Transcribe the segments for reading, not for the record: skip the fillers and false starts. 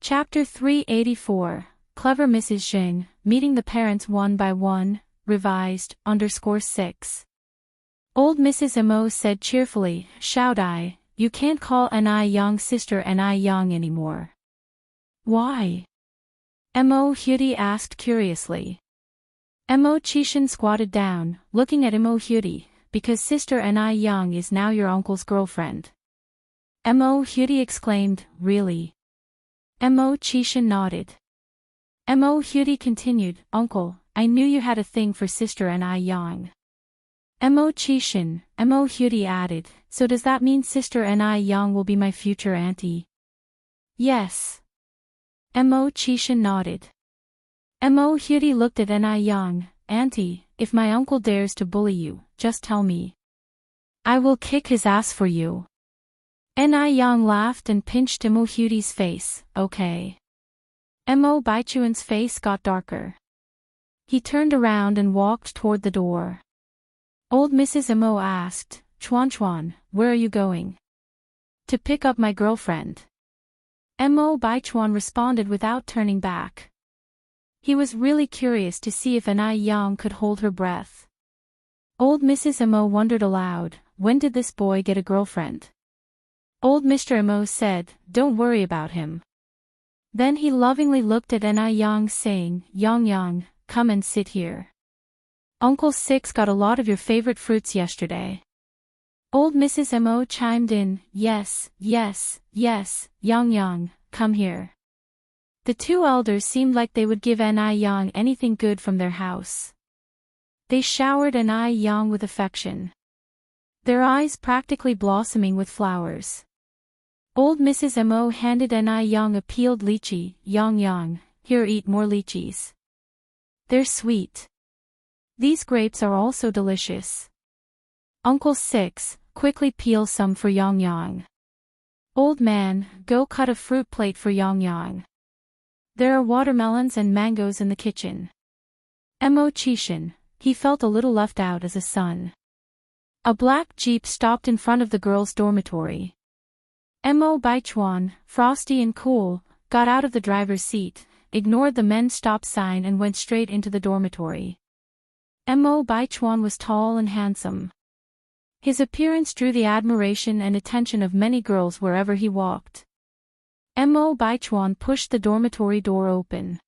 Chapter 384, Clever Mrs. Xing, Meeting the Parents One by One, revised, _6. Old Mrs. Mo said cheerfully, "Shout I, you can't call Ni Yang sister Ni Yang anymore." "Why?" Mo Hyudi asked curiously. Mo Chishan squatted down, looking at Mo Hyudi, "Because sister Ni Yang is now your uncle's girlfriend." Mo Hyudi exclaimed, "Really?" Mo Chishan nodded. Mo Hyudi continued, "Uncle, I knew you had a thing for sister Ni Yang." Mo Chishan, Mo Hyudi added, "So does that mean sister Ni Yang will be my future auntie?" "Yes." Mo Chishan nodded. Mo Hyudi looked at Ni Yang, "Auntie, if my uncle dares to bully you, just tell me. I will kick his ass for you." Ni Yang laughed and pinched Mo Hyudi's face, "Okay." Mo Baichuan's face got darker. He turned around and walked toward the door. Old Mrs. Mo asked, "Chuan Chuan, where are you going?" "To pick up my girlfriend." Mo Baichuan responded without turning back. He was really curious to see if Ni Yang could hold her breath. Old Mrs. Mo wondered aloud, when did this boy get a girlfriend? Old Mr. Mo said, "Don't worry about him." Then he lovingly looked at Ni Yang saying, "Yang Yang, come and sit here. Uncle Six got a lot of your favorite fruits yesterday." Old Mrs. Mo chimed in, "Yes, yes, yes, Yang Yang, come here." The two elders seemed like they would give Ni Yang anything good from their house. They showered Ni Yang with affection, their eyes practically blossoming with flowers. Old Mrs. Mo handed Ni Yang a peeled lychee, "Yang Yang, here, eat more lychees. They're sweet. These grapes are also delicious. Uncle Six, quickly peel some for Yang Yang. Old man, go cut a fruit plate for Yang Yang. There are watermelons and mangoes in the kitchen." Mo Chishan, he felt a little left out as a son. A black jeep stopped in front of the girls' dormitory. Mo Baichuan, frosty and cool, got out of the driver's seat, ignored the men's stop sign and went straight into the dormitory. Mo Baichuan was tall and handsome. His appearance drew the admiration and attention of many girls wherever he walked. Mo Baichuan pushed the dormitory door open.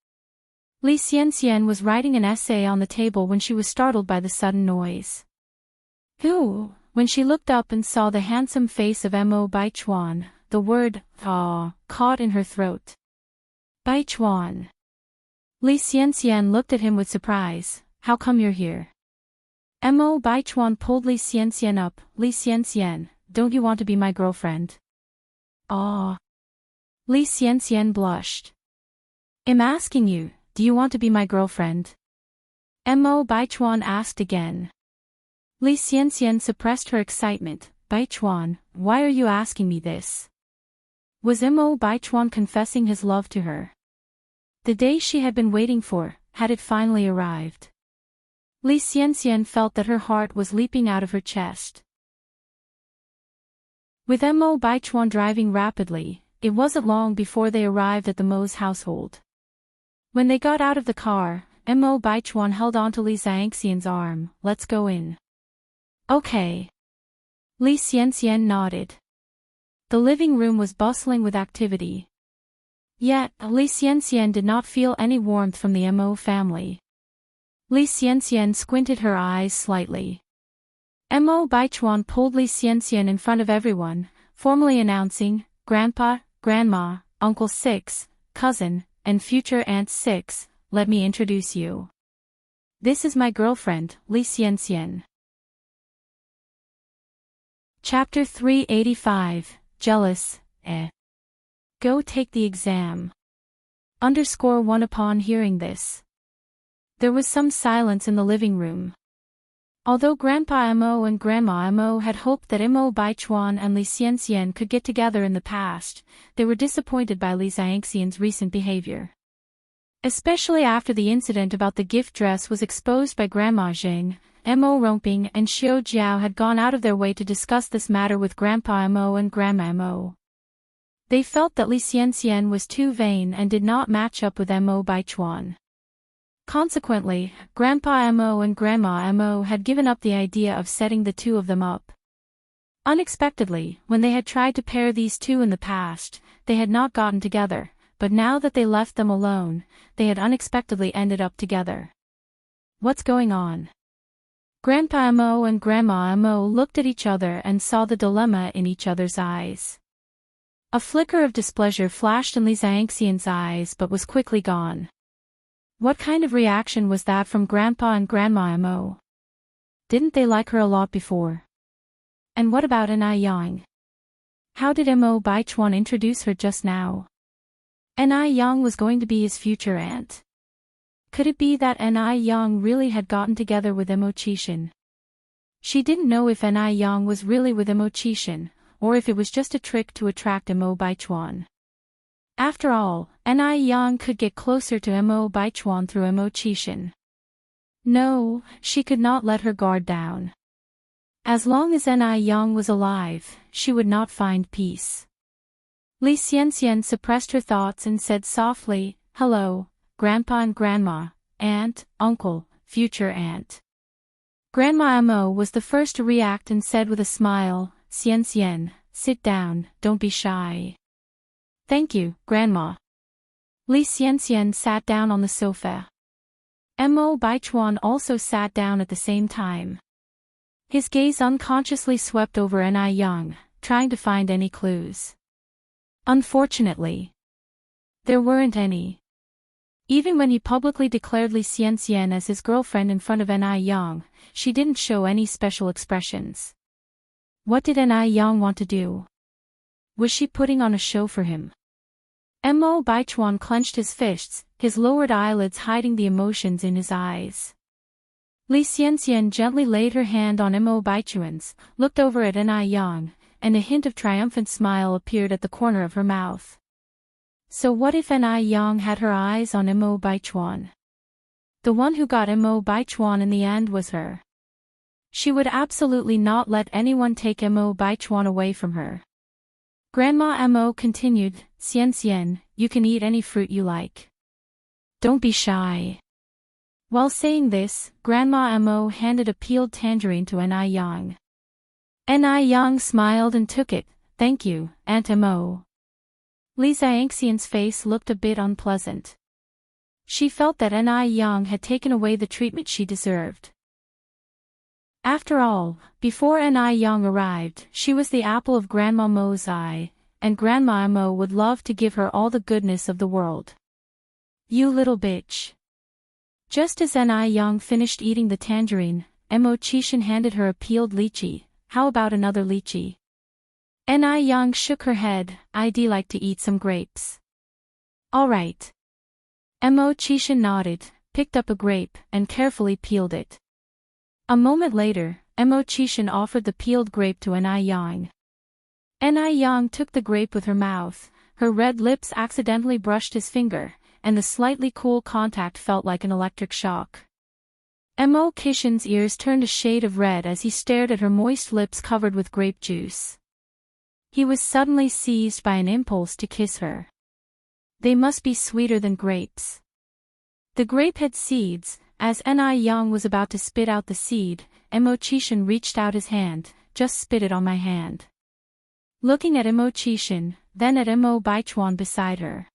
Li Xianxian was writing an essay on the table when she was startled by the sudden noise. "Who?" When she looked up and saw the handsome face of Mo Baichuan, the word "ah" caught in her throat. "Baichuan." Li Xianxian looked at him with surprise, "How come you're here?" Mo Baichuan pulled Li Xianxian up, "Li Xianxian, don't you want to be my girlfriend?" "Ah." Li Xianxian blushed. "I'm asking you, do you want to be my girlfriend?" Mo Baichuan asked again. Li Xianxian suppressed her excitement, "Baichuan, why are you asking me this?" Was Mo Baichuan confessing his love to her? The day she had been waiting for, had it finally arrived? Li Xianxian felt that her heart was leaping out of her chest. With Mo Baichuan driving rapidly, it wasn't long before they arrived at the Mo's household. When they got out of the car, Mo Baichuan held onto Li Xianxian's arm, "Let's go in." "Okay." Li Xianxian nodded. The living room was bustling with activity. Yet, Li Xianxian did not feel any warmth from the Mo family. Li Xianxian squinted her eyes slightly. Mo Baichuan pulled Li Xianxian in front of everyone, formally announcing, "Grandpa, Grandma, Uncle Six, Cousin, and future Aunt Six, let me introduce you. This is my girlfriend, Li Xianxian." Chapter 385, Jealous, Go take the exam. _1 Upon hearing this, there was some silence in the living room. Although Grandpa Mo and Grandma Mo had hoped that Mo Baichuan and Li Xianxian could get together in the past, they were disappointed by Li Xianxian's recent behavior. Especially after the incident about the gift dress was exposed by Grandma Jing, Mo Romping and Xiao Jiao had gone out of their way to discuss this matter with Grandpa Mo and Grandma Mo. They felt that Li Xianxian was too vain and did not match up with Mo Baichuan. Consequently, Grandpa Mo and Grandma Mo had given up the idea of setting the two of them up. Unexpectedly, when they had tried to pair these two in the past, they had not gotten together, but now that they left them alone, they had unexpectedly ended up together. What's going on? Grandpa Mo and Grandma Mo looked at each other and saw the dilemma in each other's eyes. A flicker of displeasure flashed in Li Xianxian's eyes but was quickly gone. What kind of reaction was that from Grandpa and Grandma Mo? Didn't they like her a lot before? And what about Ni Yang? How did Mo Baichuan introduce her just now? Ni Yang was going to be his future aunt. Could it be that Ni Yang really had gotten together with Mo Qixin? She didn't know if Ni Yang was really with Mo Qixin, or if it was just a trick to attract Mo Baichuan. After all, Ni Yang could get closer to Mo Baichuan through Mo Qixin. No, she could not let her guard down. As long as Ni Yang was alive, she would not find peace. Li Xianxian suppressed her thoughts and said softly, "Hello, Grandpa and Grandma, Aunt, Uncle, future aunt." Grandma Mo was the first to react and said with a smile, "Xianxian, sit down, don't be shy." "Thank you, Grandma." Li Xianxian sat down on the sofa. Mo Baichuan also sat down at the same time. His gaze unconsciously swept over Ni Yang, trying to find any clues. Unfortunately, there weren't any. Even when he publicly declared Li Xianxian as his girlfriend in front of Ni Yang, she didn't show any special expressions. What did Ni Yang want to do? Was she putting on a show for him? Mo Baichuan clenched his fists, his lowered eyelids hiding the emotions in his eyes. Li Xianxian gently laid her hand on Mo Baichuan's, looked over at Ni Yang, and a hint of triumphant smile appeared at the corner of her mouth. So what if Ni Yang had her eyes on Mo Baichuan? The one who got Mo Baichuan in the end was her. She would absolutely not let anyone take Mo Baichuan away from her. Grandma Mo continued, "Xianxian, you can eat any fruit you like. Don't be shy." While saying this, Grandma Mo handed a peeled tangerine to Ni Yang. Ni Yang smiled and took it. "Thank you, Aunt Mo." Li Xianxian's face looked a bit unpleasant. She felt that Ni Yang had taken away the treatment she deserved. After all, before Ni Yang arrived, she was the apple of Grandma Mo's eye, and Grandma Mo would love to give her all the goodness of the world. "You little bitch." Just as Ni Yang finished eating the tangerine, Mo Qixin handed her a peeled lychee. "How about another lychee?" Ni Yang shook her head. "I'd like to eat some grapes." "All right." Mo Qixin nodded, picked up a grape, and carefully peeled it. A moment later, Mo Qixin offered the peeled grape to Ni Yang. Ni Yang took the grape with her mouth, her red lips accidentally brushed his finger, and the slightly cool contact felt like an electric shock. Mo Qixin's ears turned a shade of red as he stared at her moist lips covered with grape juice. He was suddenly seized by an impulse to kiss her. They must be sweeter than grapes. The grape had seeds. As Ni Yang was about to spit out the seed, Mo Qixin reached out his hand. "Just spit it on my hand." Looking at Mo Qixin, then at Mo Baichuan beside her.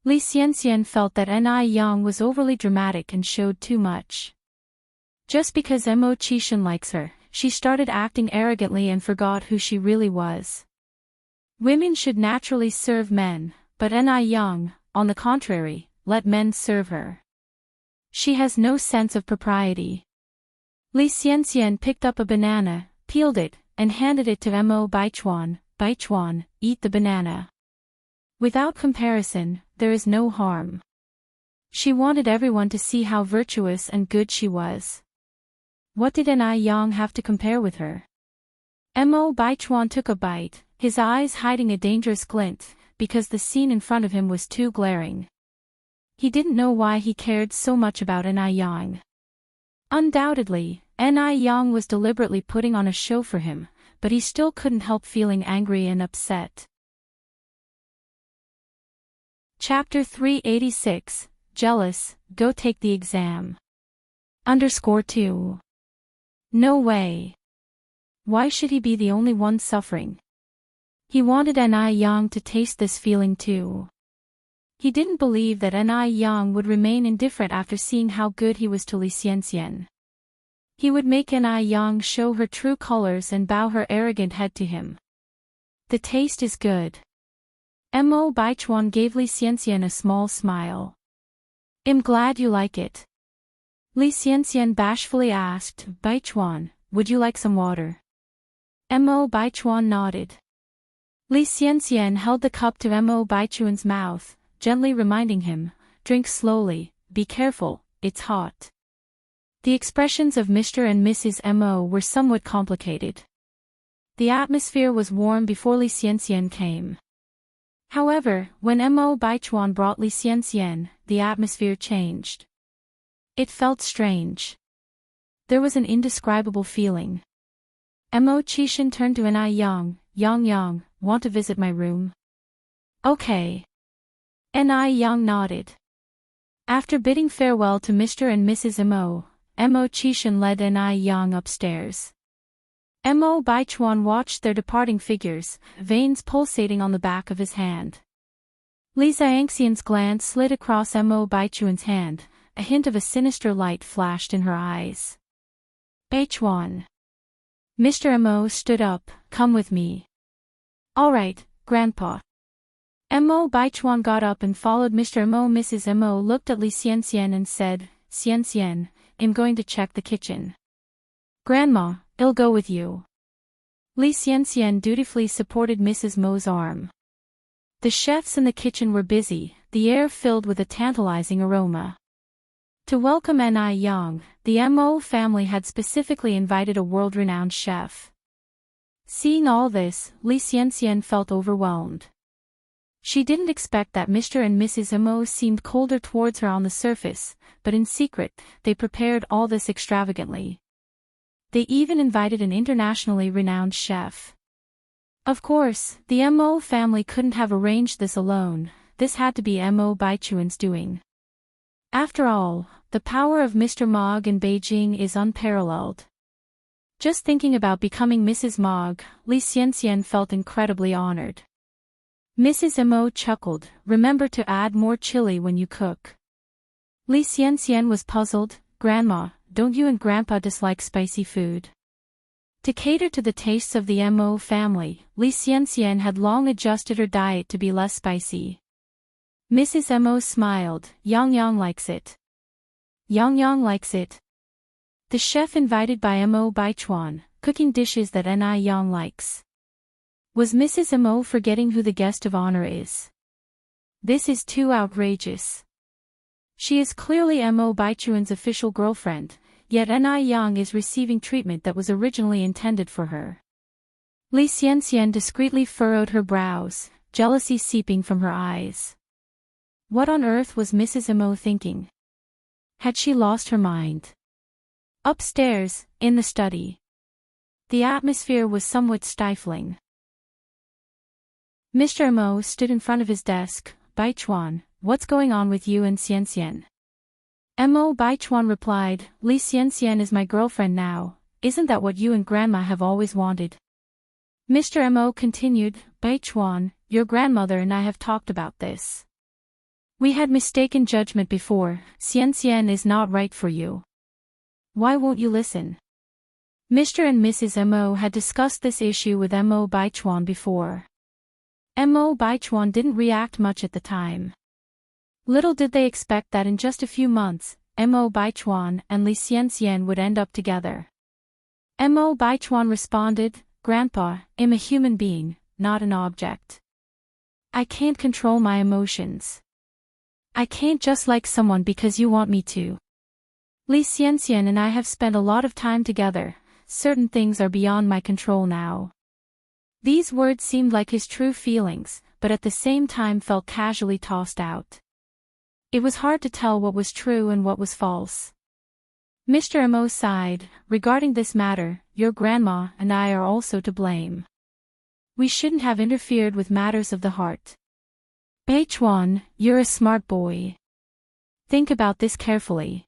Li Xianxian felt that Ni Yang was overly dramatic and showed too much. Just because Mo Qixin likes her, she started acting arrogantly and forgot who she really was. Women should naturally serve men, but Ni Yang, on the contrary, let men serve her. She has no sense of propriety. Li Xianxian picked up a banana, peeled it, and handed it to Mo Baichuan. "Baichuan, eat the banana. Without comparison, there is no harm." She wanted everyone to see how virtuous and good she was. What did Ni Yang have to compare with her? Mo Baichuan took a bite, his eyes hiding a dangerous glint, because the scene in front of him was too glaring. He didn't know why he cared so much about Ni Yang. Undoubtedly, Ni Yang was deliberately putting on a show for him, but he still couldn't help feeling angry and upset. Chapter 386, Jealous, Go Take the Exam. _2. No way. Why should he be the only one suffering? He wanted Ni Yang to taste this feeling too. He didn't believe that Ni Yang would remain indifferent after seeing how good he was to Li Xianxian. He would make Ni Yang show her true colors and bow her arrogant head to him. The taste is good. Mo Baichuan gave Li Xianxian a small smile. I'm glad you like it. Li Xianxian bashfully asked, Baichuan, would you like some water? Mo Baichuan nodded. Li Xianxian held the cup to Mo Baichuan's mouth, gently reminding him, drink slowly, be careful, it's hot. The expressions of Mr. and Mrs. Mo were somewhat complicated. The atmosphere was warm before Li Xianxian came. However, when Mo Baichuan brought Li Xianxian, the atmosphere changed. It felt strange. There was an indescribable feeling. Mo Qishan turned to Ni Yang, Yang, want to visit my room? Okay. Ni Yang nodded. After bidding farewell to Mr. and Mrs. Mo Qishan led Ni Yang upstairs. Mo Baichuan watched their departing figures, veins pulsating on the back of his hand. Li Xianxian's glance slid across Mo Baichuan's hand, a hint of a sinister light flashed in her eyes. Baichuan. Mr. Mo stood up, come with me. All right, Grandpa. Mo Baichuan got up and followed Mr. Mo. Mrs. Mo looked at Li Xianxian and said, Xianxian, I'm going to check the kitchen. Grandma, I'll go with you. Li Xianxian dutifully supported Mrs. Mo's arm. The chefs in the kitchen were busy, the air filled with a tantalizing aroma. To welcome Ni Yang, the Mo family had specifically invited a world-renowned chef. Seeing all this, Li Xianxian felt overwhelmed. She didn't expect that Mr. and Mrs. Mo seemed colder towards her on the surface, but in secret, they prepared all this extravagantly. They even invited an internationally renowned chef. Of course, the Mo family couldn't have arranged this alone, this had to be Mo Baichuan's doing. After all, the power of Mr. Mog in Beijing is unparalleled. Just thinking about becoming Mrs. Mog, Li Xianxian felt incredibly honored. Mrs. Mo chuckled, remember to add more chili when you cook. Li Xianxian was puzzled, Grandma, don't you and Grandpa dislike spicy food? To cater to the tastes of the Mo family, Li Xianxian had long adjusted her diet to be less spicy. Mrs. Mo smiled, Yang likes it. Yang likes it. The chef invited by Mo Baichuan, cooking dishes that Ni Yang likes. Was Mrs. Mo forgetting who the guest of honor is? This is too outrageous. She is clearly Mo Baichuan's official girlfriend, yet Ni Yang is receiving treatment that was originally intended for her. Li Xianxian discreetly furrowed her brows, jealousy seeping from her eyes. What on earth was Mrs. Mo thinking? Had she lost her mind? Upstairs, in the study. The atmosphere was somewhat stifling. Mr. Mo stood in front of his desk, Baichuan, what's going on with you and Xianxian? Mo Baichuan replied, Li Xianxian is my girlfriend now, isn't that what you and Grandma have always wanted? Mr. Mo continued, Baichuan, your grandmother and I have talked about this. We had mistaken judgment before, Xianxian is not right for you. Why won't you listen? Mr. and Mrs. Mo had discussed this issue with Mo Baichuan before. Mo Baichuan didn't react much at the time. Little did they expect that in just a few months, Mo Baichuan and Li Xianxian would end up together. Mo Baichuan responded, Grandpa, I'm a human being, not an object. I can't control my emotions. I can't just like someone because you want me to. Li Xianxian and I have spent a lot of time together, certain things are beyond my control now. These words seemed like his true feelings, but at the same time felt casually tossed out. It was hard to tell what was true and what was false. Mr. Mo sighed, regarding this matter, your grandma and I are also to blame. We shouldn't have interfered with matters of the heart. Beichuan, you're a smart boy. Think about this carefully.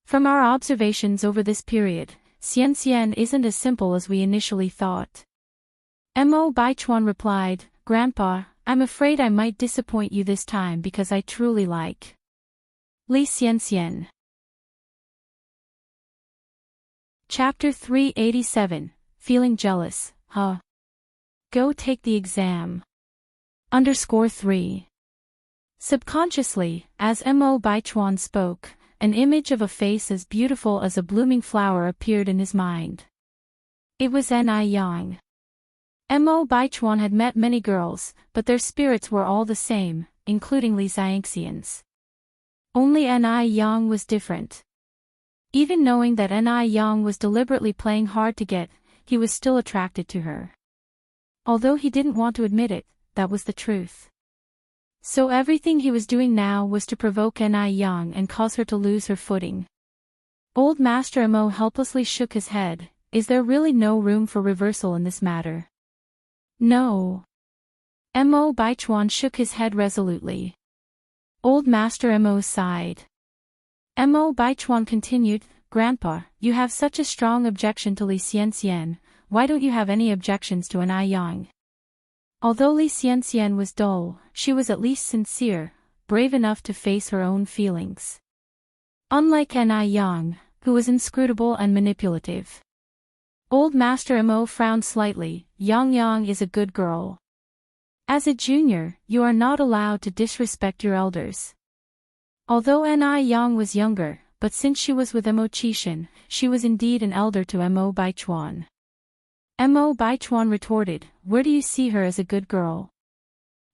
From our observations over this period, Xianxian isn't as simple as we initially thought. Mo Baichuan replied, Grandpa, I'm afraid I might disappoint you this time because I truly like Li Xianxian. Chapter 387, Feeling Jealous, huh? Go take the exam. _3. Subconsciously, as Mo Baichuan spoke, an image of a face as beautiful as a blooming flower appeared in his mind. It was Ni Yang. Mo Baichuan had met many girls, but their spirits were all the same, including Li Xianxian's. Only Ni Yang was different. Even knowing that Ni Yang was deliberately playing hard to get, he was still attracted to her. Although he didn't want to admit it, that was the truth. So everything he was doing now was to provoke Ni Yang and cause her to lose her footing. Old Master Mo helplessly shook his head. Is there really no room for reversal in this matter? No. Mo Baichuan shook his head resolutely. Old Master Mo sighed. Mo Baichuan continued, Grandpa, you have such a strong objection to Li Xianxian, why don't you have any objections to Ni Yang? Although Li Xianxian was dull, she was at least sincere, brave enough to face her own feelings. Unlike Ni Yang, who was inscrutable and manipulative. Old Master Mo frowned slightly. Yang is a good girl. As a junior, you are not allowed to disrespect your elders. Although Ni Yang was younger, but since she was with Mo Qishan, she was indeed an elder to Mo Baichuan. Mo Baichuan retorted, where do you see her as a good girl?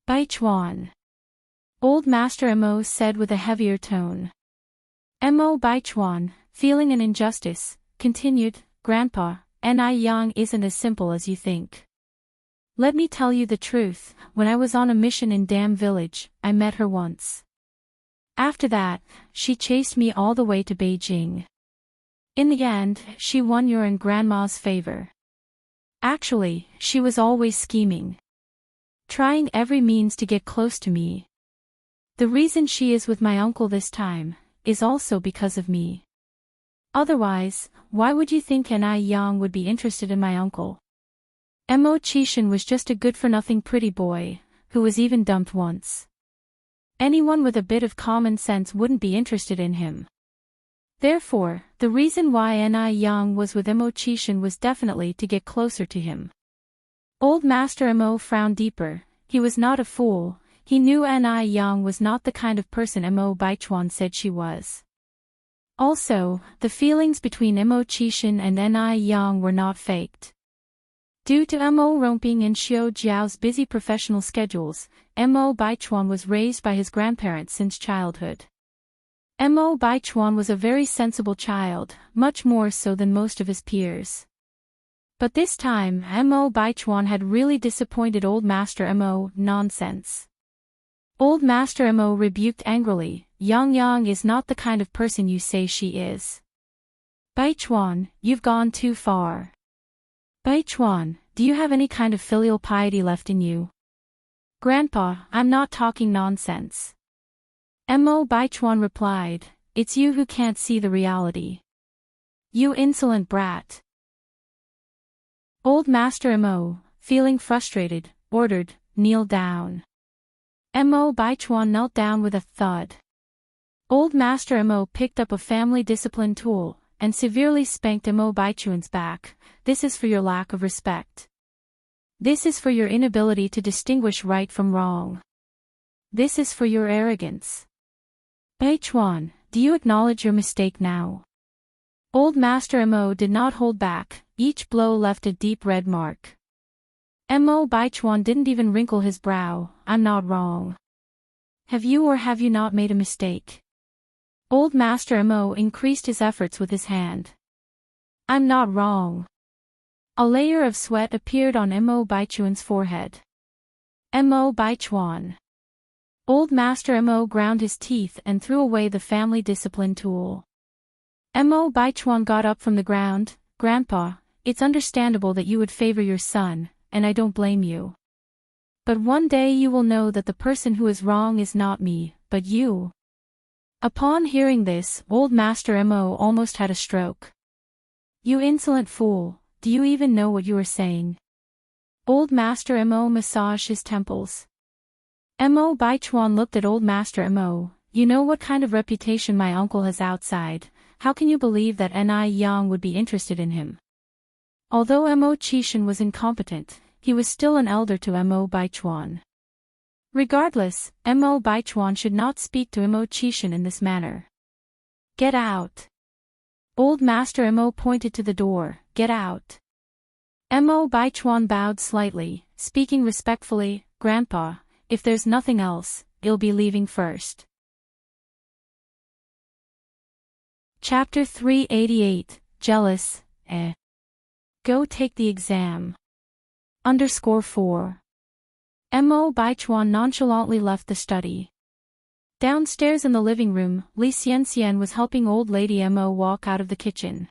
Baichuan. Old Master Mo said with a heavier tone. Mo Baichuan, feeling an injustice, continued, Grandpa, Ni Yang isn't as simple as you think. Let me tell you the truth, when I was on a mission in Dam Village, I met her once. After that, she chased me all the way to Beijing. In the end, she won your and Grandma's favor. Actually, she was always scheming. Trying every means to get close to me. The reason she is with my uncle this time, is also because of me. Otherwise, why would you think Ni Yang would be interested in my uncle? Mo Qishan was just a good-for-nothing pretty boy, who was even dumped once. Anyone with a bit of common sense wouldn't be interested in him. Therefore, the reason why Ni Yang was with Mo Qishan was definitely to get closer to him. Old Master Mo frowned deeper. He was not a fool. He knew Ni Yang was not the kind of person Mo Baichuan said she was. Also, the feelings between Mo Qishan and Ni Yang were not faked. Due to Mo Romping and Xiao Jiao's busy professional schedules, Mo Baichuan was raised by his grandparents since childhood. Mo Baichuan was a very sensible child, much more so than most of his peers. But this time, Mo Baichuan had really disappointed Old Master Mo. Nonsense. Old Master Mo rebuked angrily, Yang is not the kind of person you say she is. Baichuan, you've gone too far. Baichuan, do you have any kind of filial piety left in you? Grandpa, I'm not talking nonsense. Mo Baichuan replied, it's you who can't see the reality. You insolent brat. Old Master Mo, feeling frustrated, ordered, kneel down. Mo Baichuan knelt down with a thud. Old Master Mo picked up a family discipline tool, and severely spanked Mo Baichuan's back. This is for your lack of respect. This is for your inability to distinguish right from wrong. This is for your arrogance. Baichuan, do you acknowledge your mistake now? Old Master Mo did not hold back, each blow left a deep red mark. Mo Baichuan didn't even wrinkle his brow, I'm not wrong. Have you or have you not made a mistake? Old Master Mo increased his efforts with his hand. I'm not wrong. A layer of sweat appeared on Mo Baichuan's forehead. Mo Baichuan. Old Master Mo ground his teeth and threw away the family discipline tool. Mo Baichuan got up from the ground. Grandpa, it's understandable that you would favor your son, and I don't blame you. But one day you will know that the person who is wrong is not me, but you. Upon hearing this, old Master Mo almost had a stroke. You insolent fool, do you even know what you are saying? Old Master Mo massaged his temples. Mo Baichuan looked at old Master Mo. You know what kind of reputation my uncle has outside, how can you believe that Ni Yang would be interested in him? Although Mo Qishan was incompetent, he was still an elder to Mo Baichuan. Regardless, Mo Baichuan should not speak to Mo Qishan in this manner. Get out. Old Master Mo pointed to the door, get out. Mo Baichuan bowed slightly, speaking respectfully, Grandpa, if there's nothing else, I'll be leaving first. Chapter 388, Jealous, Go take the exam. _4. Mo Baichuan nonchalantly left the study. Downstairs in the living room, Li Xianxian was helping old lady Mo walk out of the kitchen.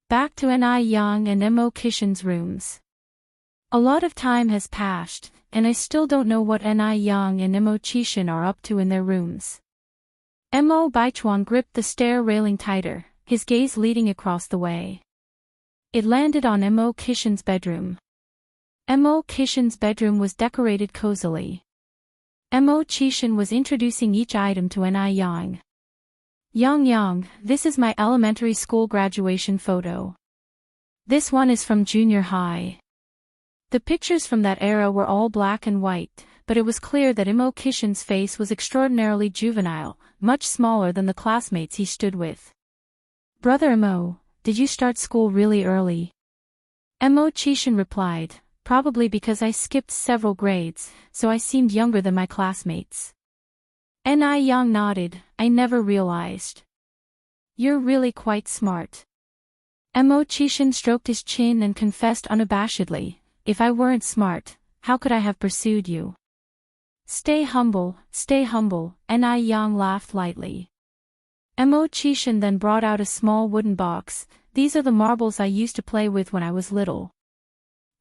Back to Ni Yang and Mo Qishan's rooms. A lot of time has passed, and I still don't know what Ni Yang and Mo Qishan are up to in their rooms. Mo Baichuan gripped the stair railing tighter, his gaze leading across the way. It landed on Mo Qishan's bedroom. Mo Qishan's bedroom was decorated cozily. Mo Qishan was introducing each item to Ni Yang. Yang, this is my elementary school graduation photo. This one is from junior high. The pictures from that era were all black and white, but it was clear that Mo Qishan's face was extraordinarily juvenile, much smaller than the classmates he stood with. Brother Mo, did you start school really early? Mo Qishan replied, probably because I skipped several grades, so I seemed younger than my classmates. Ni Yang nodded, I never realized. You're really quite smart. Mo Qishan stroked his chin and confessed unabashedly, if I weren't smart, how could I have pursued you? Stay humble, Ni Yang laughed lightly. Mo Qishan then brought out a small wooden box. These are the marbles I used to play with when I was little.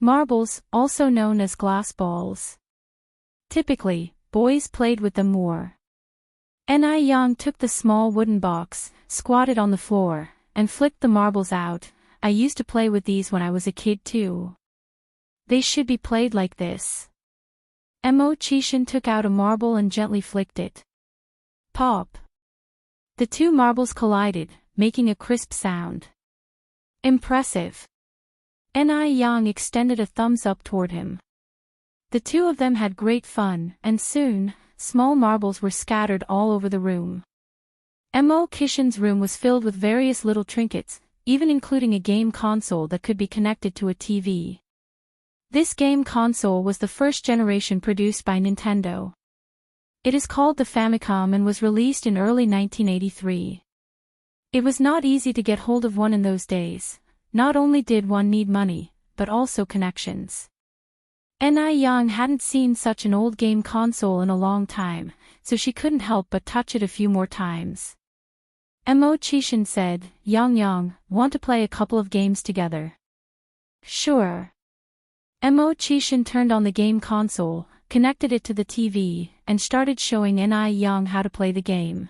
Marbles, also known as glass balls. Typically, boys played with them more. Ni Yang took the small wooden box, squatted on the floor, and flicked the marbles out. I used to play with these when I was a kid too. They should be played like this. Mo Qishan took out a marble and gently flicked it. Pop. The two marbles collided, making a crisp sound. Impressive. Ni Yang extended a thumbs up toward him. The two of them had great fun, and soon, small marbles were scattered all over the room. Mo Qishan's room was filled with various little trinkets, even including a game console that could be connected to a TV. This game console was the first generation produced by Nintendo. It is called the Famicom and was released in early 1983. It was not easy to get hold of one in those days. Not only did one need money, but also connections. Ni Yang hadn't seen such an old game console in a long time, so she couldn't help but touch it a few more times. Mo Qishan said, Yang, want to play a couple of games together? Sure. Mo Qishan turned on the game console, connected it to the TV, and started showing Ni Yang how to play the game.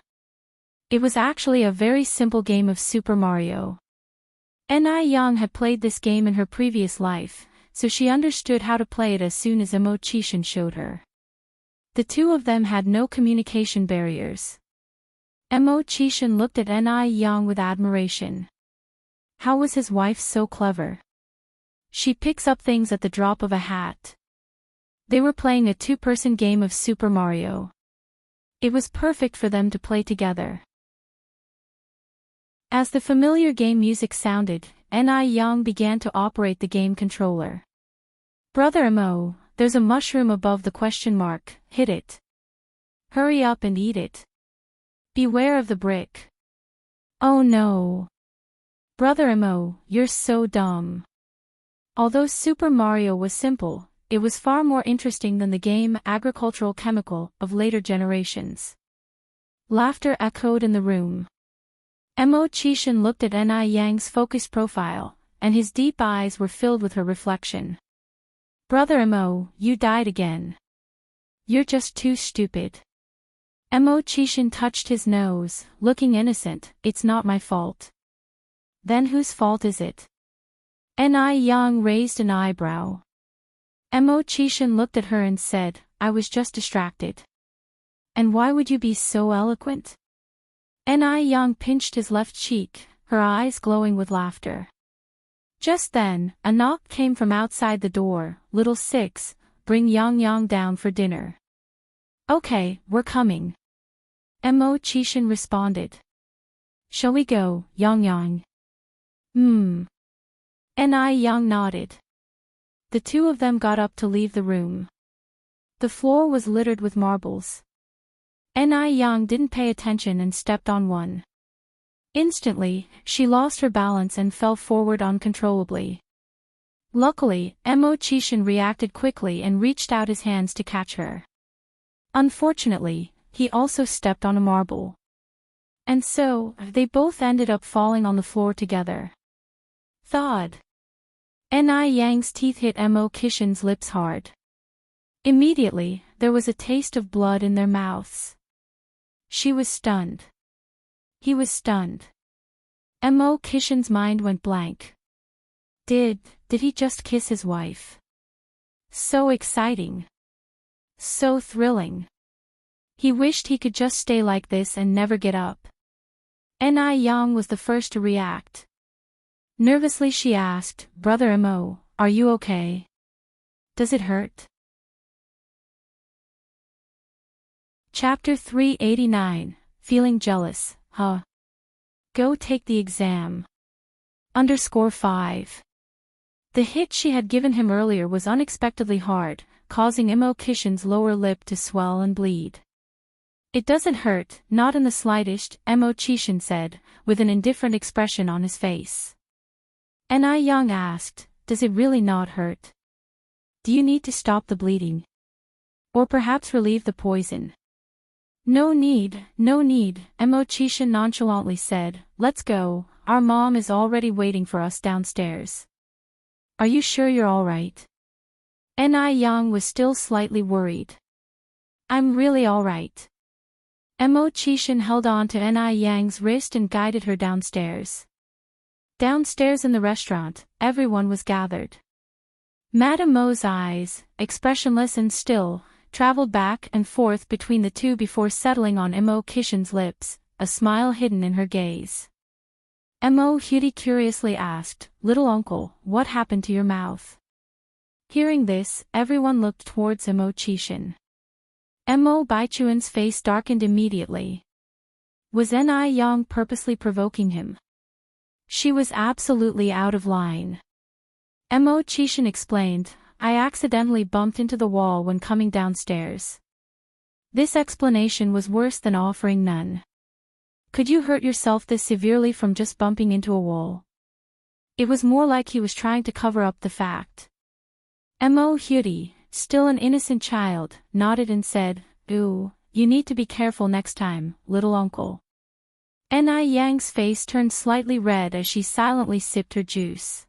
It was actually a very simple game of Super Mario. Ni Yang had played this game in her previous life, so she understood how to play it as soon as Mo Qishan showed her. The two of them had no communication barriers. Mo Qishan looked at Ni Yang with admiration. How was his wife so clever? She picks up things at the drop of a hat. They were playing a two-person game of Super Mario. It was perfect for them to play together. As the familiar game music sounded, Ni Yang began to operate the game controller. Brother Mo, there's a mushroom above the question mark, hit it. Hurry up and eat it. Beware of the brick. Oh no. Brother Mo, you're so dumb. Although Super Mario was simple, it was far more interesting than the game Agricultural Chemical of later generations. Laughter echoed in the room. Mo Qishan looked at Ni Yang's focused profile, and his deep eyes were filled with her reflection. Brother Mo, you died again. You're just too stupid. Mo Chishin touched his nose, looking innocent. It's not my fault. Then whose fault is it? Ni Yang raised an eyebrow. Mo Chishin looked at her and said, I was just distracted. And why would you be so eloquent? Ni Yang pinched his left cheek, her eyes glowing with laughter. Just then, a knock came from outside the door. Little Six, bring Yang Yang down for dinner. Okay, we're coming. Mo Chishin responded. Shall we go, Yang Yang? Ni Yang nodded. The two of them got up to leave the room. The floor was littered with marbles. Ni Yang didn't pay attention and stepped on one. Instantly, she lost her balance and fell forward uncontrollably. Luckily, Mo Chishin reacted quickly and reached out his hands to catch her. Unfortunately, he also stepped on a marble. And so, they both ended up falling on the floor together. Thud. Ni Yang's teeth hit Mo Chishin's lips hard. Immediately, there was a taste of blood in their mouths. She was stunned. He was stunned. Mo Chishin's mind went blank. Did he just kiss his wife? So exciting. So thrilling. He wished he could just stay like this and never get up. Ni Yang was the first to react. Nervously she asked, Brother Mo, are you okay? Does it hurt? Chapter 389, Feeling Jealous, huh? Go take the exam. _5. The hit she had given him earlier was unexpectedly hard, causing Mo Chishin's lower lip to swell and bleed. It doesn't hurt, not in the slightest, Mo Chishin said, with an indifferent expression on his face. Ni Yang asked, does it really not hurt? Do you need to stop the bleeding? Or perhaps relieve the poison? No need, no need, Mo Chishin nonchalantly said, let's go, our mom is already waiting for us downstairs. Are you sure you're alright? Ni Yang was still slightly worried. I'm really alright. Mo Chishin held on to Ni Yang's wrist and guided her downstairs. Downstairs in the restaurant, everyone was gathered. Madame Mo's eyes, expressionless and still, traveled back and forth between the two before settling on Mo Chishin's lips, a smile hidden in her gaze. Mo Hudy curiously asked, Little uncle, what happened to your mouth? Hearing this, everyone looked towards Mo Chishin. Mo Baichuan's face darkened immediately. Was Ni Yang purposely provoking him? She was absolutely out of line. Mo Chishin explained, I accidentally bumped into the wall when coming downstairs. This explanation was worse than offering none. Could you hurt yourself this severely from just bumping into a wall? It was more like he was trying to cover up the fact. Mo Hudy, still an innocent child, nodded and said, Ooh, you need to be careful next time, little uncle. Ni Yang's face turned slightly red as she silently sipped her juice.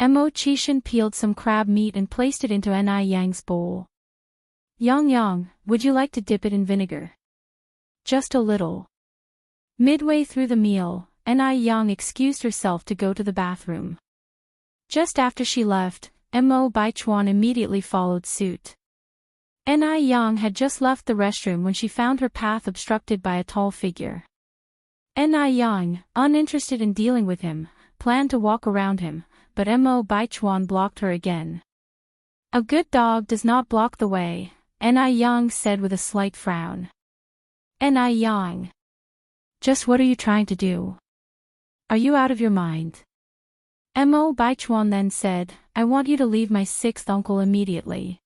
Mo Chishin peeled some crab meat and placed it into Ni Yang's bowl. Yang Yang, would you like to dip it in vinegar? Just a little. Midway through the meal, Ni Yang excused herself to go to the bathroom. Just after she left, Mo Baichuan immediately followed suit. Ni Yang had just left the restroom when she found her path obstructed by a tall figure. Ni Yang, uninterested in dealing with him, planned to walk around him, but Mo Baichuan blocked her again. A good dog does not block the way, Ni Yang said with a slight frown. Ni Yang. Just what are you trying to do? Are you out of your mind? Mo Baichuan then said, I want you to leave my sixth uncle immediately.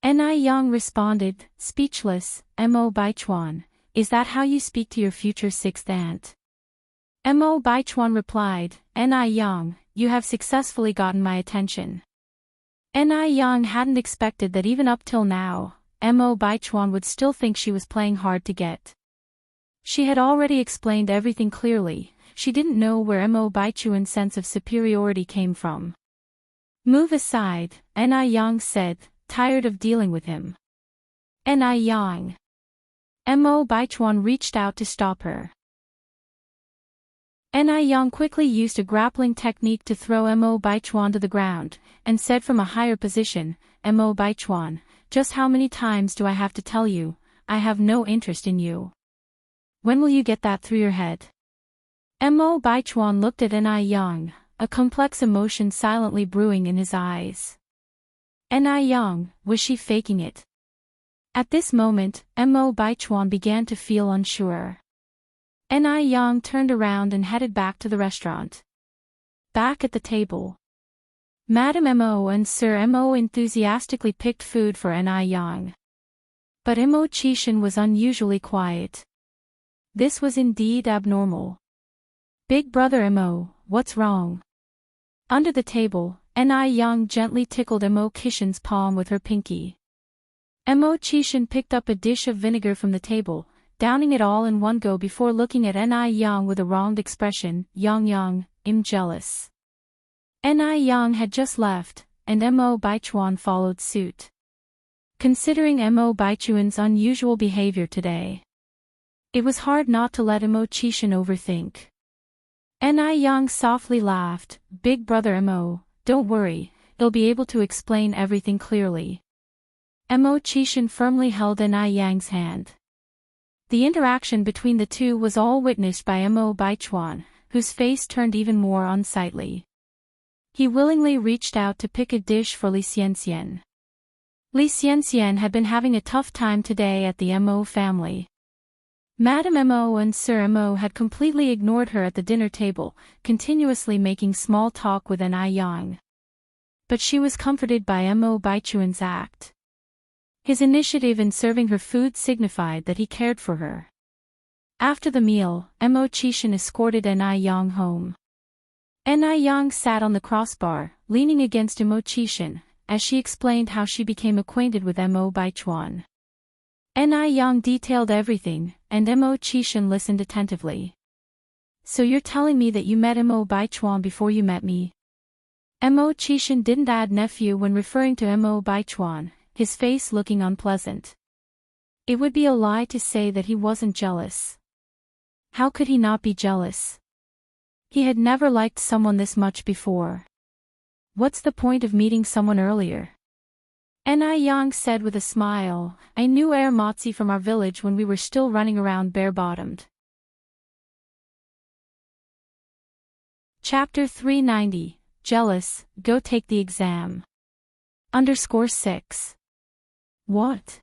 Ni Yang responded, speechless, Mo Baichuan, is that how you speak to your future sixth aunt? Mo Baichuan replied, Ni Yang, you have successfully gotten my attention. Ni Yang hadn't expected that even up till now, Mo Baichuan would still think she was playing hard to get. She had already explained everything clearly, she didn't know where Mo Baichuan's sense of superiority came from. Move aside, Ni Yang said, tired of dealing with him. Ni Yang. Mo Baichuan reached out to stop her. Ni Yang quickly used a grappling technique to throw Mo Baichuan to the ground, and said from a higher position, Mo Baichuan, just how many times do I have to tell you, I have no interest in you. When will you get that through your head? Mo Baichuan looked at Ni Yang, a complex emotion silently brewing in his eyes. Ni Yang, was she faking it? At this moment, Mo Baichuan began to feel unsure. Ni Yang turned around and headed back to the restaurant. Back at the table, Madame Mo and Sir Mo enthusiastically picked food for Ni Yang. But Mo Qishan was unusually quiet. This was indeed abnormal. Big brother Mo, what's wrong? Under the table, Ni Yang gently tickled Mo Qishan's palm with her pinky. Mo Qishan picked up a dish of vinegar from the table, downing it all in one go before looking at Ni Yang with a wronged expression. Yang, I'm jealous. Ni Yang had just left, and Mo Baichuan followed suit. Considering Mo Baichuan's unusual behavior today, it was hard not to let Mo Qishan overthink. Ni Yang softly laughed. Big brother Mo, don't worry, he'll be able to explain everything clearly. Mo Qishan firmly held Ni Yang's hand. The interaction between the two was all witnessed by Mo Baichuan, whose face turned even more unsightly. He willingly reached out to pick a dish for Li Xianxian. Li Xianxian had been having a tough time today at the Mo family. Madame Mo and Sir Mo had completely ignored her at the dinner table, continuously making small talk with Ni Yang. But she was comforted by Mo Baichuan's act. His initiative in serving her food signified that he cared for her. After the meal, Mo Qishan escorted Ni Yang home. Ni Yang sat on the crossbar, leaning against Mo Qishan, as she explained how she became acquainted with Mo Baichuan. Ni Yang detailed everything, and Mo Qishan listened attentively. So you're telling me that you met Mo Baichuan before you met me? Mo Qishan didn't add nephew when referring to Mo Baichuan, his face looking unpleasant. It would be a lie to say that he wasn't jealous. How could he not be jealous? He had never liked someone this much before. What's the point of meeting someone earlier? Ni Yang said with a smile, I knew Motzi from our village when we were still running around bare-bottomed. Chapter 390, Jealous, Go Take the Exam. _6. What?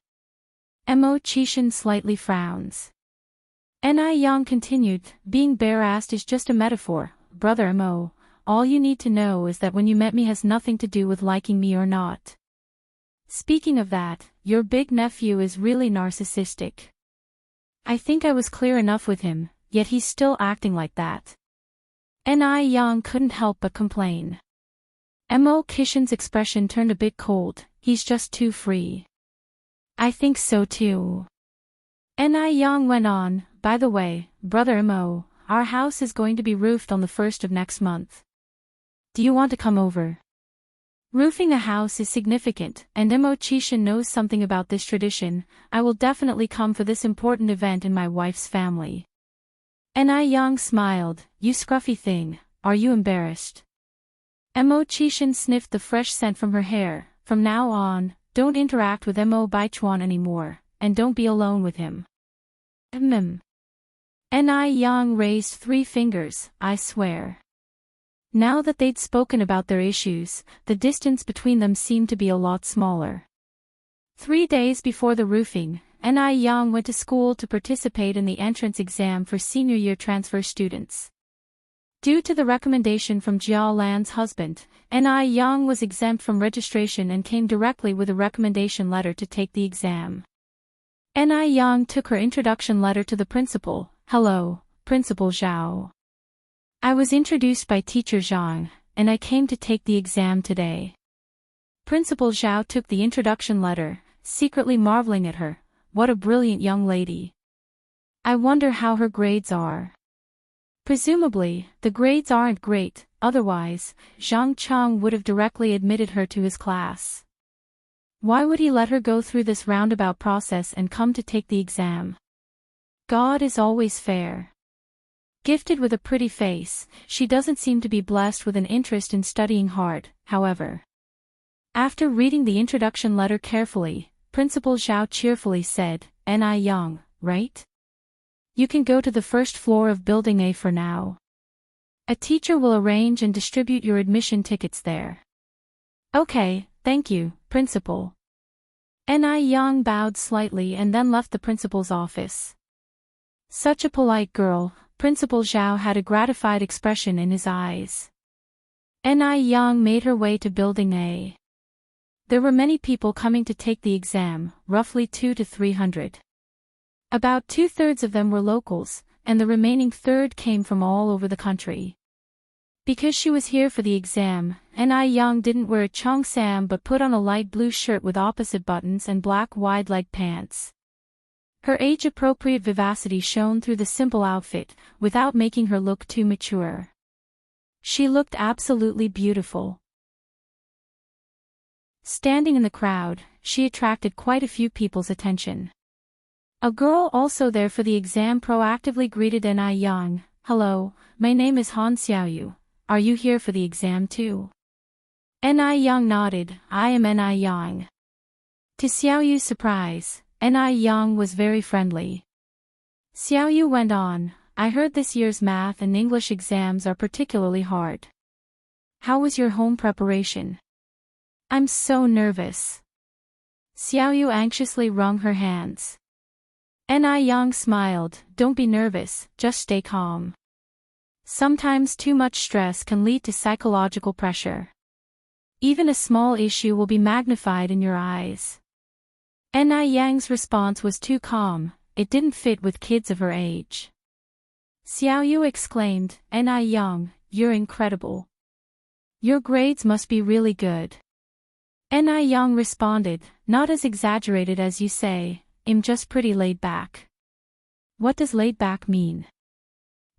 Mo Qishan slightly frowns. Ni Yang continued, being bare-assed is just a metaphor, brother Mo. All you need to know is that when you met me has nothing to do with liking me or not. Speaking of that, your big nephew is really narcissistic. I think I was clear enough with him, yet he's still acting like that. Ni Yang couldn't help but complain. Mo Qishan's expression turned a bit cold, he's just too free. I think so too. Ni Yang went on, by the way, brother Mo, our house is going to be roofed on the 1st of next month. Do you want to come over? Roofing a house is significant, and Mo Qishan knows something about this tradition. I will definitely come for this important event in my wife's family. Ni Yang smiled, you scruffy thing, are you embarrassed? Mo Qishan sniffed the fresh scent from her hair. From now on, don't interact with Mo Baichuan anymore, and don't be alone with him. Ni Yang raised 3 fingers, I swear. Now that they'd spoken about their issues, the distance between them seemed to be a lot smaller. 3 days before the roofing, Ni Yang went to school to participate in the entrance exam for senior year transfer students. Due to the recommendation from Jia Lan's husband, Ni Yang was exempt from registration and came directly with a recommendation letter to take the exam. Ni Yang took her introduction letter to the principal. Hello, Principal Zhao. I was introduced by Teacher Zhang, and I came to take the exam today. Principal Zhao took the introduction letter, secretly marveling at her. What a brilliant young lady. I wonder how her grades are. Presumably, the grades aren't great, otherwise, Zhang Cheng would have directly admitted her to his class. Why would he let her go through this roundabout process and come to take the exam? God is always fair. Gifted with a pretty face, she doesn't seem to be blessed with an interest in studying hard, however. After reading the introduction letter carefully, Principal Zhao cheerfully said, "Ni Yang, right? You can go to the first floor of Building A for now. A teacher will arrange and distribute your admission tickets there." "Okay, thank you, Principal." Ni Yang bowed slightly and then left the principal's office. Such a polite girl, Principal Zhao had a gratified expression in his eyes. Ni Yang made her way to Building A. There were many people coming to take the exam, roughly 200 to 300. About 2/3 of them were locals, and the remaining third came from all over the country. Because she was here for the exam, Ni Yang didn't wear a cheongsam but put on a light blue shirt with opposite buttons and black wide-leg pants. Her age-appropriate vivacity shone through the simple outfit, without making her look too mature. She looked absolutely beautiful. Standing in the crowd, she attracted quite a few people's attention. A girl also there for the exam proactively greeted Ni Yang. "Hello, my name is Han Xiaoyu. Are you here for the exam too?" Ni Yang nodded. "I am Ni Yang." To Xiaoyu's surprise, Ni Yang was very friendly. Xiaoyu went on, "I heard this year's math and English exams are particularly hard. How was your home preparation?" "I'm so nervous." Xiaoyu anxiously wrung her hands. Ni Yang smiled. "Don't be nervous, just stay calm. Sometimes too much stress can lead to psychological pressure. Even a small issue will be magnified in your eyes." Ni Yang's response was too calm, it didn't fit with kids of her age. Xiaoyu exclaimed, "Ni Yang, you're incredible. Your grades must be really good." Ni Yang responded, "Not as exaggerated as you say, I'm just pretty laid back." "What does laid back mean?"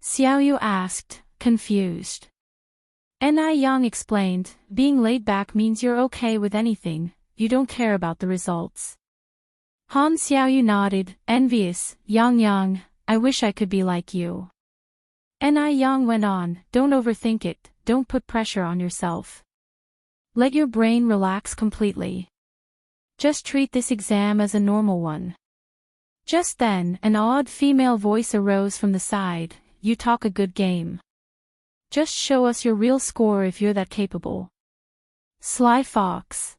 Xiaoyu asked, confused. Ni Yang explained, "Being laid back means you're okay with anything, you don't care about the results." Han Xiaoyu nodded, envious, Yang, I wish I could be like you." Ni Yang went on, "Don't overthink it, don't put pressure on yourself. Let your brain relax completely. Just treat this exam as a normal one." Just then, an odd female voice arose from the side, "You talk a good game. Just show us your real score if you're that capable." Sly fox.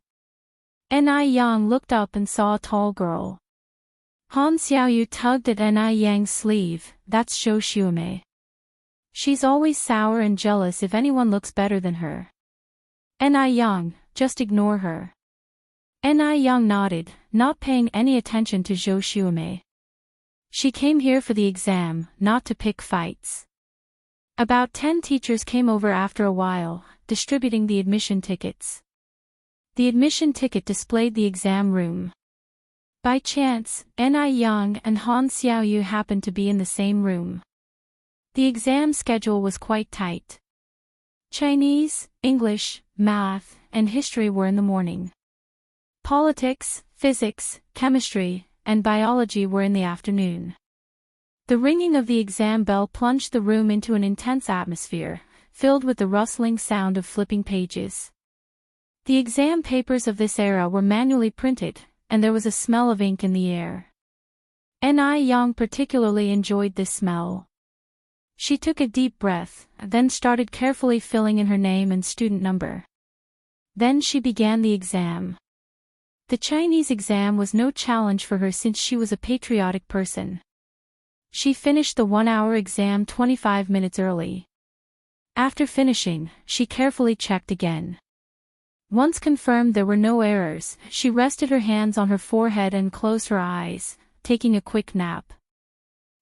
Ni Yang looked up and saw a tall girl. Han Xiaoyu tugged at Ni Yang's sleeve, "That's Zhou Xuemei. She's always sour and jealous if anyone looks better than her. Ni Yang, just ignore her." Ni Yang nodded, not paying any attention to Zhou Xuemei. She came here for the exam, not to pick fights. About 10 teachers came over after a while, distributing the admission tickets. The admission ticket displayed the exam room. By chance, Ni Yang and Han Xiaoyu happened to be in the same room. The exam schedule was quite tight. Chinese, English, math, and history were in the morning. Politics, physics, chemistry, and biology were in the afternoon. The ringing of the exam bell plunged the room into an intense atmosphere, filled with the rustling sound of flipping pages. The exam papers of this era were manually printed, and there was a smell of ink in the air. Ni Yang particularly enjoyed this smell. She took a deep breath, then started carefully filling in her name and student number. Then she began the exam. The Chinese exam was no challenge for her since she was a patriotic person. She finished the 1-hour exam 25 minutes early. After finishing, she carefully checked again. Once confirmed there were no errors, she rested her hands on her forehead and closed her eyes, taking a quick nap.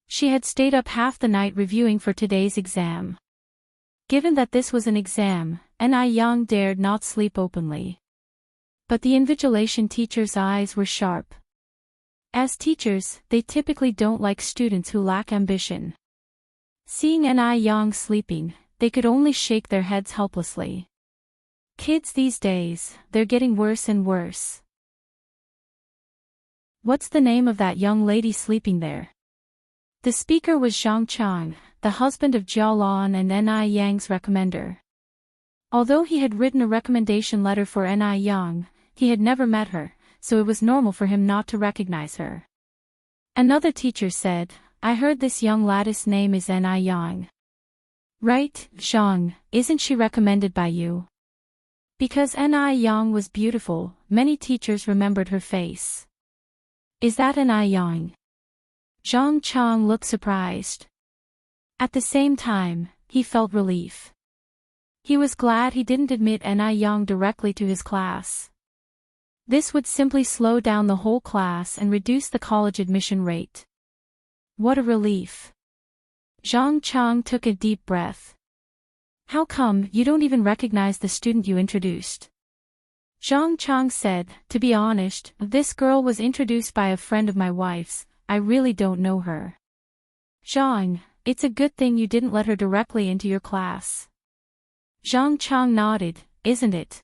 She had stayed up half the night reviewing for today's exam. Given that this was an exam, Ni Yang dared not sleep openly. But the invigilation teacher's eyes were sharp. As teachers, they typically don't like students who lack ambition. Seeing Ni Yang sleeping, they could only shake their heads helplessly. Kids these days, they're getting worse and worse. What's the name of that young lady sleeping there? The speaker was Zhang Chang, the husband of Jiao Lan and Ni Yang's recommender. Although he had written a recommendation letter for Ni Yang, he had never met her, so it was normal for him not to recognize her. Another teacher said, I heard this young lady's name is Ni Yang. Right, Zhang, isn't she recommended by you? Because Ni Yang was beautiful, many teachers remembered her face. Is that Ni Yang? Zhang Chang looked surprised. At the same time, he felt relief. He was glad he didn't admit Ni Yang directly to his class. This would simply slow down the whole class and reduce the college admission rate. What a relief. Zhang Chang took a deep breath. How come you don't even recognize the student you introduced? Zhang Chang said, to be honest, this girl was introduced by a friend of my wife's, I really don't know her. Zhang, it's a good thing you didn't let her directly into your class. Zhang Chang nodded, isn't it?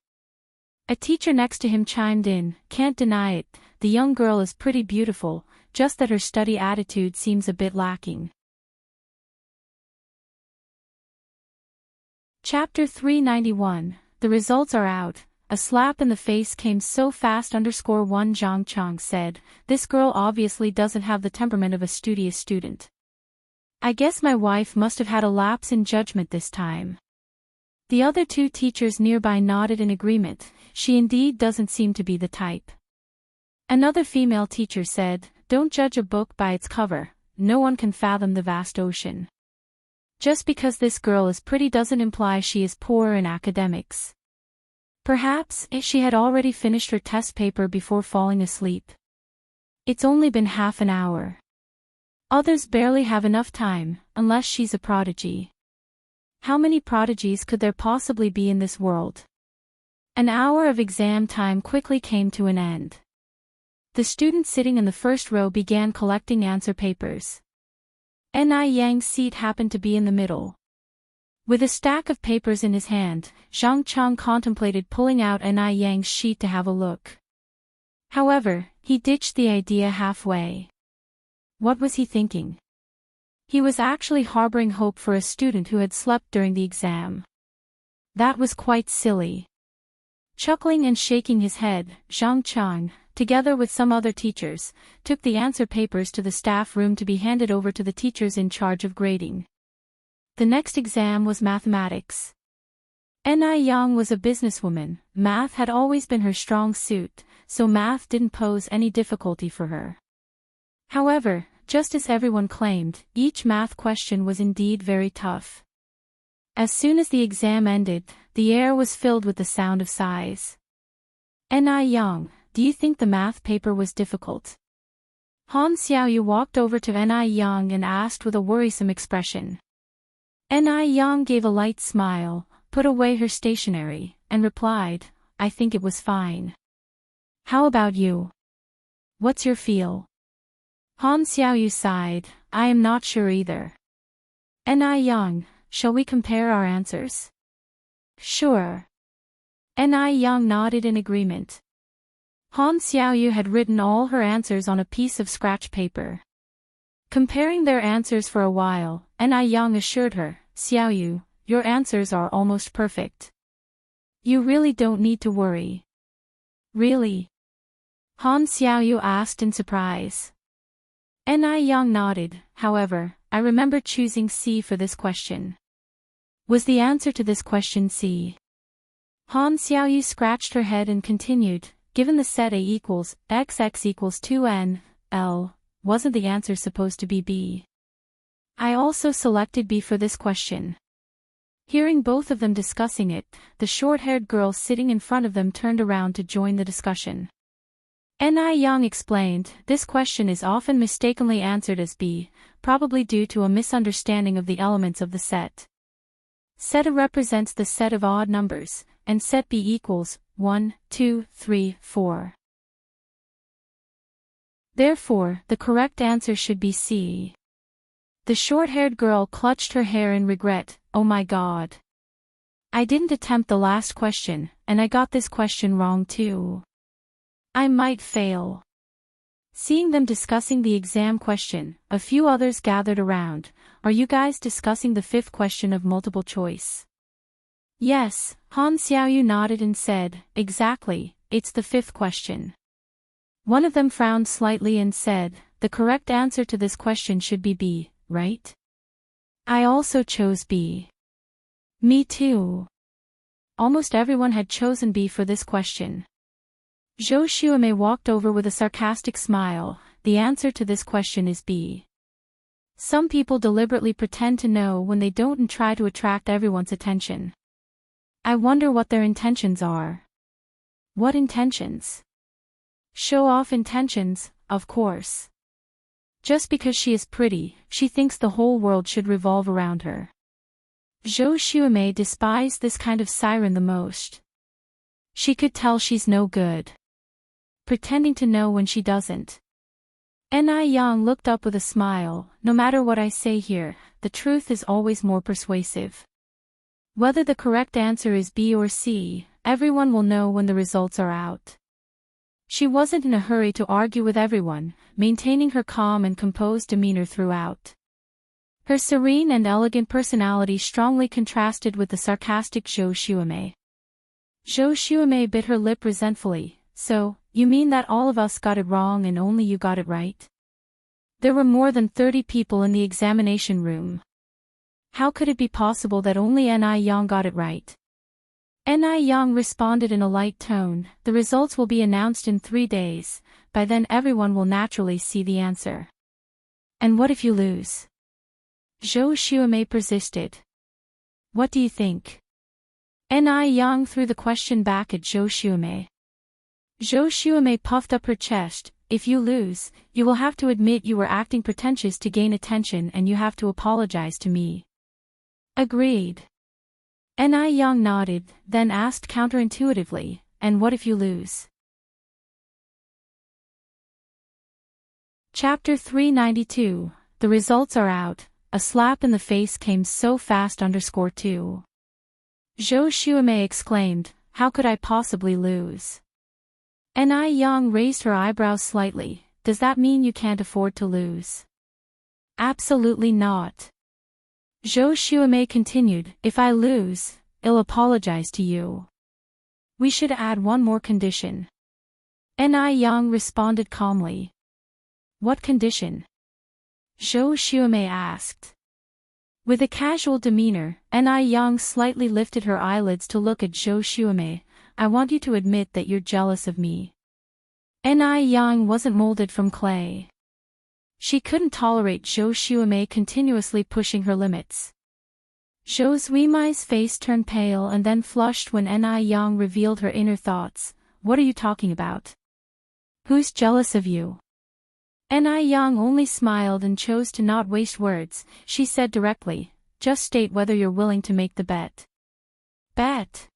A teacher next to him chimed in, can't deny it, the young girl is pretty beautiful, just that her study attitude seems a bit lacking. Chapter 391, The results are out. A slap in the face came so fast. _1 Zhang Chang said, this girl obviously doesn't have the temperament of a studious student. I guess my wife must have had a lapse in judgment this time. The other two teachers nearby nodded in agreement, she indeed doesn't seem to be the type. Another female teacher said, don't judge a book by its cover, no one can fathom the vast ocean. Just because this girl is pretty doesn't imply she is poor in academics. Perhaps she had already finished her test paper before falling asleep. It's only been half an hour. Others barely have enough time, unless she's a prodigy. How many prodigies could there possibly be in this world? An hour of exam time quickly came to an end. The student sitting in the first row began collecting answer papers. Ni Yang's seat happened to be in the middle. With a stack of papers in his hand, Zhang Chang contemplated pulling out Ni Yang's sheet to have a look. However, he ditched the idea halfway. What was he thinking? He was actually harboring hope for a student who had slept during the exam. That was quite silly. Chuckling and shaking his head, Zhang Chang, together with some other teachers, took the answer papers to the staff room to be handed over to the teachers in charge of grading. The next exam was mathematics. Ni Yang was a businesswoman, math had always been her strong suit, so math didn't pose any difficulty for her. However, just as everyone claimed, each math question was indeed very tough. As soon as the exam ended, the air was filled with the sound of sighs. Ni Yang, do you think the math paper was difficult? Han Xiaoyu walked over to Ni Yang and asked with a worrisome expression. Ni Yang gave a light smile, put away her stationery, and replied, I think it was fine. How about you? What's your feel? Han Xiaoyu sighed, I am not sure either. Ni Yang, shall we compare our answers? Sure. Ni Yang nodded in agreement. Han Xiaoyu had written all her answers on a piece of scratch paper. Comparing their answers for a while, Ni Yang assured her, Xiaoyu, your answers are almost perfect. You really don't need to worry. Really? Han Xiaoyu asked in surprise. Ni Yang nodded, however, I remember choosing C for this question. Was the answer to this question C? Han Xiaoyu scratched her head and continued, given the set A equals XX equals 2N, L, wasn't the answer supposed to be B? I also selected B for this question. Hearing both of them discussing it, the short-haired girl sitting in front of them turned around to join the discussion. Ni Yang explained, this question is often mistakenly answered as B, probably due to a misunderstanding of the elements of the set. Set A represents the set of odd numbers, and set B equals 1, 2, 3, 4. Therefore, the correct answer should be C. The short-haired girl clutched her hair in regret. Oh my God. I didn't attempt the last question, and I got this question wrong too. I might fail. Seeing them discussing the exam question, a few others gathered around. Are you guys discussing the fifth question of multiple choice? Yes, Han Xiaoyu nodded and said, exactly, it's the fifth question. One of them frowned slightly and said, the correct answer to this question should be B, right? I also chose B. Me too. Almost everyone had chosen B for this question. Zhou Xuemei walked over with a sarcastic smile. The answer to this question is B. Some people deliberately pretend to know when they don't and try to attract everyone's attention. I wonder what their intentions are. What intentions? Show off intentions, of course. Just because she is pretty, she thinks the whole world should revolve around her. Zhou Xuemei despised this kind of siren the most. She could tell she's no good. Pretending to know when she doesn't. Ni Yang looked up with a smile. No matter what I say here, the truth is always more persuasive. Whether the correct answer is B or C, everyone will know when the results are out. She wasn't in a hurry to argue with everyone, maintaining her calm and composed demeanor throughout. Her serene and elegant personality strongly contrasted with the sarcastic Zhou Xuemei. Zhou Xuemei bit her lip resentfully. So, you mean that all of us got it wrong and only you got it right? There were more than 30 people in the examination room. How could it be possible that only Ni Yang got it right? Ni Yang responded in a light tone. The results will be announced in 3 days. By then everyone will naturally see the answer. And what if you lose? Zhou Xuemei persisted. What do you think? Ni Yang threw the question back at Zhou Xuemei. Zhou Xuemei puffed up her chest. If you lose, you will have to admit you were acting pretentious to gain attention and you have to apologize to me. Agreed. Ni Yang nodded, then asked counterintuitively, and what if you lose? Chapter 392, The results are out. A slap in the face came so fast. _2. Zhou Xuemei exclaimed, how could I possibly lose? Ni Yang raised her eyebrows slightly. Does that mean you can't afford to lose? Absolutely not. Zhou Xuemei continued, if I lose, I'll apologize to you. We should add one more condition. Ni Yang responded calmly. What condition? Zhou Xuemei asked. With a casual demeanor, Ni Yang slightly lifted her eyelids to look at Zhou Xuemei. I want you to admit that you're jealous of me. Ni Yang wasn't molded from clay. She couldn't tolerate Zhou Xuemei continuously pushing her limits. Zhou Xuemei's face turned pale and then flushed when Ni Yang revealed her inner thoughts. What are you talking about? Who's jealous of you? Ni Yang only smiled and chose to not waste words. She said directly, just state whether you're willing to make the bet. Bet?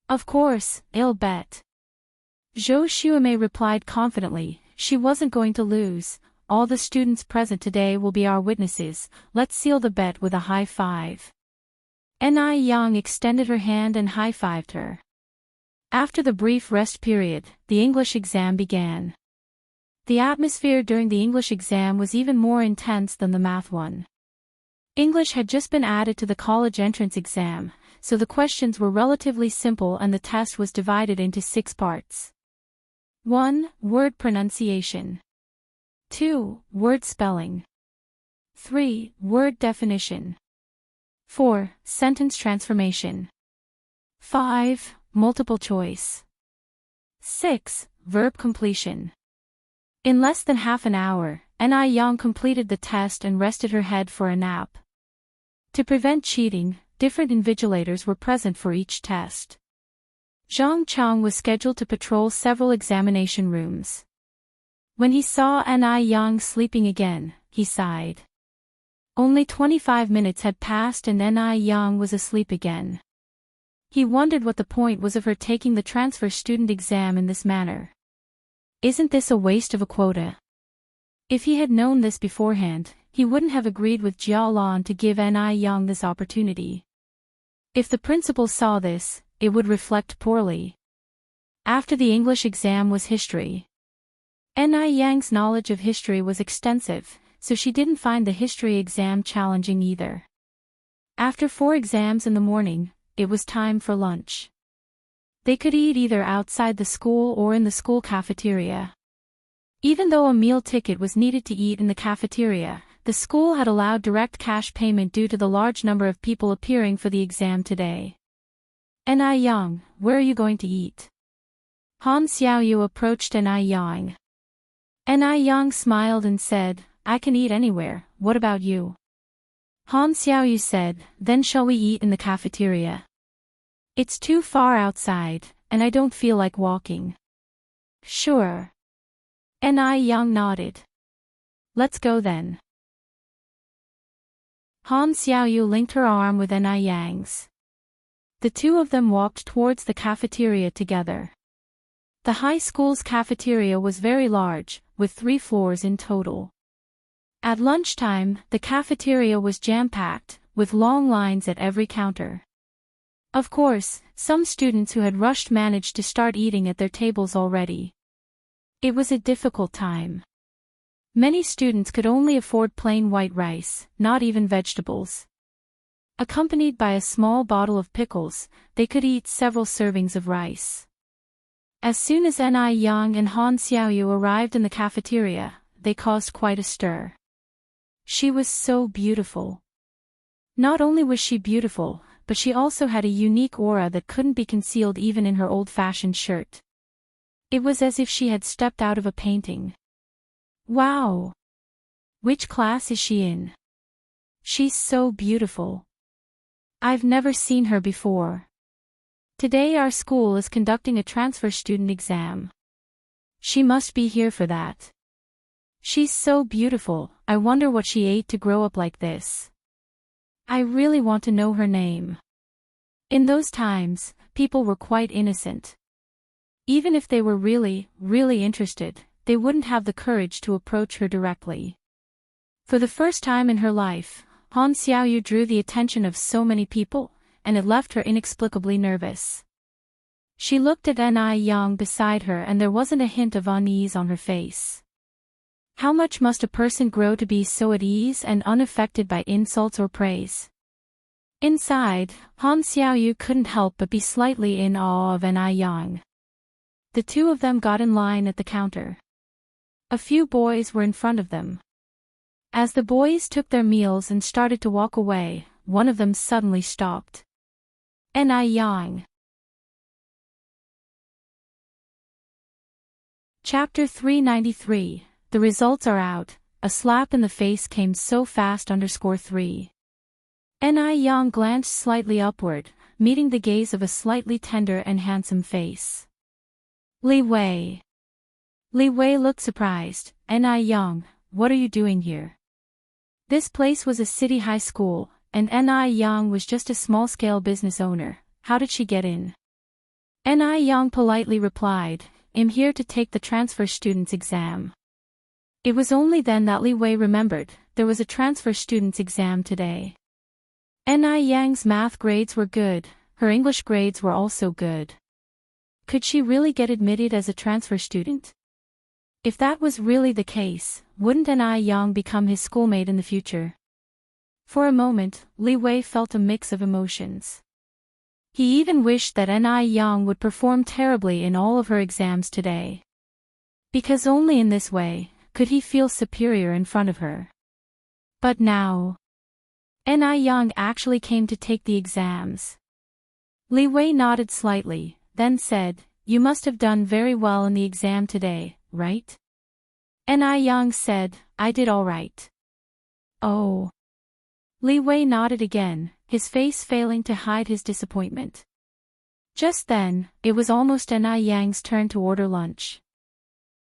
Of course, I'll bet. Zhou Xuemei replied confidently. She wasn't going to lose. All the students present today will be our witnesses. Let's seal the bet with a high five. Ni Yang extended her hand and high-fived her. After the brief rest period, the English exam began. The atmosphere during the English exam was even more intense than the math one. English had just been added to the college entrance exam, so the questions were relatively simple and the test was divided into 6 parts. 1. Word pronunciation. 2. Word spelling. 3. Word definition. 4. Sentence transformation. 5. Multiple choice. 6. Verb completion. In less than half an hour, Ni Yang completed the test and rested her head for a nap. To prevent cheating, different invigilators were present for each test. Zhang Chang was scheduled to patrol several examination rooms. When he saw Ni Yang sleeping again, he sighed. Only 25 minutes had passed and Ni Yang was asleep again. He wondered what the point was of her taking the transfer student exam in this manner. Isn't this a waste of a quota? If he had known this beforehand, he wouldn't have agreed with Jiao Lan to give Ni Yang this opportunity. If the principal saw this, it would reflect poorly. After the English exam was history. Ni Yang's knowledge of history was extensive, so she didn't find the history exam challenging either. After 4 exams in the morning, it was time for lunch. They could eat either outside the school or in the school cafeteria. Even though a meal ticket was needed to eat in the cafeteria, the school had allowed direct cash payment due to the large number of people appearing for the exam today. Ni Yang, where are you going to eat? Han Xiaoyu approached Ni Yang. Ni Yang smiled and said, I can eat anywhere, what about you? Han Xiaoyu said, then shall we eat in the cafeteria? It's too far outside, and I don't feel like walking. Sure. Ni Yang nodded. Let's go then. Han Xiaoyu linked her arm with Ni Yang's. The two of them walked towards the cafeteria together. The high school's cafeteria was very large, with 3 floors in total. At lunchtime, the cafeteria was jam-packed, with long lines at every counter. Of course, some students who had rushed managed to start eating at their tables already. It was a difficult time. Many students could only afford plain white rice, not even vegetables. Accompanied by a small bottle of pickles, they could eat several servings of rice. As soon as Ni Yang and Han Xiaoyu arrived in the cafeteria, they caused quite a stir. She was so beautiful. Not only was she beautiful, but she also had a unique aura that couldn't be concealed even in her old-fashioned shirt. It was as if she had stepped out of a painting. Wow! Which class is she in? She's so beautiful. I've never seen her before. Today our school is conducting a transfer student exam. She must be here for that. She's so beautiful, I wonder what she ate to grow up like this. I really want to know her name. In those times, people were quite innocent. Even if they were really, really interested, they wouldn't have the courage to approach her directly. For the first time in her life, Han Xiaoyu drew the attention of so many people, and it left her inexplicably nervous. She looked at Ni Yang beside her and there wasn't a hint of unease on her face. How much must a person grow to be so at ease and unaffected by insults or praise? Inside, Han Xiaoyu couldn't help but be slightly in awe of Ni Yang. The two of them got in line at the counter. A few boys were in front of them. As the boys took their meals and started to walk away, one of them suddenly stopped. Ni Yang. Chapter 393, The results are out. A slap in the face came so fast. _3. Ni Yang glanced slightly upward, meeting the gaze of a slightly tender and handsome face. Li Wei. Li Wei looked surprised. Ni Yang, what are you doing here? This place was a city high school, and Ni Yang was just a small-scale business owner. How did she get in? Ni Yang politely replied, I'm here to take the transfer student's exam. It was only then that Li Wei remembered, there was a transfer student's exam today. Ni Yang's math grades were good, her English grades were also good. Could she really get admitted as a transfer student? If that was really the case, wouldn't Ni Yang become his schoolmate in the future? For a moment, Li Wei felt a mix of emotions. He even wished that Ni Yang would perform terribly in all of her exams today. Because only in this way could he feel superior in front of her. But now, Ni Yang actually came to take the exams. Li Wei nodded slightly, then said, You must have done very well in the exam today, right? Ni Yang said, I did all right. Oh. Li Wei nodded again, his face failing to hide his disappointment. Just then, it was almost Ni Yang's turn to order lunch.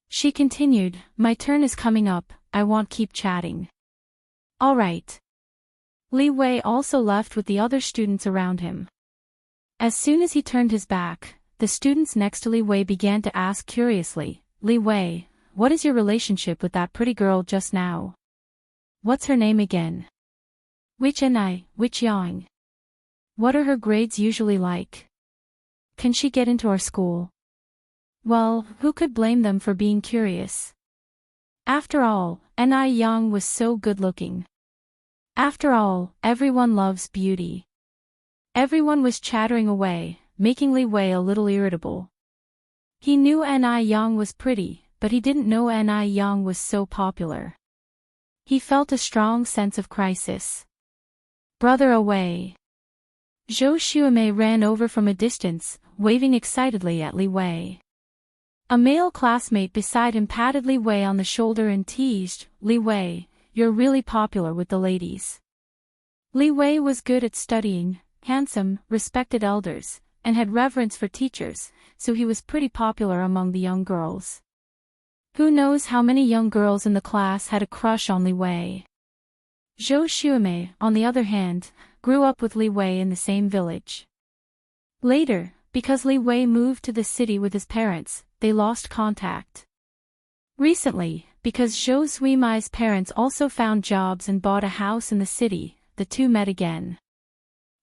She continued, My turn is coming up, I won't keep chatting. All right. Li Wei also left with the other students around him. As soon as he turned his back, the students next to Li Wei began to ask curiously, Li Wei, what is your relationship with that pretty girl just now? What's her name again? Which Yang? What are her grades usually like? Can she get into our school? Well, who could blame them for being curious? After all, Yang was so good-looking. After all, everyone loves beauty. Everyone was chattering away, making Li Wei a little irritable. He knew Yang was pretty, but he didn't know Yang was so popular. He felt a strong sense of crisis. Brother away. Zhou Xuemei ran over from a distance, waving excitedly at Li Wei. A male classmate beside him patted Li Wei on the shoulder and teased, "Li Wei, you're really popular with the ladies." Li Wei was good at studying, handsome, respected elders, and had reverence for teachers, so he was pretty popular among the young girls. Who knows how many young girls in the class had a crush on Li Wei. Zhou Xuemei, on the other hand, grew up with Li Wei in the same village. Later, because Li Wei moved to the city with his parents, they lost contact. Recently, because Zhou Xuemei's parents also found jobs and bought a house in the city, the two met again.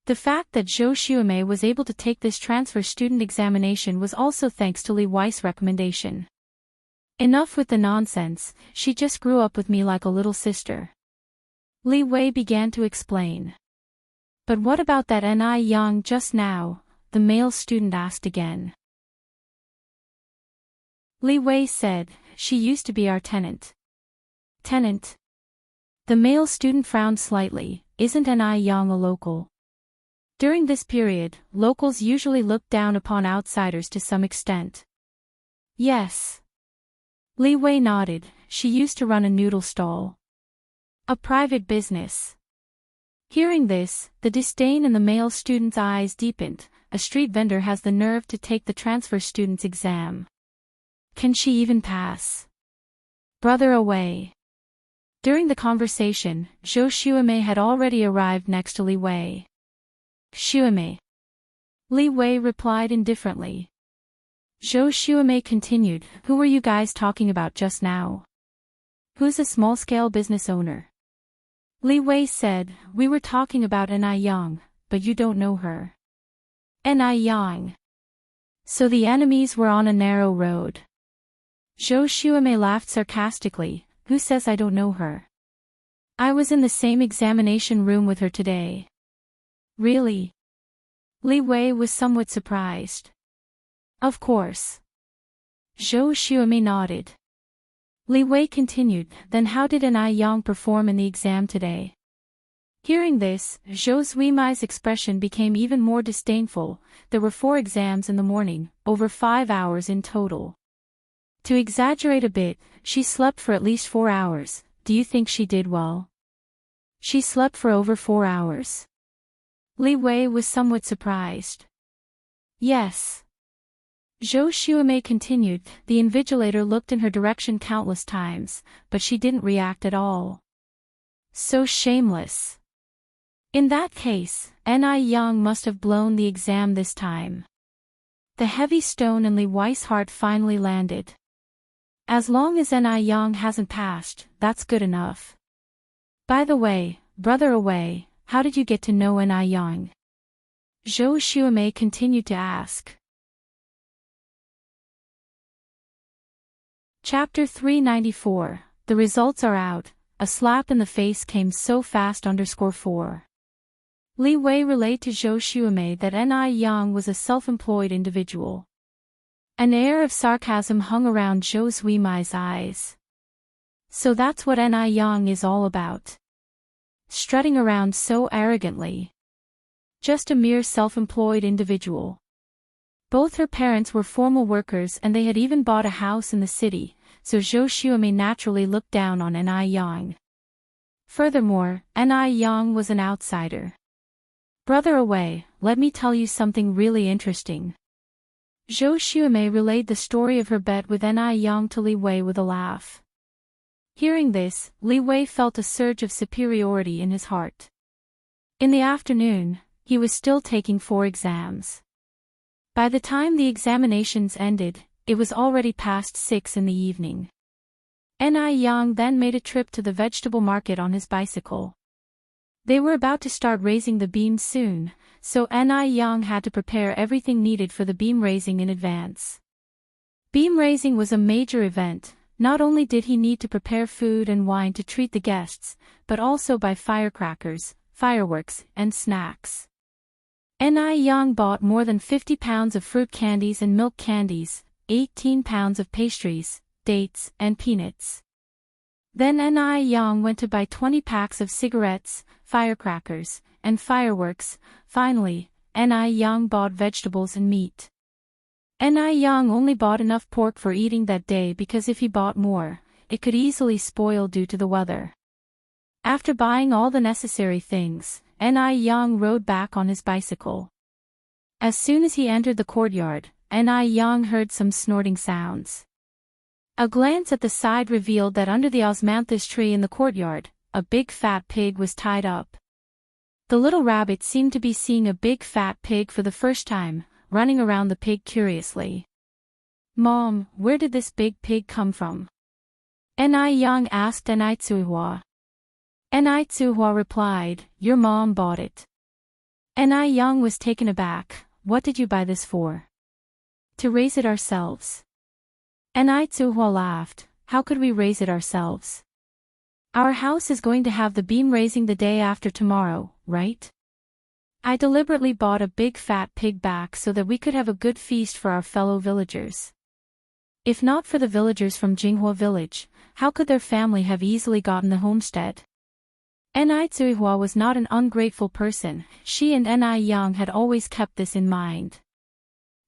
The fact that Zhou Xuemei was able to take this transfer student examination was also thanks to Li Wei's recommendation. Enough with the nonsense, she just grew up with me like a little sister. Li Wei began to explain. But what about that Yang just now? The male student asked again. Li Wei said, she used to be our tenant. Tenant? The male student frowned slightly, isn't Yang a local? During this period, locals usually looked down upon outsiders to some extent. Yes. Li Wei nodded, she used to run a noodle stall. A private business. Hearing this, the disdain in the male student's eyes deepened. A street vendor has the nerve to take the transfer student's exam. Can she even pass? Brother away. During the conversation, Zhou Xuemei had already arrived next to Li Wei. Xuemei. Li Wei replied indifferently. Zhou Xuemei continued, who were you guys talking about just now? Who's a small-scale business owner? Li Wei said, we were talking about Yang, but you don't know her. Yang. So the enemies were on a narrow road. Zhou Xuemei laughed sarcastically, who says I don't know her? I was in the same examination room with her today. Really? Li Wei was somewhat surprised. Of course. Zhou Xuemei nodded. Li Wei continued, then how did Yang perform in the exam today? Hearing this, Zhou Xuemei's expression became even more disdainful. There were 4 exams in the morning, over 5 hours in total. To exaggerate a bit, she slept for at least 4 hours. Do you think she did well? She slept for over 4 hours. Li Wei was somewhat surprised. Yes. Zhou Xuemei continued, the invigilator looked in her direction countless times, but she didn't react at all. So shameless. In that case, Yang must have blown the exam this time. The heavy stone in Li Wei's heart finally landed. As long as Yang hasn't passed, that's good enough. By the way, brother away, how did you get to know Yang? Zhou Xuemei continued to ask. Chapter 394, The results are out. A slap in the face came so fast. _4. Li Wei relayed to Zhou Xuemei that Yang was a self-employed individual. An air of sarcasm hung around Zhou Xuemei's eyes. So that's what Yang is all about. Strutting around so arrogantly. Just a mere self-employed individual. Both her parents were formal workers and they had even bought a house in the city, so Zhou Xuemei naturally looked down on Yang. Furthermore, Yang was an outsider. Brother away, let me tell you something really interesting. Zhou Xuemei relayed the story of her bet with Yang to Li Wei with a laugh. Hearing this, Li Wei felt a surge of superiority in his heart. In the afternoon, he was still taking 4 exams. By the time the examinations ended, it was already past 6 in the evening. Ni Yang then made a trip to the vegetable market on his bicycle. They were about to start raising the beams soon, so Ni Yang had to prepare everything needed for the beam raising in advance. Beam raising was a major event. Not only did he need to prepare food and wine to treat the guests, but also buy firecrackers, fireworks, and snacks. Ni Yang bought more than 50 pounds of fruit candies and milk candies, 18 pounds of pastries, dates, and peanuts. Then Ni Yang went to buy 20 packs of cigarettes, firecrackers, and fireworks. Finally, Ni Yang bought vegetables and meat. Ni Yang only bought enough pork for eating that day because if he bought more, it could easily spoil due to the weather. After buying all the necessary things, Ni Yang rode back on his bicycle. As soon as he entered the courtyard, Ni Yang heard some snorting sounds. A glance at the side revealed that under the osmanthus tree in the courtyard, a big fat pig was tied up. The little rabbit seemed to be seeing a big fat pig for the first time, running around the pig curiously. "Mom, where did this big pig come from?" Ni Yang asked Ni Tsuhua. Ni Tsuhua replied, "Your mom bought it." Ni Yang was taken aback. "What did you buy this for?" "To raise it ourselves." Ni Tsuhua laughed. "How could we raise it ourselves? Our house is going to have the beam raising the day after tomorrow, right? I deliberately bought a big fat pig back so that we could have a good feast for our fellow villagers. If not for the villagers from Jinghua village, how could their family have easily gotten the homestead?" Ni Tsuihua was not an ungrateful person. She and Ni Yang had always kept this in mind.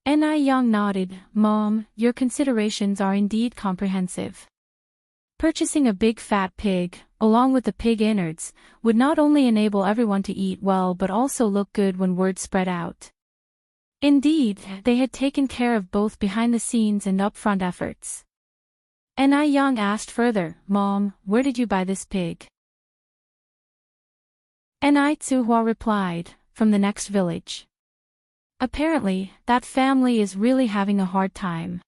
Ni Yang nodded. "Mom, your considerations are indeed comprehensive. Purchasing a big fat pig, along with the pig innards, would not only enable everyone to eat well but also look good when word spread out." Indeed, they had taken care of both behind-the-scenes and upfront efforts. Ni Yang asked further, "Mom, where did you buy this pig?" Ni Tsuhua replied, "From the next village." Apparently, that family is really having a hard time.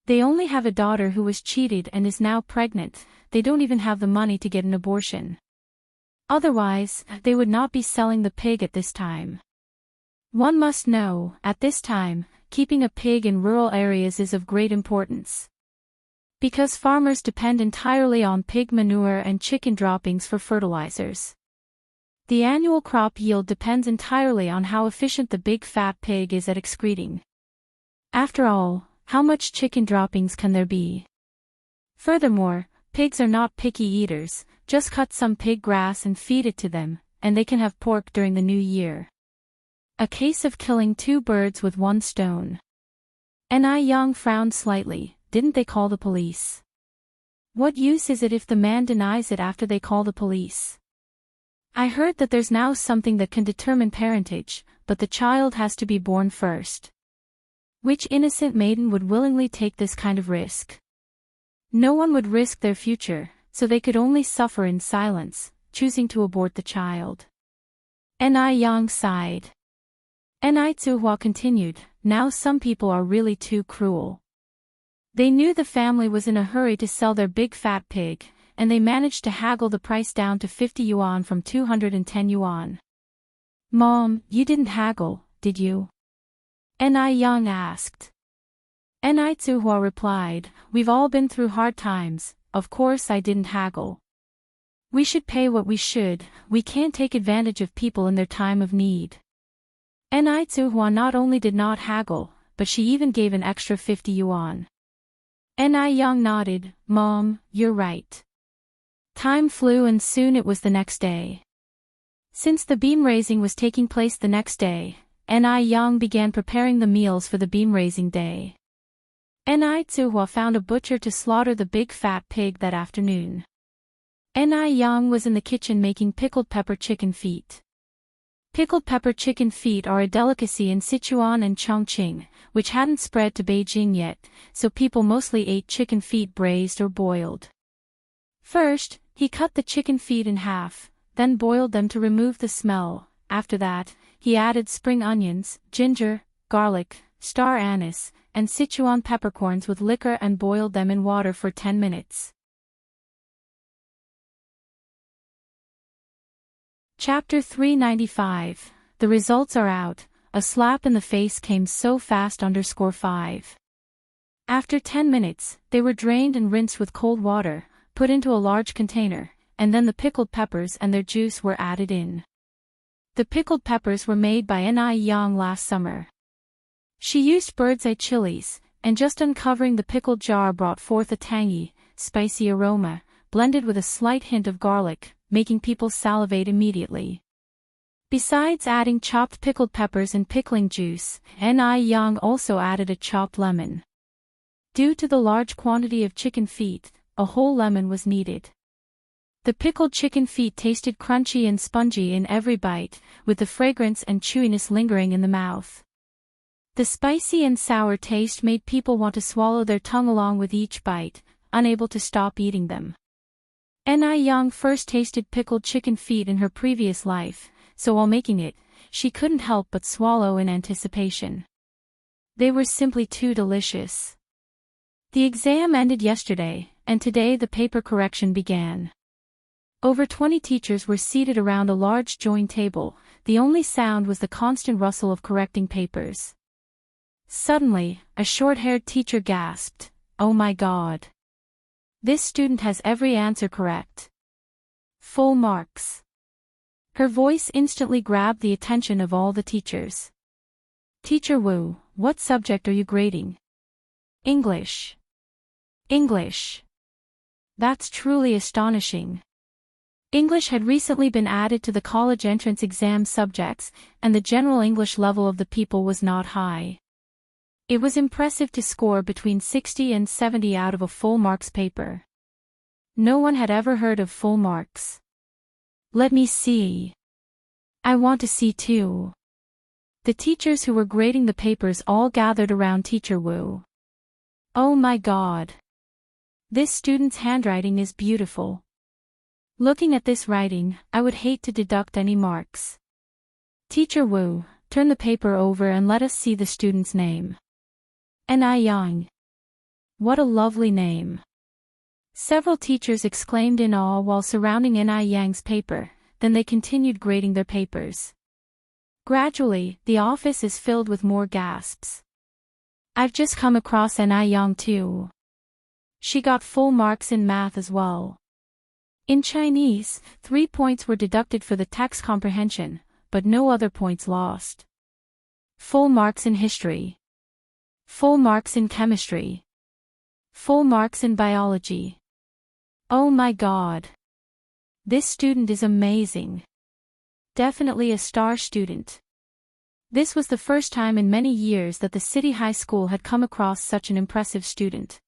They only have a daughter who was cheated and is now pregnant. They don't even have the money to get an abortion. Otherwise, they would not be selling the pig at this time. One must know, at this time, keeping a pig in rural areas is of great importance. Because farmers depend entirely on pig manure and chicken droppings for fertilizers. The annual crop yield depends entirely on how efficient the big fat pig is at excreting. After all, how much chicken droppings can there be? Furthermore, pigs are not picky eaters. Just cut some pig grass and feed it to them, and they can have pork during the new year. A case of killing two birds with one stone. Ni Yang frowned slightly. Didn't they call the police? What use is it if the man denies it after they call the police? I heard that there's now something that can determine parentage, but the child has to be born first. Which innocent maiden would willingly take this kind of risk? No one would risk their future, so they could only suffer in silence, choosing to abort the child. Ni Yang sighed. Ni Tsuhua continued, "Now some people are really too cruel." They knew the family was in a hurry to sell their big fat pig, and they managed to haggle the price down to 50 yuan from 210 yuan. "Mom, you didn't haggle, did you?" Ni Yang asked. Ni Tsuhua replied, "We've all been through hard times, of course I didn't haggle. We should pay what we should, we can't take advantage of people in their time of need." Ni Tsuhua not only did not haggle, but she even gave an extra 50 yuan. Ni Yang nodded, "Mom, you're right." Time flew and soon it was the next day. Since the beam raising was taking place the next day, Ni Yang began preparing the meals for the beam raising day. Ni Tsuhua found a butcher to slaughter the big fat pig that afternoon. Ni Yang was in the kitchen making pickled pepper chicken feet. Pickled pepper chicken feet are a delicacy in Sichuan and Chongqing, which hadn't spread to Beijing yet, so people mostly ate chicken feet braised or boiled. First, he cut the chicken feet in half, then boiled them to remove the smell. After that, he added spring onions, ginger, garlic, star anise, and Sichuan peppercorns with liquor and boiled them in water for 10 minutes. Chapter 395. The results are out. A slap in the face came so fast. _5. After 10 minutes, they were drained and rinsed with cold water, put into a large container, and then the pickled peppers and their juice were added in. The pickled peppers were made by Ni Yang last summer. She used bird's eye chilies, and just uncovering the pickled jar brought forth a tangy, spicy aroma, blended with a slight hint of garlic, making people salivate immediately. Besides adding chopped pickled peppers and pickling juice, Ni Yang also added a chopped lemon. Due to the large quantity of chicken feet, a whole lemon was needed. The pickled chicken feet tasted crunchy and spongy in every bite, with the fragrance and chewiness lingering in the mouth. The spicy and sour taste made people want to swallow their tongue along with each bite, unable to stop eating them. Ni Yang first tasted pickled chicken feet in her previous life, so while making it, she couldn't help but swallow in anticipation. They were simply too delicious. The exam ended yesterday, and today the paper correction began. Over 20 teachers were seated around a large joined table. The only sound was the constant rustle of correcting papers. Suddenly, a short-haired teacher gasped, "Oh my God! This student has every answer correct. Full marks." Her voice instantly grabbed the attention of all the teachers. "Teacher Wu, what subject are you grading?" "English." "English. That's truly astonishing." English had recently been added to the college entrance exam subjects, and the general English level of the people was not high. It was impressive to score between 60 and 70 out of a full marks paper. No one had ever heard of full marks. "Let me see. I want to see too." The teachers who were grading the papers all gathered around Teacher Wu. "Oh my God! This student's handwriting is beautiful. Looking at this writing, I would hate to deduct any marks. Teacher Wu, turn the paper over and let us see the student's name." Ni Yang. What a lovely name. Several teachers exclaimed in awe while surrounding Ni Yang's paper, then they continued grading their papers. Gradually, the office is filled with more gasps. "I've just come across Ni Yang too. She got full marks in math as well." In Chinese, 3 points were deducted for the text comprehension, but no other points lost. Full marks in history. Full marks in chemistry. Full marks in biology. Oh my God! This student is amazing. Definitely a star student. This was the first time in many years that the city high school had come across such an impressive student.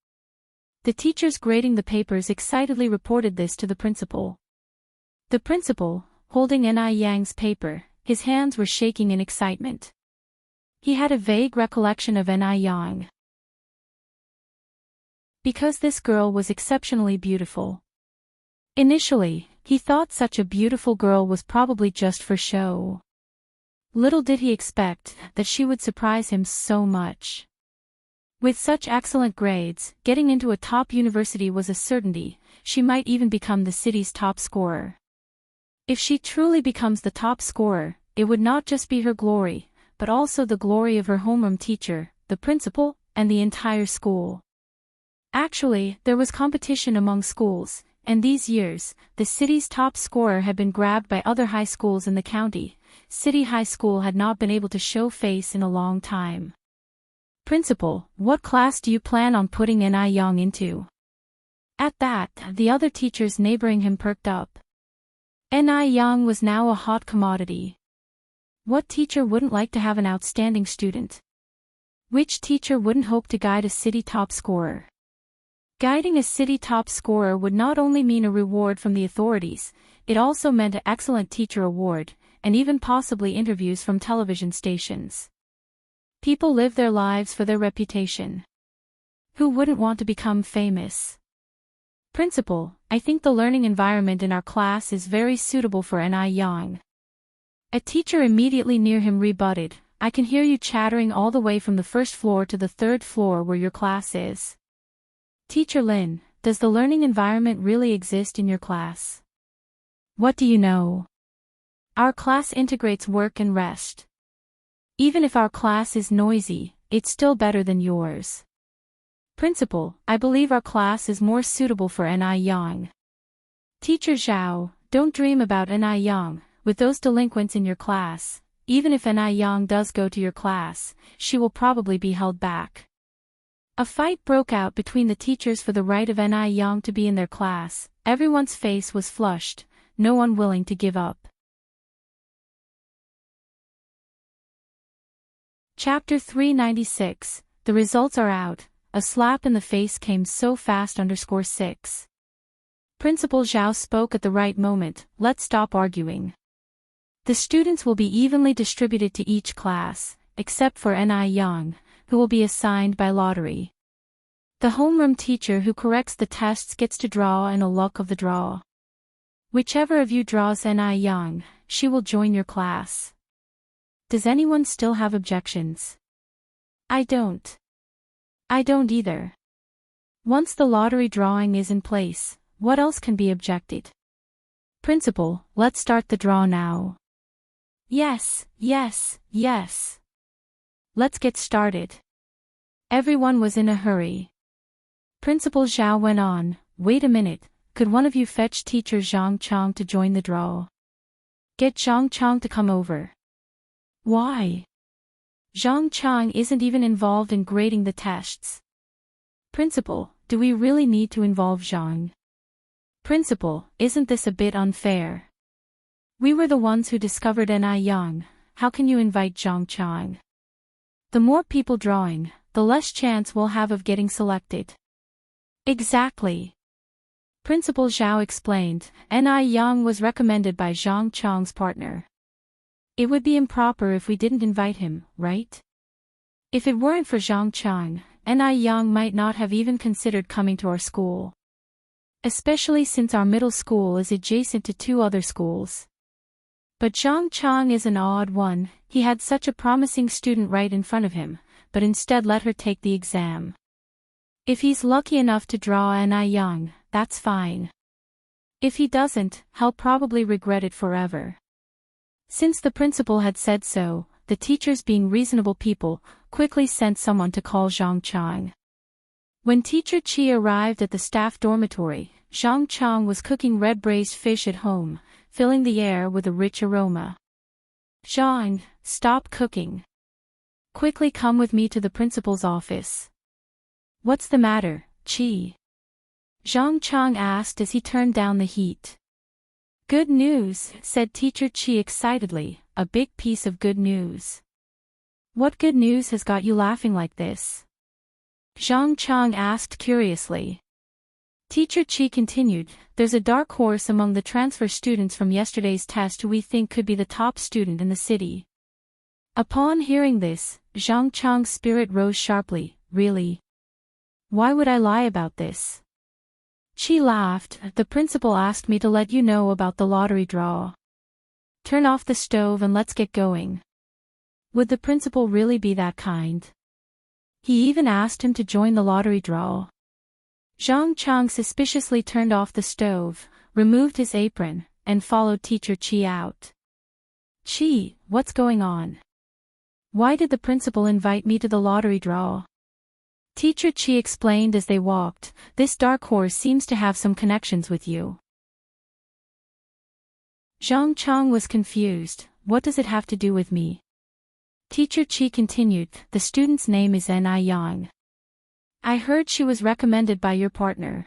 The teachers grading the papers excitedly reported this to the principal. The principal, holding Ni Yang's paper, his hands were shaking in excitement. He had a vague recollection of Ni Yang. Because this girl was exceptionally beautiful. Initially, he thought such a beautiful girl was probably just for show. Little did he expect that she would surprise him so much. With such excellent grades, getting into a top university was a certainty. She might even become the city's top scorer. If she truly becomes the top scorer, it would not just be her glory, but also the glory of her homeroom teacher, the principal, and the entire school. Actually, there was competition among schools, and these years, the city's top scorer had been grabbed by other high schools in the county. City High School had not been able to show face in a long time. "Principal, what class do you plan on putting Ni Yang into?" At that, the other teachers neighboring him perked up. Ni Yang was now a hot commodity. What teacher wouldn't like to have an outstanding student? Which teacher wouldn't hope to guide a city top scorer? Guiding a city top scorer would not only mean a reward from the authorities, it also meant an excellent teacher award, and even possibly interviews from television stations. People live their lives for their reputation. Who wouldn't want to become famous? "Principal, I think the learning environment in our class is very suitable for Ni Yang." A teacher immediately near him rebutted, "I can hear you chattering all the way from the first floor to the third floor where your class is." "Teacher Lin, does the learning environment really exist in your class?" "What do you know?" Our class integrates work and rest. Even if our class is noisy, it's still better than yours. Principal, I believe our class is more suitable for Ni Yang. Teacher Zhao, don't dream about Ni Yang, with those delinquents in your class. Even if Ni Yang does go to your class, she will probably be held back. A fight broke out between the teachers for the right of Ni Yang to be in their class. Everyone's face was flushed, no one willing to give up. Chapter 396, The results are out. A slap in the face came so fast. _6. Principal Zhao spoke at the right moment. Let's stop arguing. The students will be evenly distributed to each class, except for Ni Yang, who will be assigned by lottery. The homeroom teacher who corrects the tests gets to draw in a luck of the draw. Whichever of you draws Ni Yang, she will join your class. Does anyone still have objections? I don't. I don't either. Once the lottery drawing is in place, what else can be objected? Principal, let's start the draw now. Yes, yes, yes. Let's get started. Everyone was in a hurry. Principal Zhao went on, wait a minute, could one of you fetch teacher Zhang Chang to join the draw? Get Zhang Chang to come over. Why? Zhang Chang isn't even involved in grading the tests. Principal, do we really need to involve Zhang? Principal, isn't this a bit unfair? We were the ones who discovered Ni Yang, how can you invite Zhang Chang? The more people drawing, the less chance we'll have of getting selected. Exactly. Principal Zhao explained, Ni Yang was recommended by Zhang Chang's partner. It would be improper if we didn't invite him, right? If it weren't for Zhang Chang, Ni Yang might not have even considered coming to our school. Especially since our middle school is adjacent to 2 other schools. But Zhang Chang is an odd one, he had such a promising student right in front of him, but instead let her take the exam. If he's lucky enough to draw Ni Yang, that's fine. If he doesn't, he'll probably regret it forever. Since the principal had said so, the teachers, being reasonable people, quickly sent someone to call Zhang Chang. When teacher Qi arrived at the staff dormitory, Zhang Chang was cooking red braised fish at home, filling the air with a rich aroma. Zhang, stop cooking. Quickly come with me to the principal's office. What's the matter, Qi? Zhang Chang asked as he turned down the heat. Good news, said teacher Qi excitedly, a big piece of good news. What good news has got you laughing like this? Zhang Chang asked curiously. Teacher Qi continued, there's a dark horse among the transfer students from yesterday's test who we think could be the top student in the city. Upon hearing this, Zhang Chang's spirit rose sharply. Really? Why would I lie about this? Qi laughed. The principal asked me to let you know about the lottery draw. Turn off the stove and let's get going. Would the principal really be that kind? He even asked him to join the lottery draw. Zhang Chang suspiciously turned off the stove, removed his apron, and followed teacher Qi out. Qi, what's going on? Why did the principal invite me to the lottery draw? Teacher Qi explained as they walked, this dark horse seems to have some connections with you. Zhang Chang was confused, what does it have to do with me? Teacher Qi continued, the student's name is Ni Yang. I heard she was recommended by your partner.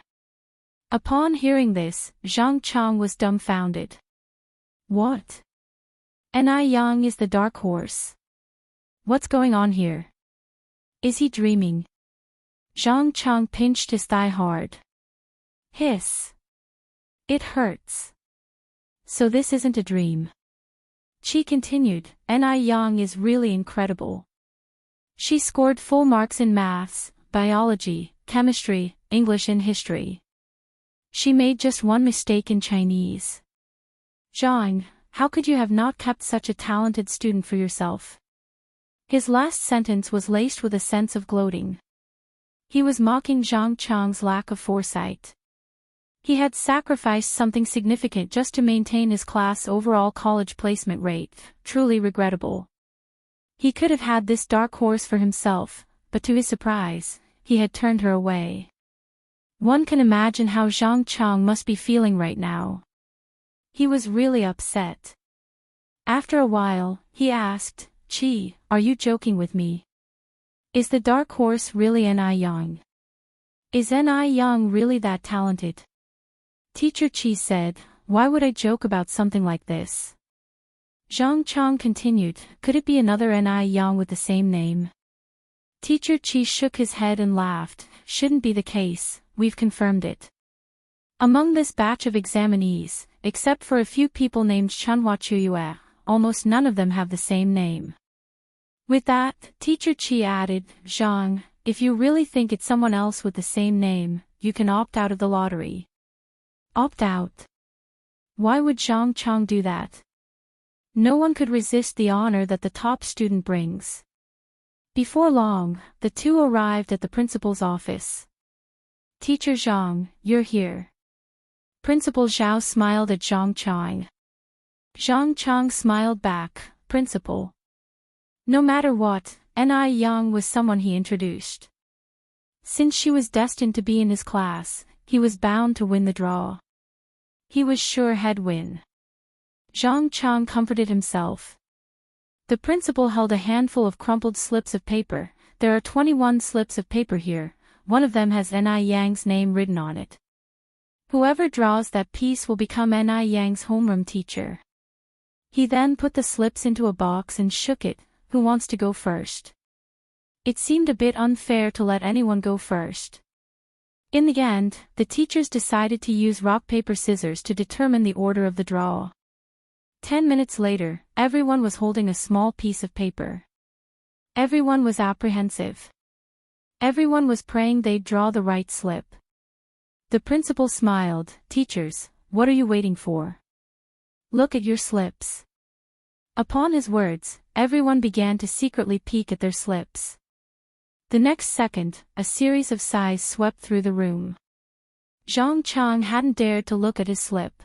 Upon hearing this, Zhang Chang was dumbfounded. What? Ni Yang is the dark horse. What's going on here? Is he dreaming? Zhang Chang pinched his thigh hard. Hiss. It hurts. So this isn't a dream. Qi continued, Ni Yang is really incredible. She scored full marks in maths, biology, chemistry, English and history. She made just one mistake in Chinese. Zhang, how could you have not kept such a talented student for yourself? His last sentence was laced with a sense of gloating. He was mocking Zhang Chang's lack of foresight. He had sacrificed something significant just to maintain his class' overall college placement rate, truly regrettable. He could have had this dark horse for himself, but to his surprise, he had turned her away. One can imagine how Zhang Chang must be feeling right now. He was really upset. After a while, he asked, "Qi, are you joking with me? Is the dark horse really Ni Yang? Is Ni Yang really that talented?" Teacher Qi said, "Why would I joke about something like this?" Zhang Chang continued, "Could it be another Ni Yang with the same name?" Teacher Qi shook his head and laughed, "Shouldn't be the case, we've confirmed it. Among this batch of examinees, except for a few people named Chanhua Chuyue, almost none of them have the same name." With that, Teacher Qi added, "Zhang, if you really think it's someone else with the same name, you can opt out of the lottery." Opt out? Why would Zhang Chang do that? No one could resist the honor that the top student brings. Before long, the two arrived at the principal's office. "Teacher Zhang, you're here." Principal Zhao smiled at Zhang Chang. Zhang Chang smiled back, "Principal." No matter what, Ni Yang was someone he introduced. Since she was destined to be in his class, he was bound to win the draw. He was sure he'd win. Zhang Chang comforted himself. The principal held a handful of crumpled slips of paper. "There are 21 slips of paper here, one of them has Ni Yang's name written on it. Whoever draws that piece will become Ni Yang's homeroom teacher." He then put the slips into a box and shook it. "Who wants to go first?" It seemed a bit unfair to let anyone go first. In the end, the teachers decided to use rock paper scissors to determine the order of the draw. 10 minutes later, everyone was holding a small piece of paper. Everyone was apprehensive. Everyone was praying they'd draw the right slip. The principal smiled, "Teachers, what are you waiting for? Look at your slips." Upon his words, everyone began to secretly peek at their slips. The next second, a series of sighs swept through the room. Zhang Chang hadn't dared to look at his slip.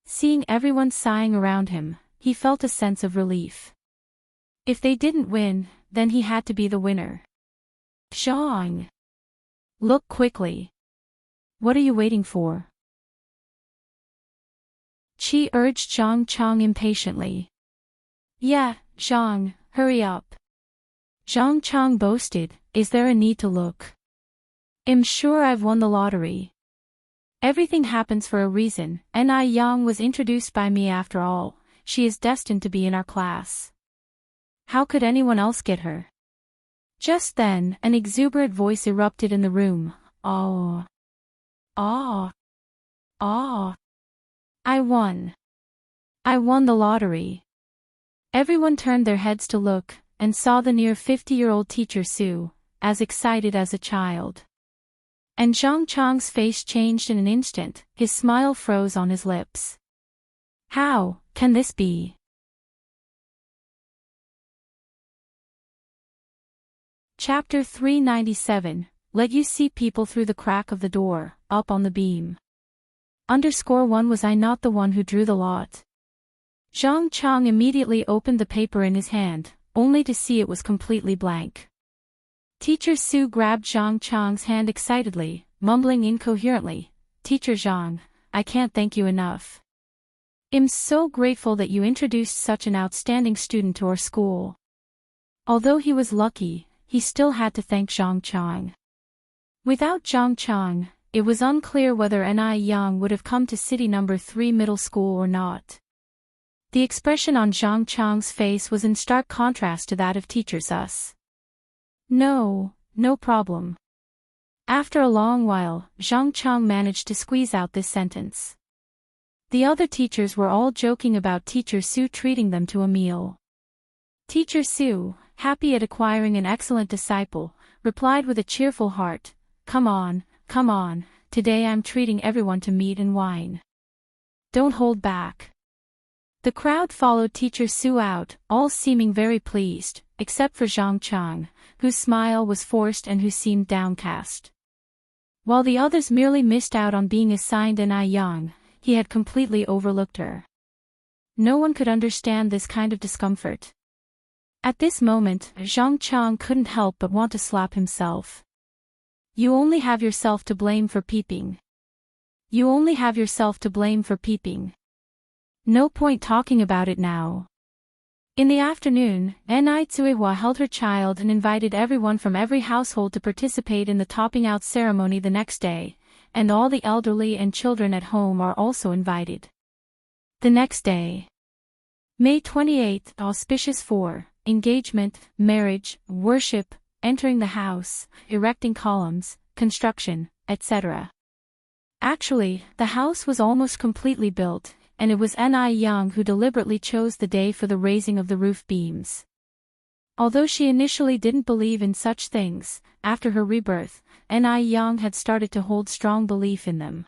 Seeing everyone sighing around him, he felt a sense of relief. If they didn't win, then he had to be the winner. "Zhang! Look quickly. What are you waiting for?" Qi urged Zhang Chang impatiently. "Yeah, Zhang, hurry up." Zhang Chang boasted, "Is there a need to look? I'm sure I've won the lottery. Everything happens for a reason. Ni Yang was introduced by me after all. She is destined to be in our class. How could anyone else get her?" Just then, an exuberant voice erupted in the room. "Oh! Oh! Oh! I won! I won the lottery!" Everyone turned their heads to look, and saw the near 50-year-old teacher Su, as excited as a child. And Zhang Chang's face changed in an instant, his smile froze on his lips. How can this be? Chapter 397, Let you see people through the crack of the door, up on the beam. _1 Was I not the one who drew the lot? Zhang Chang immediately opened the paper in his hand, only to see it was completely blank. Teacher Su grabbed Zhang Chang's hand excitedly, mumbling incoherently, "Teacher Zhang, I can't thank you enough. I'm so grateful that you introduced such an outstanding student to our school." Although he was lucky, he still had to thank Zhang Chang. Without Zhang Chang, it was unclear whether Ni Yang would have come to City Number 3 Middle School or not. The expression on Zhang Chang's face was in stark contrast to that of Teacher Su's. No problem. After a long while, Zhang Chang managed to squeeze out this sentence. The other teachers were all joking about Teacher Su treating them to a meal. Teacher Su, happy at acquiring an excellent disciple, replied with a cheerful heart, come on, today I'm treating everyone to meat and wine. Don't hold back." The crowd followed Teacher Su out, all seeming very pleased, except for Zhang Chang, whose smile was forced and who seemed downcast. While the others merely missed out on being assigned Ni Yang, he had completely overlooked her. No one could understand this kind of discomfort. At this moment, Zhang Chang couldn't help but want to slap himself. You only have yourself to blame for peeping. You only have yourself to blame for peeping. No point talking about it now. In the afternoon, Ni Tsuihua held her child and invited everyone from every household to participate in the topping out ceremony the next day, and all the elderly and children at home are also invited. The next day, May 28th, auspicious for engagement, marriage, worship, entering the house, erecting columns, construction, etc. Actually, the house was almost completely built, and it was Ni Yang who deliberately chose the day for the raising of the roof beams. Although she initially didn't believe in such things, after her rebirth, Ni Yang had started to hold strong belief in them.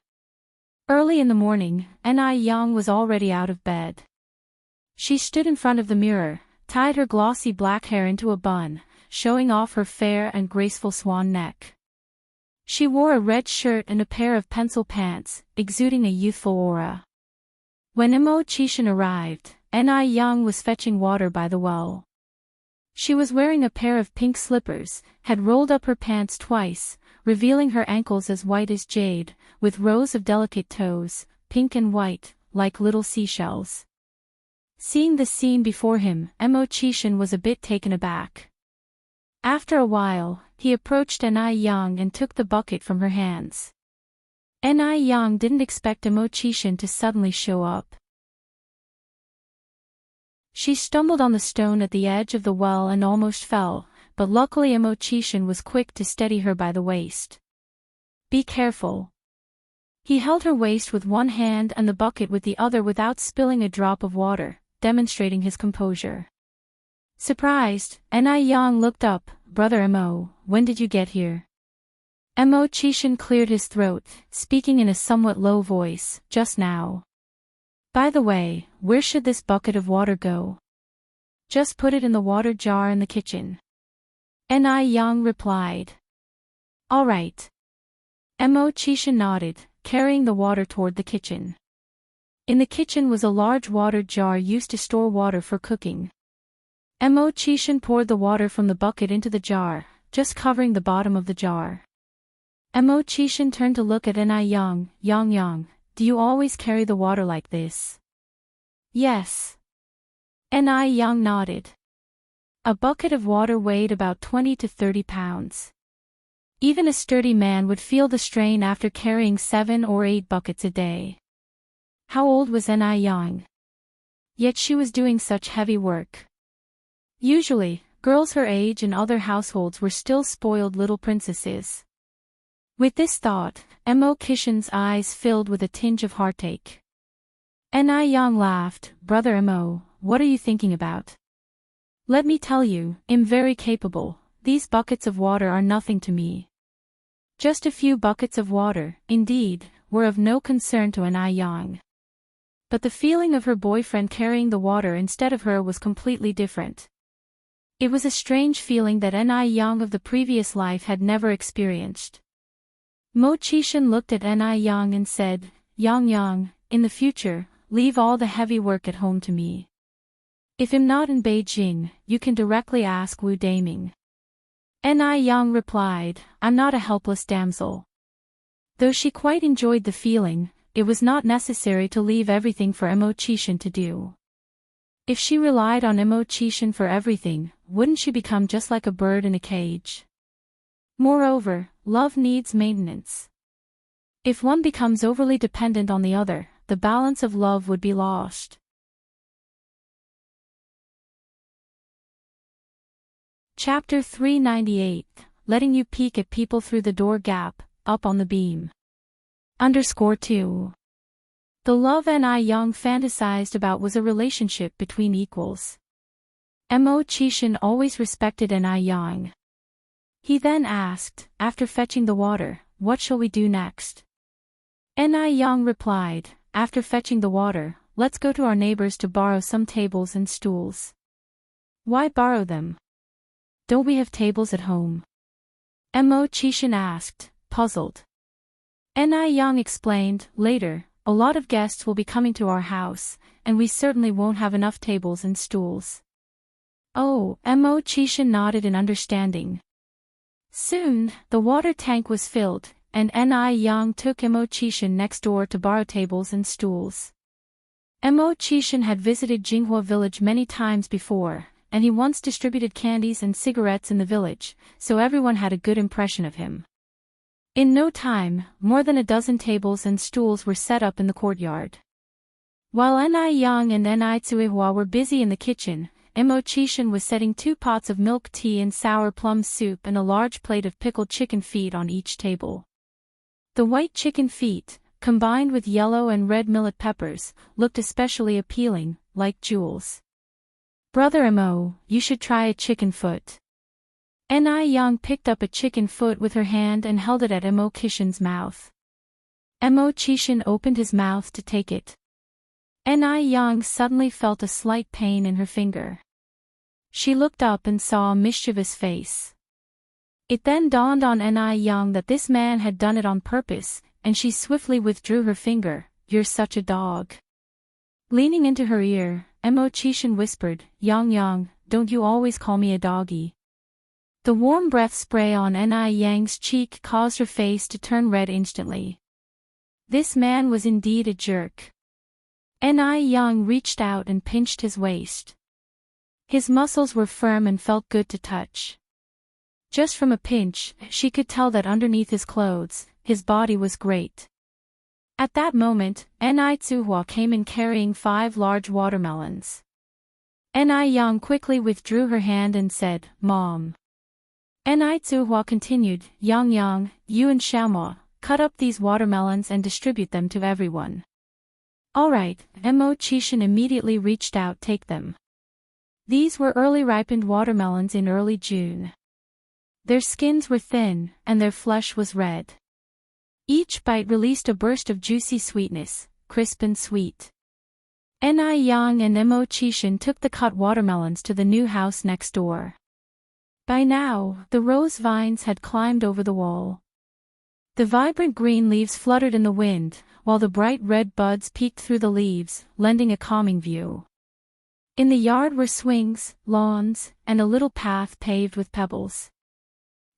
Early in the morning, Ni Yang was already out of bed. She stood in front of the mirror, tied her glossy black hair into a bun, showing off her fair and graceful swan neck. She wore a red shirt and a pair of pencil pants, exuding a youthful aura. When Imo Chishan arrived, Ni Yang was fetching water by the well. She was wearing a pair of pink slippers, had rolled up her pants twice, revealing her ankles as white as jade, with rows of delicate toes, pink and white, like little seashells. Seeing the scene before him, Imo Chishan was a bit taken aback. After a while, he approached Ni Yang and took the bucket from her hands. Ni Yang didn't expect Imo Chishan to suddenly show up. She stumbled on the stone at the edge of the well and almost fell, but luckily Imo Chishan was quick to steady her by the waist. Be careful. He held her waist with one hand and the bucket with the other without spilling a drop of water, demonstrating his composure. Surprised, Ni Yang looked up. Brother Imo, when did you get here? Imo Chishan cleared his throat, speaking in a somewhat low voice, just now. By the way, where should this bucket of water go? Just put it in the water jar in the kitchen. Ni Yang replied. All right. Imo Chishan nodded, carrying the water toward the kitchen. In the kitchen was a large water jar used to store water for cooking. Imo Chishan poured the water from the bucket into the jar, just covering the bottom of the jar. Imo Chishan turned to look at Ni Yang. Yang, do you always carry the water like this? Yes. Ni Yang nodded. A bucket of water weighed about 20 to 30 pounds. Even a sturdy man would feel the strain after carrying 7 or 8 buckets a day. How old was Ni Yang? Yet she was doing such heavy work. Usually, girls her age in other households were still spoiled little princesses. With this thought, Imo Chishan's eyes filled with a tinge of heartache. Ni Yang laughed. Brother Imo, what are you thinking about? Let me tell you, I'm very capable. These buckets of water are nothing to me. Just a few buckets of water, indeed, were of no concern to Ni Yang. But the feeling of her boyfriend carrying the water instead of her was completely different. It was a strange feeling that Ni Yang of the previous life had never experienced. Mo Chishan looked at Ni Yang and said, Yang, in the future, leave all the heavy work at home to me. If I'm not in Beijing, you can directly ask Wu Daming. Ni Yang replied, I'm not a helpless damsel. Though she quite enjoyed the feeling, it was not necessary to leave everything for Imo Chishan to do. If she relied on Imo Chishan for everything, wouldn't she become just like a bird in a cage? Moreover, love needs maintenance. If one becomes overly dependent on the other, the balance of love would be lost. Chapter 398, Letting You Peek at People Through the Door Gap, Up on the Beam. _2. The love Ni Yang fantasized about was a relationship between equals. Imo Chishan always respected Ni Yang. He then asked, after fetching the water, what shall we do next? Ni Yang replied, after fetching the water, let's go to our neighbors to borrow some tables and stools. Why borrow them? Don't we have tables at home? Imo Chishan asked, puzzled. Ni Yang explained, later, a lot of guests will be coming to our house, and we certainly won't have enough tables and stools. Oh, Mo Chishan nodded in understanding. Soon, the water tank was filled, and Ni Yang took Mo Chishan next door to borrow tables and stools. Mo Chishan had visited Jinghua village many times before, and he once distributed candies and cigarettes in the village, so everyone had a good impression of him. In no time, more than a dozen tables and stools were set up in the courtyard. While Ni Yang and Ni Tsuihua were busy in the kitchen, Mo Chishan was setting 2 pots of milk tea and sour plum soup and a large plate of pickled chicken feet on each table. The white chicken feet, combined with yellow and red millet peppers, looked especially appealing, like jewels. Brother Mo, you should try a chicken foot. Ni Yang picked up a chicken foot with her hand and held it at Mo Chishan's mouth. Mo Chishan opened his mouth to take it. Ni Yang suddenly felt a slight pain in her finger. She looked up and saw a mischievous face. It then dawned on Ni Yang that this man had done it on purpose, and she swiftly withdrew her finger. You're such a dog. Leaning into her ear, Mo Chishan whispered, Yang, don't you always call me a doggy. The warm breath spray on Ni Yang's cheek caused her face to turn red instantly. This man was indeed a jerk. Ni Yang reached out and pinched his waist. His muscles were firm and felt good to touch. Just from a pinch, she could tell that underneath his clothes, his body was great. At that moment, Ni Tsuihua came in carrying 5 large watermelons. Ni Yang quickly withdrew her hand and said, Mom. Ni Tsuihua continued, Yang, you and Xiaomo, cut up these watermelons and distribute them to everyone. Alright, Mo Chishan immediately reached out take them. These were early ripened watermelons in early June. Their skins were thin, and their flesh was red. Each bite released a burst of juicy sweetness, crisp and sweet. Ni Yang and Mo Chishan took the cut watermelons to the new house next door. By now, the rose vines had climbed over the wall. The vibrant green leaves fluttered in the wind, while the bright red buds peeked through the leaves, lending a calming view. In the yard were swings, lawns, and a little path paved with pebbles.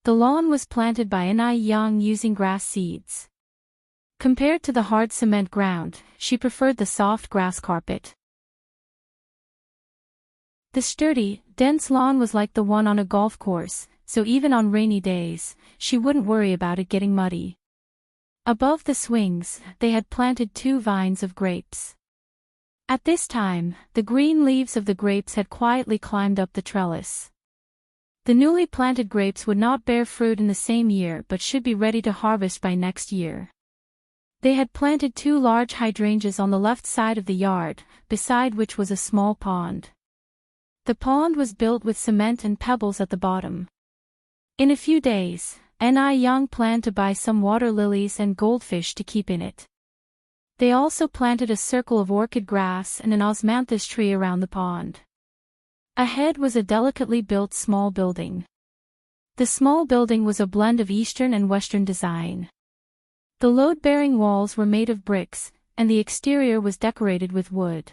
The lawn was planted by Ni Yang using grass seeds. Compared to the hard cement ground, she preferred the soft grass carpet. The sturdy, dense lawn was like the one on a golf course, so even on rainy days, she wouldn't worry about it getting muddy. Above the swings, they had planted 2 vines of grapes. At this time, the green leaves of the grapes had quietly climbed up the trellis. The newly planted grapes would not bear fruit in the same year but should be ready to harvest by next year. They had planted 2 large hydrangeas on the left side of the yard, beside which was a small pond. The pond was built with cement and pebbles at the bottom. In a few days, Ni Yang planned to buy some water lilies and goldfish to keep in it. They also planted a circle of orchid grass and an osmanthus tree around the pond. Ahead was a delicately built small building. The small building was a blend of Eastern and Western design. The load-bearing walls were made of bricks, and the exterior was decorated with wood.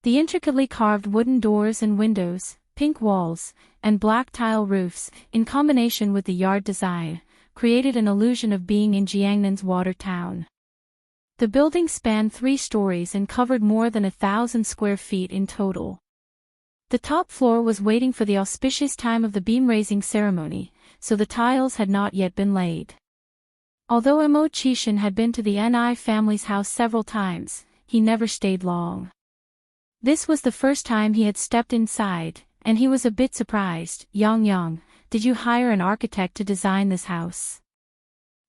The intricately carved wooden doors and windows, pink walls, and black tile roofs, in combination with the yard design, created an illusion of being in Jiangnan's water town. The building spanned 3 stories and covered more than 1,000 square feet in total. The top floor was waiting for the auspicious time of the beam-raising ceremony, so the tiles had not yet been laid. Although Mo Chishan had been to the Ni family's house several times, he never stayed long. This was the first time he had stepped inside, and he was a bit surprised. Yang, did you hire an architect to design this house?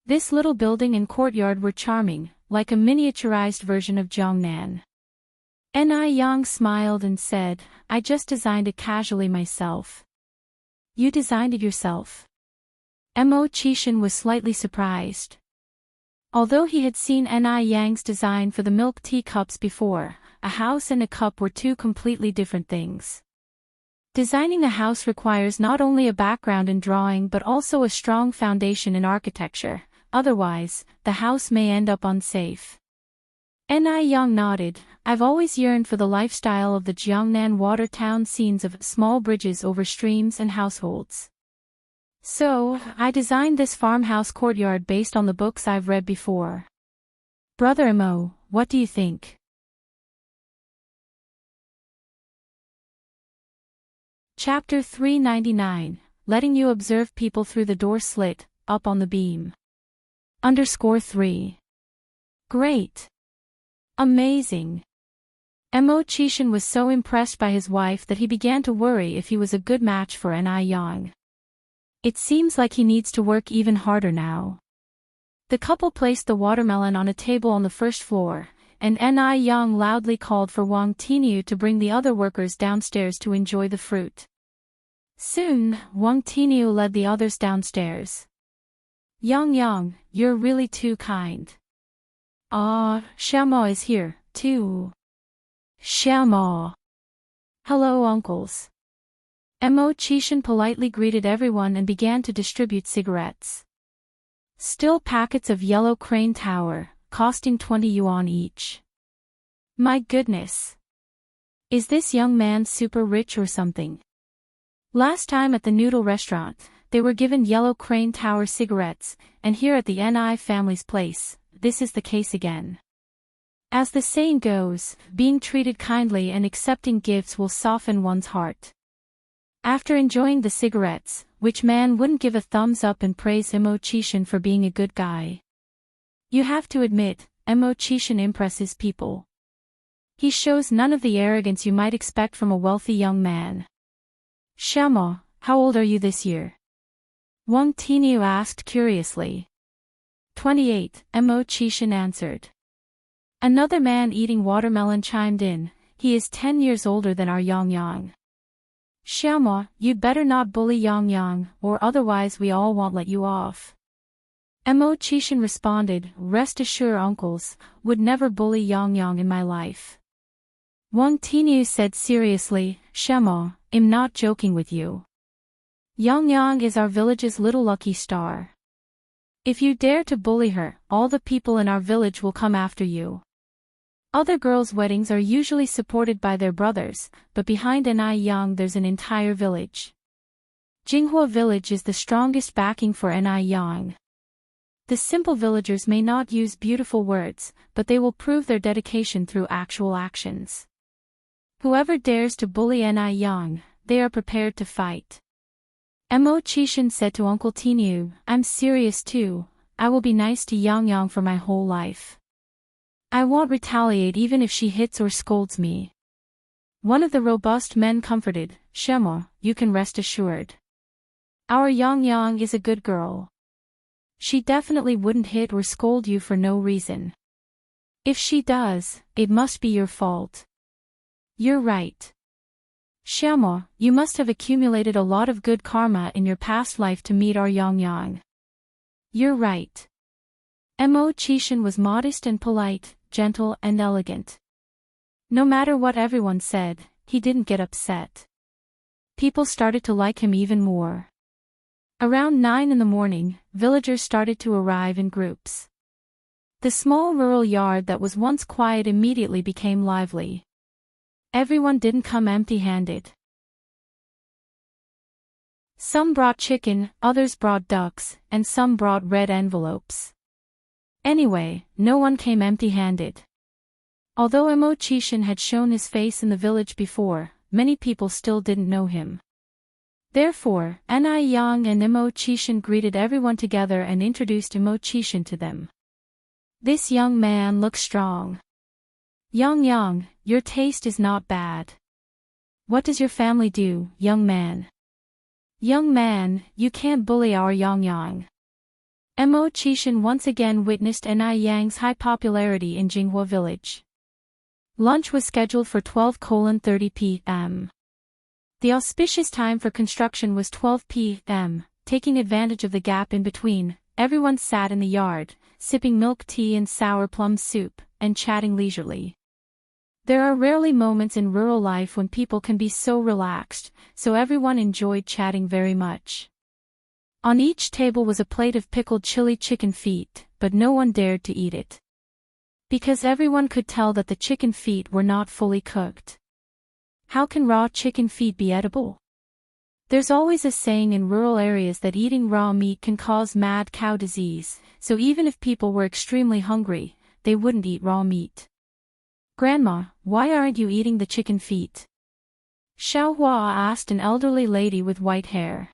This little building and courtyard were charming, like a miniaturized version of Jiangnan. Ni Yang smiled and said, I just designed it casually myself. You designed it yourself? Mo Chishan was slightly surprised. Although he had seen Ni Yang's design for the milk tea cups before, a house and a cup were 2 completely different things. Designing a house requires not only a background in drawing but also a strong foundation in architecture, otherwise, the house may end up unsafe. Ni Yang nodded. I've always yearned for the lifestyle of the Jiangnan water town, scenes of small bridges over streams and households. So, I designed this farmhouse courtyard based on the books I've read before. Brother Imo, what do you think? Chapter 399, letting you observe people through the door slit, up on the beam. _3. Great. Amazing. Mo Chishan was so impressed by his wife that he began to worry if he was a good match for Ni Yang. It seems like he needs to work even harder now. The couple placed the watermelon on a table on the first floor, and Ni Yang loudly called for Wang Tiniu to bring the other workers downstairs to enjoy the fruit. Soon, Wang Tiniu led the others downstairs. Yang, you're really too kind. Ah, Xiaomo is here, too. Xiaomo. Hello, uncles. Mo Chishan politely greeted everyone and began to distribute cigarettes. Still packets of yellow crane tower, costing 20 yuan each. My goodness. Is this young man super rich or something? Last time at the noodle restaurant, they were given yellow crane tower cigarettes, and here at the Ni family's place, this is the case again. As the saying goes, being treated kindly and accepting gifts will soften one's heart. After enjoying the cigarettes, which man wouldn't give a thumbs up and praise Mo Chishan for being a good guy? You have to admit, Mo Chishan impresses people. He shows none of the arrogance you might expect from a wealthy young man. Xiaomo, how old are you this year? Wang Tiniu asked curiously. 28, Mo Chishan answered. Another man eating watermelon chimed in, he is 10 years older than our Yang. Xiaomo, you'd better not bully Yang, or otherwise we all won't let you off. Mo Chishan responded, rest assured uncles, would never bully Yang in my life. Wang Tiniu said seriously, Xiaomo, I'm not joking with you. Yang is our village's little lucky star. If you dare to bully her, all the people in our village will come after you. Other girls' weddings are usually supported by their brothers, but behind Ni Yang there's an entire village. Jinghua village is the strongest backing for Ni Yang. The simple villagers may not use beautiful words, but they will prove their dedication through actual actions. Whoever dares to bully Ni Yang, they are prepared to fight. Mo Chishan said to Uncle Tiniu, I'm serious too, I will be nice to Yang for my whole life. I won't retaliate even if she hits or scolds me. One of the robust men comforted, Xiaomo, you can rest assured. Our Yang is a good girl. She definitely wouldn't hit or scold you for no reason. If she does, it must be your fault. You're right. Xiaomo, you must have accumulated a lot of good karma in your past life to meet our Yang. You're right. Mo Chishan was modest and polite, gentle and elegant. No matter what everyone said, he didn't get upset. People started to like him even more. Around 9 in the morning, villagers started to arrive in groups. The small rural yard that was once quiet immediately became lively. Everyone didn't come empty-handed. Some brought chicken, others brought ducks, and some brought red envelopes. Anyway, no one came empty-handed. Although Mo Chishan had shown his face in the village before, many people still didn't know him. Therefore, Ni Yang and Mo Chishan greeted everyone together and introduced Mo Chishan to them. This young man looks strong. Yang, your taste is not bad. What does your family do, young man? Young man, you can't bully our Yang. Mo Chishan once again witnessed Ni Yang's high popularity in Jinghua village. Lunch was scheduled for 12:30 p.m. The auspicious time for construction was 12 p.m., taking advantage of the gap in between, everyone sat in the yard, sipping milk tea and sour plum soup, and chatting leisurely. There are rarely moments in rural life when people can be so relaxed, so everyone enjoyed chatting very much. On each table was a plate of pickled chili chicken feet, but no one dared to eat it. Because everyone could tell that the chicken feet were not fully cooked. How can raw chicken feet be edible? There's always a saying in rural areas that eating raw meat can cause mad cow disease, so even if people were extremely hungry, they wouldn't eat raw meat. "Grandma, why aren't you eating the chicken feet?" Xiaohua asked an elderly lady with white hair.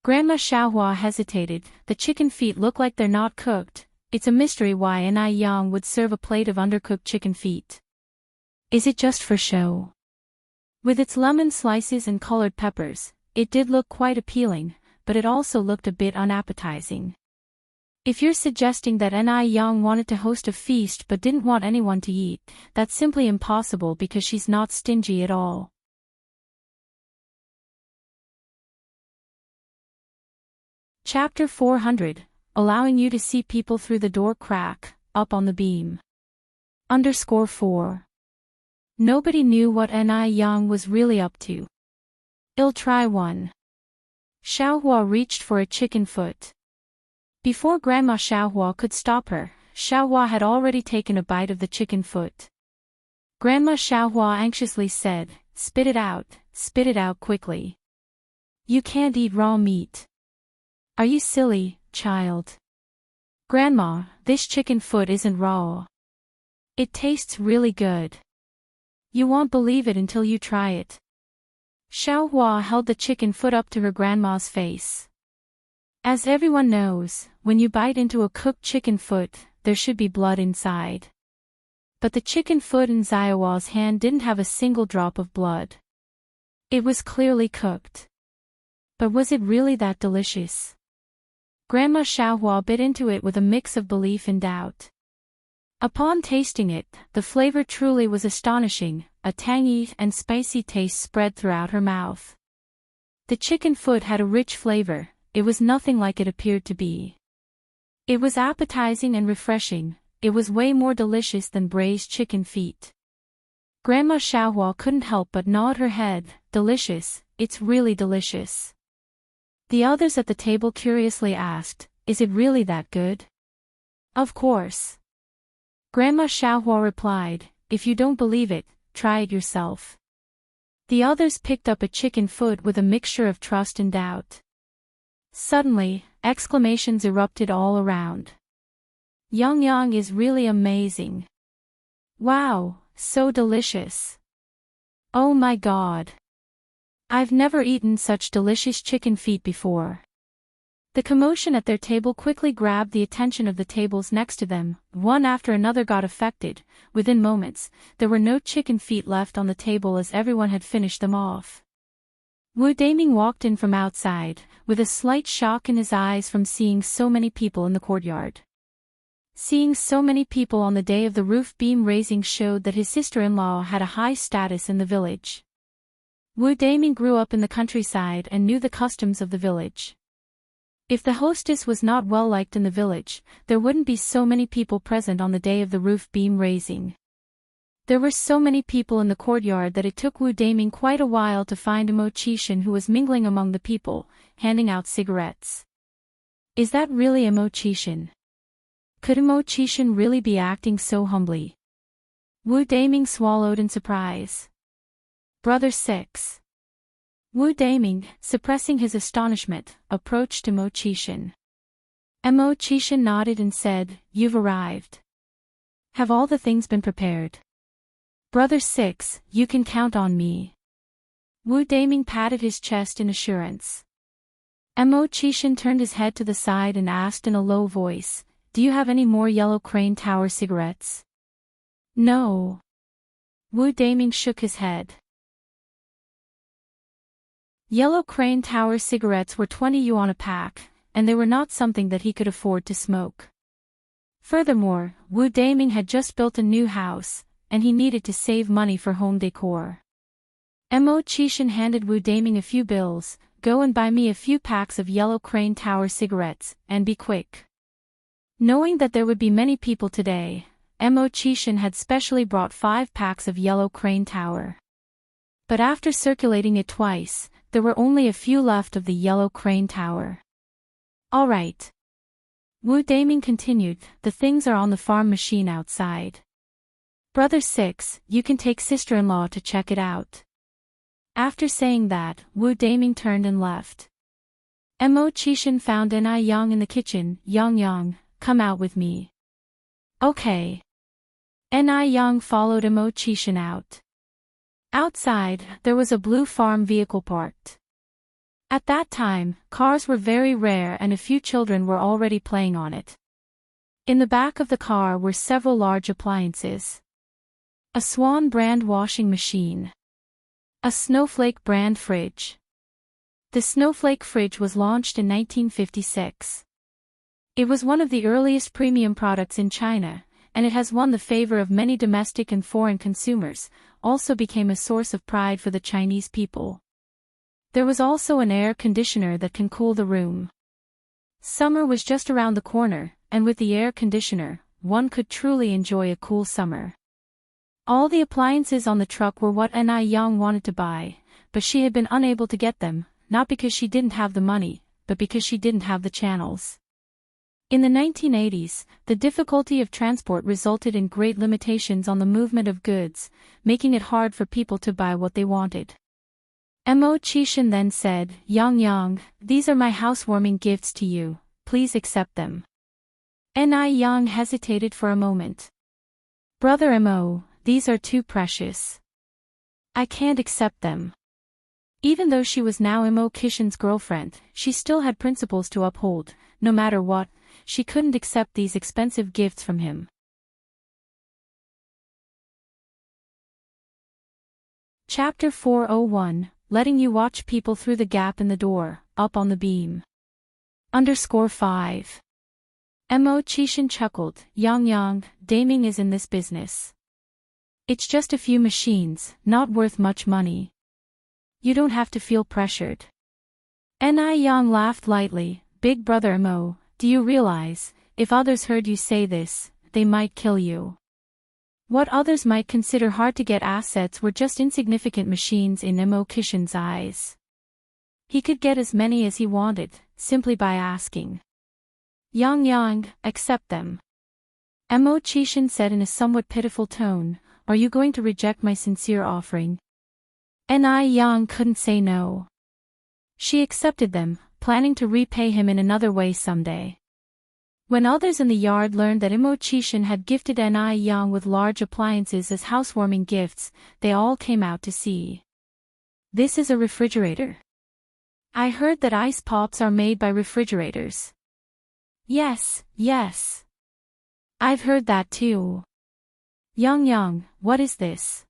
Grandma Xiaohua hesitated. "The chicken feet look like they're not cooked. It's a mystery why Enai Yang would serve a plate of undercooked chicken feet. Is it just for show?" With its lemon slices and colored peppers, it did look quite appealing, but it also looked a bit unappetizing. If you're suggesting that Enai Yang wanted to host a feast but didn't want anyone to eat, that's simply impossible because she's not stingy at all. Chapter 400, allowing you to see people through the door crack, up on the beam. _4. Nobody knew what Enai Yang was really up to. I'll try one. Xiaohua reached for a chicken foot. Before Grandma Xiaohua could stop her, Xiaohua had already taken a bite of the chicken foot. Grandma Xiaohua anxiously said, spit it out quickly. You can't eat raw meat. Are you silly, child? Grandma, this chicken foot isn't raw. It tastes really good. You won't believe it until you try it. Xiaohua held the chicken foot up to her grandma's face. As everyone knows, when you bite into a cooked chicken foot, there should be blood inside. But the chicken foot in Xiaohua's hand didn't have a single drop of blood. It was clearly cooked. But was it really that delicious? Grandma Xiaohua bit into it with a mix of belief and doubt. Upon tasting it, the flavor truly was astonishing. A tangy and spicy taste spread throughout her mouth. The chicken foot had a rich flavor. It was nothing like it appeared to be. It was appetizing and refreshing. It was way more delicious than braised chicken feet. Grandma Xiaohua couldn't help but nod her head. Delicious, it's really delicious. The others at the table curiously asked, is it really that good? Of course. Grandma Xiaohua replied, if you don't believe it, try it yourself. The others picked up a chicken foot with a mixture of trust and doubt. Suddenly, exclamations erupted all around. Yang is really amazing. Wow, so delicious. Oh my god. I've never eaten such delicious chicken feet before. The commotion at their table quickly grabbed the attention of the tables next to them. One after another got affected. Within moments, there were no chicken feet left on the table as everyone had finished them off. Wu Daming walked in from outside, with a slight shock in his eyes from seeing so many people in the courtyard. Seeing so many people on the day of the roof beam raising showed that his sister-in-law had a high status in the village. Wu Daming grew up in the countryside and knew the customs of the village. If the hostess was not well liked in the village, there wouldn't be so many people present on the day of the roof beam raising. There were so many people in the courtyard that it took Wu Daming quite a while to find Immortality, who was mingling among the people, handing out cigarettes. Is that really Immortality? Could Immortality really be acting so humbly? Wu Daming swallowed in surprise. Brother 6. Wu Daming, suppressing his astonishment, approached Immortality. Immortality nodded and said, you've arrived. Have all the things been prepared? Brother 6, you can count on me. Wu Daming patted his chest in assurance. Immortality turned his head to the side and asked in a low voice, do you have any more Yellow Crane Tower cigarettes? No. Wu Daming shook his head. Yellow Crane Tower cigarettes were 20 yuan a pack, and they were not something that he could afford to smoke. Furthermore, Wu Daming had just built a new house, and he needed to save money for home decor. Immortality handed Wu Daming a few bills, go and buy me a few packs of Yellow Crane Tower cigarettes, and be quick. Knowing that there would be many people today, Immortality had specially brought 5 packs of Yellow Crane Tower. But after circulating it twice, there were only a few left of the Yellow Crane Tower. All right. Wu Daming continued, the things are on the farm machine outside. Brother 6, you can take sister-in-law to check it out. After saying that, Wu Daming turned and left. Mo Qishan found Ni Yang in the kitchen. Yang Yang, come out with me. Okay. Ni Yang followed Mo Qishan out. Outside, there was a blue farm vehicle parked. At that time, cars were very rare and a few children were already playing on it. In the back of the car were several large appliances. A Swan brand washing machine. A Snowflake brand fridge. The Snowflake fridge was launched in 1956. It was one of the earliest premium products in China, and it has won the favor of many domestic and foreign consumers, also became a source of pride for the Chinese people. There was also an air conditioner that can cool the room. Summer was just around the corner, and with the air conditioner, one could truly enjoy a cool summer. All the appliances on the truck were what Ni Yang wanted to buy, but she had been unable to get them, not because she didn't have the money, but because she didn't have the channels. In the 1980s, the difficulty of transport resulted in great limitations on the movement of goods, making it hard for people to buy what they wanted. Mo Qishan then said, Yang Yang, these are my housewarming gifts to you, please accept them. Ni Yang hesitated for a moment. Brother Mo, these are too precious. I can't accept them. Even though she was now Mo Qishan's girlfriend, she still had principles to uphold. No matter what, she couldn't accept these expensive gifts from him. Chapter 401, Letting you watch people through the gap in the door, up on the beam. _5. Mo Qishan chuckled, Yang Yang, Daming is in this business. It's just a few machines, not worth much money. You don't have to feel pressured. Ni Yang laughed lightly, Big brother Mo, do you realize, if others heard you say this, they might kill you. What others might consider hard-to-get assets were just insignificant machines in Mo Qishan's eyes. He could get as many as he wanted, simply by asking. Yang Yang, accept them. Mo Qishan said in a somewhat pitiful tone, are you going to reject my sincere offering? Ni Yang couldn't say no. She accepted them, planning to repay him in another way someday. When others in the yard learned that Mo Qishan had gifted Ni Yang with large appliances as housewarming gifts, they all came out to see. This is a refrigerator. I heard that ice pops are made by refrigerators. Yes, yes. I've heard that too. Yang Yang, what is this?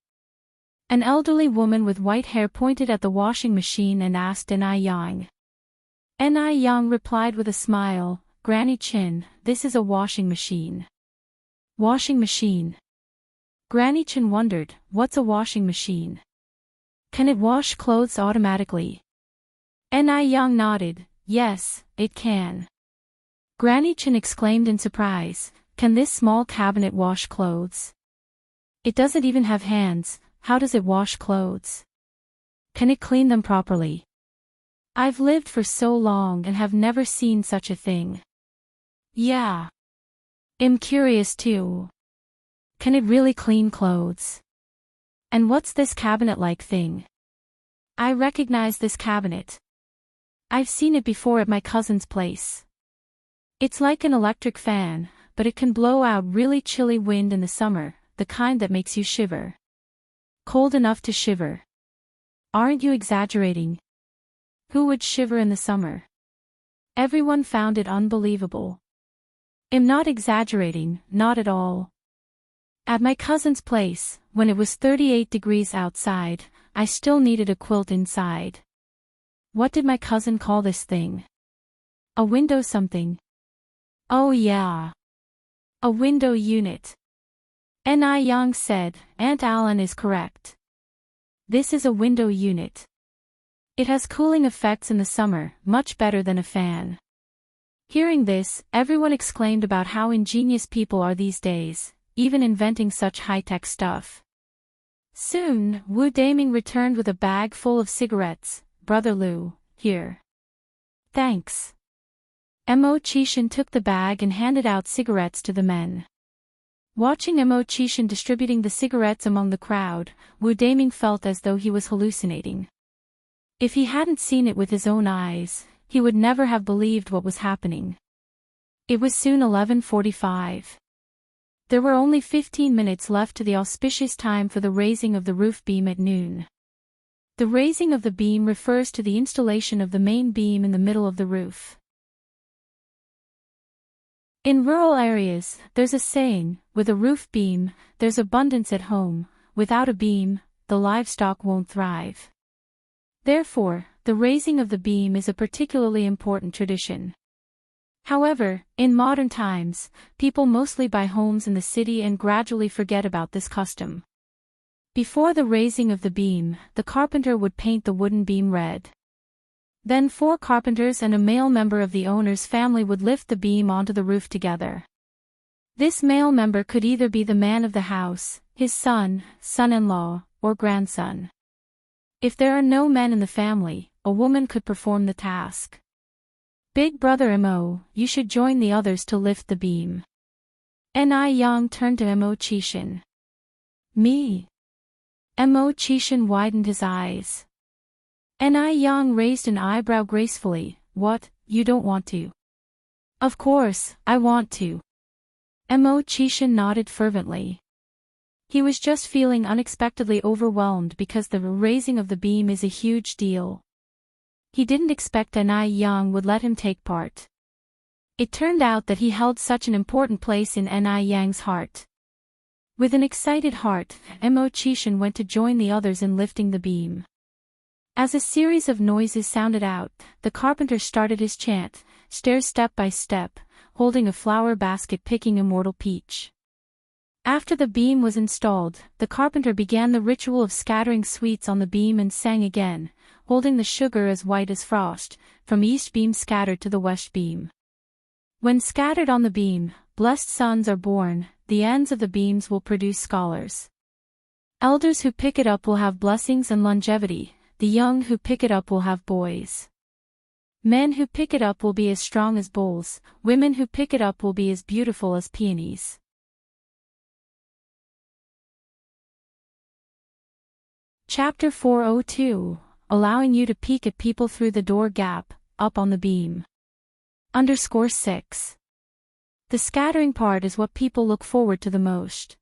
An elderly woman with white hair pointed at the washing machine and asked Ni Yang. Ni Yang replied with a smile, Granny Chin, this is a washing machine. Washing machine. Granny Chin wondered, what's a washing machine? Can it wash clothes automatically? Ni Yang nodded, yes, it can. Granny Chin exclaimed in surprise, can this small cabinet wash clothes? It doesn't even have hands, how does it wash clothes? Can it clean them properly? I've lived for so long and have never seen such a thing. Yeah. I'm curious too. Can it really clean clothes? And what's this cabinet-like thing? I recognize this cabinet. I've seen it before at my cousin's place. It's like an electric fan, but it can blow out really chilly wind in the summer, the kind that makes you shiver. Cold enough to shiver. Aren't you exaggerating? Who would shiver in the summer? Everyone found it unbelievable. I'm not exaggerating, not at all. At my cousin's place, when it was 38 degrees outside, I still needed a quilt inside. What did my cousin call this thing? A window something. Oh yeah. A window unit. Ni Yang said, Aunt Alan is correct. This is a window unit. It has cooling effects in the summer, much better than a fan. Hearing this, everyone exclaimed about how ingenious people are these days, even inventing such high-tech stuff. Soon, Wu Daming returned with a bag full of cigarettes. Brother Lu, here. Thanks. Mo Chishan took the bag and handed out cigarettes to the men. Watching Mo Chishan distributing the cigarettes among the crowd, Wu Daming felt as though he was hallucinating. If he hadn't seen it with his own eyes, he would never have believed what was happening. It was soon 11:45. There were only 15 minutes left to the auspicious time for the raising of the roof beam at noon. The raising of the beam refers to the installation of the main beam in the middle of the roof. In rural areas, there's a saying, with a roof beam, there's abundance at home, without a beam, the livestock won't thrive. Therefore, the raising of the beam is a particularly important tradition. However, in modern times, people mostly buy homes in the city and gradually forget about this custom. Before the raising of the beam, the carpenter would paint the wooden beam red. Then 4 carpenters and a male member of the owner's family would lift the beam onto the roof together. This male member could either be the man of the house, his son, son-in-law, or grandson. If there are no men in the family, a woman could perform the task. Big brother Mo, you should join the others to lift the beam. Ni Yang turned to Mo Chishan. Me? Mo Chishan widened his eyes. Ni Yang raised an eyebrow gracefully. What, you don't want to? Of course, I want to. Mo Chishan nodded fervently. He was just feeling unexpectedly overwhelmed because the raising of the beam is a huge deal. He didn't expect Ni Yang would let him take part. It turned out that he held such an important place in Ni Yang's heart. With an excited heart, Mo Chishan went to join the others in lifting the beam. As a series of noises sounded out, the carpenter started his chant, stairs step by step, holding a flower basket picking Immortal Peach. After the beam was installed, the carpenter began the ritual of scattering sweets on the beam and sang again, holding the sugar as white as frost, from east beam scattered to the west beam. When scattered on the beam, blessed sons are born, the ends of the beams will produce scholars. Elders who pick it up will have blessings and longevity, the young who pick it up will have boys. Men who pick it up will be as strong as bulls, women who pick it up will be as beautiful as peonies. Chapter 402, allowing you to peek at people through the door gap, up on the beam. _6. The scattering part is what people look forward to the most.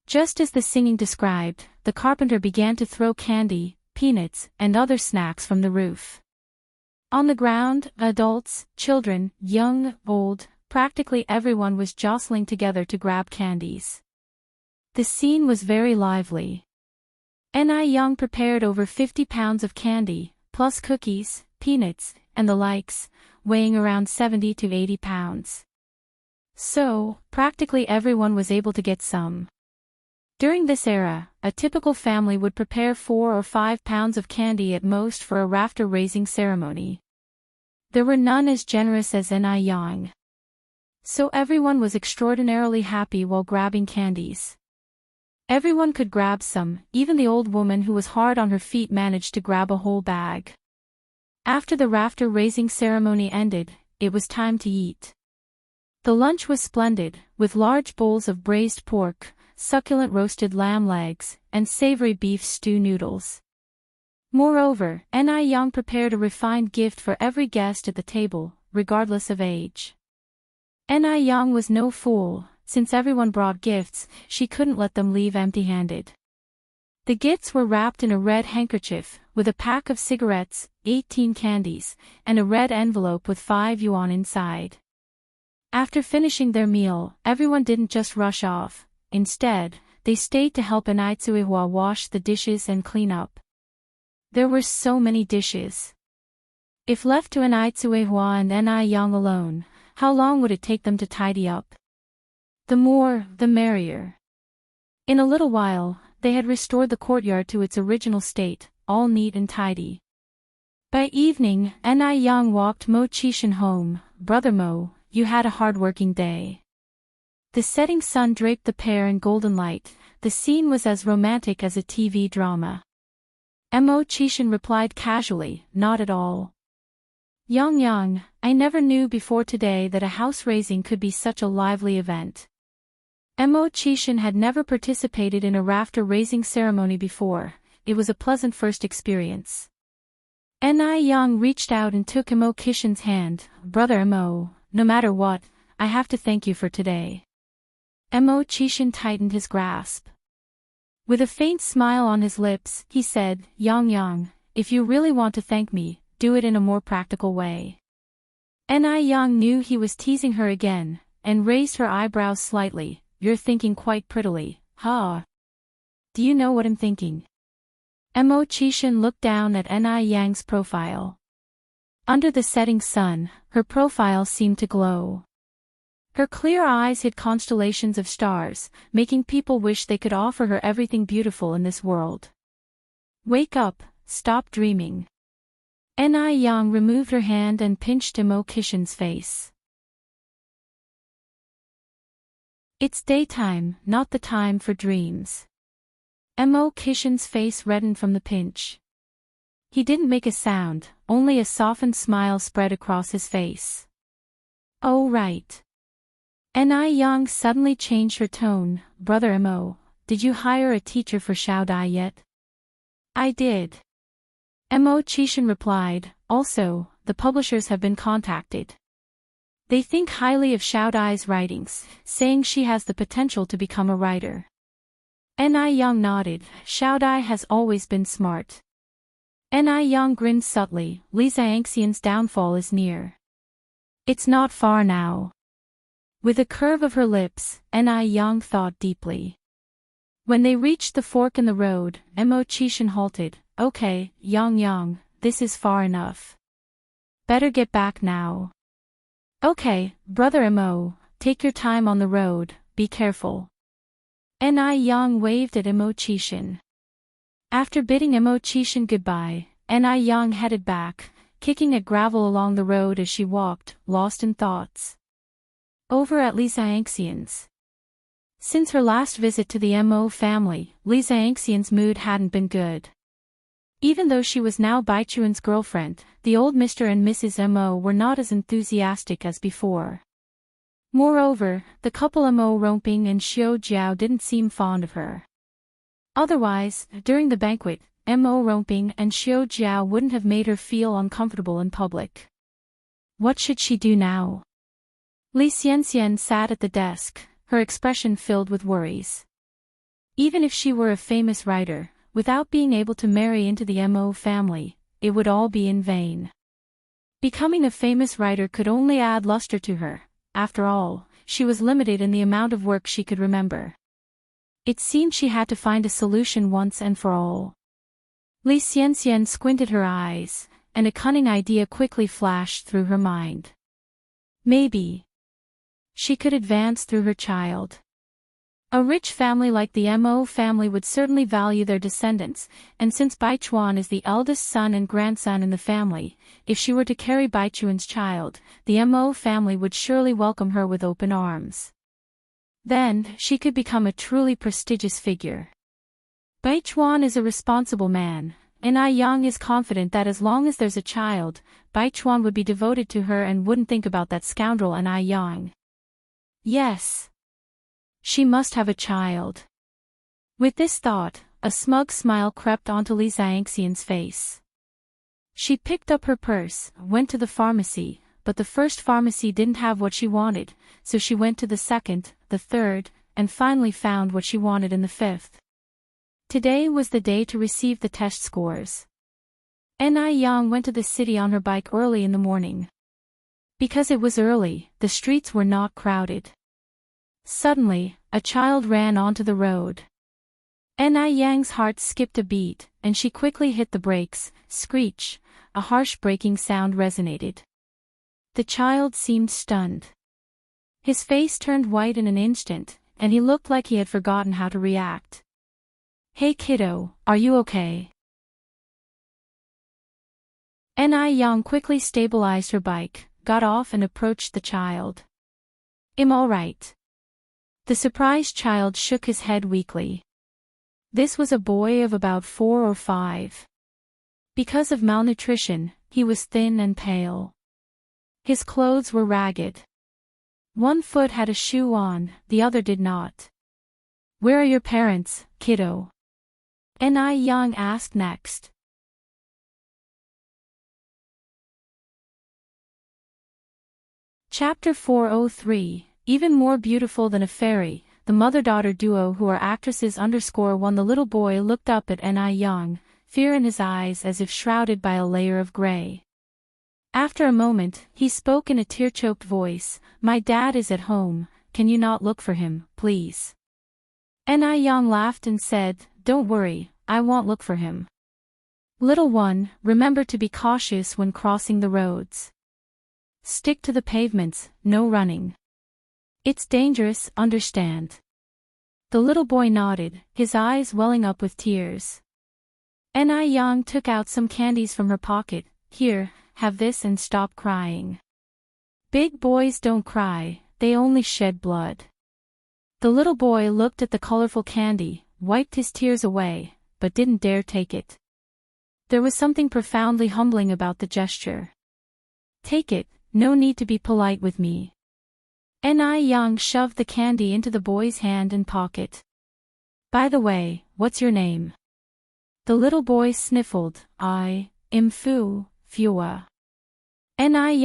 Just as the singing described, the carpenter began to throw candy, peanuts, and other snacks from the roof. On the ground, adults, children, young, old, practically everyone was jostling together to grab candies. The scene was very lively. Ni Yang prepared over 50 pounds of candy, plus cookies, peanuts, and the likes, weighing around 70 to 80 pounds. So, practically everyone was able to get some. During this era, a typical family would prepare 4 or 5 pounds of candy at most for a rafter-raising ceremony. There were none as generous as Ni Yang. So everyone was extraordinarily happy while grabbing candies. Everyone could grab some, even the old woman who was hard on her feet managed to grab a whole bag. After the rafter-raising ceremony ended, it was time to eat. The lunch was splendid, with large bowls of braised pork, succulent roasted lamb legs, and savory beef stew noodles. Moreover, Ni Yang prepared a refined gift for every guest at the table, regardless of age. Ni Yang was no fool. Since everyone brought gifts, she couldn't let them leave empty-handed. The gifts were wrapped in a red handkerchief, with a pack of cigarettes, 18 candies, and a red envelope with 5 yuan inside. After finishing their meal, everyone didn't just rush off. Instead, they stayed to help Ni Tsuihua wash the dishes and clean up. There were so many dishes. If left to Ni Tsuihua and Ni Yang alone, how long would it take them to tidy up? The more, the merrier. In a little while, they had restored the courtyard to its original state, all neat and tidy. By evening, Ni Yang walked Mo Chishan home. Brother Mo, you had a hard-working day. The setting sun draped the pair in golden light. The scene was as romantic as a TV drama. Mo Chishan replied casually, not at all. Yang, I never knew before today that a house raising could be such a lively event. Chishin had never participated in a rafter raising ceremony before. It was a pleasant first experience. Yang reached out and took Kishin's hand. Brother no matter what, I have to thank you for today. Chishin tightened his grasp. With a faint smile on his lips, he said, Yang, if you really want to thank me, do it in a more practical way. Yang knew he was teasing her again, and raised her eyebrows slightly. You're thinking quite prettily, huh? Do you know what I'm thinking? Chishin looked down at Yang's profile. Under the setting sun, her profile seemed to glow. Her clear eyes hid constellations of stars, making people wish they could offer her everything beautiful in this world. Wake up, stop dreaming. Yang removed her hand and pinched Kishin's face. It's daytime, not the time for dreams. Kishin's face reddened from the pinch. He didn't make a sound, only a softened smile spread across his face. Oh right. Yang suddenly changed her tone. Brother did you hire a teacher for Xiaodai yet? I did. Chishin replied, also, the publishers have been contacted. They think highly of Xiaodai's writings, saying she has the potential to become a writer. Yang nodded. Xiaodai has always been smart. Yang grinned subtly. Li Xiangxian's downfall is near. It's not far now. With a curve of her lips, Yang thought deeply. When they reached the fork in the road, Chishin halted. Okay, Yang, this is far enough. Better get back now. Okay, brother take your time on the road, be careful. Yang waved at Chishin. After bidding Chishin goodbye, Yang headed back, kicking at gravel along the road as she walked, lost in thoughts. Over at Li Xiangxian's. Since her last visit to the family, Li Xiangxian's mood hadn't been good. Even though she was now Baichuan's girlfriend, the old Mr. and Mrs. Were not as enthusiastic as before. Moreover, the couple Rongping and Xiao Jiao didn't seem fond of her. Otherwise, during the banquet, Rongping and Xiao Jiao wouldn't have made her feel uncomfortable in public. What should she do now? Li Xianxian sat at the desk, her expression filled with worries. Even if she were a famous writer, without being able to marry into the family, it would all be in vain. Becoming a famous writer could only add luster to her. After all, she was limited in the amount of work she could remember. It seemed she had to find a solution once and for all. Li Xianxian squinted her eyes, and a cunning idea quickly flashed through her mind. Maybe she could advance through her child. A rich family like the family would certainly value their descendants, and since Baichuan is the eldest son and grandson in the family, if she were to carry Baichuan's child, the family would surely welcome her with open arms. Then, she could become a truly prestigious figure. Baichuan is a responsible man, and Yang is confident that as long as there's a child, Baichuan would be devoted to her and wouldn't think about that scoundrel Yang. Yes. She must have a child. With this thought, a smug smile crept onto Li Xiangxian's face. She picked up her purse, went to the pharmacy, but the first pharmacy didn't have what she wanted, so she went to the second, the third, and finally found what she wanted in the fifth. Today was the day to receive the test scores. Yang went to the city on her bike early in the morning. Because it was early, the streets were not crowded. Suddenly, a child ran onto the road. Yang's heart skipped a beat, and she quickly hit the brakes. Screech, a harsh braking sound resonated. The child seemed stunned. His face turned white in an instant, and he looked like he had forgotten how to react. Hey kiddo, are you okay? Yang quickly stabilized her bike, got off and approached the child. I'm all right. The surprised child shook his head weakly. This was a boy of about 4 or 5. Because of malnutrition, he was thin and pale. His clothes were ragged. One foot had a shoe on, the other did not. "Where are your parents, kiddo?" Young asked next. Chapter 403, Even more beautiful than a fairy, the mother-daughter duo who are actresses _1. The little boy looked up at Young, fear in his eyes as if shrouded by a layer of gray. After a moment, he spoke in a tear-choked voice, "My dad is at home, can you not look for him, please?" Young laughed and said, "Don't worry, I won't look for him. Little one, remember to be cautious when crossing the roads. Stick to the pavements, no running. It's dangerous, understand?" The little boy nodded, his eyes welling up with tears. Young took out some candies from her pocket. "Here, have this and stop crying. Big boys don't cry, they only shed blood." The little boy looked at the colorful candy, wiped his tears away, but didn't dare take it. There was something profoundly humbling about the gesture. "Take it, no need to be polite with me." Young shoved the candy into the boy's hand and pocket. "By the way, what's your name?" The little boy sniffled. "I'm Fua."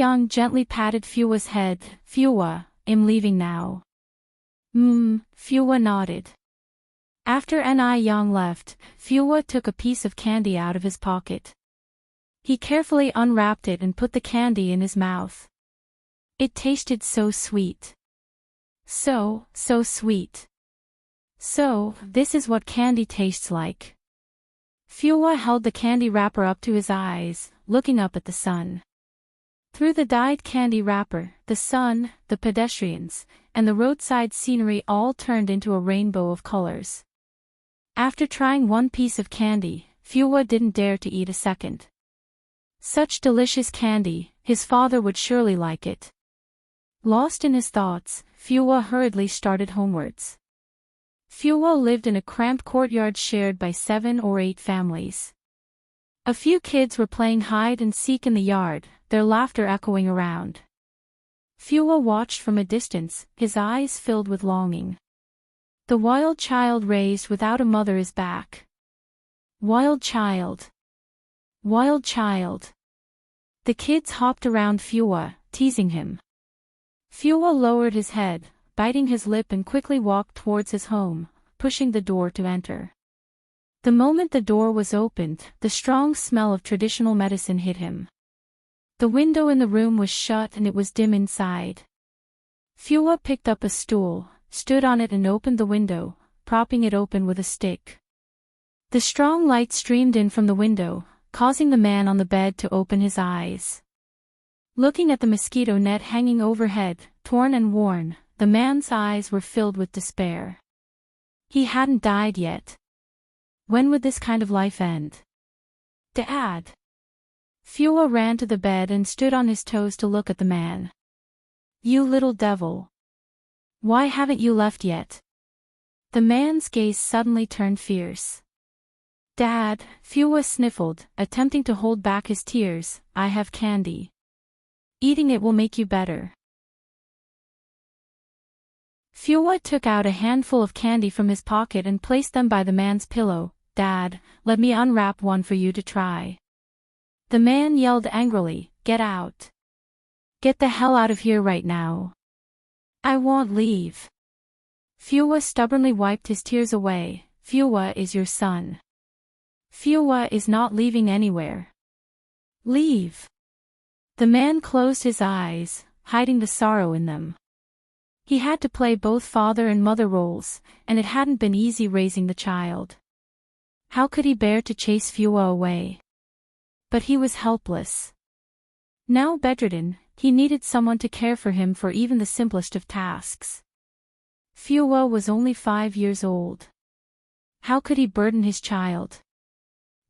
Young gently patted Fua's head. "Fua, I'm leaving now." Fua nodded. After Young left, Fua took a piece of candy out of his pocket. He carefully unwrapped it and put the candy in his mouth. It tasted so sweet. So sweet. "So, this is what candy tastes like." Fua held the candy wrapper up to his eyes, looking up at the sun. Through the dyed candy wrapper, the sun, the pedestrians, and the roadside scenery all turned into a rainbow of colors. After trying one piece of candy, Fua didn't dare to eat a second. Such delicious candy, his father would surely like it. Lost in his thoughts, Fua hurriedly started homewards. Fua lived in a cramped courtyard shared by 7 or 8 families. A few kids were playing hide and seek in the yard, their laughter echoing around. Fua watched from a distance, his eyes filled with longing. The wild child raised without a mother is back. Wild child. Wild child. The kids hopped around Fua, teasing him. Fua lowered his head, biting his lip and quickly walked towards his home, pushing the door to enter. The moment the door was opened, the strong smell of traditional medicine hit him. The window in the room was shut and it was dim inside. Fua picked up a stool, stood on it and opened the window, propping it open with a stick. The strong light streamed in from the window, causing the man on the bed to open his eyes. Looking at the mosquito net hanging overhead, torn and worn, the man's eyes were filled with despair. He hadn't died yet. When would this kind of life end? Dad! Fua ran to the bed and stood on his toes to look at the man. "You little devil! Why haven't you left yet?" The man's gaze suddenly turned fierce. "Dad," Fua sniffled, attempting to hold back his tears, "I have candy. Eating it will make you better." Fua took out a handful of candy from his pocket and placed them by the man's pillow. "Dad, let me unwrap one for you to try." The man yelled angrily, "Get out. Get the hell out of here right now. I won't leave." Fua stubbornly wiped his tears away. "Fua is your son. Fua is not leaving anywhere. Leave." The man closed his eyes, hiding the sorrow in them. He had to play both father and mother roles, and it hadn't been easy raising the child. How could he bear to chase Fua away? But he was helpless. Now bedridden, he needed someone to care for him for even the simplest of tasks. Fua was only 5 years old. How could he burden his child?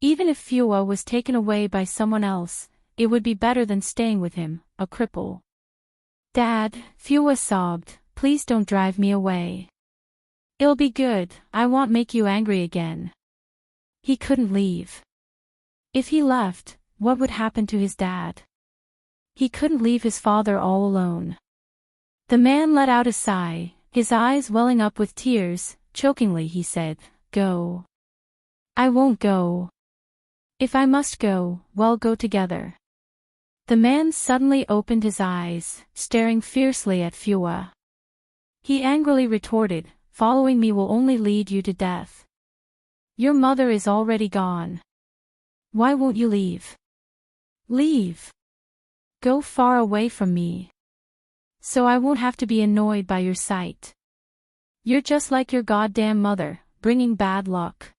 Even if Fua was taken away by someone else, it would be better than staying with him, a cripple. "Dad," Fua sobbed, "please don't drive me away. It'll be good, I won't make you angry again." He couldn't leave. If he left, what would happen to his dad? He couldn't leave his father all alone. The man let out a sigh, his eyes welling up with tears. Chokingly he said, "Go." "I won't go. If I must go, we'll go together." The man suddenly opened his eyes, staring fiercely at Fua. He angrily retorted, "Following me will only lead you to death. Your mother is already gone. Why won't you leave? Leave. Go far away from me. So I won't have to be annoyed by your sight. You're just like your goddamn mother, bringing bad luck.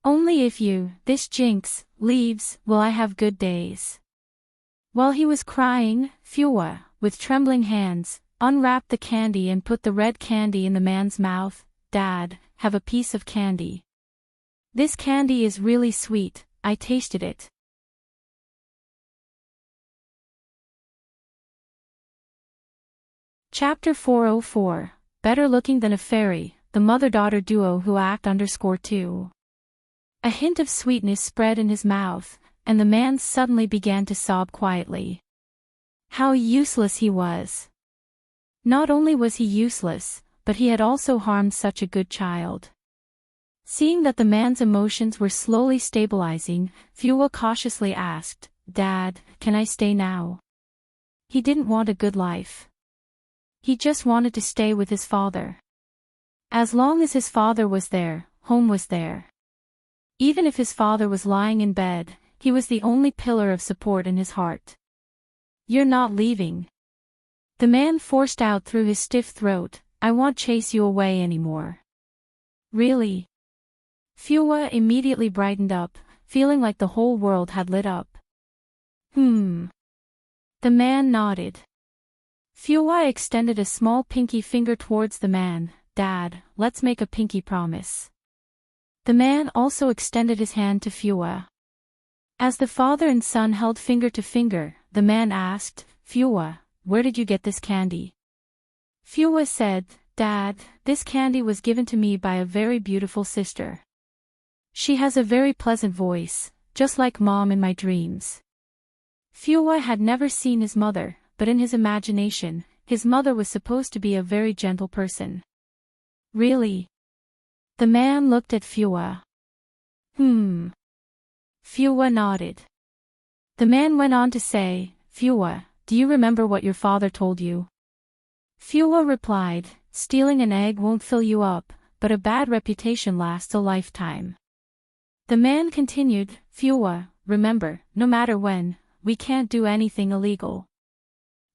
Only if you, this jinx, leaves, will I have good days." While he was crying, Fua, with trembling hands, unwrapped the candy and put the red candy in the man's mouth. "Dad, have a piece of candy. This candy is really sweet, I tasted it." Chapter 404, Better Looking Than a Fairy, the Mother-Daughter Duo Who Act _2. A hint of sweetness spread in his mouth, and the man suddenly began to sob quietly. How useless he was. Not only was he useless, but he had also harmed such a good child. Seeing that the man's emotions were slowly stabilizing, Fua cautiously asked, "Dad, can I stay now?" He didn't want a good life. He just wanted to stay with his father. As long as his father was there, home was there. Even if his father was lying in bed, he was the only pillar of support in his heart. "You're not leaving." The man forced out through his stiff throat, "I won't chase you away anymore." "Really?" Fua immediately brightened up, feeling like the whole world had lit up. The man nodded. Fua extended a small pinky finger towards the man. "Dad, let's make a pinky promise." The man also extended his hand to Fua. As the father and son held finger to finger, the man asked, "Fua, where did you get this candy?" Fua said, "Dad, this candy was given to me by a very beautiful sister. She has a very pleasant voice, just like Mom in my dreams." Fua had never seen his mother, but in his imagination, his mother was supposed to be a very gentle person. "Really?" The man looked at Fua. Fua nodded. The man went on to say, "Fua, do you remember what your father told you?" Fua replied, "Stealing an egg won't fill you up, but a bad reputation lasts a lifetime." The man continued, "Fua, remember, no matter when, we can't do anything illegal.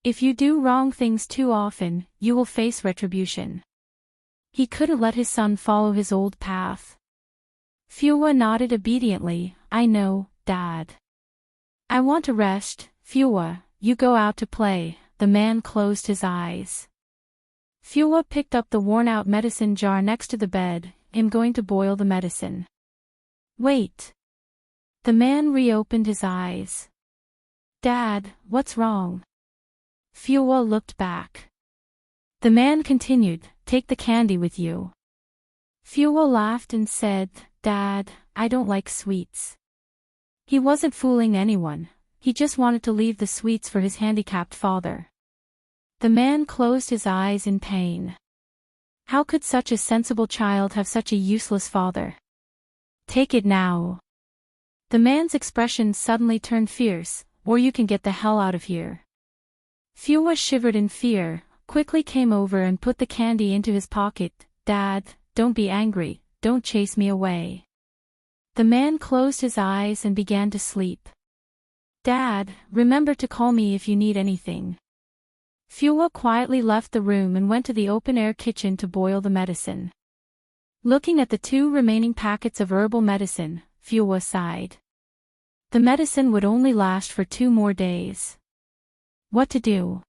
If you do wrong things too often, you will face retribution." He couldn't let his son follow his old path. Fua nodded obediently. "I know, Dad. I want to rest." "Fua, you go out to play." The man closed his eyes. Fua picked up the worn-out medicine jar next to the bed. "I'm going to boil the medicine." "Wait." The man reopened his eyes. "Dad, what's wrong?" Fua looked back. The man continued, "Take the candy with you." Fua laughed and said, "Dad, I don't like sweets." He wasn't fooling anyone, he just wanted to leave the sweets for his handicapped father. The man closed his eyes in pain. How could such a sensible child have such a useless father? "Take it now." The man's expression suddenly turned fierce, "Or you can get the hell out of here." Fua shivered in fear, quickly came over and put the candy into his pocket. "Dad, don't be angry, don't chase me away." The man closed his eyes and began to sleep. "Dad, remember to call me if you need anything." Fua quietly left the room and went to the open-air kitchen to boil the medicine. Looking at the 2 remaining packets of herbal medicine, Fua sighed. The medicine would only last for 2 more days. What to do?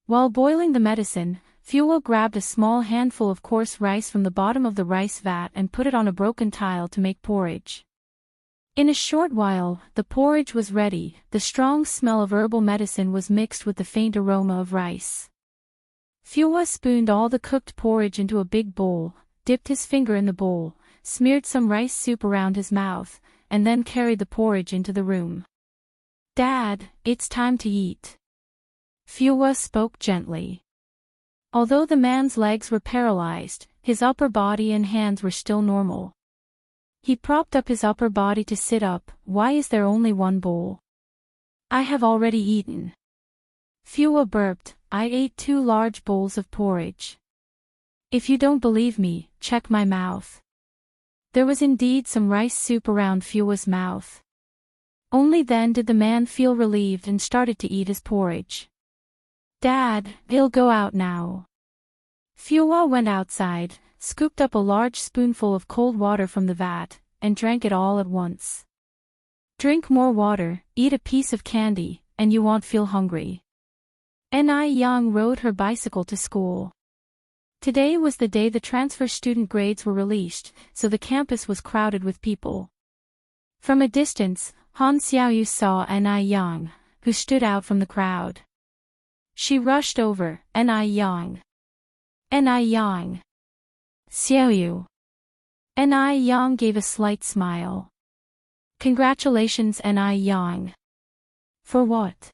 While boiling the medicine, Fua grabbed a small handful of coarse rice from the bottom of the rice vat and put it on a broken tile to make porridge. In a short while, the porridge was ready. The strong smell of herbal medicine was mixed with the faint aroma of rice. Fua spooned all the cooked porridge into a big bowl, dipped his finger in the bowl, smeared some rice soup around his mouth, and then carried the porridge into the room. Dad, it's time to eat. Fua spoke gently. Although the man's legs were paralyzed, his upper body and hands were still normal. He propped up his upper body to sit up. Why is there only one bowl? I have already eaten. Fua burped. I ate 2 large bowls of porridge. If you don't believe me, check my mouth. There was indeed some rice soup around Fua's mouth. Only then did the man feel relieved and started to eat his porridge. Dad, it'll go out now. Fua went outside, scooped up a large spoonful of cold water from the vat, and drank it all at once. Drink more water, eat a piece of candy, and you won't feel hungry. Ni Yang rode her bicycle to school. Today was the day the transfer student grades were released, so the campus was crowded with people. From a distance, Han Xiaoyu saw Ni Yang, who stood out from the crowd. She rushed over. Ni Yang. Ni Yang. Xiaoyu. Ni Yang gave a slight smile. Congratulations, Ni Yang. For what?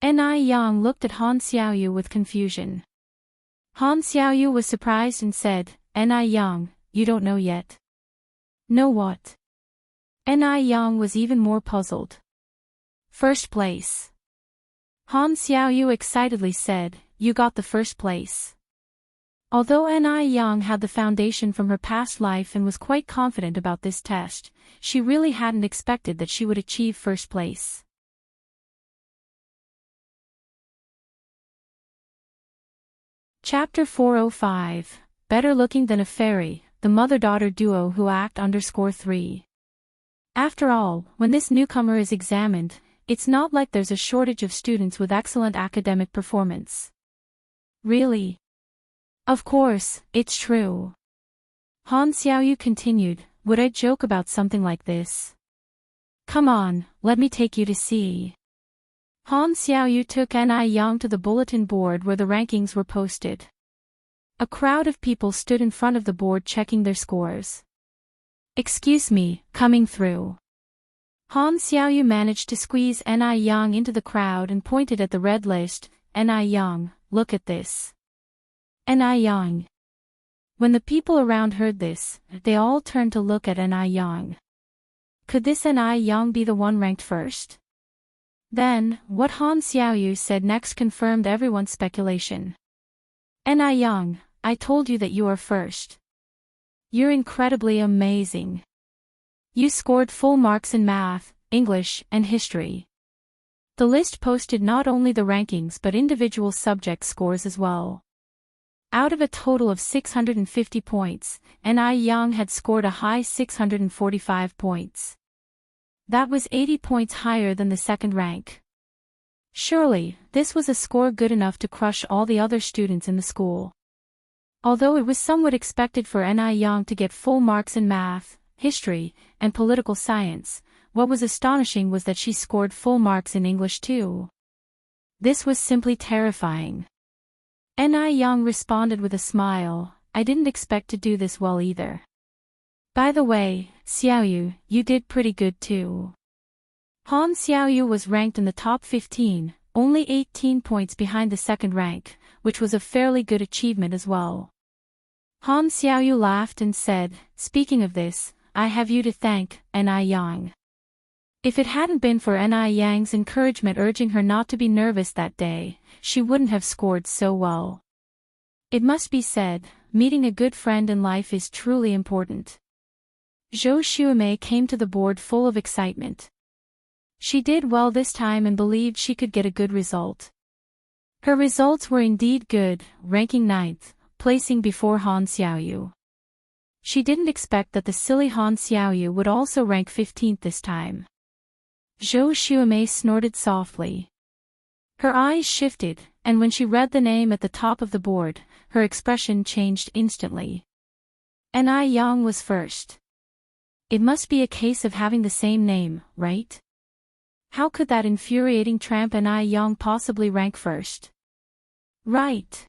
Ni Yang looked at Han Xiaoyu with confusion. Han Xiaoyu was surprised and said, Ni Yang, you don't know yet. Know what? Ni Yang was even more puzzled. First place. Han Xiaoyu excitedly said, you got the first place. Although Ni Yang had the foundation from her past life and was quite confident about this test, she really hadn't expected that she would achieve first place. Chapter 405, Better Looking Than a Fairy, the Mother-Daughter Duo Who Act _3. After all, when this newcomer is examined, it's not like there's a shortage of students with excellent academic performance. Really? Of course, it's true. Han Xiaoyu continued, would I joke about something like this? Come on, let me take you to see. Han Xiaoyu took Ni Yang to the bulletin board where the rankings were posted. A crowd of people stood in front of the board checking their scores. Excuse me, coming through. Han Xiaoyu managed to squeeze Ni Yang into the crowd and pointed at the red list. Ni Yang, look at this. Ni Yang. When the people around heard this, they all turned to look at Ni Yang. Could this Ni Yang be the one ranked first? Then, what Han Xiaoyu said next confirmed everyone's speculation. Ni Yang, I told you that you are first. You're incredibly amazing. You scored full marks in math, English, and history. The list posted not only the rankings but individual subject scores as well. Out of a total of 650 points, Ni Yang had scored a high 645 points. That was 80 points higher than the second rank. Surely, this was a score good enough to crush all the other students in the school. Although it was somewhat expected for Ni Yang to get full marks in math, history, and political science, what was astonishing was that she scored full marks in English too. This was simply terrifying. Ni Yang responded with a smile, I didn't expect to do this well either. By the way, Xiaoyu, you did pretty good too. Han Xiaoyu was ranked in the top 15, only 18 points behind the second rank, which was a fairly good achievement as well. Han Xiaoyu laughed and said, speaking of this, I have you to thank, Ni Yang. If it hadn't been for Ni Yang's encouragement urging her not to be nervous that day, she wouldn't have scored so well. It must be said, meeting a good friend in life is truly important. Zhou Xuemei came to the board full of excitement. She did well this time and believed she could get a good result. Her results were indeed good, ranking 9th, placing before Han Xiaoyu. She didn't expect that the silly Han Xiaoyu would also rank 15th this time. Zhou Xuemei snorted softly. Her eyes shifted, and when she read the name at the top of the board, her expression changed instantly. Ni Yang was first. It must be a case of having the same name, right? How could that infuriating tramp Ni Yang possibly rank first? Right.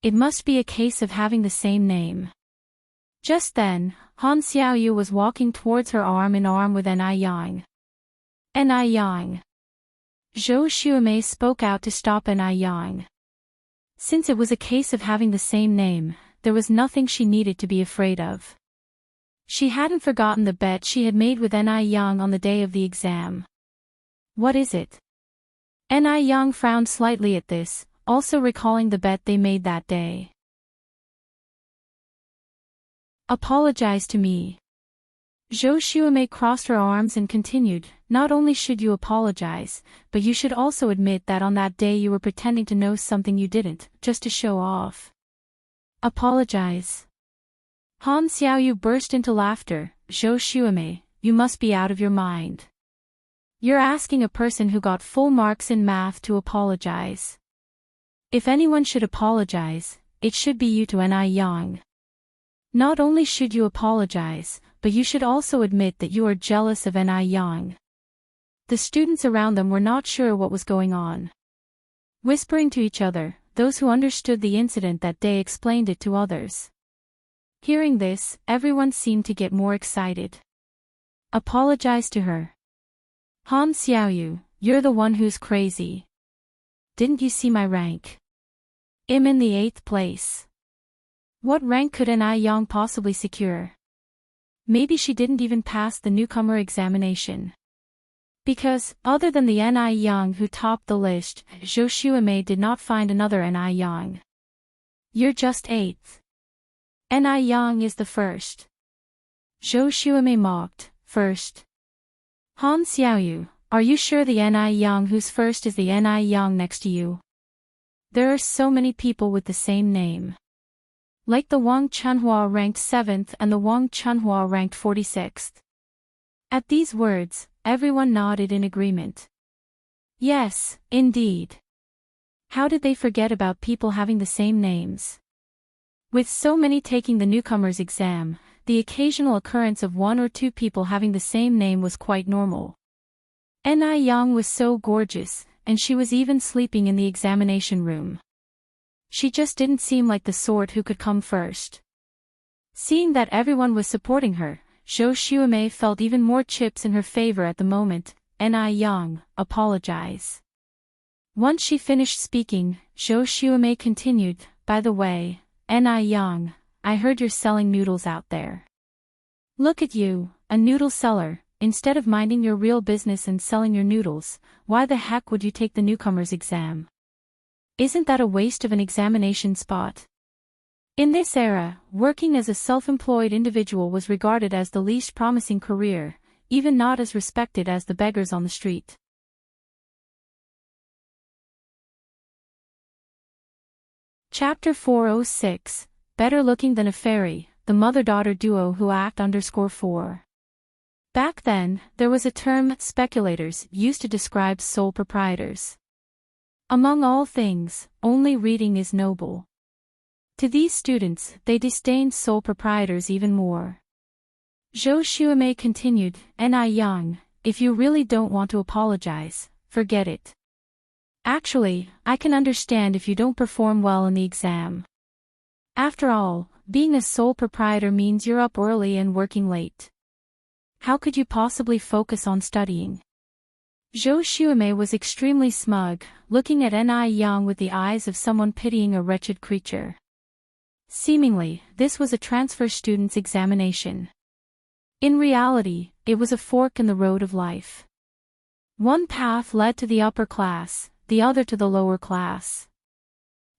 It must be a case of having the same name. Just then, Han Xiaoyu was walking towards her arm in arm with Ni Yang. Ni Yang. Zhou Xuemei spoke out to stop Ni Yang. Since it was a case of having the same name, there was nothing she needed to be afraid of. She hadn't forgotten the bet she had made with Ni Yang on the day of the exam. What is it? Ni Yang frowned slightly at this, also recalling the bet they made that day. Apologize to me. Zhou Xuemei crossed her arms and continued, not only should you apologize, but you should also admit that on that day you were pretending to know something you didn't, just to show off. Apologize. Han Xiaoyu burst into laughter. Zhou Xuemei, you must be out of your mind. You're asking a person who got full marks in math to apologize. If anyone should apologize, it should be you to Ni Yang. Not only should you apologize, but you should also admit that you are jealous of Ni Yang. The students around them were not sure what was going on. Whispering to each other, those who understood the incident that day explained it to others. Hearing this, everyone seemed to get more excited. Apologize to her. Han Xiaoyu, you're the one who's crazy. Didn't you see my rank? I'm in the 8th place. What rank could Ni Yang possibly secure? Maybe she didn't even pass the newcomer examination. Because, other than the Ni Yang who topped the list, Zhou Xuemei did not find another Ni Yang. You're just 8th. Ni Yang is the first. Zhou Xuemei mocked, first. Han Xiaoyu, are you sure the Ni Yang who's first is the Ni Yang next to you? There are so many people with the same name. Like the Wang Chunhua ranked 7th and the Wang Chunhua ranked 46th. At these words, everyone nodded in agreement. Yes, indeed. How did they forget about people having the same names? With so many taking the newcomer's exam, the occasional occurrence of 1 or 2 people having the same name was quite normal. Ni Yang was so gorgeous, and she was even sleeping in the examination room. She just didn't seem like the sort who could come first. Seeing that everyone was supporting her, Zhou Xuemei felt even more chips in her favor at the moment. Ni Yang, apologize. Once she finished speaking, Zhou Xuemei continued, by the way, Ni Yang, I heard you're selling noodles out there. Look at you, a noodle seller. Instead of minding your real business and selling your noodles, why the heck would you take the newcomer's exam? Isn't that a waste of an examination spot? In this era, working as a self-employed individual was regarded as the least promising career, even not as respected as the beggars on the street. Chapter 406, Better Looking Than a Fairy, the Mother-Daughter Duo Who Act _4. Back then, there was a term, speculators, used to describe sole proprietors. Among all things, only reading is noble. To these students, they disdained sole proprietors even more. Zhou Xuemei continued, Ni Yang, if you really don't want to apologize, forget it. Actually, I can understand if you don't perform well in the exam. After all, being a sole proprietor means you're up early and working late. How could you possibly focus on studying? Zhou Xuemei was extremely smug, looking at Ni Yang with the eyes of someone pitying a wretched creature. Seemingly, this was a transfer student's examination. In reality, it was a fork in the road of life. One path led to the upper class, the other to the lower class.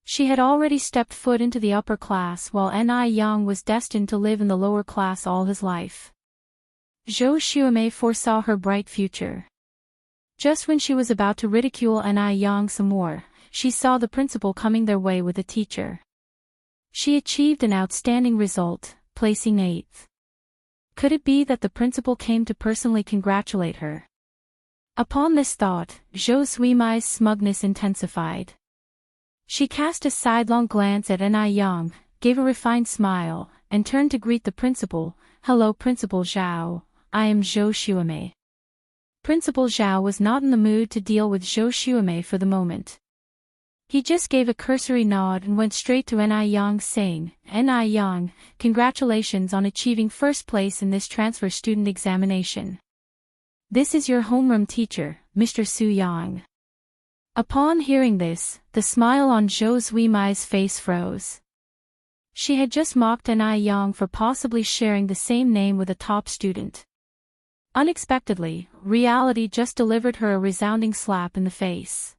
She had already stepped foot into the upper class while Ni Yang was destined to live in the lower class all his life. Zhou Xuemei foresaw her bright future. Just when she was about to ridicule Ni Yang some more, she saw the principal coming their way with a teacher. She achieved an outstanding result, placing 8th. Could it be that the principal came to personally congratulate her? Upon this thought, Zhou Xuemei's smugness intensified. She cast a sidelong glance at Ni Yang, gave a refined smile, and turned to greet the principal. Hello Principal Zhao, I am Zhou Xuemei. Principal Zhao was not in the mood to deal with Zhou Xuemei for the moment. He just gave a cursory nod and went straight to Ni Yang saying, Ni Yang, congratulations on achieving first place in this transfer student examination. This is your homeroom teacher, Mr. Su Yang. Upon hearing this, the smile on Zhou Zuimai's face froze. She had just mocked Ni Yang for possibly sharing the same name with a top student. Unexpectedly, reality just delivered her a resounding slap in the face.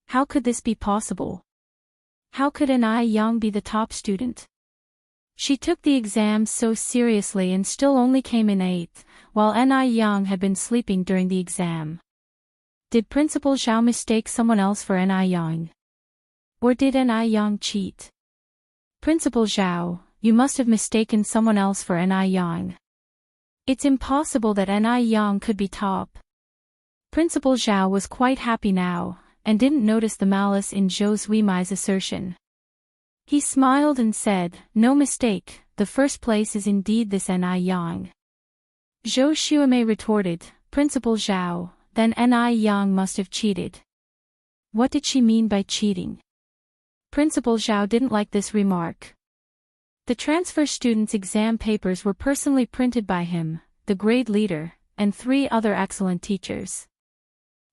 How could this be possible? How could Ni Yang be the top student? She took the exams so seriously and still only came in 8th, while Ni Yang had been sleeping during the exam. Did Principal Zhao mistake someone else for Ni Yang? Or did Ni Yang cheat? Principal Zhao, you must have mistaken someone else for Ni Yang. It's impossible that Ni Yang could be top. Principal Zhao was quite happy now, and didn't notice the malice in Zhou Zuimai's assertion. He smiled and said, "No mistake, the first place is indeed this Ni Yang." Zhou Xuemei retorted, "Principal Zhao, then Ni Yang must have cheated." What did she mean by cheating? Principal Zhao didn't like this remark. The transfer students' exam papers were personally printed by him, the grade leader, and 3 other excellent teachers.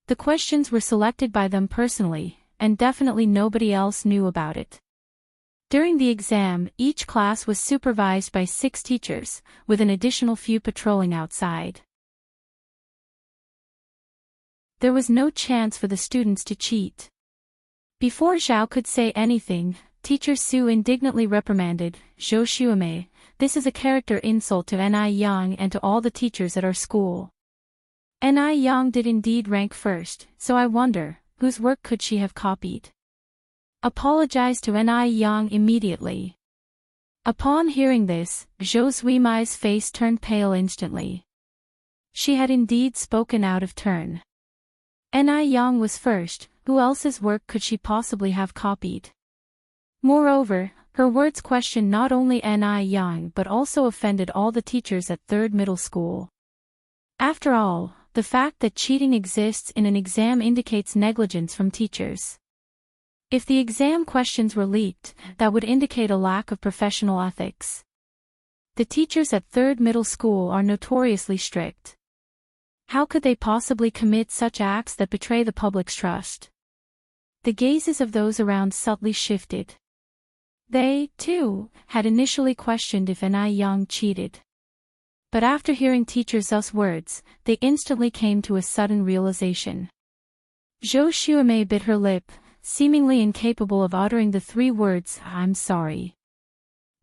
The questions were selected by them personally, and definitely nobody else knew about it. During the exam, each class was supervised by 6 teachers, with an additional few patrolling outside. There was no chance for the students to cheat. Before Zhao could say anything, Teacher Su indignantly reprimanded, "Zhou Xuemei, this is a character insult to Ni Yang and to all the teachers at our school. Ni Yang did indeed rank first, so I wonder, whose work could she have copied? Apologize to Ni Yang immediately." Upon hearing this, Zhou Zuimai's face turned pale instantly. She had indeed spoken out of turn. Ni Yang was first, who else's work could she possibly have copied? Moreover, her words questioned not only Ni Yang but also offended all the teachers at 3rd middle school. After all, the fact that cheating exists in an exam indicates negligence from teachers. If the exam questions were leaked, that would indicate a lack of professional ethics. The teachers at 3rd middle school are notoriously strict. How could they possibly commit such acts that betray the public's trust? The gazes of those around subtly shifted. They, too, had initially questioned if Ni Yang cheated. But after hearing Teacher Zu's words, they instantly came to a sudden realization. Zhou Xuemei bit her lip, seemingly incapable of uttering the 3 words, "I'm sorry."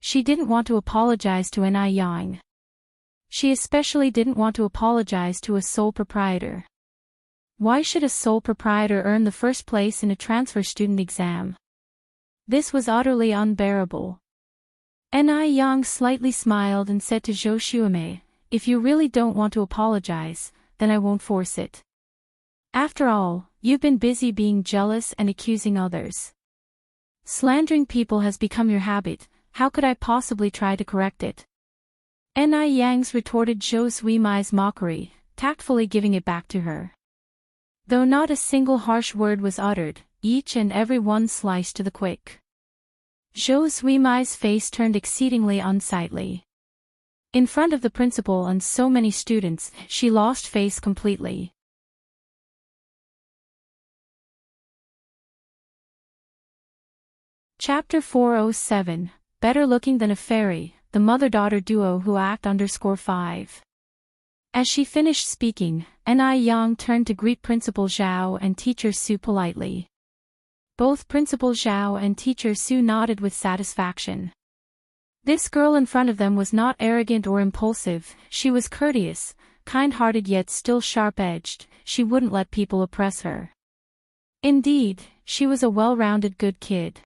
She didn't want to apologize to Ni Yang. She especially didn't want to apologize to a sole proprietor. Why should a sole proprietor earn the first place in a transfer student exam? This was utterly unbearable. Ni Yang slightly smiled and said to Zhou Xuemei, "If you really don't want to apologize, then I won't force it. After all, you've been busy being jealous and accusing others. Slandering people has become your habit, how could I possibly try to correct it?" Ni Yang's retorted Zhou Zuimai's mockery, tactfully giving it back to her. Though not a single harsh word was uttered, each and every one sliced to the quick. Zhou Zuimai's face turned exceedingly unsightly. In front of the principal and so many students, she lost face completely. Chapter 407, Better Looking Than a Fairy, the mother-daughter duo who act _5. As she finished speaking, Ni Yang turned to greet Principal Zhao and Teacher Su politely. Both Principal Zhao and Teacher Su nodded with satisfaction. This girl in front of them was not arrogant or impulsive, she was courteous, kind-hearted yet still sharp-edged, she wouldn't let people oppress her. Indeed, she was a well-rounded good kid.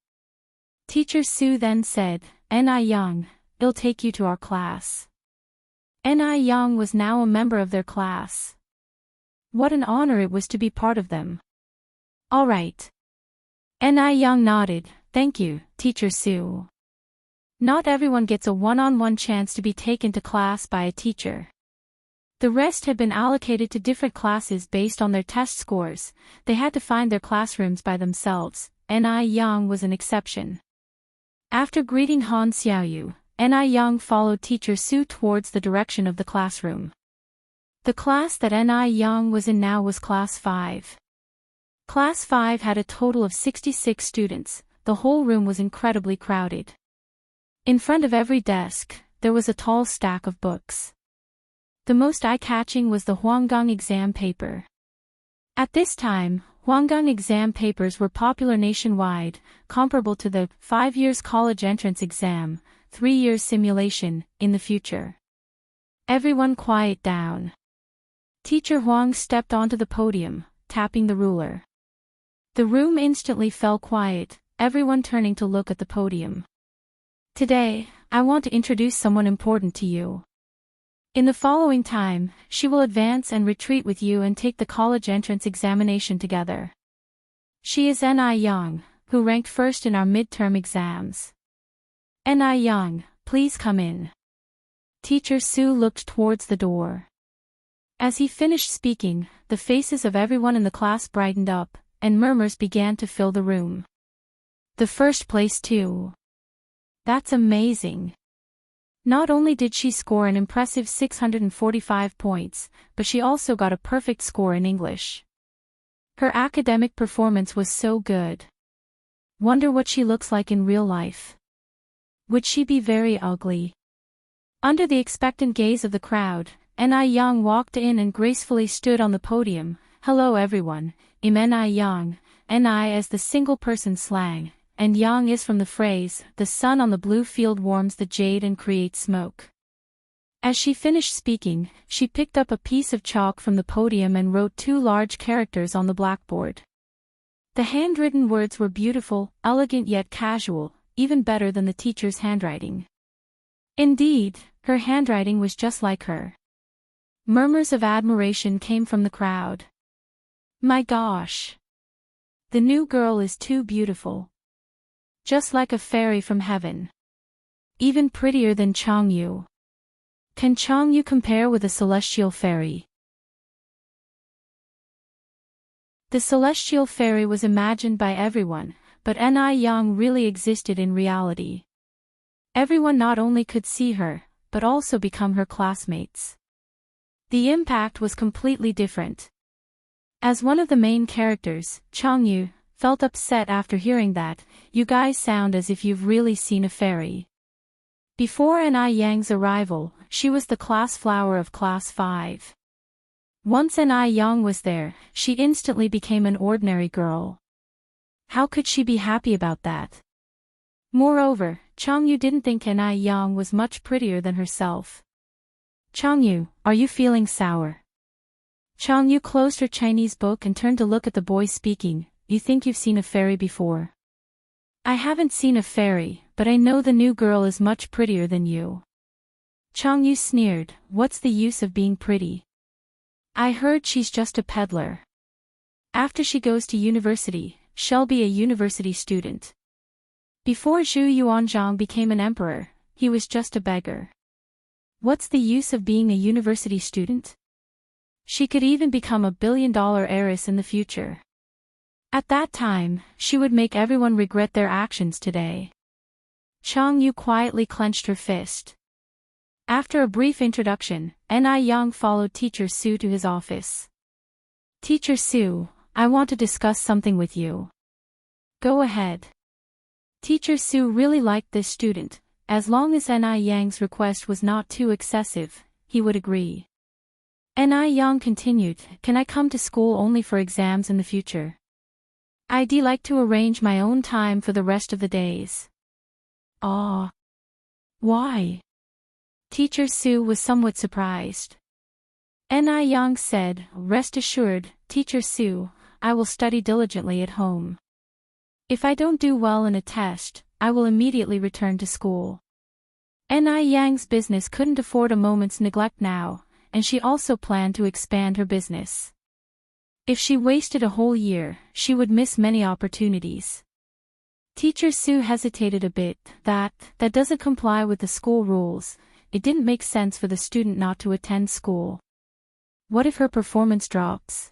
Teacher Su then said, "Ni Yang, I'll take you to our class." Ni Yang was now a member of their class. What an honor it was to be part of them. "All right." Ni Yang nodded, "Thank you, Teacher Su." Not everyone gets a one-on-one chance to be taken to class by a teacher. The rest had been allocated to different classes based on their test scores, they had to find their classrooms by themselves, Ni Yang was an exception. After greeting Han Xiaoyu, Ni Yang followed Teacher Su towards the direction of the classroom. The class that Ni Yang was in now was Class 5. Class 5 had a total of 66 students. The whole room was incredibly crowded. In front of every desk, there was a tall stack of books. The most eye-catching was the Huanggang exam paper. At this time, Huanggang exam papers were popular nationwide, comparable to the 5 years college entrance exam, 3 years simulation, in the future. Everyone quiet down. Teacher Huang stepped onto the podium, tapping the ruler. The room instantly fell quiet, everyone turning to look at the podium. Today, I want to introduce someone important to you. In the following time, she will advance and retreat with you and take the college entrance examination together. She is Ni Yang, who ranked first in our midterm exams. Ni Yang, please come in. Teacher Su looked towards the door. As he finished speaking, the faces of everyone in the class brightened up, and murmurs began to fill the room. The first place too. That's amazing. Not only did she score an impressive 645 points, but she also got a perfect score in English. Her academic performance was so good. Wonder what she looks like in real life. Would she be very ugly? Under the expectant gaze of the crowd, Ni Yang walked in and gracefully stood on the podium. Hello everyone, I'm Ni Yang, Ni as the single person slang, and Yang is from the phrase, the sun on the blue field warms the jade and creates smoke. As she finished speaking, she picked up a piece of chalk from the podium and wrote 2 large characters on the blackboard. The handwritten words were beautiful, elegant yet casual, even better than the teacher's handwriting. Indeed, her handwriting was just like her. Murmurs of admiration came from the crowd. My gosh! The new girl is too beautiful. Just like a fairy from heaven. Even prettier than Changyu. Can Changyu compare with a celestial fairy? The celestial fairy was imagined by everyone, but Ni Yang really existed in reality. Everyone not only could see her, but also become her classmates. The impact was completely different. As one of the main characters, Changyu felt upset after hearing that, you guys sound as if you've really seen a fairy. Before Ni Yang's arrival, she was the class flower of class 5. Once Ni Yang was there, she instantly became an ordinary girl. How could she be happy about that? Moreover, Changyu didn't think Ni Yang was much prettier than herself. Changyu, are you feeling sour? Changyu closed her Chinese book and turned to look at the boy speaking. You think you've seen a fairy before? I haven't seen a fairy, but I know the new girl is much prettier than you. Changyu sneered, what's the use of being pretty? I heard she's just a peddler. After she goes to university, she'll be a university student. Before Zhu Yuanzhang became an emperor, he was just a beggar. What's the use of being a university student? She could even become a billion-dollar heiress in the future. At that time, she would make everyone regret their actions today. Changyu quietly clenched her fist. After a brief introduction, Ni Yang followed Teacher Su to his office. Teacher Su, I want to discuss something with you. Go ahead. Teacher Su really liked this student. As long as Ni Yang's request was not too excessive, he would agree. Ni Yang continued, can I come to school only for exams in the future? I'd like to arrange my own time for the rest of the days. Ah. Why? Teacher Su was somewhat surprised. Ni Yang said, rest assured, Teacher Su, I will study diligently at home. If I don't do well in a test, I will immediately return to school. Ni Yang's business couldn't afford a moment's neglect now, and she also planned to expand her business. If she wasted a whole year, she would miss many opportunities. Teacher Su hesitated a bit. That doesn't comply with the school rules. It didn't make sense for the student not to attend school. What if her performance drops?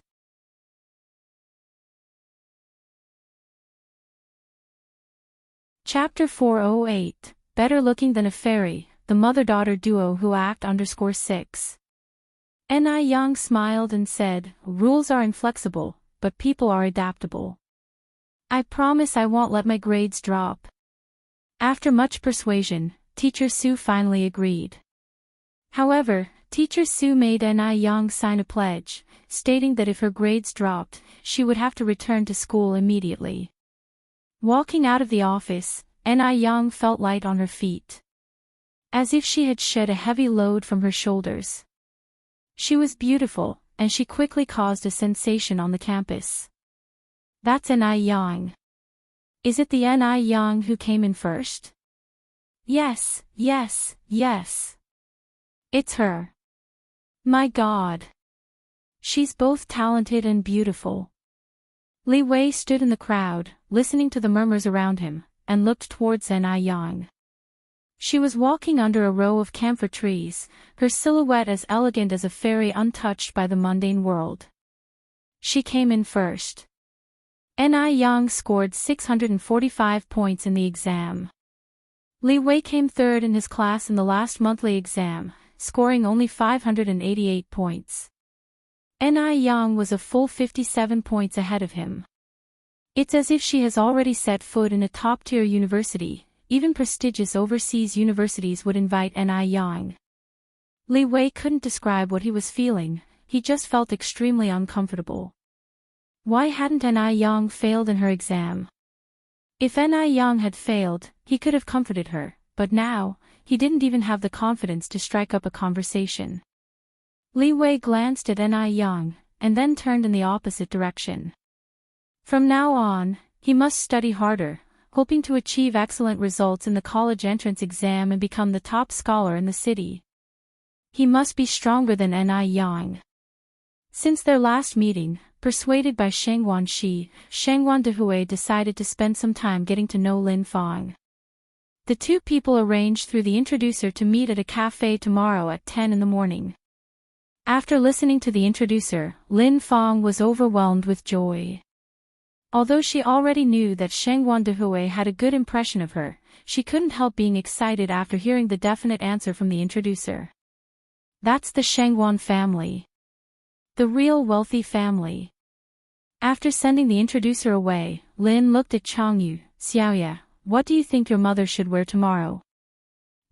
Chapter 408, Better Looking Than a Fairy, the Mother-Daughter Duo Who Act _6. Ni Yang smiled and said, rules are inflexible, but people are adaptable. I promise I won't let my grades drop. After much persuasion, Teacher Su finally agreed. However, Teacher Su made Ni Yang sign a pledge, stating that if her grades dropped, she would have to return to school immediately. Walking out of the office, Ni Yang felt light on her feet, as if she had shed a heavy load from her shoulders. She was beautiful, and she quickly caused a sensation on the campus. That's Ni Yang. Is it the Ni Yang who came in first? Yes, yes, yes. It's her. My God. She's both talented and beautiful. Li Wei stood in the crowd, listening to the murmurs around him, and looked towards Ni Yang. She was walking under a row of camphor trees, her silhouette as elegant as a fairy untouched by the mundane world. She came in first. Ni Yang scored 645 points in the exam. Li Wei came third in his class in the last monthly exam, scoring only 588 points. Ni Yang was a full 57 points ahead of him. It's as if she has already set foot in a top-tier university. Even prestigious overseas universities would invite Ni Yang. Li Wei couldn't describe what he was feeling, he just felt extremely uncomfortable. Why hadn't Ni Yang failed in her exam? If Ni Yang had failed, he could have comforted her, but now, he didn't even have the confidence to strike up a conversation. Li Wei glanced at Ni Yang, and then turned in the opposite direction. From now on, he must study harder, hoping to achieve excellent results in the college entrance exam and become the top scholar in the city. He must be stronger than Ni Yang. Since their last meeting, persuaded by Shengguan Shi, Shengguan Dehui decided to spend some time getting to know Lin Fang. The two people arranged through the introducer to meet at a cafe tomorrow at 10 in the morning. After listening to the introducer, Lin Fang was overwhelmed with joy. Although she already knew that Shengguan Dehui had a good impression of her, she couldn't help being excited after hearing the definite answer from the introducer. That's the Shengguan family. The real wealthy family. After sending the introducer away, Lin looked at Changyu. Xiaoya, what do you think your mother should wear tomorrow?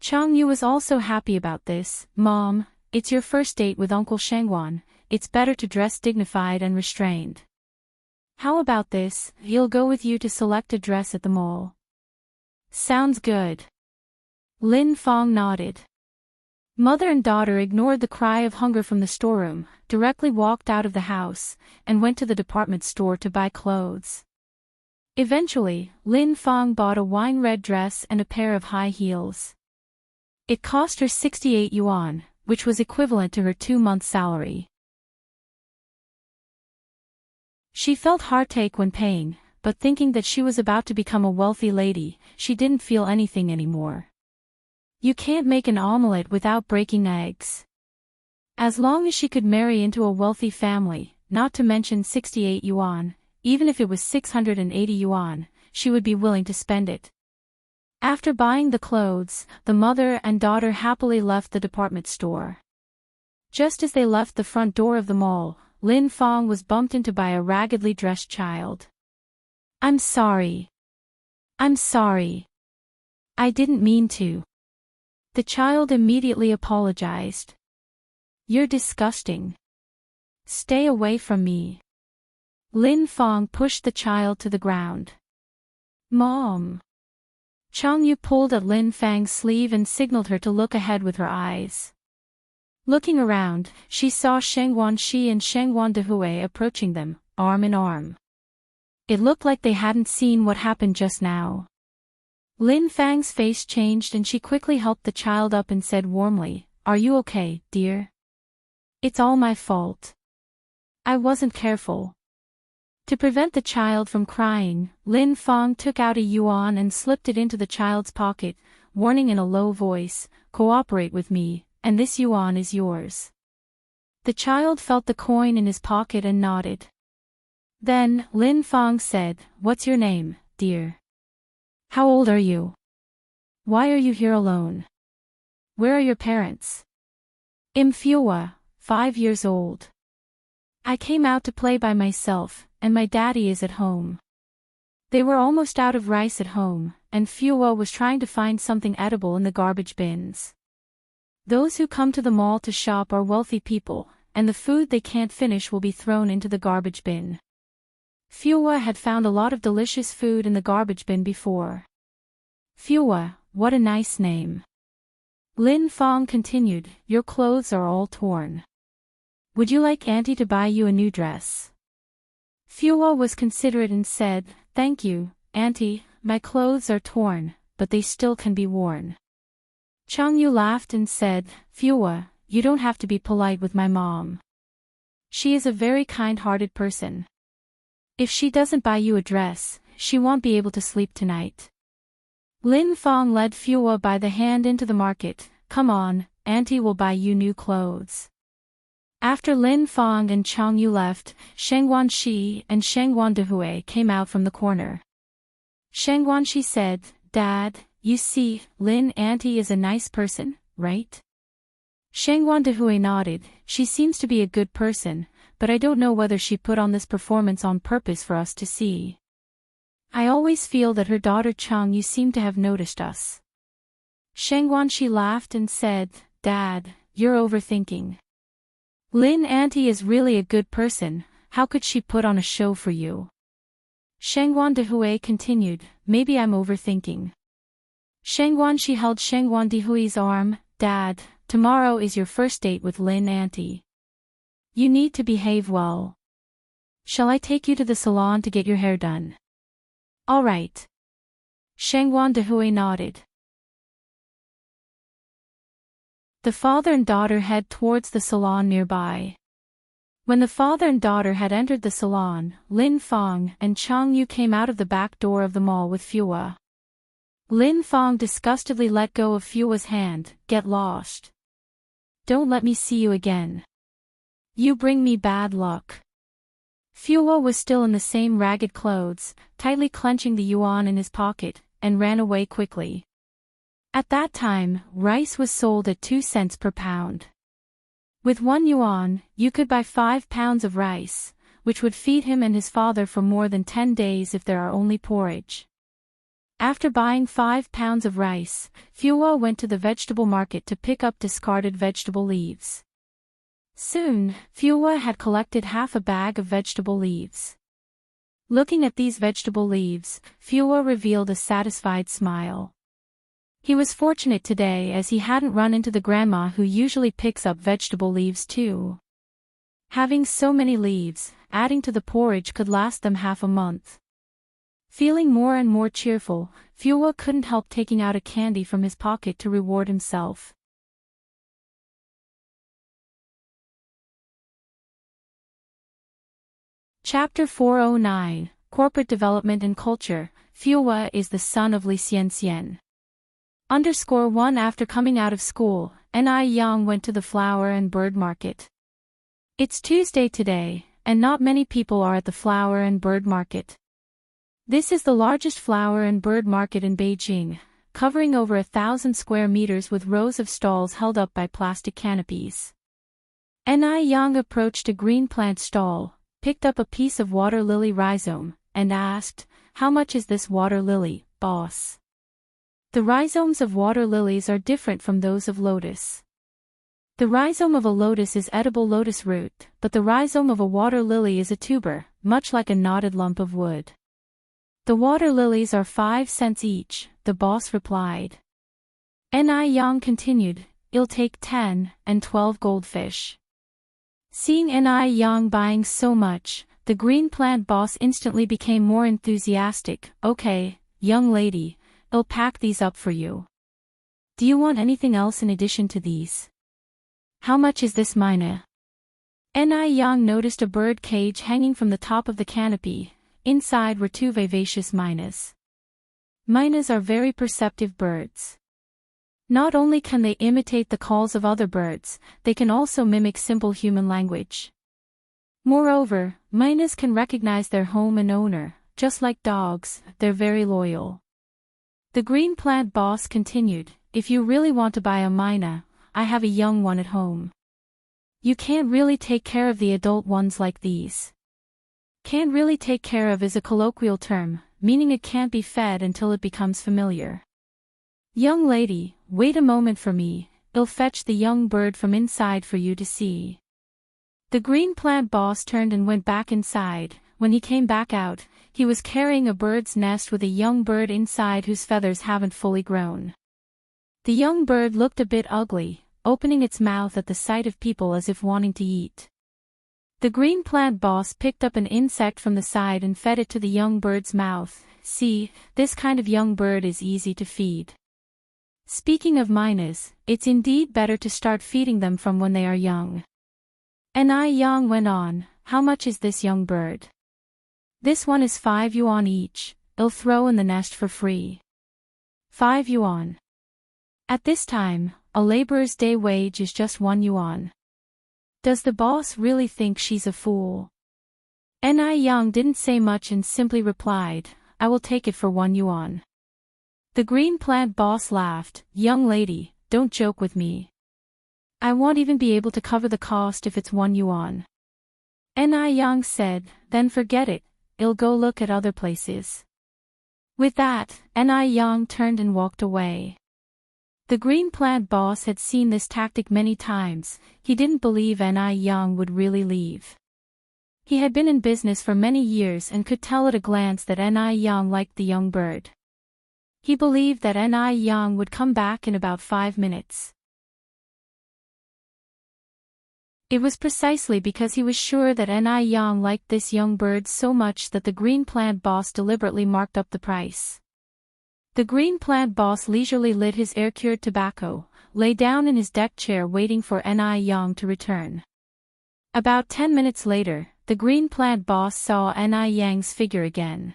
Changyu was also happy about this. Mom, it's your first date with Uncle Shengguan, it's better to dress dignified and restrained. How about this, he'll go with you to select a dress at the mall. Sounds good. Lin Fang nodded. Mother and daughter ignored the cry of hunger from the storeroom, directly walked out of the house, and went to the department store to buy clothes. Eventually, Lin Fang bought a wine-red dress and a pair of high heels. It cost her 68 yuan, which was equivalent to her 2-month salary. She felt heartache when paying, but thinking that she was about to become a wealthy lady, she didn't feel anything anymore. You can't make an omelette without breaking eggs. As long as she could marry into a wealthy family, not to mention 68 yuan, even if it was 680 yuan, she would be willing to spend it. After buying the clothes, the mother and daughter happily left the department store. Just as they left the front door of the mall, Lin Fang was bumped into by a raggedly dressed child. I'm sorry. I'm sorry. I didn't mean to. The child immediately apologized. You're disgusting. Stay away from me. Lin Fang pushed the child to the ground. Mom. Changyu pulled at Lin Fang's sleeve and signaled her to look ahead with her eyes. Looking around, she saw Shengguan Shi and Shengguan Dehui approaching them, arm in arm. It looked like they hadn't seen what happened just now. Lin Fang's face changed and she quickly helped the child up and said warmly, Are you okay, dear? It's all my fault. I wasn't careful. To prevent the child from crying, Lin Fang took out a yuan and slipped it into the child's pocket, warning in a low voice, Cooperate with me, and this yuan is yours. The child felt the coin in his pocket and nodded. Then, Lin Fang said, What's your name, dear? How old are you? Why are you here alone? Where are your parents? Im Fiua, 5 years old. I came out to play by myself, and my daddy is at home. They were almost out of rice at home, and Fua was trying to find something edible in the garbage bins. Those who come to the mall to shop are wealthy people, and the food they can't finish will be thrown into the garbage bin. Fua had found a lot of delicious food in the garbage bin before. Fua, what a nice name. Lin Fong continued, your clothes are all torn. Would you like Auntie to buy you a new dress? Fua was considerate and said, thank you, Auntie, my clothes are torn, but they still can be worn. Chang Yu laughed and said, Fua, you don't have to be polite with my mom. She is a very kind-hearted person. If she doesn't buy you a dress, she won't be able to sleep tonight. Lin Fong led Fua by the hand into the market. Come on, Auntie will buy you new clothes. After Lin Fong and Chang Yu left, Sheng Guanxi and Sheng Guandehui came out from the corner. Sheng Guanxi said, Dad, you see, Lin Auntie is a nice person, right? Sheng Guandehui nodded, she seems to be a good person, but I don't know whether she put on this performance on purpose for us to see. I always feel that her daughter Chang Yu seemed to have noticed us. Sheng Guanxi laughed and said, Dad, you're overthinking. Lin Auntie is really a good person, how could she put on a show for you? Sheng Guandehui continued, maybe I'm overthinking. Sheng Guanxi held Sheng Guandehui's arm, Dad, tomorrow is your first date with Lin Auntie. You need to behave well. Shall I take you to the salon to get your hair done? All right. Sheng Guandehui nodded. The father and daughter head towards the salon nearby. When the father and daughter had entered the salon, Lin Fong and Chang Yu came out of the back door of the mall with Fua. Lin Fong disgustedly let go of Fua's hand, get lost. Don't let me see you again. You bring me bad luck. Fua was still in the same ragged clothes, tightly clenching the yuan in his pocket, and ran away quickly. At that time, rice was sold at 2 cents per pound. With 1 yuan, you could buy 5 pounds of rice, which would feed him and his father for more than 10 days if there are only porridge. After buying 5 pounds of rice, Fua went to the vegetable market to pick up discarded vegetable leaves. Soon, Fua had collected half a bag of vegetable leaves. Looking at these vegetable leaves, Fua revealed a satisfied smile. He was fortunate today as he hadn't run into the grandma who usually picks up vegetable leaves too. Having so many leaves, adding to the porridge could last them half a month. Feeling more and more cheerful, Fua couldn't help taking out a candy from his pocket to reward himself. Chapter 409, Corporate Development and Culture. Fua is the son of Li Xianxian. _1 After coming out of school, Ni Yang went to the flower and bird market. It's Tuesday today, and not many people are at the flower and bird market. This is the largest flower and bird market in Beijing, covering over 1,000 square meters with rows of stalls held up by plastic canopies. Ni Yang approached a green plant stall, picked up a piece of water lily rhizome, and asked, How much is this water lily, boss? The rhizomes of water lilies are different from those of lotus. The rhizome of a lotus is edible lotus root, but the rhizome of a water lily is a tuber, much like a knotted lump of wood. The water lilies are 5 cents each, the boss replied. Ni Yang continued, It'll take 10 and 12 goldfish. Seeing Ni Yang buying so much, the green plant boss instantly became more enthusiastic. Okay, young lady, I'll pack these up for you. Do you want anything else in addition to these? How much is this mina? Ni Yang noticed a bird cage hanging from the top of the canopy. Inside were 2 vivacious minas. Minas are very perceptive birds. Not only can they imitate the calls of other birds, they can also mimic simple human language. Moreover, minas can recognize their home and owner. Just like dogs, they're very loyal. The green plant boss continued, If you really want to buy a mina, I have a young one at home. You can't really take care of the adult ones like these. Can't really take care of is a colloquial term, meaning it can't be fed until it becomes familiar. Young lady, wait a moment for me, I'll fetch the young bird from inside for you to see. The green plant boss turned and went back inside. When he came back out, he was carrying a bird's nest with a young bird inside whose feathers haven't fully grown. The young bird looked a bit ugly, opening its mouth at the sight of people as if wanting to eat. The green plant boss picked up an insect from the side and fed it to the young bird's mouth. See, this kind of young bird is easy to feed. Speaking of minus, it's indeed better to start feeding them from when they are young. Yang went on, how much is this young bird? This one is 5 yuan each, I'll throw in the nest for free. 5 yuan. At this time, a laborer's day wage is just 1 yuan. Does the boss really think she's a fool? Yang didn't say much and simply replied, I will take it for 1 yuan. The green plant boss laughed, young lady, don't joke with me. I won't even be able to cover the cost if it's 1 yuan. Yang said, then forget it, I'll go look at other places. With that, Yang turned and walked away. The green plant boss had seen this tactic many times. He didn't believe Yang would really leave. He had been in business for many years and could tell at a glance that Yang liked the young bird. He believed that Yang would come back in about 5 minutes. It was precisely because he was sure that Yang liked this young bird so much that the green plant boss deliberately marked up the price. The green plant boss leisurely lit his air-cured tobacco, lay down in his deck chair waiting for Yang to return. About 10 minutes later, the green plant boss saw Yang's figure again.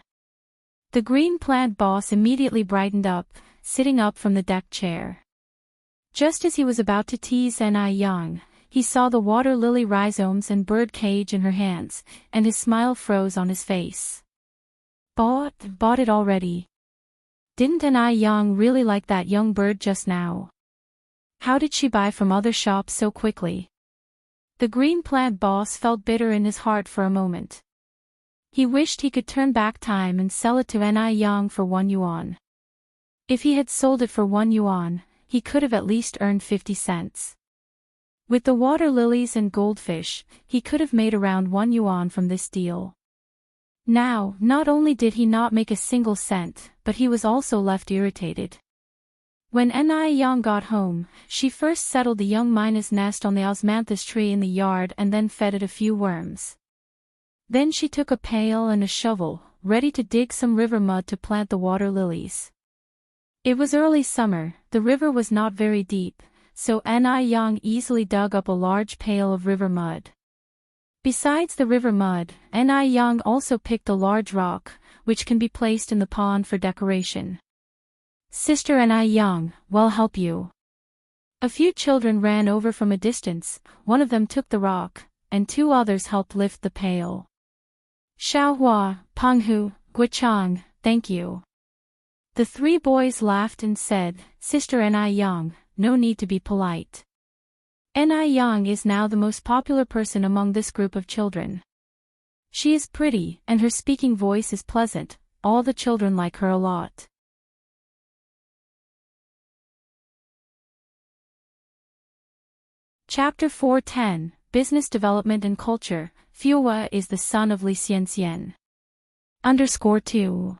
The green plant boss immediately brightened up, sitting up from the deck chair. Just as he was about to tease Yang, he saw the water lily rhizomes and bird cage in her hands, and his smile froze on his face. Bought it already. Didn't Yang really like that young bird just now? How did she buy from other shops so quickly? The green plant boss felt bitter in his heart for a moment. He wished he could turn back time and sell it to Yang for 1 yuan. If he had sold it for 1 yuan, he could have at least earned 50 cents. With the water lilies and goldfish, he could have made around 1 yuan from this deal. Now, not only did he not make a single cent, but he was also left irritated. When Yang got home, she first settled the young mina's nest on the osmanthus tree in the yard and then fed it a few worms. Then she took a pail and a shovel, ready to dig some river mud to plant the water lilies. It was early summer, the river was not very deep, so Yang easily dug up a large pail of river mud. Besides the river mud, Yang also picked a large rock, which can be placed in the pond for decoration. Sister Yang, we'll help you. A few children ran over from a distance, one of them took the rock, and 2 others helped lift the pail. Xiaohua, Penghu, Guichang, thank you. The 3 boys laughed and said, Sister Yang, no need to be polite. Yang is now the most popular person among this group of children. She is pretty, and her speaking voice is pleasant, all the children like her a lot. Chapter 410, Business Development and Culture. Fuwa is the son of Li Xianxian. _2.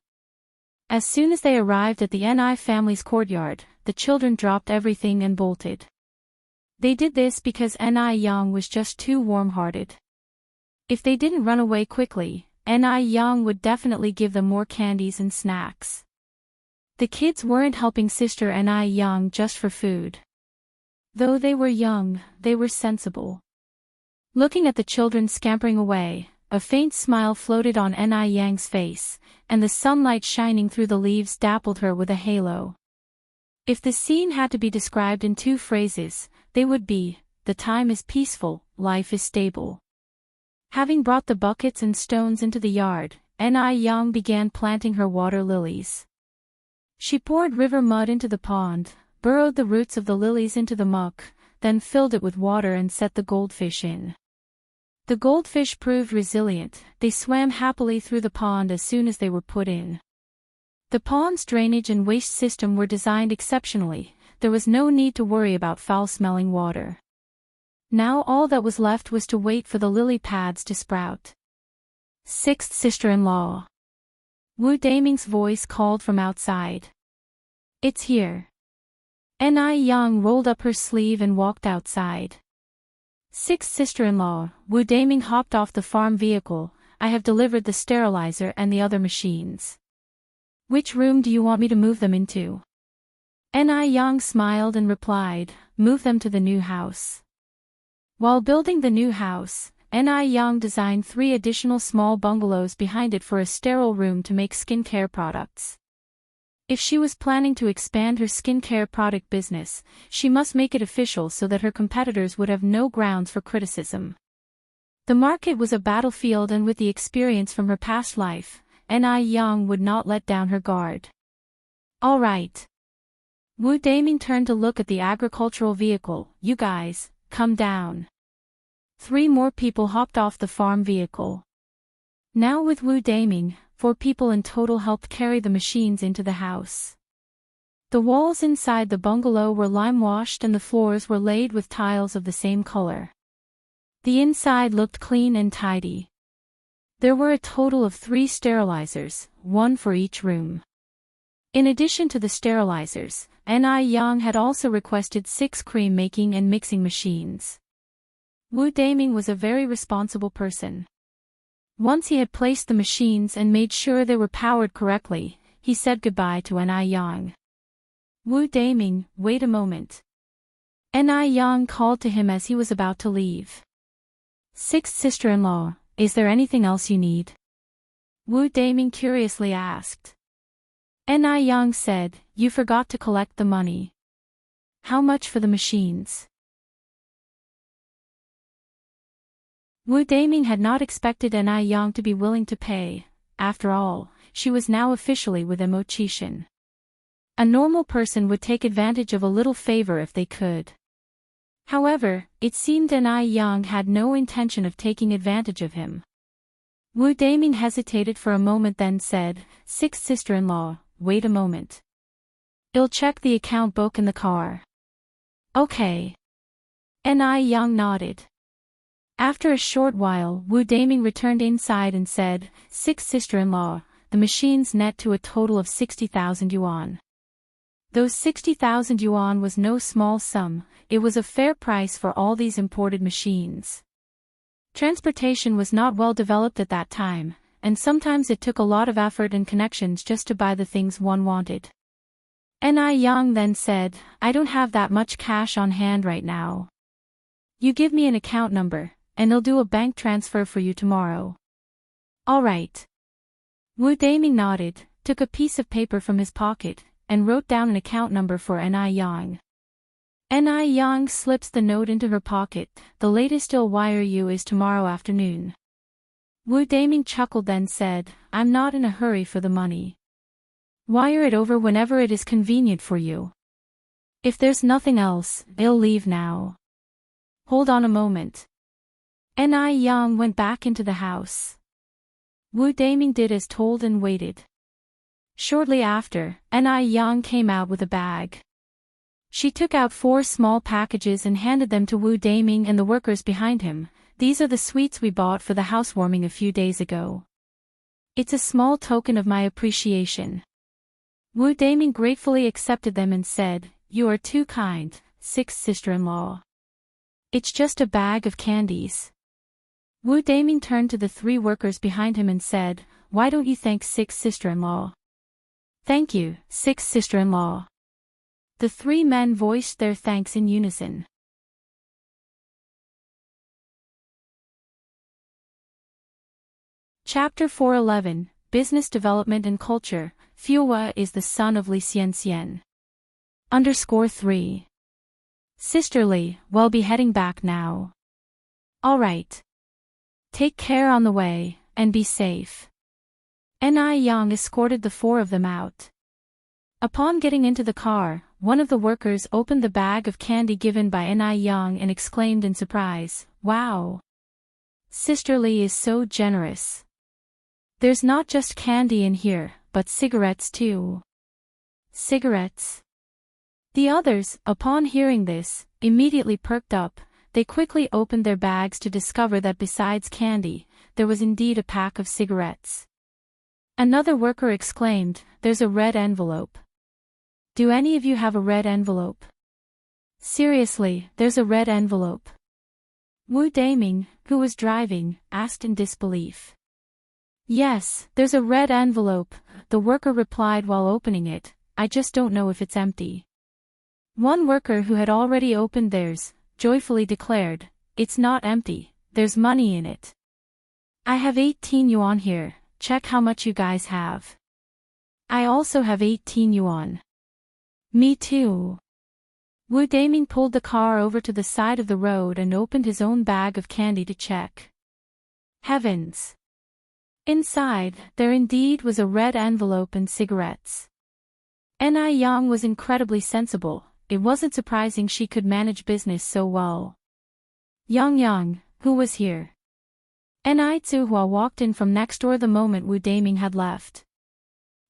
As soon as they arrived at the Ni family's courtyard, the children dropped everything and bolted. They did this because Yang was just too warm-hearted. If they didn't run away quickly, Yang would definitely give them more candies and snacks. The kids weren't helping Sister Yang just for food. Though they were young, they were sensible. Looking at the children scampering away, a faint smile floated on Yang's face, and the sunlight shining through the leaves dappled her with a halo. If the scene had to be described in 2 phrases, they would be, the time is peaceful, life is stable. Having brought the buckets and stones into the yard, Yang began planting her water lilies. She poured river mud into the pond, burrowed the roots of the lilies into the muck, then filled it with water and set the goldfish in. The goldfish proved resilient. They swam happily through the pond as soon as they were put in. The pond's drainage and waste system were designed exceptionally. There was no need to worry about foul-smelling water. Now all that was left was to wait for the lily pads to sprout. Sixth sister-in-law. Wu Daming's voice called from outside. It's here. Ni Yang rolled up her sleeve and walked outside. Sixth sister-in-law, Wu Daming hopped off the farm vehicle. I have delivered the sterilizer and the other machines. Which room do you want me to move them into? Ni Yang smiled and replied, move them to the new house. While building the new house, Ni Yang designed 3 additional small bungalows behind it for a sterile room to make skincare products. If she was planning to expand her skincare product business, she must make it official so that her competitors would have no grounds for criticism. The market was a battlefield, and with the experience from her past life, Ni Yang would not let down her guard. All right. Wu Daming turned to look at the agricultural vehicle. You guys, come down. 3 more people hopped off the farm vehicle. Now with Wu Daming, 4 people in total helped carry the machines into the house. The walls inside the bungalow were lime-washed and the floors were laid with tiles of the same color. The inside looked clean and tidy. There were a total of 3 sterilizers, 1 for each room. In addition to the sterilizers, Ni Yang had also requested 6 cream-making and mixing machines. Wu Daming was a very responsible person. Once he had placed the machines and made sure they were powered correctly, he said goodbye to Ni Yang. Wu Daming, wait a moment. Ni Yang called to him as he was about to leave. Sixth sister-in-law, is there anything else you need? Wu Daming curiously asked. Ni Yang said, you forgot to collect the money. How much for the machines? Wu Daming had not expected Ni Yang to be willing to pay. After all, she was now officially with Immortality. A normal person would take advantage of a little favor if they could. However, it seemed Ni Yang had no intention of taking advantage of him. Wu Daming hesitated for a moment, then said, Sixth sister-in-law, wait a moment. I'll check the account book in the car. Okay. Ni Yang nodded. After a short while, Wu Daming returned inside and said, Sixth sister-in-law, the machines net to a total of 60,000 yuan. Those 60,000 yuan was no small sum. It was a fair price for all these imported machines. Transportation was not well developed at that time, and sometimes it took a lot of effort and connections just to buy the things one wanted. Ni Yang then said, I don't have that much cash on hand right now. You give me an account number, and I'll do a bank transfer for you tomorrow. All right. Wu Daming nodded, took a piece of paper from his pocket, and wrote down an account number for Ni Yang. Ni Yang slips the note into her pocket. The latest I'll wire you is tomorrow afternoon. Wu Daming chuckled, then said, I'm not in a hurry for the money. Wire it over whenever it is convenient for you. If there's nothing else, I'll leave now. Hold on a moment. Ni Yang went back into the house. Wu Daming did as told and waited. Shortly after, Ni Yang came out with a bag. She took out 4 small packages and handed them to Wu Daming and the workers behind him. These are the sweets we bought for the housewarming a few days ago. It's a small token of my appreciation. Wu Daming gratefully accepted them and said, You are too kind, sixth sister-in-law. It's just a bag of candies. Wu Daming turned to the 3 workers behind him and said, Why don't you thank sixth sister-in-law? Thank you, sixth sister-in-law. The 3 men voiced their thanks in unison. Chapter 411, Business Development and Culture. Fuwa is the son of Li Xianxian. _3. Sisterly, we'll be heading back now. Alright. Take care on the way, and be safe. Ni Yang escorted the 4 of them out. Upon getting into the car, one of the workers opened the bag of candy given by Ni Yang and exclaimed in surprise, Wow! Sister Lee is so generous. There's not just candy in here, but cigarettes too. Cigarettes? The others, upon hearing this, immediately perked up. They quickly opened their bags to discover that besides candy, there was indeed a pack of cigarettes. Another worker exclaimed, "There's a red envelope. Do any of you have a red envelope? Seriously, there's a red envelope." Wu Daming, who was driving, asked in disbelief. "Yes, there's a red envelope," the worker replied while opening it. "I just don't know if it's empty." One worker who had already opened theirs, joyfully declared, "It's not empty, there's money in it. I have 18 yuan here, check how much you guys have." "I also have 18 yuan. "Me too." Wu Daming pulled the car over to the side of the road and opened his own bag of candy to check. Heavens! Inside, there indeed was a red envelope and cigarettes. Ni Yang was incredibly sensible. It wasn't surprising she could manage business so well. Yang, who was here? Ni Zuhua walked in from next door the moment Wu Daming had left.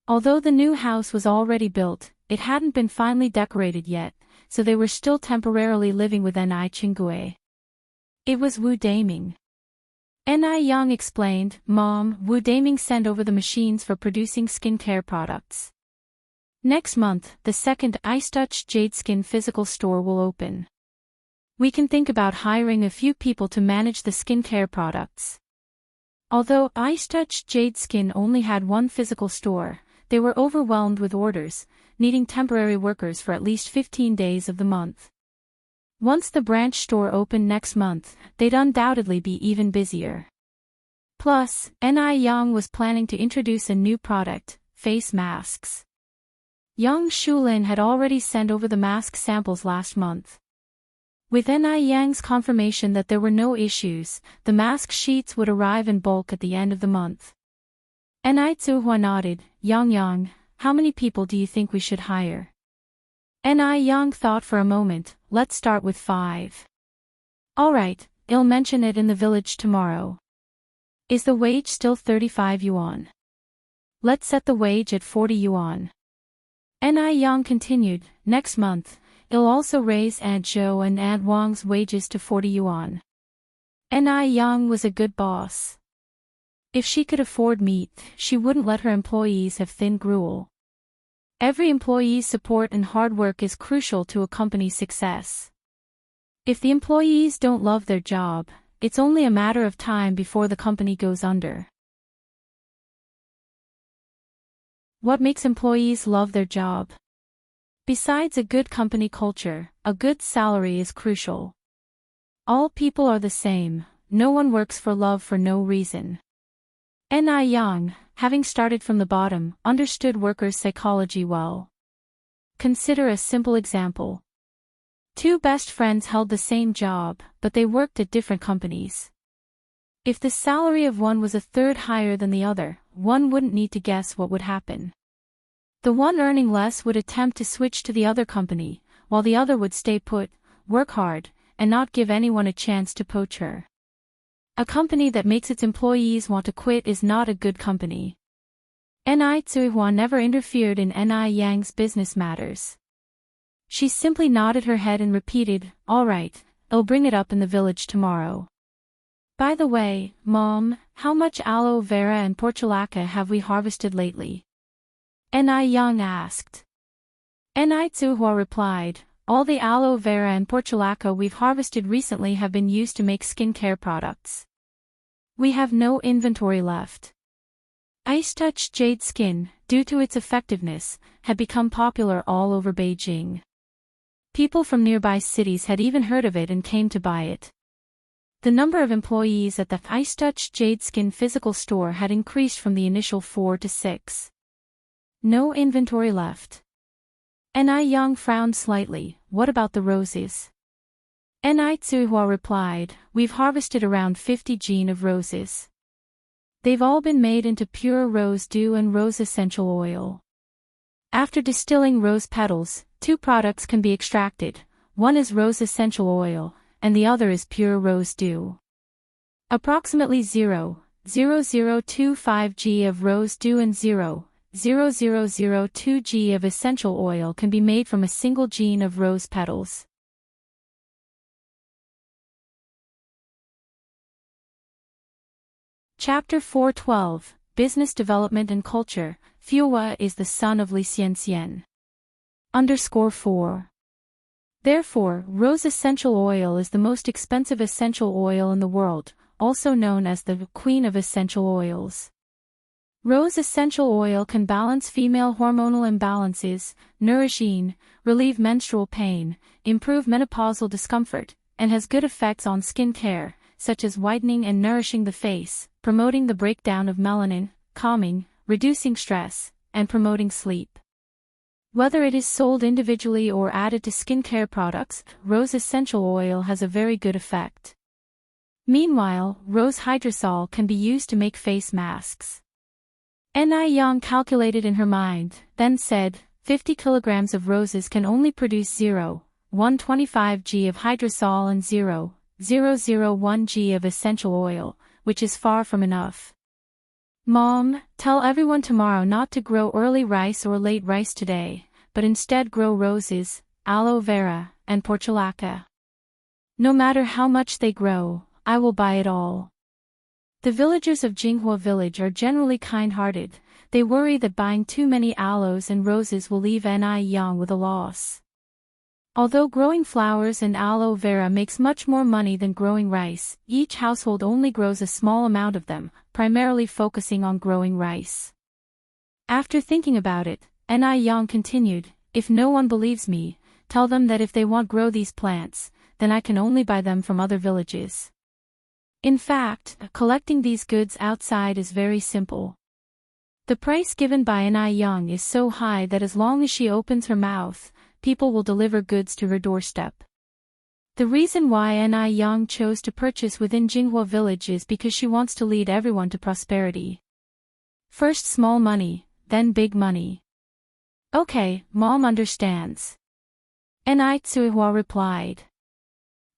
Although the new house was already built, it hadn't been finally decorated yet, so they were still temporarily living with Ni Qingui. It was Wu Daming. Ni Yang explained, "Mom, Wu Daming sent over the machines for producing skincare products. Next month, the second Ice Touch Jade Skin physical store will open. We can think about hiring a few people to manage the skincare products." Although Ice Touch Jade Skin only had one physical store, they were overwhelmed with orders, needing temporary workers for at least 15 days of the month. Once the branch store opened next month, they'd undoubtedly be even busier. Plus, Ni Yang was planning to introduce a new product, face masks. Yang Shulin had already sent over the mask samples last month. With Ni Yang's confirmation that there were no issues, the mask sheets would arrive in bulk at the end of the month. Ni Zuhua nodded. Yang, how many people do you think we should hire?" Ni Yang thought for a moment. "Let's start with 5. "Alright, I'll mention it in the village tomorrow." "Is the wage still 35 yuan? "Let's set the wage at 40 yuan. Ni Yang continued, "Next month, I'll also raise Aunt Zhou and Aunt Wang's wages to 40 yuan. Ni Yang was a good boss. If she could afford meat, she wouldn't let her employees have thin gruel. Every employee's support and hard work is crucial to a company's success. If the employees don't love their job, it's only a matter of time before the company goes under." What makes employees love their job? Besides a good company culture, a good salary is crucial. All people are the same, no one works for love for no reason. Ni Yang, having started from the bottom, understood workers' psychology well. Consider a simple example. 2 best friends held the same job, but they worked at different companies. If the salary of one was a third higher than the other, one wouldn't need to guess what would happen. The one earning less would attempt to switch to the other company, while the other would stay put, work hard, and not give anyone a chance to poach her. A company that makes its employees want to quit is not a good company. Ni Zuihua never interfered in Ni Yang's business matters. She simply nodded her head and repeated, "All right, I'll bring it up in the village tomorrow." "By the way, Mom, how much aloe vera and portulaca have we harvested lately?" Ni Yang asked. Ni Zuhua replied, "All the aloe vera and portulaca we've harvested recently have been used to make skincare products. We have no inventory left." Ice Touch Jade Skin, due to its effectiveness, had become popular all over Beijing. People from nearby cities had even heard of it and came to buy it. The number of employees at the Ice Touch Jade Skin physical store had increased from the initial 4 to 6. No inventory left. Ni Yang frowned slightly. "What about the roses?" Ni Zuihua replied, "We've harvested around 50 gene of roses. They've all been made into pure rose dew and rose essential oil. After distilling rose petals, 2 products can be extracted. One is rose essential oil, and the other is pure rose dew. Approximately 0.0025 g of rose dew and 0.0002 g of essential oil can be made from a single gene of rose petals. Chapter 412, Business Development and Culture. Fuwa is the son of Li Xianxian. _4. Therefore, rose essential oil is the most expensive essential oil in the world, also known as the Queen of Essential Oils. Rose essential oil can balance female hormonal imbalances, nourish yin, relieve menstrual pain, improve menopausal discomfort, and has good effects on skin care, such as whitening and nourishing the face, promoting the breakdown of melanin, calming, reducing stress, and promoting sleep. Whether it is sold individually or added to skincare products, rose essential oil has a very good effect. Meanwhile, rose hydrosol can be used to make face masks. Ni Yang calculated in her mind, then said, 50 kilograms of roses can only produce 0.125 g of hydrosol and 0.001 g of essential oil, which is far from enough. Mom, tell everyone tomorrow not to grow early rice or late rice today, but instead grow roses, aloe vera, and portulaca. No matter how much they grow, I will buy it all. The villagers of Jinghua village are generally kind-hearted. They worry that buying too many aloes and roses will leave Ni Yang with a loss. Although growing flowers and aloe vera makes much more money than growing rice, each household only grows a small amount of them, primarily focusing on growing rice. After thinking about it, Ni Yang continued, if no one believes me, tell them that if they want grow these plants, then I can only buy them from other villages. In fact, collecting these goods outside is very simple. The price given by Ni Yang is so high that as long as she opens her mouth, people will deliver goods to her doorstep. The reason why Ni Yang chose to purchase within Jinghua village is because she wants to lead everyone to prosperity. First small money, then big money. Okay, Mom understands. Ni Tsuihua replied.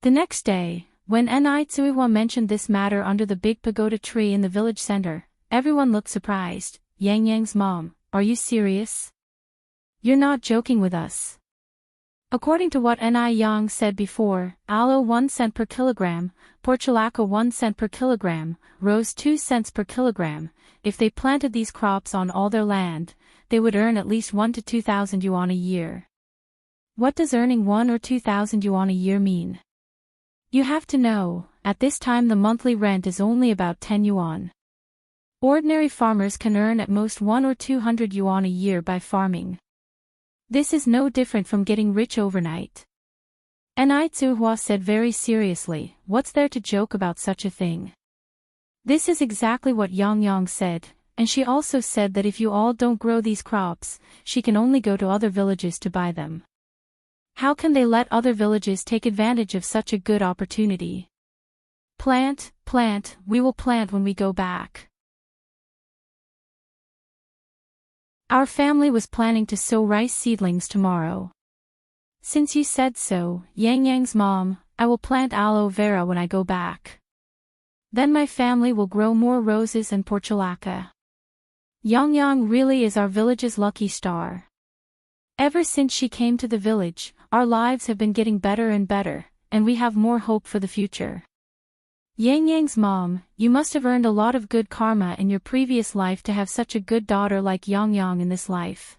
The next day, when Ni Tsuihua mentioned this matter under the big pagoda tree in the village center, everyone looked surprised. Yang Yang's mom, are you serious? You're not joking with us. According to what Ni Yang said before, aloe 1 cent per kilogram, portulaca 1 cent per kilogram, rose 2 cents per kilogram. If they planted these crops on all their land, they would earn at least 1 to 2,000 yuan a year. What does earning 1 or 2,000 yuan a year mean? You have to know, at this time the monthly rent is only about 10 yuan. Ordinary farmers can earn at most 1 or 200 yuan a year by farming. This is no different from getting rich overnight. Ni Tsuihua said very seriously, what's there to joke about such a thing? This is exactly what Yang Yang said, and she also said that if you all don't grow these crops, she can only go to other villages to buy them. How can they let other villages take advantage of such a good opportunity? Plant, we will plant when we go back. Our family was planning to sow rice seedlings tomorrow. Since you said so, Yang Yang's mom, I will plant aloe vera when I go back. Then my family will grow more roses and portulaca. Yang Yang really is our village's lucky star. Ever since she came to the village, our lives have been getting better and better, and we have more hope for the future. Yang Yang's mom, you must have earned a lot of good karma in your previous life to have such a good daughter like Yang Yang in this life.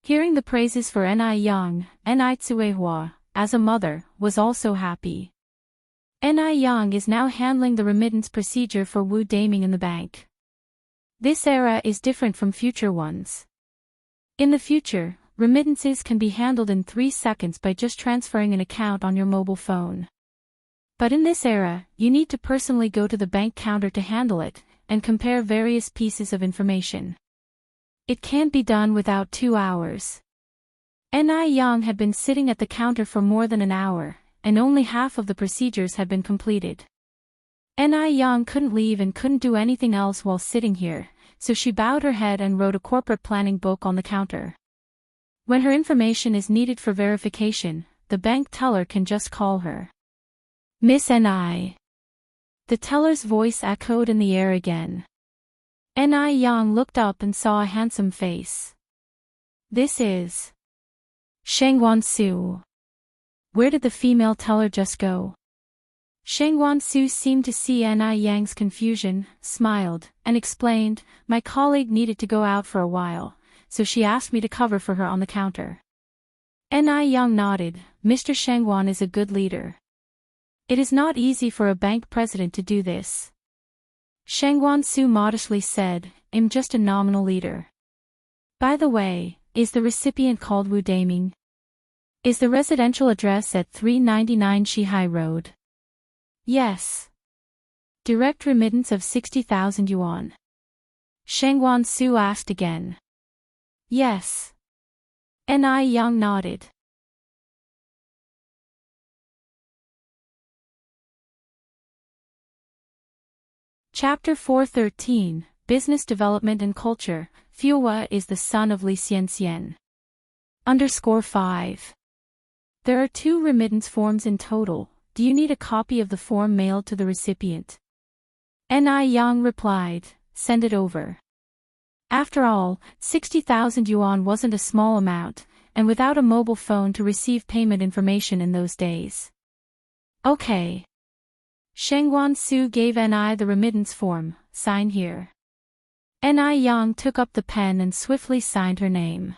Hearing the praises for Ni Yang, Ni Tsuihua, as a mother, was also happy. Ni Yang is now handling the remittance procedure for Wu Daming in the bank. This era is different from future ones. In the future, remittances can be handled in 3 seconds by just transferring an account on your mobile phone. But in this era, you need to personally go to the bank counter to handle it, and compare various pieces of information. It can't be done without 2 hours. Ni Yang had been sitting at the counter for more than an hour, and only half of the procedures had been completed. Ni Yang couldn't leave and couldn't do anything else while sitting here, so she bowed her head and wrote a corporate planning book on the counter. When her information is needed for verification, the bank teller can just call her. Miss Ni. The teller's voice echoed in the air again. Ni Yang looked up and saw a handsome face. This is Shangwan Su. Where did the female teller just go? Shangwan Su seemed to see Ni Yang's confusion, smiled, and explained, my colleague needed to go out for a while, so she asked me to cover for her on the counter. Ni Yang nodded. Mr. Shangwan is a good leader. It is not easy for a bank president to do this. Shangwan Su modestly said, I'm just a nominal leader. By the way, is the recipient called Wu Daming? Is the residential address at 399 Shihai Road? Yes. Direct remittance of 60,000 yuan. Shangwan Su asked again. Yes. Ni Yang nodded. Chapter 413, Business Development and Culture. Fuwa is the son of Li Xianxian. _5. There are 2 remittance forms in total. Do you need a copy of the form mailed to the recipient? Ni Yang replied, send it over. After all, 60,000 yuan wasn't a small amount, and without a mobile phone to receive payment information in those days. Okay. Shangwan Su gave Ni the remittance form, sign here. Ni Yang took up the pen and swiftly signed her name.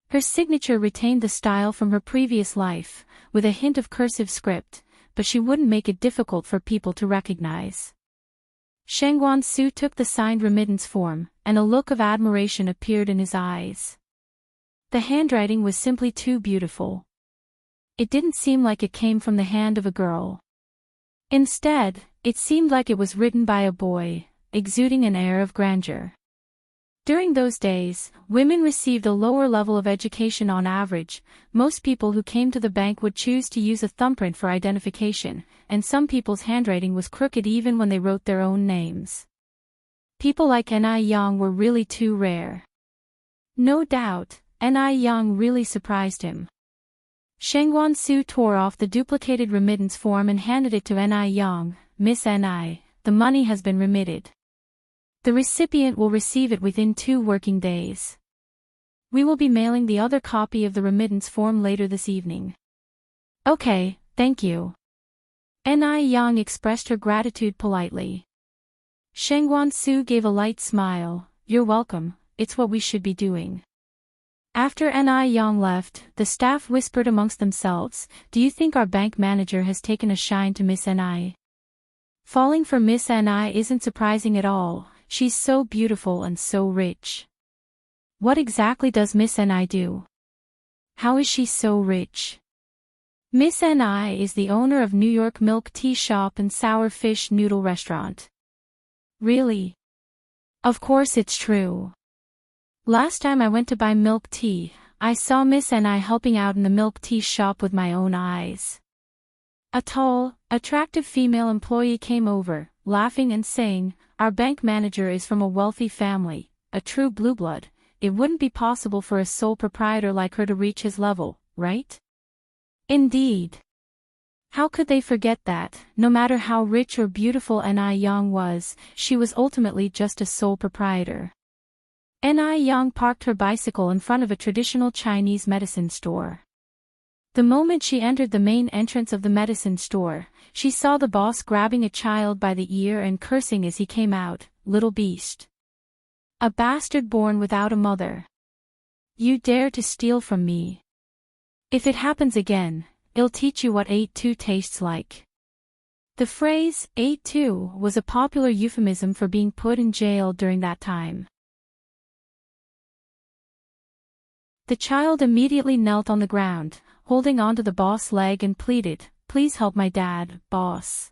Her signature retained the style from her previous life, with a hint of cursive script, but she wouldn't make it difficult for people to recognize. Shangwan Su took the signed remittance form, and a look of admiration appeared in his eyes. The handwriting was simply too beautiful. It didn't seem like it came from the hand of a girl. Instead, it seemed like it was written by a boy, exuding an air of grandeur. During those days, women received a lower level of education on average. Most people who came to the bank would choose to use a thumbprint for identification, and some people's handwriting was crooked even when they wrote their own names. People like Ni Yang were really too rare. No doubt, Ni Yang really surprised him. Shangwan Su tore off the duplicated remittance form and handed it to Ni Yang. Miss Ni, the money has been remitted. The recipient will receive it within 2 working days. We will be mailing the other copy of the remittance form later this evening. Okay, thank you. Ni Yang expressed her gratitude politely. Shangwan Su gave a light smile. You're welcome, it's what we should be doing. After Ni Yang left, the staff whispered amongst themselves, do you think our bank manager has taken a shine to Miss Ni? Falling for Miss Ni isn't surprising at all, she's so beautiful and so rich. What exactly does Miss Ni do? How is she so rich? Miss Ni is the owner of New York milk tea shop and sour fish noodle restaurant. Really? Of course it's true. Last time I went to buy milk tea, I saw Miss Ni helping out in the milk tea shop with my own eyes. A tall, attractive female employee came over, laughing and saying, our bank manager is from a wealthy family, a true blue blood. It wouldn't be possible for a sole proprietor like her to reach his level, right? Indeed. How could they forget that, no matter how rich or beautiful Ni Yang was, she was ultimately just a sole proprietor. Ni Yang parked her bicycle in front of a traditional Chinese medicine store. The moment she entered the main entrance of the medicine store, she saw the boss grabbing a child by the ear and cursing as he came out, little beast. A bastard born without a mother. You dare to steal from me. If it happens again, I'll teach you what 8-2 tastes like. The phrase, 8-2, was a popular euphemism for being put in jail during that time. The child immediately knelt on the ground, holding onto the boss' leg and pleaded, please help my dad, boss.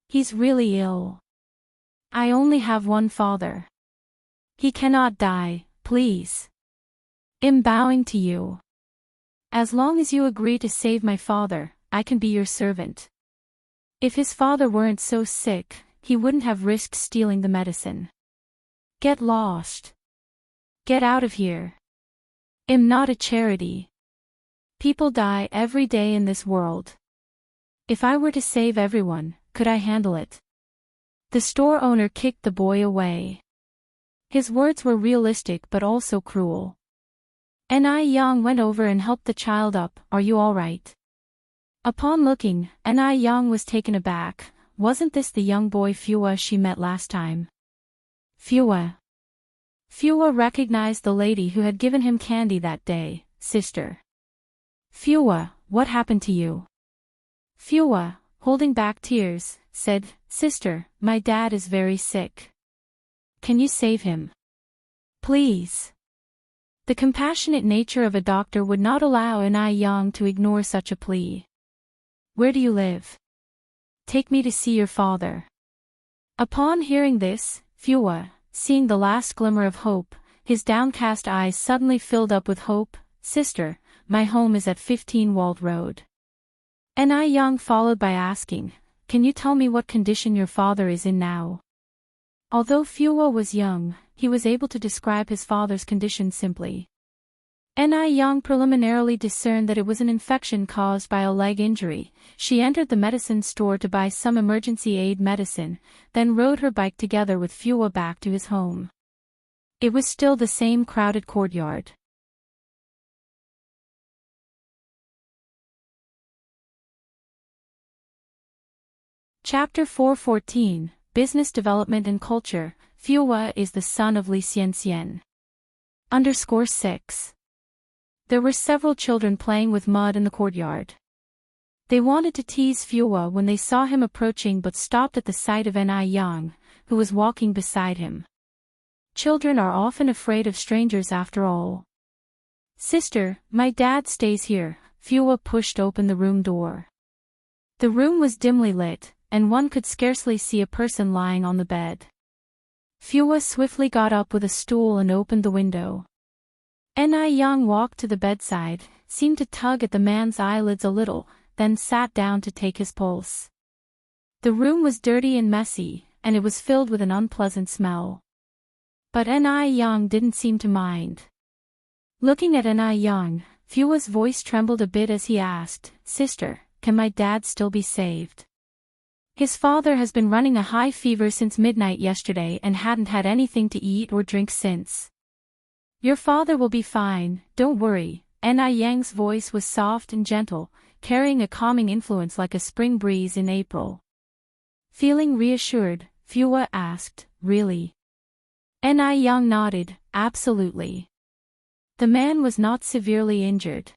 He's really ill. I only have one father. He cannot die, please. I'm bowing to you. As long as you agree to save my father, I can be your servant. If his father weren't so sick, he wouldn't have risked stealing the medicine. Get lost. Get out of here. I'm not a charity. People die every day in this world. If I were to save everyone, could I handle it? The store owner kicked the boy away. His words were realistic but also cruel. Ni Yang went over and helped the child up. Are you all right? Upon looking, Ni Yang was taken aback. Wasn't this the young boy Fua she met last time? Fua. Fua recognized the lady who had given him candy that day. Sister. Fua, what happened to you? Fua, holding back tears, said, Sister, my dad is very sick. Can you save him? Please. The compassionate nature of a doctor would not allow Ni Yang to ignore such a plea. Where do you live? Take me to see your father. Upon hearing this, Fua, seeing the last glimmer of hope, his downcast eyes suddenly filled up with hope. Sister, my home is at 15 Walled Road. Ni Yang followed by asking, Can you tell me what condition your father is in now? Although Fua was young, he was able to describe his father's condition simply. Ni Yang preliminarily discerned that it was an infection caused by a leg injury. She entered the medicine store to buy some emergency aid medicine, then rode her bike together with Fua back to his home. It was still the same crowded courtyard. Chapter 4:14, Business Development and Culture. Fua is the son of Li Xianxian. _6. There were several children playing with mud in the courtyard. They wanted to tease Fua when they saw him approaching but stopped at the sight of Ni Yang, who was walking beside him. Children are often afraid of strangers after all. Sister, my dad stays here. Fua pushed open the room door. The room was dimly lit, and one could scarcely see a person lying on the bed. Fua swiftly got up with a stool and opened the window. Ni Yang walked to the bedside, seemed to tug at the man's eyelids a little, then sat down to take his pulse. The room was dirty and messy, and it was filled with an unpleasant smell. But Ni Yang didn't seem to mind. Looking at Ni Yang, Fua's voice trembled a bit as he asked, Sister, can my dad still be saved? His father has been running a high fever since midnight yesterday and hadn't had anything to eat or drink since. Your father will be fine, don't worry. Ni Yang's voice was soft and gentle, carrying a calming influence like a spring breeze in April. Feeling reassured, Fua asked, Really? Ni Yang nodded, Absolutely. The man was not severely injured.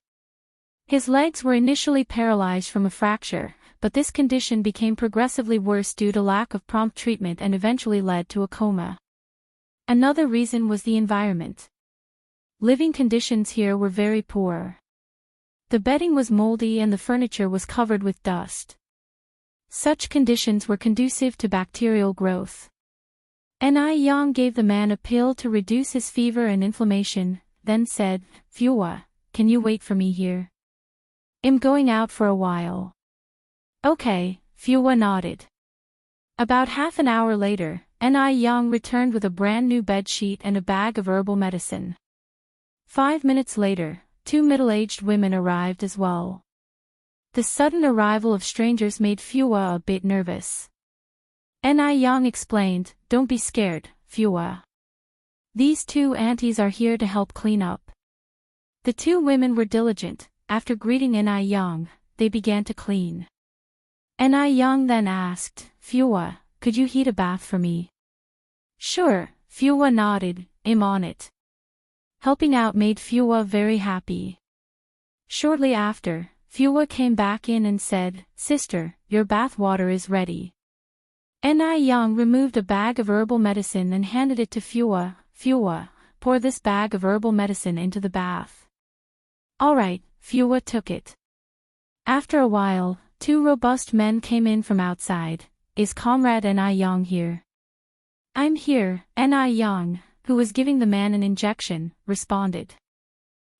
His legs were initially paralyzed from a fracture, but this condition became progressively worse due to lack of prompt treatment and eventually led to a coma. Another reason was the environment. Living conditions here were very poor. The bedding was moldy and the furniture was covered with dust. Such conditions were conducive to bacterial growth. Ni Yang gave the man a pill to reduce his fever and inflammation, then said, Fua, can you wait for me here? I'm going out for a while. Okay, Fua nodded. About half an hour later, Ni Yang returned with a brand new bedsheet and a bag of herbal medicine. 5 minutes later, 2 middle-aged women arrived as well. The sudden arrival of strangers made Fua a bit nervous. Ni Yang explained, Don't be scared, Fua. These 2 aunties are here to help clean up. The 2 women were diligent. After greeting Ni Yang, they began to clean. Ni Yang then asked, Fua, could you heat a bath for me? Sure, Fua nodded, I'm on it. Helping out made Fua very happy. Shortly after, Fua came back in and said, Sister, your bath water is ready. Ni Yang removed a bag of herbal medicine and handed it to Fua. Fua, pour this bag of herbal medicine into the bath. Alright, Fua took it. After a while, 2 robust men came in from outside. Is Comrade Ni Yang here? I'm here, Ni Yang, who was giving the man an injection, responded.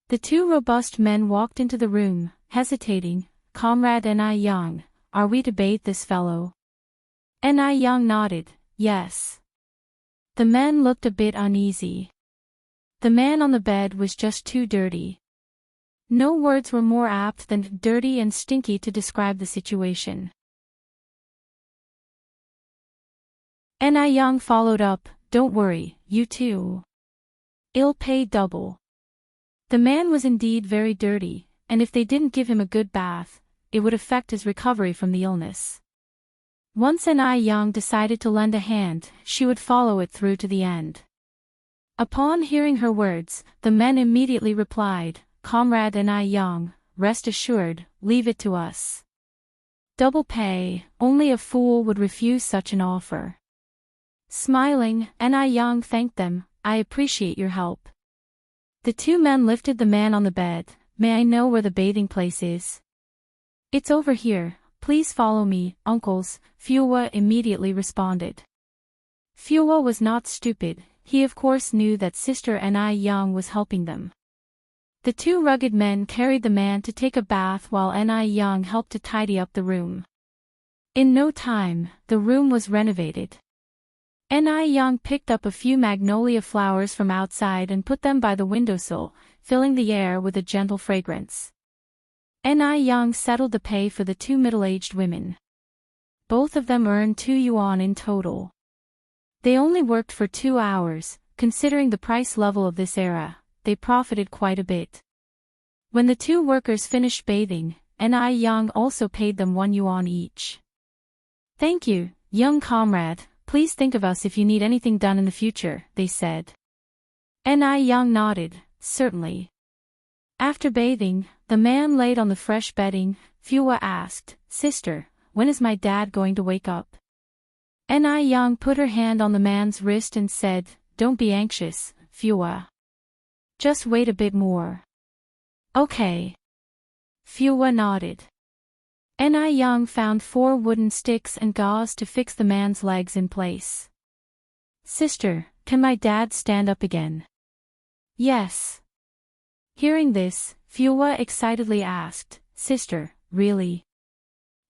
The 2 robust men walked into the room, hesitating. Comrade Ni Yang, are we to bathe this fellow? Ni Yang nodded, yes. The men looked a bit uneasy. The man on the bed was just too dirty. No words were more apt than dirty and stinky to describe the situation. Yang followed up, don't worry, you too. I'll pay double. The man was indeed very dirty, and if they didn't give him a good bath, it would affect his recovery from the illness. Once Yang decided to lend a hand, she would follow it through to the end. Upon hearing her words, the men immediately replied, Comrade Yang, rest assured, leave it to us. Double pay, only a fool would refuse such an offer. Smiling, Yang thanked them, I appreciate your help. The two men lifted the man on the bed, may I know where the bathing place is? It's over here, please follow me, uncles, Fuwa immediately responded. Fuwa was not stupid, he of course knew that Sister Yang was helping them. The two rugged men carried the man to take a bath while Yang helped to tidy up the room. In no time, the room was renovated. Yang picked up a few magnolia flowers from outside and put them by the windowsill, filling the air with a gentle fragrance. Yang settled the pay for the two middle-aged women. Both of them earned 2 yuan in total. They only worked for 2 hours, considering the price level of this era, they profited quite a bit. When the two workers finished bathing, Yang also paid them 1 yuan each. Thank you, young comrade, please think of us if you need anything done in the future, they said. Yang nodded, certainly. After bathing, the man laid on the fresh bedding. Fuwa asked, Sister, when is my dad going to wake up? Yang put her hand on the man's wrist and said, Don't be anxious, Fuwa. Just wait a bit more. Okay. Fuwa nodded. Yang found 4 wooden sticks and gauze to fix the man's legs in place. Sister, can my dad stand up again? Yes. Hearing this, Fuwa excitedly asked, Sister, really?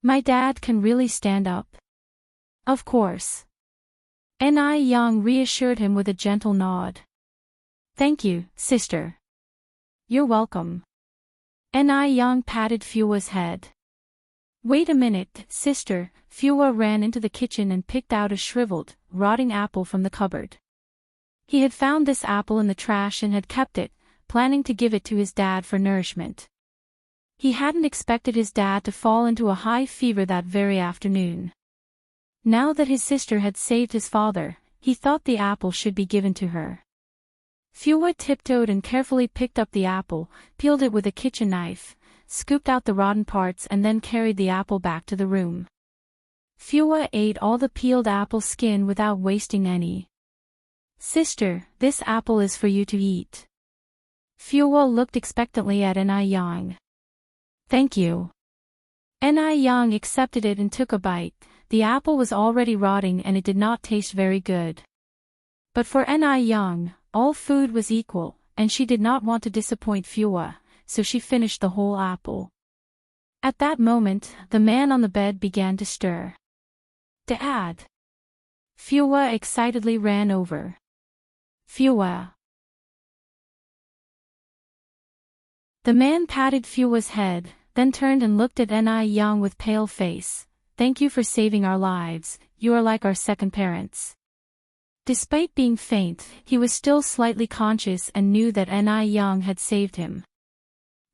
My dad can really stand up? Of course. Yang reassured him with a gentle nod. Thank you, sister. You're welcome. Yang patted Fuwa's head. Wait a minute, sister. Fuwa ran into the kitchen and picked out a shriveled, rotting apple from the cupboard. He had found this apple in the trash and had kept it, planning to give it to his dad for nourishment. He hadn't expected his dad to fall into a high fever that very afternoon. Now that his sister had saved his father, he thought the apple should be given to her. Fuwa tiptoed and carefully picked up the apple, peeled it with a kitchen knife, scooped out the rotten parts and then carried the apple back to the room. Fuwa ate all the peeled apple skin without wasting any. Sister, this apple is for you to eat. Fuwa looked expectantly at Yang. Thank you. Yang accepted it and took a bite. The apple was already rotting and it did not taste very good. But for Yang, all food was equal, and she did not want to disappoint Fuwa, so she finished the whole apple. At that moment, the man on the bed began to stir. Dad! Fuwa excitedly ran over. Fuwa! The man patted Fuwa's head, then turned and looked at Yang with pale face. Thank you for saving our lives, you are like our second parents. Despite being faint, he was still slightly conscious and knew that Yang had saved him.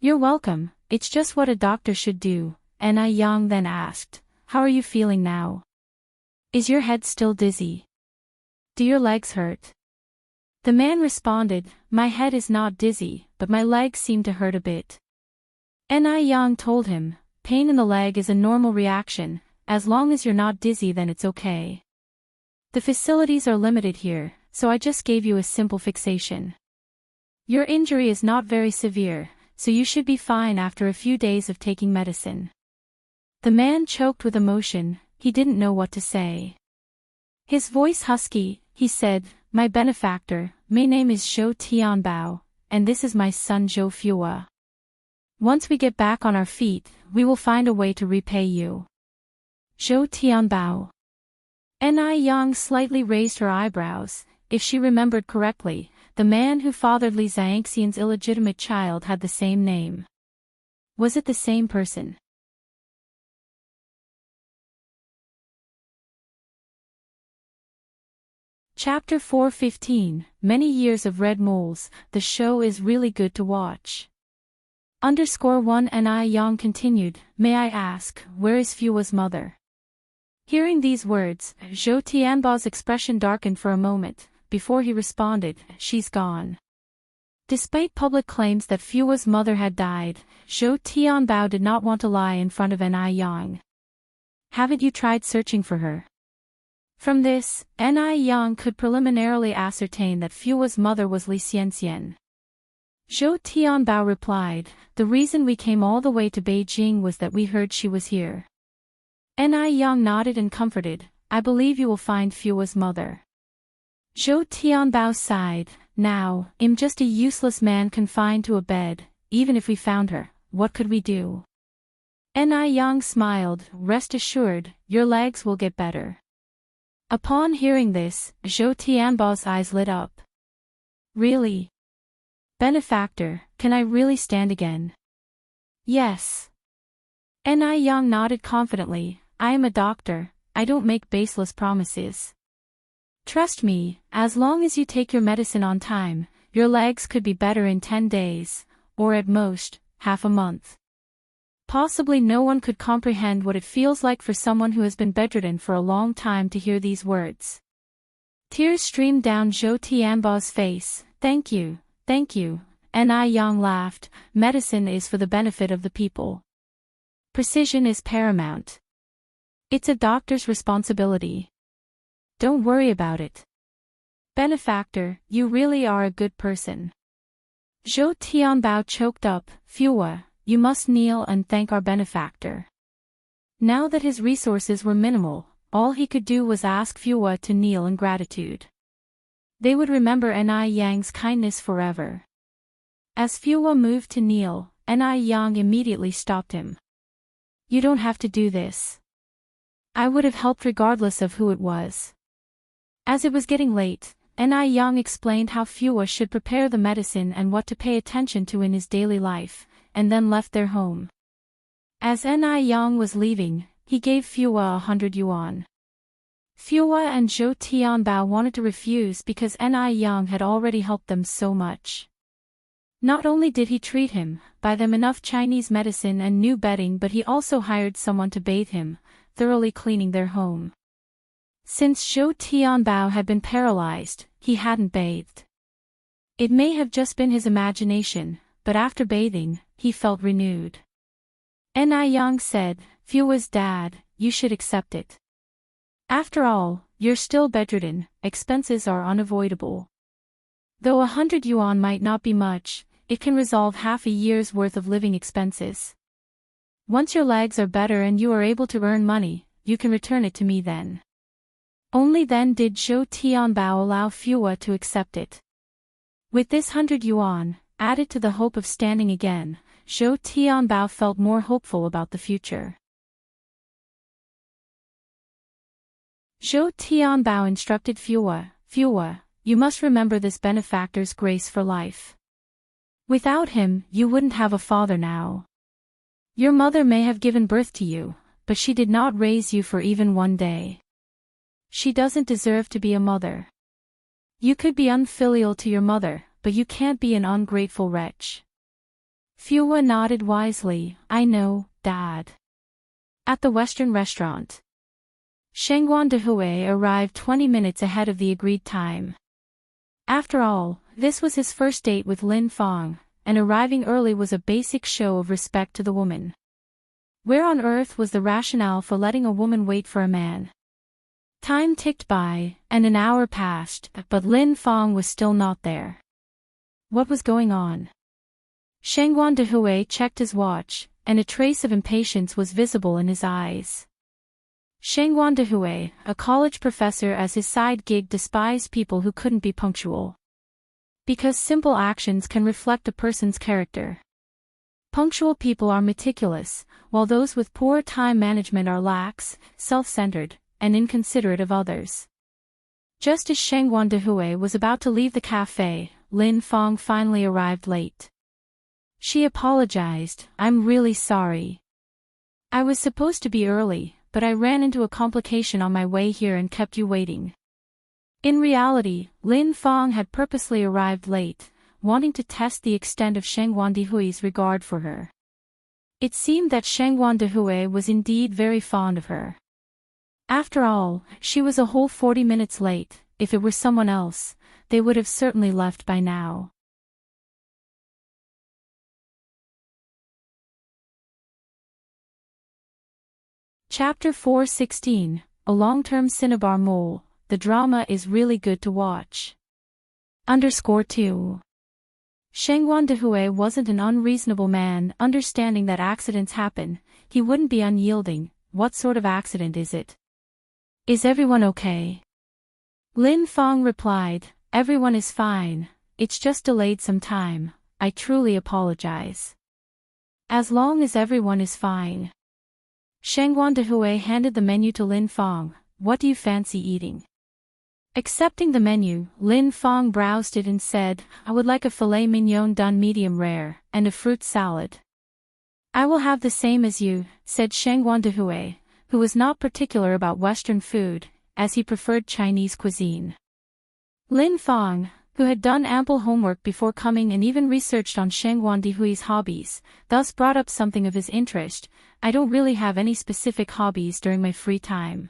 You're welcome, it's just what a doctor should do, Yang then asked. How are you feeling now? Is your head still dizzy? Do your legs hurt? The man responded, my head is not dizzy, but my legs seem to hurt a bit. Yang told him, pain in the leg is a normal reaction, as long as you're not dizzy then it's okay. The facilities are limited here, so I just gave you a simple fixation. Your injury is not very severe, so you should be fine after a few days of taking medicine. The man choked with emotion, he didn't know what to say. His voice husky, he said, my benefactor, my name is Zhou Tianbao, and this is my son Zhou Fuwa. Once we get back on our feet, we will find a way to repay you. Zhou Tianbao. Yang slightly raised her eyebrows. If she remembered correctly, the man who fathered Li Xiangxian's illegitimate child had the same name. Was it the same person? Chapter 4:15, Many Years of Red Moles, the show is really good to watch. _1 Ni Yang continued, may I ask, where is Fua's mother? Hearing these words, Zhou Tianbao's expression darkened for a moment, before he responded, she's gone. Despite public claims that Fua's mother had died, Zhou Tianbao did not want to lie in front of Ni Yang. Haven't you tried searching for her? From this, Ni Yang could preliminarily ascertain that Fua's mother was Li Xianxian. Zhou Tianbao replied, the reason we came all the way to Beijing was that we heard she was here. Ni Yang nodded and comforted, I believe you will find Fua's mother. Zhou Tianbao sighed, now, I'm just a useless man confined to a bed, even if we found her, what could we do? Ni Yang smiled, rest assured, your legs will get better. Upon hearing this, Zhou Tianbao's eyes lit up. Really? Benefactor, can I really stand again? Yes. Ni Yang nodded confidently, I am a doctor, I don't make baseless promises. Trust me, as long as you take your medicine on time, your legs could be better in 10 days, or at most, half a month. Possibly no one could comprehend what it feels like for someone who has been bedridden for a long time to hear these words. Tears streamed down Zhou Tianbao's face, thank you, thank you. Ni Yang laughed, medicine is for the benefit of the people. Precision is paramount. It's a doctor's responsibility. Don't worry about it. Benefactor, you really are a good person. Zhou Tianbao choked up, Fua, you must kneel and thank our benefactor. Now that his resources were minimal, all he could do was ask Fua to kneel in gratitude. They would remember Ni Yang's kindness forever. As Fua moved to kneel, Ni Yang immediately stopped him. You don't have to do this. I would have helped regardless of who it was. As it was getting late, Ni Yang explained how Fua should prepare the medicine and what to pay attention to in his daily life, and then left their home. As Ni Yang was leaving, he gave Fua 100 yuan. Fua and Zhou Tianbao wanted to refuse because Ni Yang had already helped them so much. Not only did he treat him, buy them enough Chinese medicine and new bedding, but he also hired someone to bathe him, thoroughly cleaning their home. Since Zhou Tianbao had been paralyzed, he hadn't bathed. It may have just been his imagination, but after bathing, he felt renewed. Ni Yang said, Fua's dad, you should accept it. After all, you're still bedridden, expenses are unavoidable. Though 100 yuan might not be much, it can resolve half a year's worth of living expenses. Once your legs are better and you are able to earn money, you can return it to me then. Only then did Zhou Tianbao allow Fua to accept it. With this 100 yuan, added to the hope of standing again, Zhou Tianbao felt more hopeful about the future. Zhou Tianbao instructed Fua, Fua, you must remember this benefactor's grace for life. Without him, you wouldn't have a father now. Your mother may have given birth to you, but she did not raise you for even one day. She doesn't deserve to be a mother. You could be unfilial to your mother, but you can't be an ungrateful wretch. Fua nodded wisely, I know, Dad. At the Western restaurant, Shengguan Dehui arrived 20 minutes ahead of the agreed time. After all, this was his first date with Lin Fang, and arriving early was a basic show of respect to the woman. Where on earth was the rationale for letting a woman wait for a man? Time ticked by, and an hour passed, but Lin Fang was still not there. What was going on? Shengguan Dehui checked his watch, and a trace of impatience was visible in his eyes. Shengguan Dehui, a college professor as his side gig, despised people who couldn't be punctual. Because simple actions can reflect a person's character. Punctual people are meticulous, while those with poor time management are lax, self-centered, and inconsiderate of others. Just as Shengguan Dehui was about to leave the cafe, Lin Fang finally arrived late. She apologized, I'm really sorry. I was supposed to be early, but I ran into a complication on my way here and kept you waiting. In reality, Lin Fang had purposely arrived late, wanting to test the extent of Sheng Wandihui's regard for her. It seemed that Sheng Wandihui was indeed very fond of her. After all, she was a whole 40 minutes late. If it were someone else, they would have certainly left by now. Chapter 416, A Long-Term Cinnabar Mole. The drama is really good to watch. _2. Sheng Wandihui wasn't an unreasonable man. Understanding that accidents happen, he wouldn't be unyielding. What sort of accident is it? Is everyone okay? Lin Fang replied, everyone is fine, it's just delayed some time, I truly apologize. As long as everyone is fine. Sheng Wandihui handed the menu to Lin Fang. What do you fancy eating? Accepting the menu, Lin Fang browsed it and said, I would like a filet mignon done medium rare, and a fruit salad. I will have the same as you, said Sheng Wandihui, who was not particular about Western food, as he preferred Chinese cuisine. Lin Fang, who had done ample homework before coming and even researched on Sheng Wandihui's hobbies, thus brought up something of his interest. I don't really have any specific hobbies during my free time.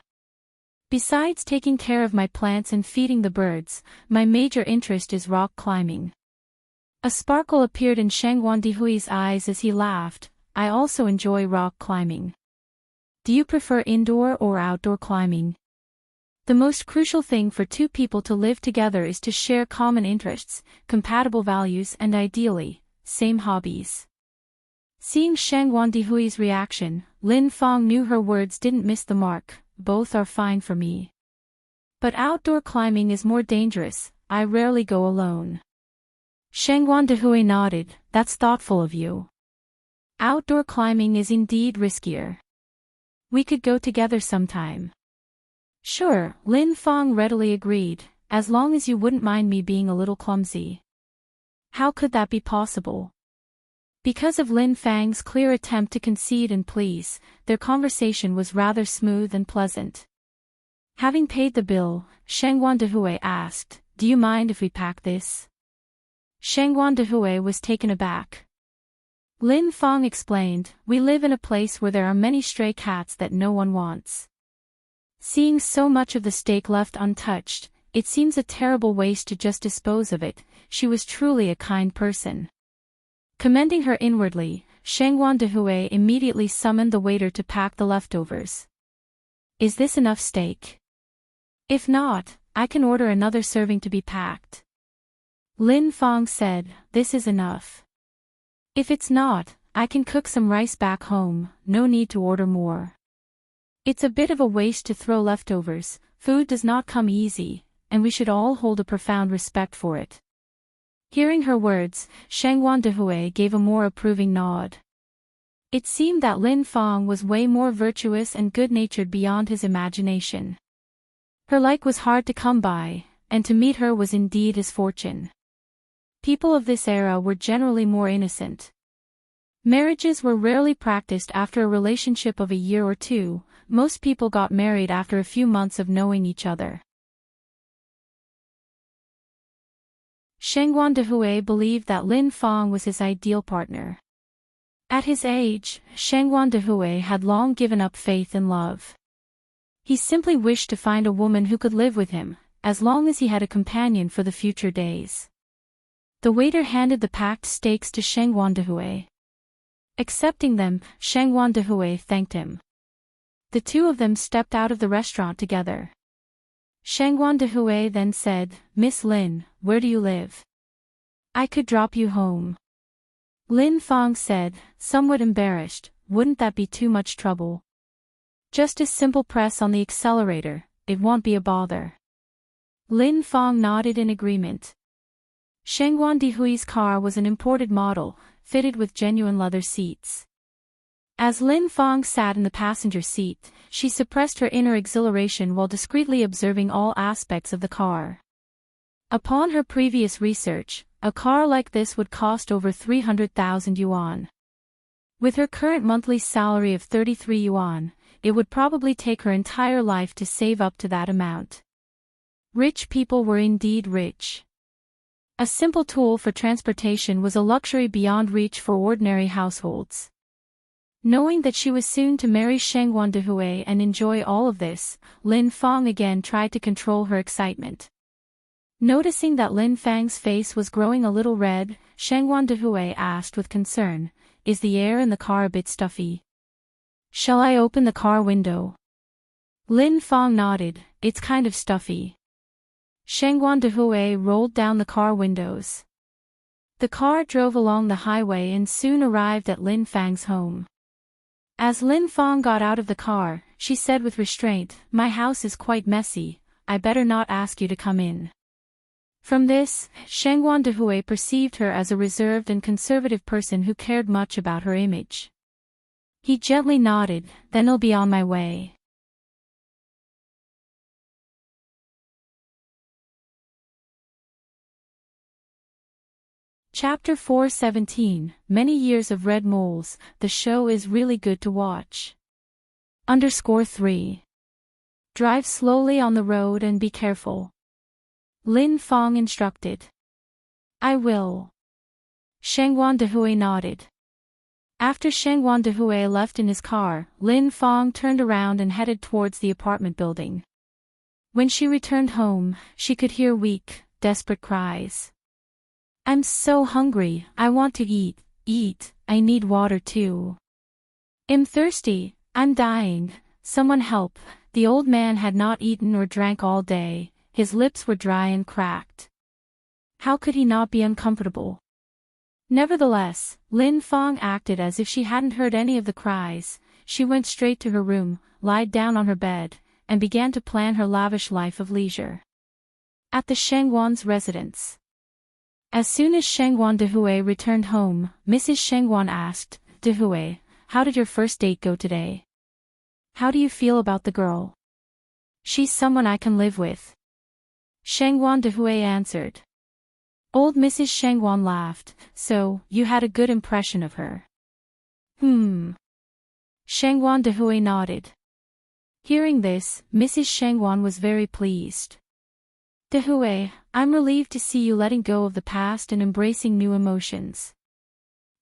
Besides taking care of my plants and feeding the birds, my major interest is rock climbing. A sparkle appeared in Sheng Wandihui's eyes as he laughed. I also enjoy rock climbing. Do you prefer indoor or outdoor climbing? The most crucial thing for two people to live together is to share common interests, compatible values and ideally, same hobbies. Seeing Sheng Wandihui's reaction, Lin Fang knew her words didn't miss the mark. Both are fine for me. But outdoor climbing is more dangerous, I rarely go alone. Sheng Wandihui nodded, that's thoughtful of you. Outdoor climbing is indeed riskier. We could go together sometime. Sure, Lin Fang readily agreed, as long as you wouldn't mind me being a little clumsy. How could that be possible? Because of Lin Fang's clear attempt to concede and please, their conversation was rather smooth and pleasant. Having paid the bill, Sheng Wandihui asked, do you mind if we pack this? Sheng Wandihui was taken aback. Lin Fang explained, we live in a place where there are many stray cats that no one wants. Seeing so much of the steak left untouched, it seems a terrible waste to just dispose of it. She was truly a kind person. Commending her inwardly, Sheng Wandihui immediately summoned the waiter to pack the leftovers. Is this enough steak? If not, I can order another serving to be packed. Lin Fang said, this is enough. If it's not, I can cook some rice back home, no need to order more. It's a bit of a waste to throw leftovers, food does not come easy, and we should all hold a profound respect for it. Hearing her words, Sheng Wandihui gave a more approving nod. It seemed that Lin Fang was way more virtuous and good-natured beyond his imagination. Her like was hard to come by, and to meet her was indeed his fortune. People of this era were generally more innocent. Marriages were rarely practiced after a relationship of a year or two, most people got married after a few months of knowing each other. Sheng Wandihui believed that Lin Fang was his ideal partner. At his age, Sheng Wandihui had long given up faith in love. He simply wished to find a woman who could live with him, as long as he had a companion for the future days. The waiter handed the packed steaks to Sheng Wandihui. Accepting them, Sheng Wandihui thanked him. The two of them stepped out of the restaurant together. Sheng Wandihui then said, Miss Lin, where do you live? I could drop you home. Lin Fang said, somewhat embarrassed, wouldn't that be too much trouble? Just a simple press on the accelerator, it won't be a bother. Lin Fang nodded in agreement. Sheng Wandihui's car was an imported model, fitted with genuine leather seats. As Lin Fang sat in the passenger seat, she suppressed her inner exhilaration while discreetly observing all aspects of the car. Upon her previous research, a car like this would cost over 300,000 yuan. With her current monthly salary of 33 yuan, it would probably take her entire life to save up to that amount. Rich people were indeed rich. A simple tool for transportation was a luxury beyond reach for ordinary households. Knowing that she was soon to marry Shangguan Dehui and enjoy all of this, Lin Fang again tried to control her excitement. Noticing that Lin Fang's face was growing a little red, Shangguan Dehui asked with concern, "Is the air in the car a bit stuffy? Shall I open the car window?" Lin Fang nodded, "It's kind of stuffy." Shangguan Dehui rolled down the car windows. The car drove along the highway and soon arrived at Lin Fang's home. As Lin Fang got out of the car, she said with restraint, "My house is quite messy, I better not ask you to come in." From this, Shangguan Dehui perceived her as a reserved and conservative person who cared much about her image. He gently nodded, "Then I'll be on my way." Chapter 417, Many Years of Red Moles, the show is really good to watch. _3. Drive slowly on the road and be careful. Lin Fang instructed. "I will." Shangguan Dehui nodded. After Shangguan Dehui left in his car, Lin Fang turned around and headed towards the apartment building. When she returned home, she could hear weak, desperate cries. "I'm so hungry, I want to eat, I need water too. I'm thirsty, I'm dying, someone help." The old man had not eaten or drank all day, his lips were dry and cracked. How could he not be uncomfortable? Nevertheless, Lin Fang acted as if she hadn't heard any of the cries. She went straight to her room, lied down on her bed, and began to plan her lavish life of leisure. At the Shangguan's residence. As soon as Shangguan Dehui returned home, Mrs. Shangguan asked, "Dehui, how did your first date go today? How do you feel about the girl?" "She's someone I can live with." Shangguan Dehui answered. Old Mrs. Shangguan laughed, "So, you had a good impression of her?" Shangguan Dehui nodded. Hearing this, Mrs. Shangguan was very pleased. "Dehui, I'm relieved to see you letting go of the past and embracing new emotions."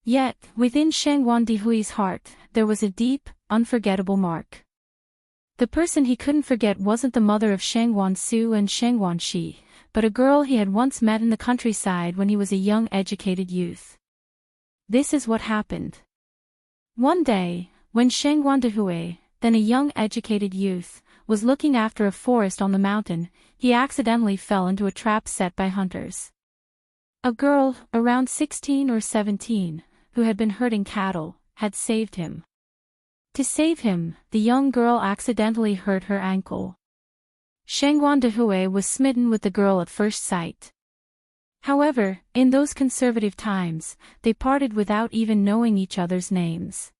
Yet, within Shangguan Dehui's heart, there was a deep, unforgettable mark. The person he couldn't forget wasn't the mother of Shangguan Su and Shangguan Shi, but a girl he had once met in the countryside when he was a young educated youth. This is what happened. One day, when Shangguan Dehui, then a young educated youth, was looking after a forest on the mountain, he accidentally fell into a trap set by hunters. A girl, around 16 or 17, who had been herding cattle, had saved him. To save him, the young girl accidentally hurt her ankle. Shangguan Dehui was smitten with the girl at first sight. However, in those conservative times, they parted without even knowing each other's names.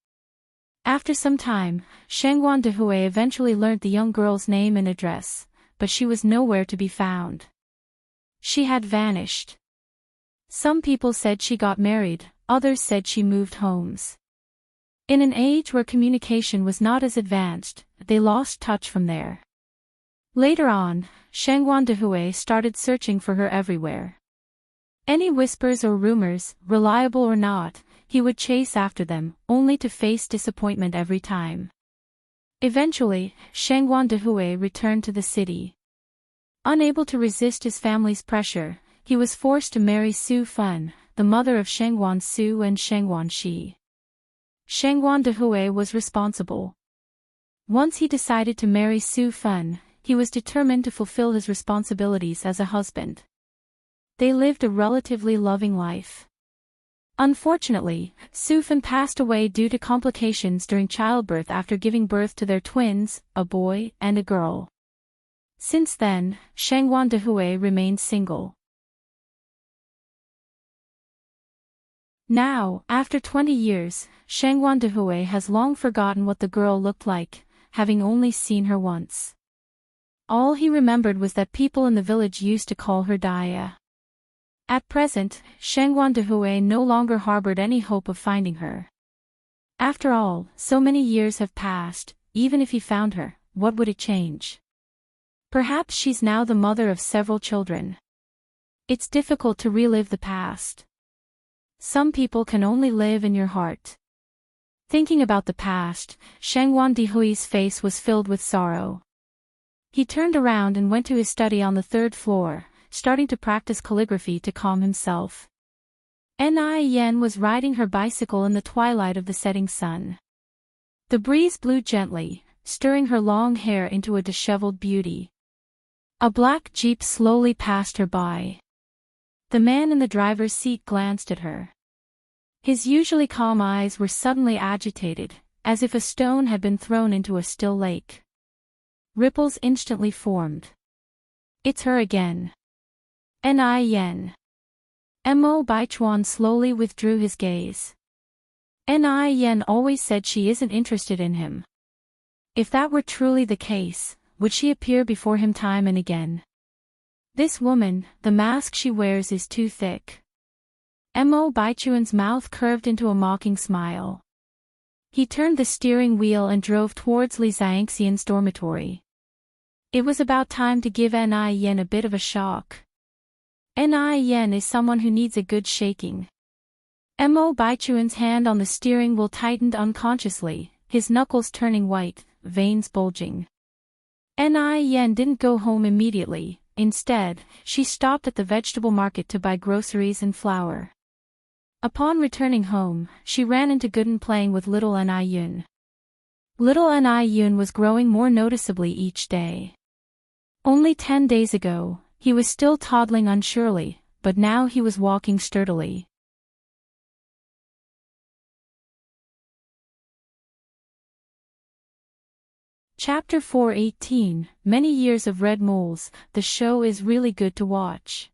After some time, Shangguan Dehui eventually learnt the young girl's name and address, but she was nowhere to be found. She had vanished. Some people said she got married, others said she moved homes. In an age where communication was not as advanced, they lost touch from there. Later on, Shangguan Dehui started searching for her everywhere. Any whispers or rumors, reliable or not, he would chase after them, only to face disappointment every time. Eventually, Shangguan Dehui returned to the city. Unable to resist his family's pressure, he was forced to marry Su Fun, the mother of Shangguan Su and Shangguan Shi. Shangguan Dehui was responsible. Once he decided to marry Su Fun, he was determined to fulfill his responsibilities as a husband. They lived a relatively loving life. Unfortunately, Su Fun passed away due to complications during childbirth after giving birth to their twins, a boy and a girl. Since then, Shangguan Dehui remained single. Now, after 20 years, Shangguan Dehui has long forgotten what the girl looked like, having only seen her once. All he remembered was that people in the village used to call her Daya. At present, Shangguan Dehui no longer harbored any hope of finding her. After all, so many years have passed, even if he found her, what would it change? Perhaps she's now the mother of several children. It's difficult to relive the past. Some people can only live in your heart. Thinking about the past, Shengwan Dihui's face was filled with sorrow. He turned around and went to his study on the third floor, starting to practice calligraphy to calm himself. Ni Yen was riding her bicycle in the twilight of the setting sun. The breeze blew gently, stirring her long hair into a disheveled beauty. A black jeep slowly passed her by. The man in the driver's seat glanced at her. His usually calm eyes were suddenly agitated, as if a stone had been thrown into a still lake. Ripples instantly formed. It's her again. Ni Yen. Mo Baichuan slowly withdrew his gaze. Ni Yen always said she isn't interested in him. If that were truly the case, would she appear before him time and again? This woman, the mask she wears is too thick. Mo Baichuan's mouth curved into a mocking smile. He turned the steering wheel and drove towards Li Xiangxian's dormitory. It was about time to give Ni Yen a bit of a shock. Ni Yen is someone who needs a good shaking. Mo Baichuan's hand on the steering wheel tightened unconsciously, his knuckles turning white, veins bulging. Ni Yen didn't go home immediately. Instead, she stopped at the vegetable market to buy groceries and flour. Upon returning home, she ran into Gooden playing with little Ni Yun. Little Ni Yun was growing more noticeably each day. Only 10 days ago, he was still toddling unsurely, but now he was walking sturdily. Chapter 418, Many Years of Red Moles, the show is really good to watch.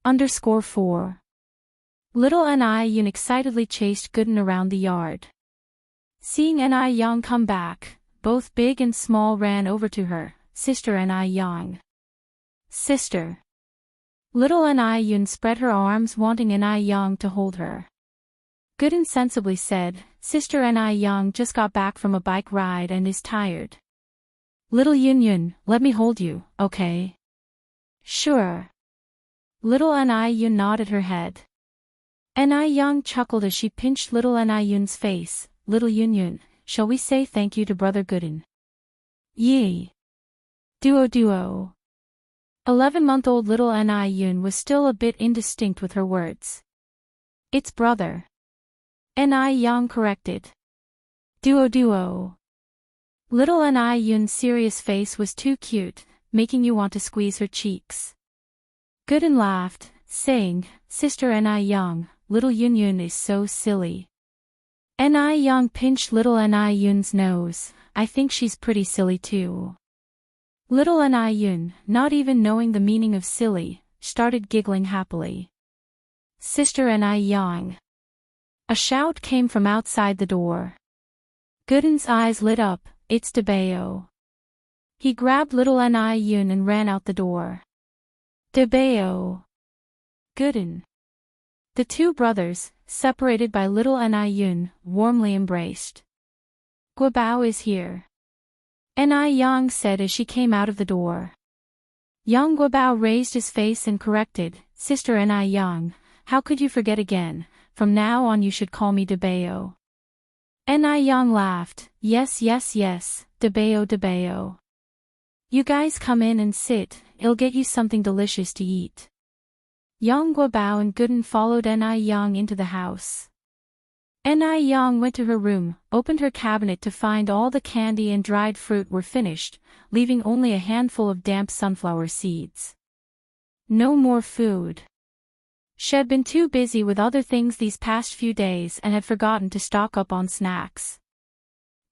_4. Little Ni Yun excitedly chased Gooden around the yard. Seeing Ni Yang come back, both big and small ran over to her. Sister Ni Yang. Sister. Little Ni Yun spread her arms wanting Ni Yang to hold her. Gooden sensibly said, Sister Ni Yang just got back from a bike ride and is tired. Little Yun Yun, let me hold you, okay? Sure. Little Ni Yun nodded her head. Ni Yang chuckled as she pinched little Ni Yun's face. Little Yun Yun, shall we say thank you to Brother Gooden? Yee. Duo. 11-month-old little Ni Yun was still a bit indistinct with her words. It's brother. Ni Yang corrected. Duo. Little Ni Yun's serious face was too cute, making you want to squeeze her cheeks. Gooden laughed, saying, Sister Ni Yang, little Yun Yun is so silly. Ni Yang pinched little Ni Yun's nose. I think she's pretty silly too. Little Ni Yun, not even knowing the meaning of silly, started giggling happily. Sister Ni Yang. A shout came from outside the door. Gooden's eyes lit up. It's Debao. He grabbed little Ni Yun and ran out the door. Debao. Gooden. The two brothers, separated by little Ni Yun, warmly embraced. Guabao is here. Ni Yang said as she came out of the door. Yang Guabao raised his face and corrected, Sister Ni Yang, how could you forget again? From now on you should call me Debao. Ni Yang laughed, yes, Debao. You guys come in and sit, I'll get you something delicious to eat. Yang Guabao and Gooden followed Ni Yang into the house. Ni Yang went to her room, opened her cabinet to find all the candy and dried fruit were finished, leaving only a handful of damp sunflower seeds. No more food. She had been too busy with other things these past few days and had forgotten to stock up on snacks.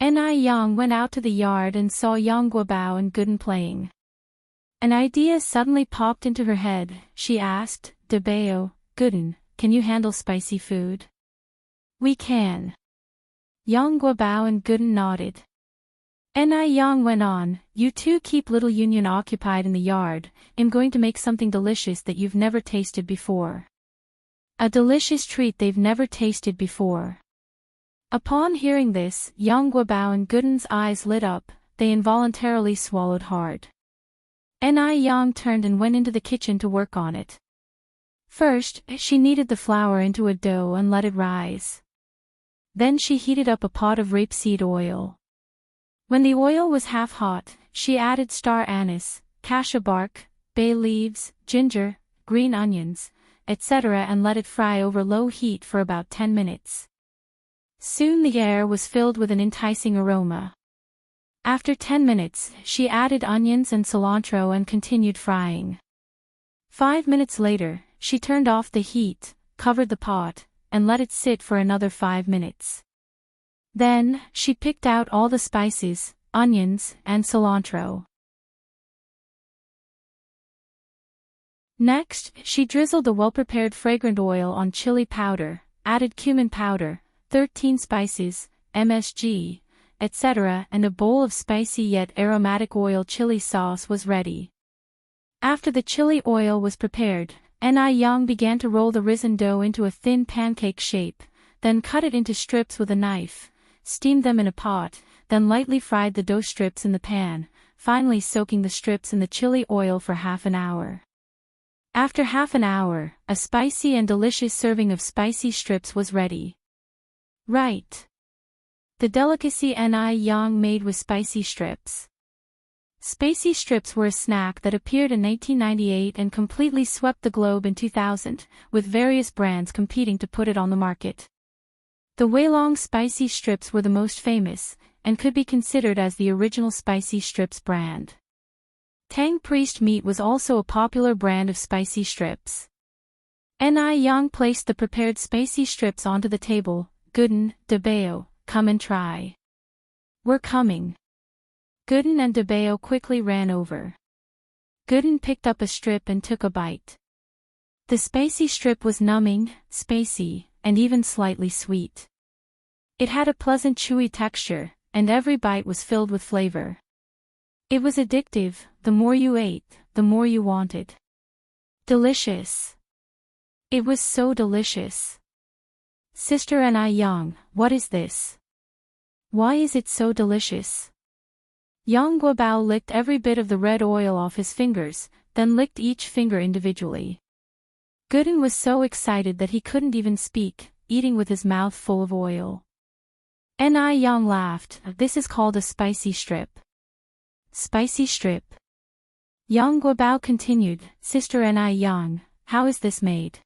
Ni Yang went out to the yard and saw Yang Guabao and Gooden playing. An idea suddenly popped into her head. She asked, Debao, Gooden, can you handle spicy food? We can. Yang Guabao and Gooden nodded. Ni Yang went on, you two keep little Yun Yun occupied in the yard. I'm going to make something delicious that you've never tasted before. A delicious treat they've never tasted before. Upon hearing this, Yang Guabao and Gooden's eyes lit up, they involuntarily swallowed hard. Ni Yang turned and went into the kitchen to work on it. First, she kneaded the flour into a dough and let it rise. Then she heated up a pot of rapeseed oil. When the oil was half hot, she added star anise, cassia bark, bay leaves, ginger, green onions, etc. and let it fry over low heat for about 10 minutes. Soon the air was filled with an enticing aroma. After 10 minutes, she added onions and cilantro and continued frying. 5 minutes later, she turned off the heat, covered the pot, and let it sit for another 5 minutes. Then, she picked out all the spices, onions, and cilantro. Next, she drizzled the well-prepared fragrant oil on chili powder, added cumin powder, 13 spices, MSG, etc., and a bowl of spicy yet aromatic oil chili sauce was ready. After the chili oil was prepared, Ni Yang began to roll the risen dough into a thin pancake shape, then cut it into strips with a knife, steamed them in a pot, then lightly fried the dough strips in the pan, finally soaking the strips in the chili oil for half an hour. After half an hour, a spicy and delicious serving of spicy strips was ready. Right. The delicacy Ni Yang made with spicy strips. Spicy strips were a snack that appeared in 1998 and completely swept the globe in 2000, with various brands competing to put it on the market. The Weilong spicy strips were the most famous, and could be considered as the original spicy strips brand. Tang Priest Meat was also a popular brand of spicy strips. Ni Yang placed the prepared spicy strips onto the table. Gooden, Dabeo, come and try. We're coming. Gooden and Dabeo quickly ran over. Gooden picked up a strip and took a bite. The spicy strip was numbing, spicy, and even slightly sweet. It had a pleasant chewy texture, and every bite was filled with flavor. It was addictive. The more you ate, the more you wanted. Delicious. It was so delicious. Sister Ni Yang, what is this? Why is it so delicious? Yang Guobao licked every bit of the red oil off his fingers, then licked each finger individually. Gooden was so excited that he couldn't even speak, eating with his mouth full of oil. Ni Yang laughed. This is called a spicy strip. Spicy strip. Yang Guobao continued, Sister Ni Yang, how is this made?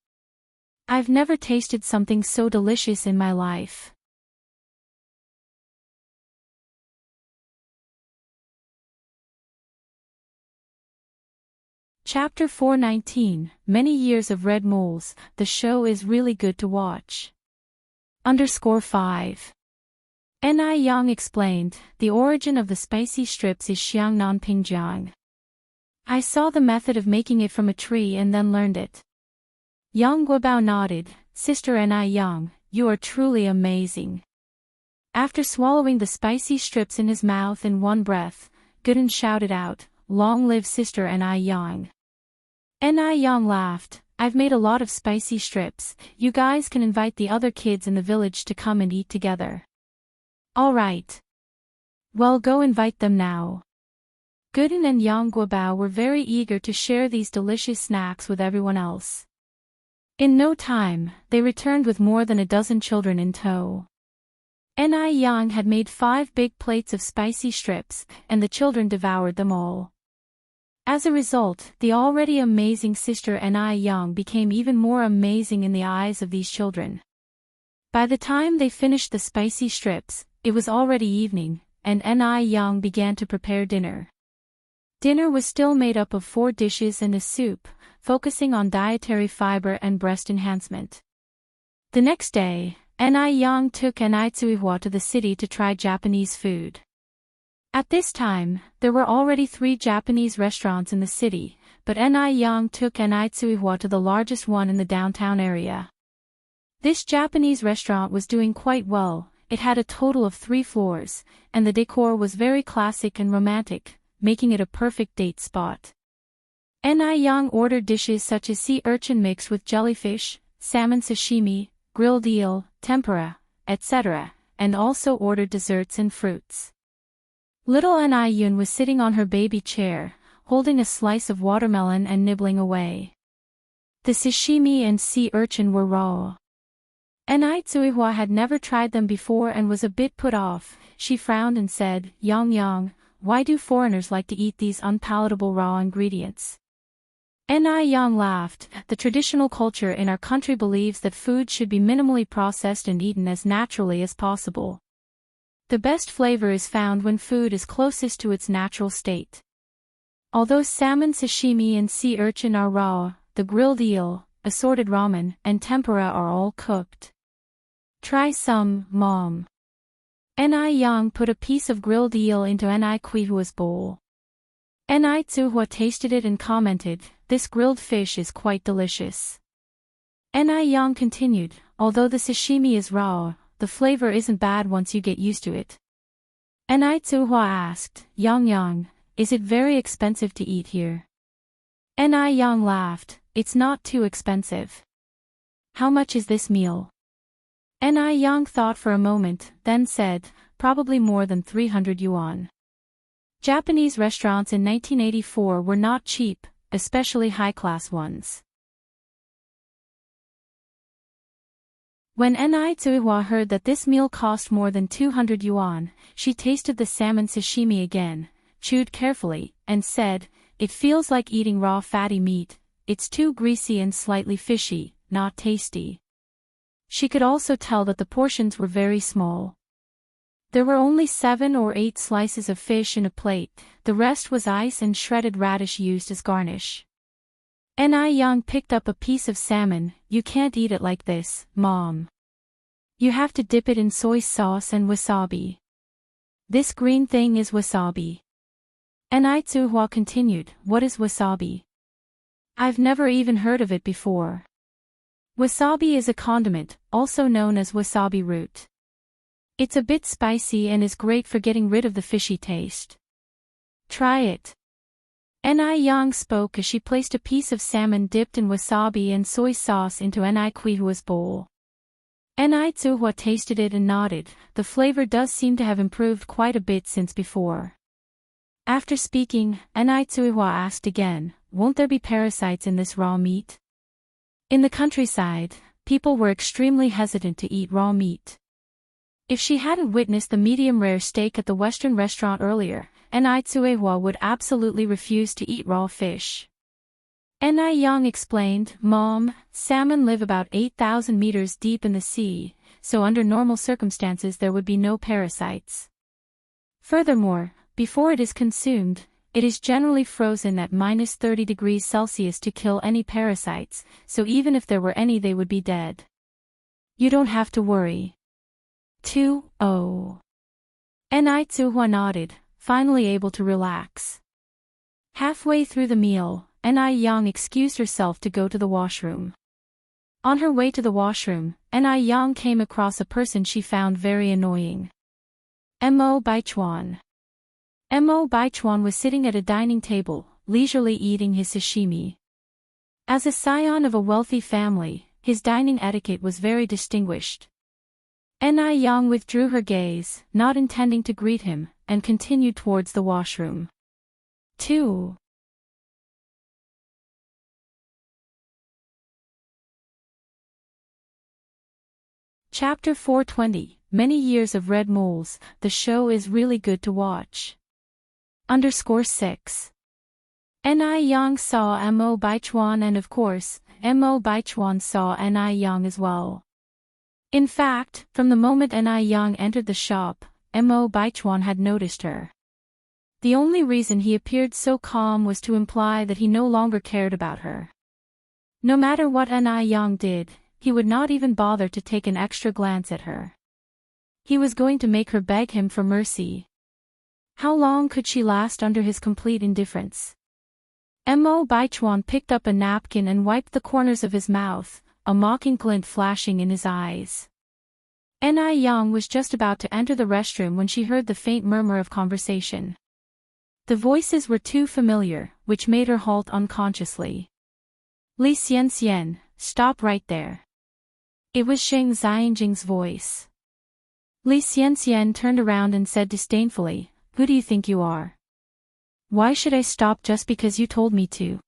I've never tasted something so delicious in my life. Chapter 419, Many Years of Red Moles, the show is really good to watch. _5. Ni Yang explained, the origin of the spicy strips is Xiangnan Pingjiang. I saw the method of making it from a tree and then learned it. Yang Guobao nodded, Sister Ni Yang, you are truly amazing. After swallowing the spicy strips in his mouth in one breath, Gooden shouted out, Long live Sister Ni Yang. Ni Yang laughed, I've made a lot of spicy strips, you guys can invite the other kids in the village to come and eat together. Alright. Well, go invite them now. Gooden and Yang Guobao were very eager to share these delicious snacks with everyone else. In no time, they returned with more than a dozen children in tow. Ni Yang had made 5 big plates of spicy strips, and the children devoured them all. As a result, the already amazing Sister Ni Yang became even more amazing in the eyes of these children. By the time they finished the spicy strips, it was already evening, and Ni Yang began to prepare dinner. Dinner was still made up of 4 dishes and a soup, focusing on dietary fiber and breast enhancement. The next day, Ni Yang took Ni Tsuihua to the city to try Japanese food. At this time, there were already 3 Japanese restaurants in the city, but Ni Yang took Ni Tsuihua to the largest one in the downtown area. This Japanese restaurant was doing quite well. It had a total of 3 floors, and the decor was very classic and romantic, making it a perfect date spot. Ni Yang ordered dishes such as sea urchin mixed with jellyfish, salmon sashimi, grilled eel, tempura, etc., and also ordered desserts and fruits. Little Ni Yun was sitting on her baby chair, holding a slice of watermelon and nibbling away. The sashimi and sea urchin were raw. Enai Tsuihua had never tried them before and was a bit put off. She frowned and said, "Yang Yang, why do foreigners like to eat these unpalatable raw ingredients?" Enai Yang laughed. "The traditional culture in our country believes that food should be minimally processed and eaten as naturally as possible. The best flavor is found when food is closest to its natural state. Although salmon sashimi and sea urchin are raw, the grilled eel, assorted ramen, and tempura are all cooked. Try some, Mom." Enai Yang put a piece of grilled eel into Enai Kuihua's bowl. Enai Tsuhua tasted it and commented, "This grilled fish is quite delicious." Enai Yang continued, "Although the sashimi is raw, the flavor isn't bad once you get used to it." Enai Tsuhua asked, "Yang Yang, is it very expensive to eat here?" Enai Yang laughed, "It's not too expensive." "How much is this meal?" Enai Yang thought for a moment, then said, "Probably more than 300 yuan. Japanese restaurants in 1984 were not cheap, especially high-class ones. When Enai Tsuihua heard that this meal cost more than 200 yuan, she tasted the salmon sashimi again, chewed carefully, and said, "It feels like eating raw fatty meat, it's too greasy and slightly fishy, not tasty." She could also tell that the portions were very small. There were only 7 or 8 slices of fish in a plate, the rest was ice and shredded radish used as garnish. Enai Yang picked up a piece of salmon. "You can't eat it like this, Mom. You have to dip it in soy sauce and wasabi. This green thing is wasabi." Enai Tsuhua continued, "What is wasabi? I've never even heard of it before." Wasabi is a condiment, also known as wasabi root. It's a bit spicy and is great for getting rid of the fishy taste. Try it. Enai Yang spoke as she placed a piece of salmon dipped in wasabi and soy sauce into Enai Kuihua's bowl. Enai Tsuhua tasted it and nodded. The flavor does seem to have improved quite a bit since before. After speaking, Enai Tsuihua asked again, "Won't there be parasites in this raw meat?" In the countryside, people were extremely hesitant to eat raw meat. If she hadn't witnessed the medium-rare steak at the Western restaurant earlier, Enai Tsuihua would absolutely refuse to eat raw fish. Enai Yang explained, "Mom, salmon live about 8,000 meters deep in the sea, so under normal circumstances there would be no parasites. Furthermore, before it is consumed, it is generally frozen at -30 degrees Celsius to kill any parasites, so even if there were any they would be dead. You don't have to worry." 2-0. Enai Tsuhua nodded, finally able to relax. Halfway through the meal, Enai Yang excused herself to go to the washroom. On her way to the washroom, Enai Yang came across a person she found very annoying. Mo Baichuan. Mo Baichuan was sitting at a dining table, leisurely eating his sashimi. As a scion of a wealthy family, his dining etiquette was very distinguished. Enai Yang withdrew her gaze, not intending to greet him, and continued towards the washroom. 2. Chapter 420, Many Years of Red Moles. The show is really good to watch. _6. Enai Yang saw Mo Baichuan and of course, Mo Baichuan saw Enai Yang as well. In fact, from the moment Enai Yang entered the shop, Mo Baichuan had noticed her. The only reason he appeared so calm was to imply that he no longer cared about her. No matter what Enai Yang did, he would not even bother to take an extra glance at her. He was going to make her beg him for mercy. How long could she last under his complete indifference? Mo Baichuan picked up a napkin and wiped the corners of his mouth, a mocking glint flashing in his eyes. Enai Yang was just about to enter the restroom when she heard the faint murmur of conversation. The voices were too familiar, which made her halt unconsciously. "Li Xian, stop right there." It was Sheng Xiangjing's voice. Li Xian turned around and said disdainfully, "Who do you think you are?" Why should I stop just because you told me to?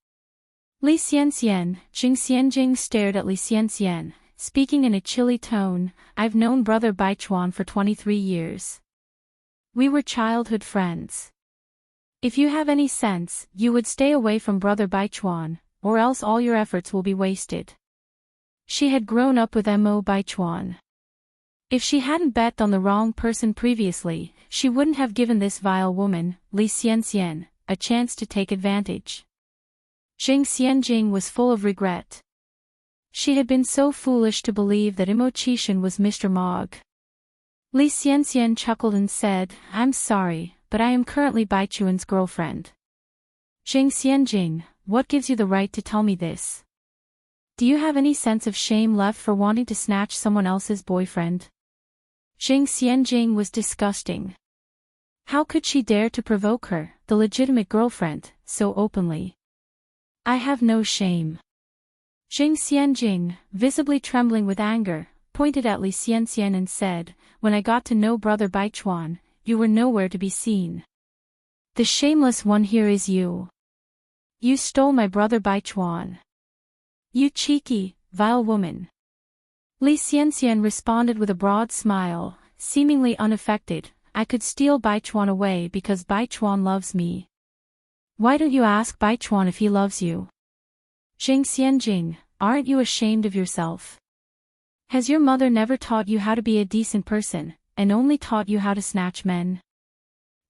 Li Xianxian, Jing Xianjing stared at Li Xianxian, speaking in a chilly tone. I've known Brother Baichuan for 23 years. We were childhood friends. If you have any sense, you would stay away from Brother Baichuan, or else all your efforts will be wasted. She had grown up with Mo Baichuan. If she hadn't bet on the wrong person previously, she wouldn't have given this vile woman, Li Xianxian, a chance to take advantage. Jing Xianjing was full of regret. She had been so foolish to believe that Imo was Mr. Mog. Li Xianxian chuckled and said, I'm sorry, but I am currently Baichuan's girlfriend. Jing Xianjing, what gives you the right to tell me this? Do you have any sense of shame left for wanting to snatch someone else's boyfriend? Jing Xianjing was disgusting. How could she dare to provoke her, the legitimate girlfriend, so openly? I have no shame. Jing Xianjing, visibly trembling with anger, pointed at Li Xianxian and said, when I got to know Brother Baichuan, you were nowhere to be seen. The shameless one here is you. You stole my Brother Baichuan. You cheeky, vile woman. Li Xianxian responded with a broad smile, seemingly unaffected. I could steal Baichuan away because Baichuan loves me. Why don't you ask Baichuan if he loves you? Jing Xianjing, aren't you ashamed of yourself? Has your mother never taught you how to be a decent person, and only taught you how to snatch men?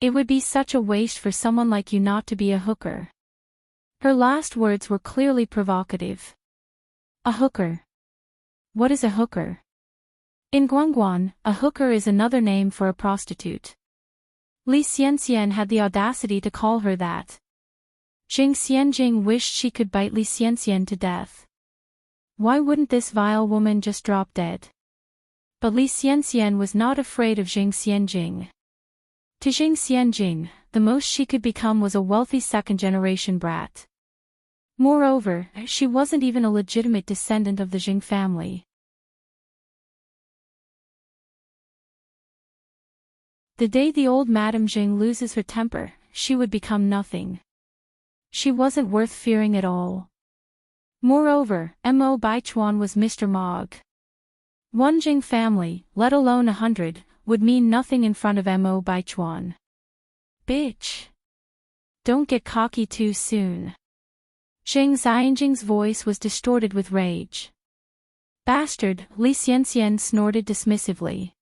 It would be such a waste for someone like you not to be a hooker. Her last words were clearly provocative. A hooker. What is a hooker? In Guangguan, a hooker is another name for a prostitute. Li Xianxian had the audacity to call her that. Jing Xianjing wished she could bite Li Xianxian to death. Why wouldn't this vile woman just drop dead? But Li Xianxian was not afraid of Jing Xianjing. To Jing Xianjing, the most she could become was a wealthy second-generation brat. Moreover, she wasn't even a legitimate descendant of the Jing family. The day the old Madame Jing loses her temper, she would become nothing. She wasn't worth fearing at all. Moreover, Mo Baichuan was Mr. Mog. One Jing family, let alone 100, would mean nothing in front of Mo Baichuan. Bitch. Don't get cocky too soon. Jing Xianjing's voice was distorted with rage. Bastard, Li Xianxian snorted dismissively.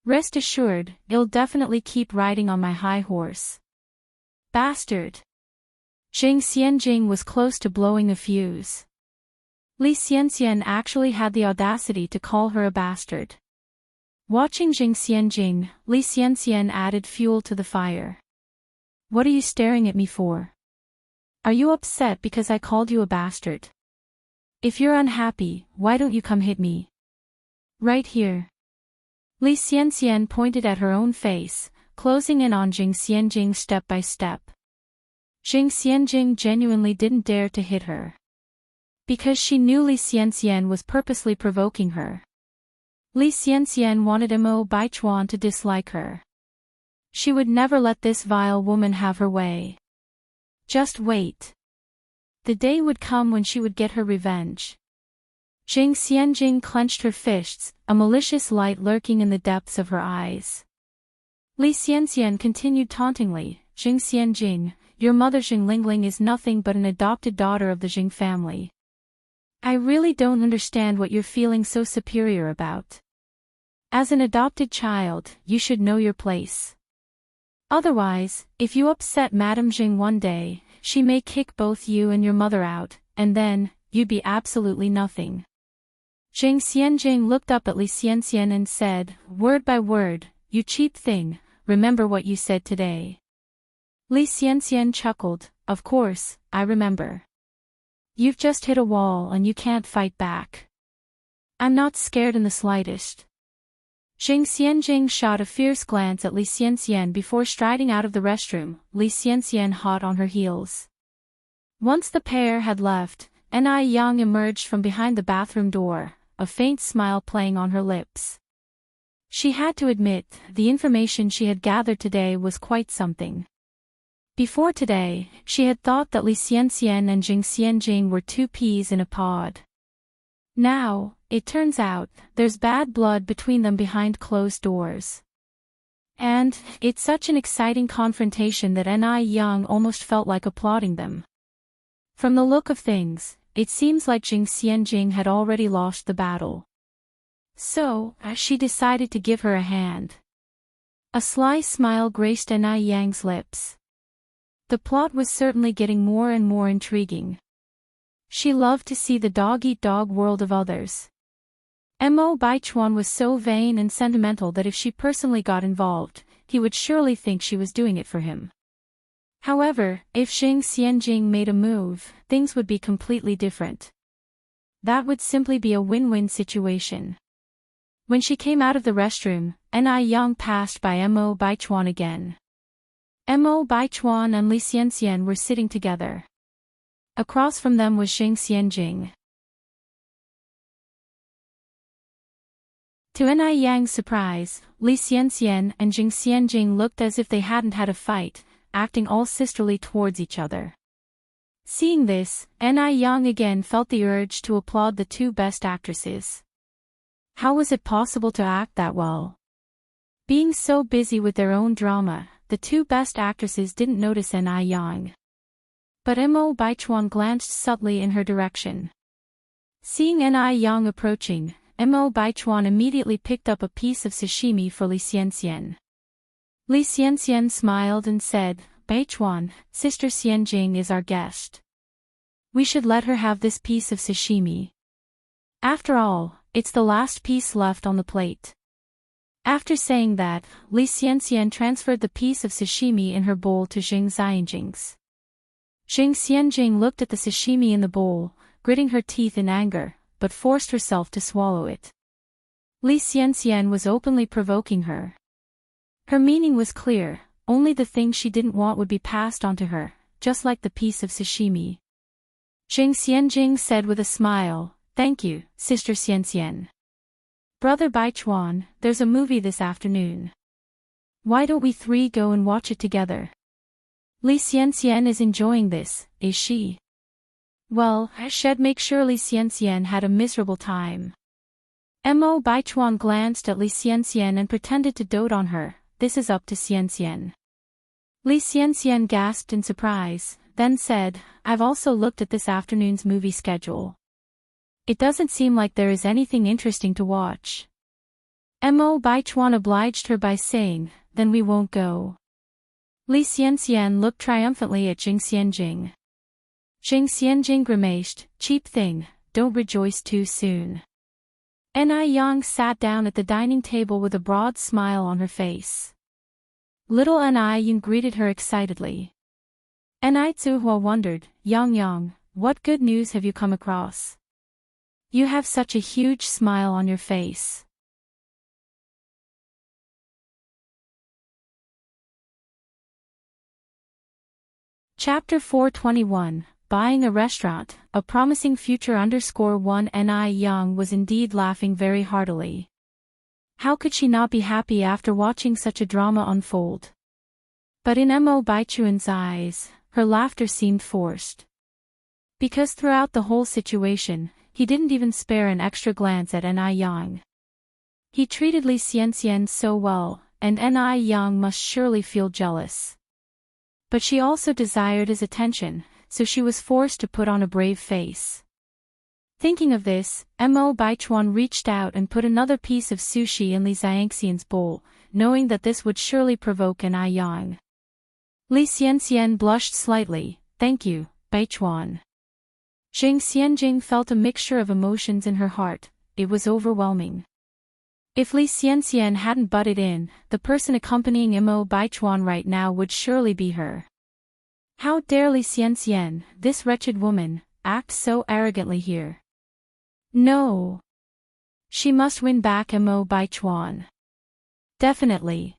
Rest assured, you'll definitely keep riding on my high horse. Bastard. Jing Xianjing was close to blowing a fuse. Li Xianxian actually had the audacity to call her a bastard. Watching Jing Xianjing, Li Xianxian added fuel to the fire. What are you staring at me for? Are you upset because I called you a bastard? If you're unhappy, why don't you come hit me? Right here. Li Xianxian pointed at her own face, closing in on Jing Xianjing step by step. Jing Xianjing genuinely didn't dare to hit her. Because she knew Li Xianxian was purposely provoking her. Li Xianxian wanted Mo Baichuan to dislike her. She would never let this vile woman have her way. Just wait. The day would come when she would get her revenge. Jing Xianjing clenched her fists, a malicious light lurking in the depths of her eyes. Li Xianxian continued tauntingly, Jing Xianjing, your mother Jing Lingling is nothing but an adopted daughter of the Jing family. I really don't understand what you're feeling so superior about. As an adopted child, you should know your place. Otherwise, if you upset Madame Jing one day, she may kick both you and your mother out, and then, you'd be absolutely nothing. Jing Xianjing looked up at Li Xianxian and said, word by word, you cheap thing, remember what you said today. Li Xianxian chuckled, of course, I remember. You've just hit a wall and you can't fight back. I'm not scared in the slightest. Jing Xianjing shot a fierce glance at Li Xianxian before striding out of the restroom, Li Xianxian hot on her heels. Once the pair had left, Ni Yang emerged from behind the bathroom door, a faint smile playing on her lips. She had to admit, the information she had gathered today was quite something. Before today, she had thought that Li Xianxian and Jing Xianjing were two peas in a pod. Now, it turns out, there's bad blood between them behind closed doors. And, it's such an exciting confrontation that Ni Yang almost felt like applauding them. From the look of things, it seems like Jing Xianjing had already lost the battle. So, she decided to give her a hand. A sly smile graced Ni Yang's lips. The plot was certainly getting more and more intriguing. She loved to see the dog-eat-dog world of others. Mo Baichuan was so vain and sentimental that if she personally got involved, he would surely think she was doing it for him. However, if Jing Xianjing made a move, things would be completely different. That would simply be a win-win situation. When she came out of the restroom, Ni Yang passed by Mo Baichuan again. Mo Baichuan and Li Xianxian were sitting together. Across from them was Jing Xianjing. To Ni Yang's surprise, Li Xianxian and Jing Xianjing looked as if they hadn't had a fight, acting all sisterly towards each other. Seeing this, Ni Yang again felt the urge to applaud the two best actresses. How was it possible to act that well? Being so busy with their own drama, the two best actresses didn't notice Ni Yang. But Mo Baichuan glanced subtly in her direction. Seeing Ni Yang approaching, Mo Baichuan immediately picked up a piece of sashimi for Li Xianxian. Li Xianxian smiled and said, "Baichuan, Sister Xianjing is our guest. We should let her have this piece of sashimi. After all, it's the last piece left on the plate." After saying that, Li Xianxian transferred the piece of sashimi in her bowl to Jing Xianjing's. Jing Xianjing looked at the sashimi in the bowl, gritting her teeth in anger, but forced herself to swallow it. Li Xianxian was openly provoking her. Her meaning was clear, only the thing she didn't want would be passed on to her, just like the piece of sashimi. Jing Xianjing said with a smile, "Thank you, Sister Xianxian. Brother Baichuan, there's a movie this afternoon. Why don't we three go and watch it together? Li Xianxian is enjoying this, is she?" Well, she'd make sure Li Xianxian had a miserable time. Mo Baichuan glanced at Li Xianxian and pretended to dote on her. "This is up to Xianxian." Li Xianxian gasped in surprise, then said, "I've also looked at this afternoon's movie schedule. It doesn't seem like there is anything interesting to watch." Mo Baichuan obliged her by saying, "Then we won't go." Li Xianxian looked triumphantly at Jing Xianjing. Jing Xianjing grimaced, "Cheap thing, don't rejoice too soon." Ni Yang sat down at the dining table with a broad smile on her face. Little Ni Yang greeted her excitedly. Ni Zuhua wondered, "Yang Yang, what good news have you come across? You have such a huge smile on your face." Chapter 421, Buying a Restaurant, a promising future _1 Ni Yang was indeed laughing very heartily. How could she not be happy after watching such a drama unfold? But in Mo Baichuan's eyes, her laughter seemed forced. Because throughout the whole situation, he didn't even spare an extra glance at Ni Yang. He treated Li Xianxian so well, and Ni Yang must surely feel jealous. But she also desired his attention, so she was forced to put on a brave face. Thinking of this, Mo Baichuan reached out and put another piece of sushi in Li Xianxian's bowl, knowing that this would surely provoke Ni Yang. Li Xianxian blushed slightly, "Thank you, Baichuan." Jing Xianjing felt a mixture of emotions in her heart. It was overwhelming. If Li Xianxian hadn't butted in, the person accompanying Mo Baichuan right now would surely be her. How dare Li Xianxian, this wretched woman, act so arrogantly here? No. She must win back Mo Baichuan. Definitely.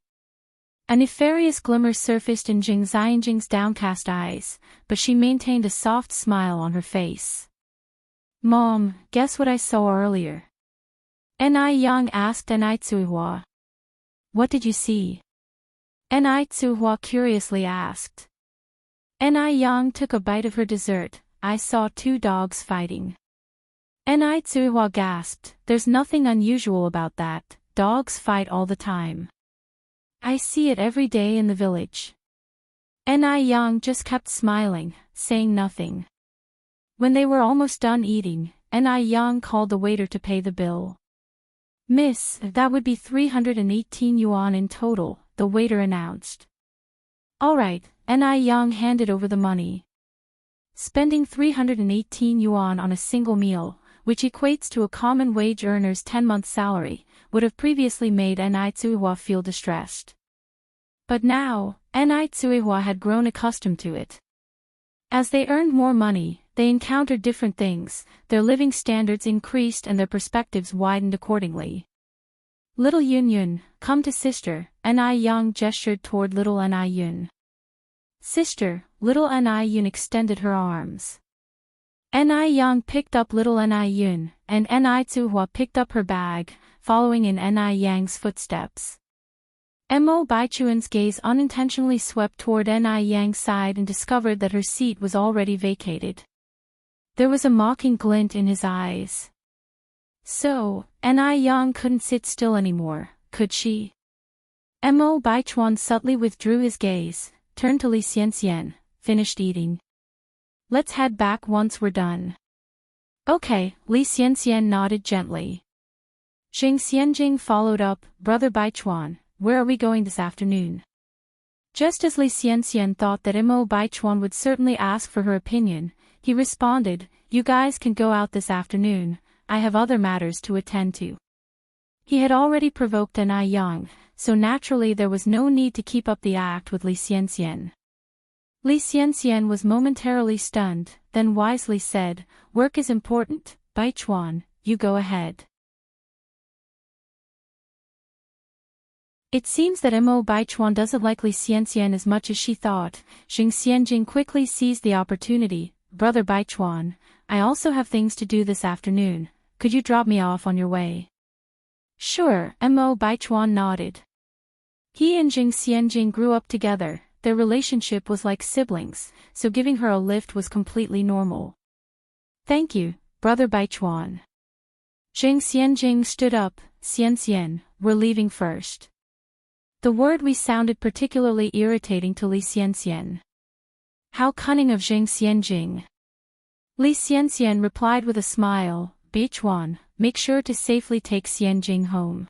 A nefarious glimmer surfaced in Jing Xianjing's downcast eyes, but she maintained a soft smile on her face. "Mom, guess what I saw earlier?" Ni Yang asked Ni Zuhua. "What did you see?" Ni Zuhua curiously asked. Ni Yang took a bite of her dessert. I saw two dogs fighting. Ni Tsuihua gasped, there's nothing unusual about that, dogs fight all the time. I see it every day in the village. Ni Yang just kept smiling, saying nothing. When they were almost done eating, Ni Yang called the waiter to pay the bill. Miss, that would be 318 yuan in total, the waiter announced. All right, Ni Yang handed over the money. Spending 318 yuan on a single meal, which equates to a common wage earner's 10-month salary, would have previously made Ni Tsuihua feel distressed. But now, Ni Tsuihua had grown accustomed to it. As they earned more money, they encountered different things, their living standards increased and their perspectives widened accordingly. Little Yun Yun, come to sister, Ni Yang gestured toward little Ni Yun. Sister, little Ni Yun extended her arms. Ni Yang picked up little Ni Yun, and Ni Tsuihua picked up her bag, following in Ni Yang's footsteps. Mo Baichuan's gaze unintentionally swept toward Ni Yang's side and discovered that her seat was already vacated. There was a mocking glint in his eyes. So, Ni Yang couldn't sit still anymore, could she? Mo Baichuan subtly withdrew his gaze, turned to Li Xianxian, finished eating. Let's head back once we're done. Okay, Li Xianxian nodded gently. Jing Xianjing followed up, Brother Baichuan, where are we going this afternoon? Just as Li Xianxian thought that Mo Baichuan would certainly ask for her opinion, he responded, you guys can go out this afternoon, I have other matters to attend to. He had already provoked Ni Yang, so naturally there was no need to keep up the act with Li Xianxian. Li Xianxian was momentarily stunned, then wisely said, work is important, Baichuan, you go ahead. It seems that Mo Baichuan doesn't like Li Xianxian as much as she thought. Jing Xianjing quickly seized the opportunity. Brother Baichuan, I also have things to do this afternoon, could you drop me off on your way? Sure, Mo Baichuan nodded. He and Jing Xianjing grew up together, their relationship was like siblings, so giving her a lift was completely normal. Thank you, Brother Baichuan. Jing Xianjing stood up, Xianxian, we're leaving first. The word "we" sounded particularly irritating to Li Xianxian. How cunning of Jing Xianjing. Li Xianxian replied with a smile, Baichuan, make sure to safely take Xianjing home.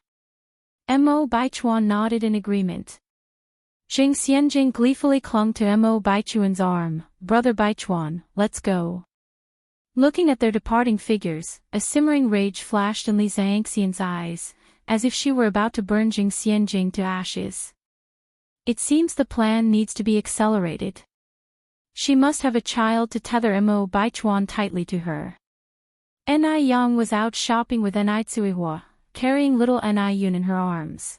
Mo Baichuan nodded in agreement. Jing Xianjing gleefully clung to Mo Baichuan's arm, Brother Baichuan, let's go. Looking at their departing figures, a simmering rage flashed in Li Xianxian's eyes, as if she were about to burn Jing Xianjing to ashes. It seems the plan needs to be accelerated. She must have a child to tether Mo Baichuan tightly to her. Ni Yang was out shopping with Ni Tsuihua, carrying little Ni Yun in her arms.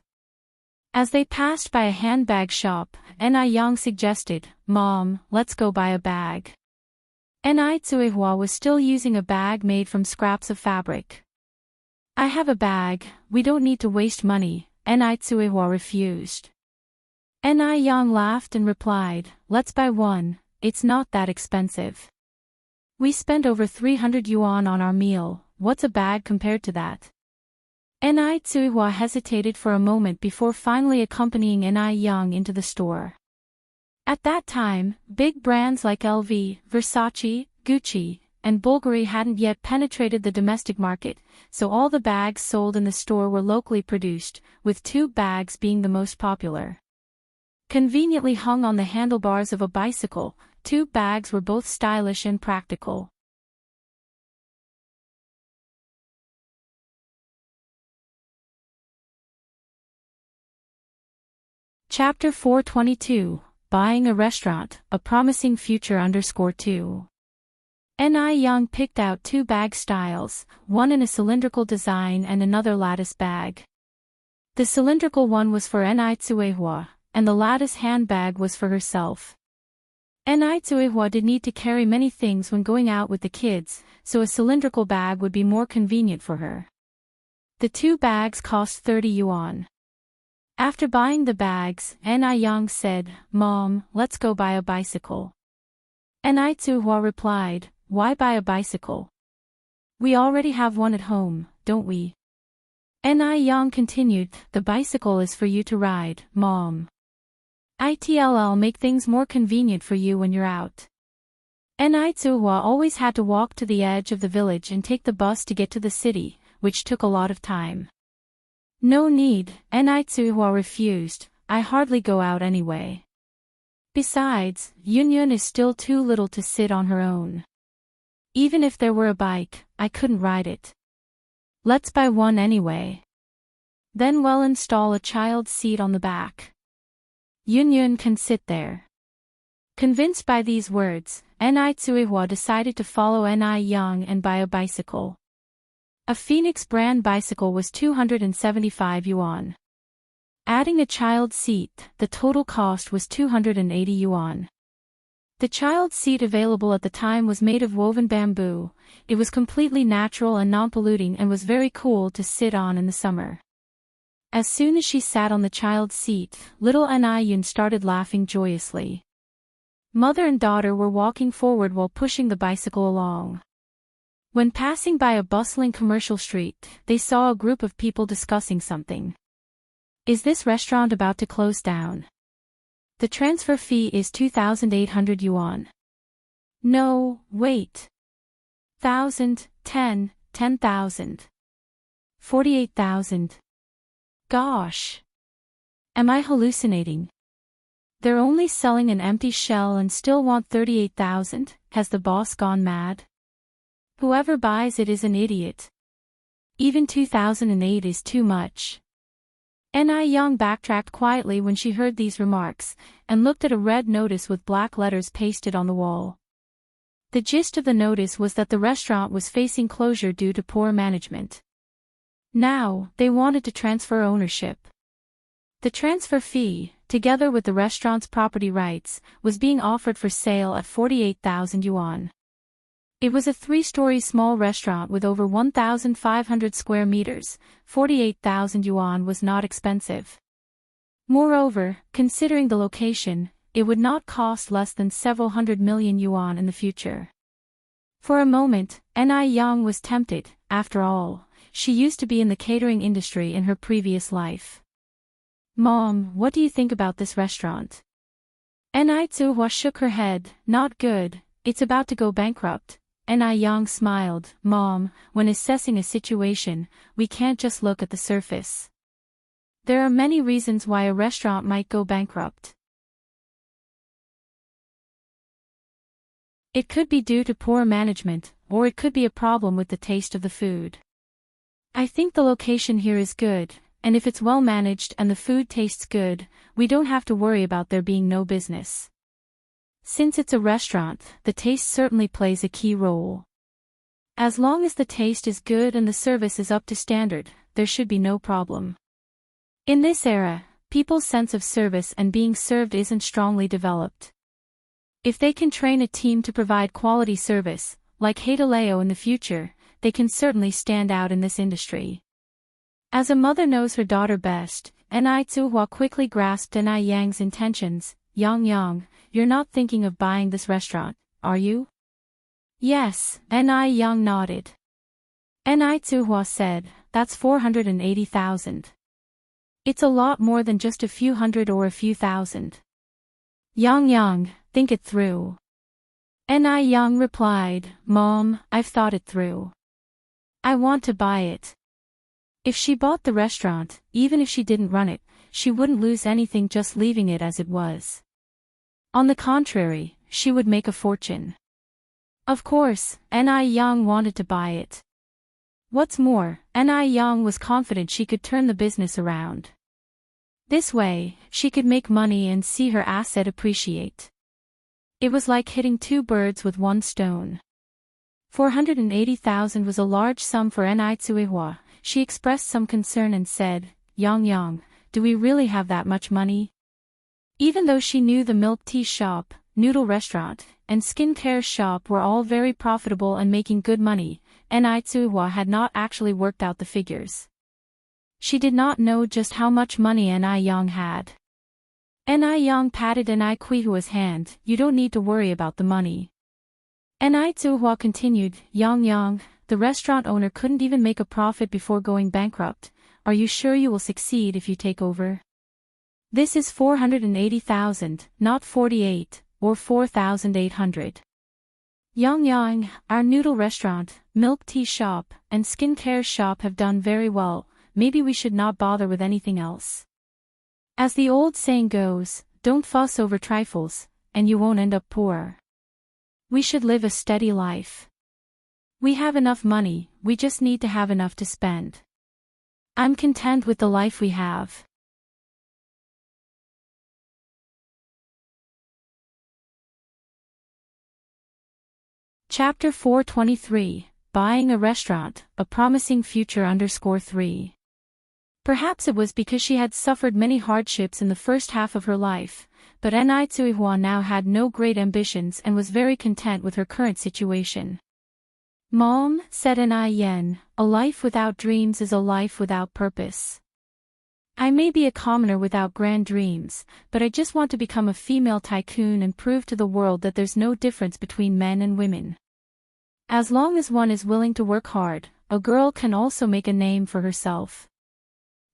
As they passed by a handbag shop, Ni Yang suggested, Mom, let's go buy a bag. Ni Tsuihua was still using a bag made from scraps of fabric. I have a bag, we don't need to waste money, Ni Tsuihua refused. Ni Yang laughed and replied, let's buy one, it's not that expensive. We spent over 300 yuan on our meal, what's a bag compared to that? Ni Tsuihua hesitated for a moment before finally accompanying Ni Yang into the store. At that time, big brands like LV, Versace, Gucci, and Bulgari hadn't yet penetrated the domestic market, so all the bags sold in the store were locally produced, with tube bags being the most popular. Conveniently hung on the handlebars of a bicycle, tube bags were both stylish and practical. Chapter 422, Buying a Restaurant, A Promising Future _2. Ni Yang picked out two bag styles, one in a cylindrical design and another lattice bag. The cylindrical one was for Ni Tsuihua, and the lattice handbag was for herself. Ni Tsuihua did need to carry many things when going out with the kids, so a cylindrical bag would be more convenient for her. The two bags cost 30 yuan. After buying the bags, Ni Yang said, Mom, let's go buy a bicycle. Enai Tsuhua replied, "Why buy a bicycle? We already have one at home, don't we?" Enai Yang continued, "The bicycle is for you to ride, Mom. It'll make things more convenient for you when you're out." Enai Tsuhua always had to walk to the edge of the village and take the bus to get to the city, which took a lot of time. "No need," Enai Tsuhua refused, "I hardly go out anyway. Besides, Yunyun is still too little to sit on her own. Even if there were a bike, I couldn't ride it. Let's buy one anyway. Then we'll install a child's seat on the back. Yunyun can sit there." Convinced by these words, Enai Tsuihua decided to follow Enai Yang and buy a bicycle. A Phoenix brand bicycle was 275 yuan. Adding a child seat, the total cost was 280 yuan. The child seat available at the time was made of woven bamboo. It was completely natural and non-polluting and was very cool to sit on in the summer. As soon as she sat on the child's seat, little Enai Yun started laughing joyously. Mother and daughter were walking forward while pushing the bicycle along. When passing by a bustling commercial street, they saw a group of people discussing something. "Is this restaurant about to close down? The transfer fee is 2,800 yuan. No, wait. 10,000. 48,000. Gosh. Am I hallucinating? They're only selling an empty shell and still want 38,000, has the boss gone mad? Whoever buys it is an idiot. Even 2008 is too much." Enai Yang backtracked quietly when she heard these remarks, and looked at a red notice with black letters pasted on the wall. The gist of the notice was that the restaurant was facing closure due to poor management. Now, they wanted to transfer ownership. The transfer fee, together with the restaurant's property rights, was being offered for sale at 48,000 yuan. It was a 3-story small restaurant with over 1,500 square meters. 48,000 yuan was not expensive. Moreover, considering the location, it would not cost less than several hundred million yuan in the future. For a moment, Enai Yang was tempted. After all, she used to be in the catering industry in her previous life. "Mom, what do you think about this restaurant?" Enai Tsuhua shook her head. "Not good, it's about to go bankrupt." Enai Yang smiled. "Mom, when assessing a situation, we can't just look at the surface. There are many reasons why a restaurant might go bankrupt. It could be due to poor management, or it could be a problem with the taste of the food. I think the location here is good, and if it's well managed and the food tastes good, we don't have to worry about there being no business. Since it's a restaurant, the taste certainly plays a key role. As long as the taste is good and the service is up to standard, there should be no problem. In this era, people's sense of service and being served isn't strongly developed. If they can train a team to provide quality service, like Heideleo in the future, they can certainly stand out in this industry." As a mother knows her daughter best, Enai Tsuhua quickly grasped Enai Yang's intentions. Yang, you're not thinking of buying this restaurant, are you?" "Yes," Enai Yang nodded. Enai Tsuhua said, "That's 480,000. It's a lot more than just a few hundred or a few thousand. Yang, think it through." Enai Yang replied, "Mom, I've thought it through. I want to buy it." If she bought the restaurant, even if she didn't run it, she wouldn't lose anything just leaving it as it was. On the contrary, she would make a fortune. Of course, Enai Yang wanted to buy it. What's more, Enai Yang was confident she could turn the business around. This way, she could make money and see her asset appreciate. It was like hitting 2 birds with 1 stone. 480,000 was a large sum for Enai Tsuihua. She expressed some concern and said, Yang, do we really have that much money?" Even though she knew the milk tea shop, noodle restaurant, and skincare shop were all very profitable and making good money, Enai Tsuihua had not actually worked out the figures. She did not know just how much money Enai Yang had. Enai Yang patted Enai Kuihua's hand. "You don't need to worry about the money. Tsuhua continued, Yang, the restaurant owner couldn't even make a profit before going bankrupt. Are you sure you will succeed if you take over? This is 480,000, not 48, or 4,800. Yang, our noodle restaurant, milk tea shop, and skincare shop have done very well. Maybe we should not bother with anything else. As the old saying goes, don't fuss over trifles, and you won't end up poor. We should live a steady life. We have enough money, we just need to have enough to spend. I'm content with the life we have. Chapter 423, Buying a Restaurant, A Promising Future _3. Perhaps it was because she had suffered many hardships in the first half of her life, but Tsuhua now had no great ambitions and was very content with her current situation. Mom, said Yen, a life without dreams is a life without purpose. I may be a commoner without grand dreams, but I just want to become a female tycoon and prove to the world that there's no difference between men and women. As long as one is willing to work hard, a girl can also make a name for herself.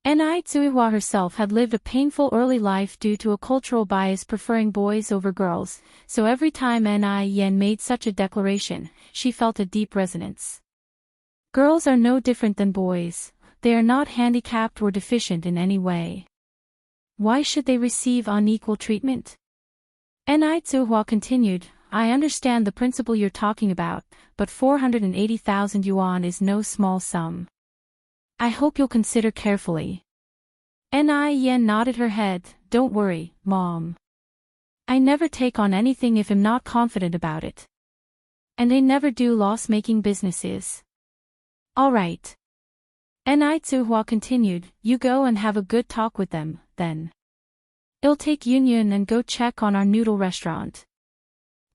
Tsuhua herself had lived a painful early life due to a cultural bias preferring boys over girls, so every time Yen made such a declaration, she felt a deep resonance. Girls are no different than boys, they are not handicapped or deficient in any way. Why should they receive unequal treatment? Tsuhua continued, I understand the principle you're talking about, but 480,000 yuan is no small sum. I hope you'll consider carefully. Yen nodded her head, don't worry, Mom. I never take on anything if I'm not confident about it. And I never do loss-making businesses. Alright. Tsuhua continued, you go and have a good talk with them, then. I'll take Yun and go check on our noodle restaurant.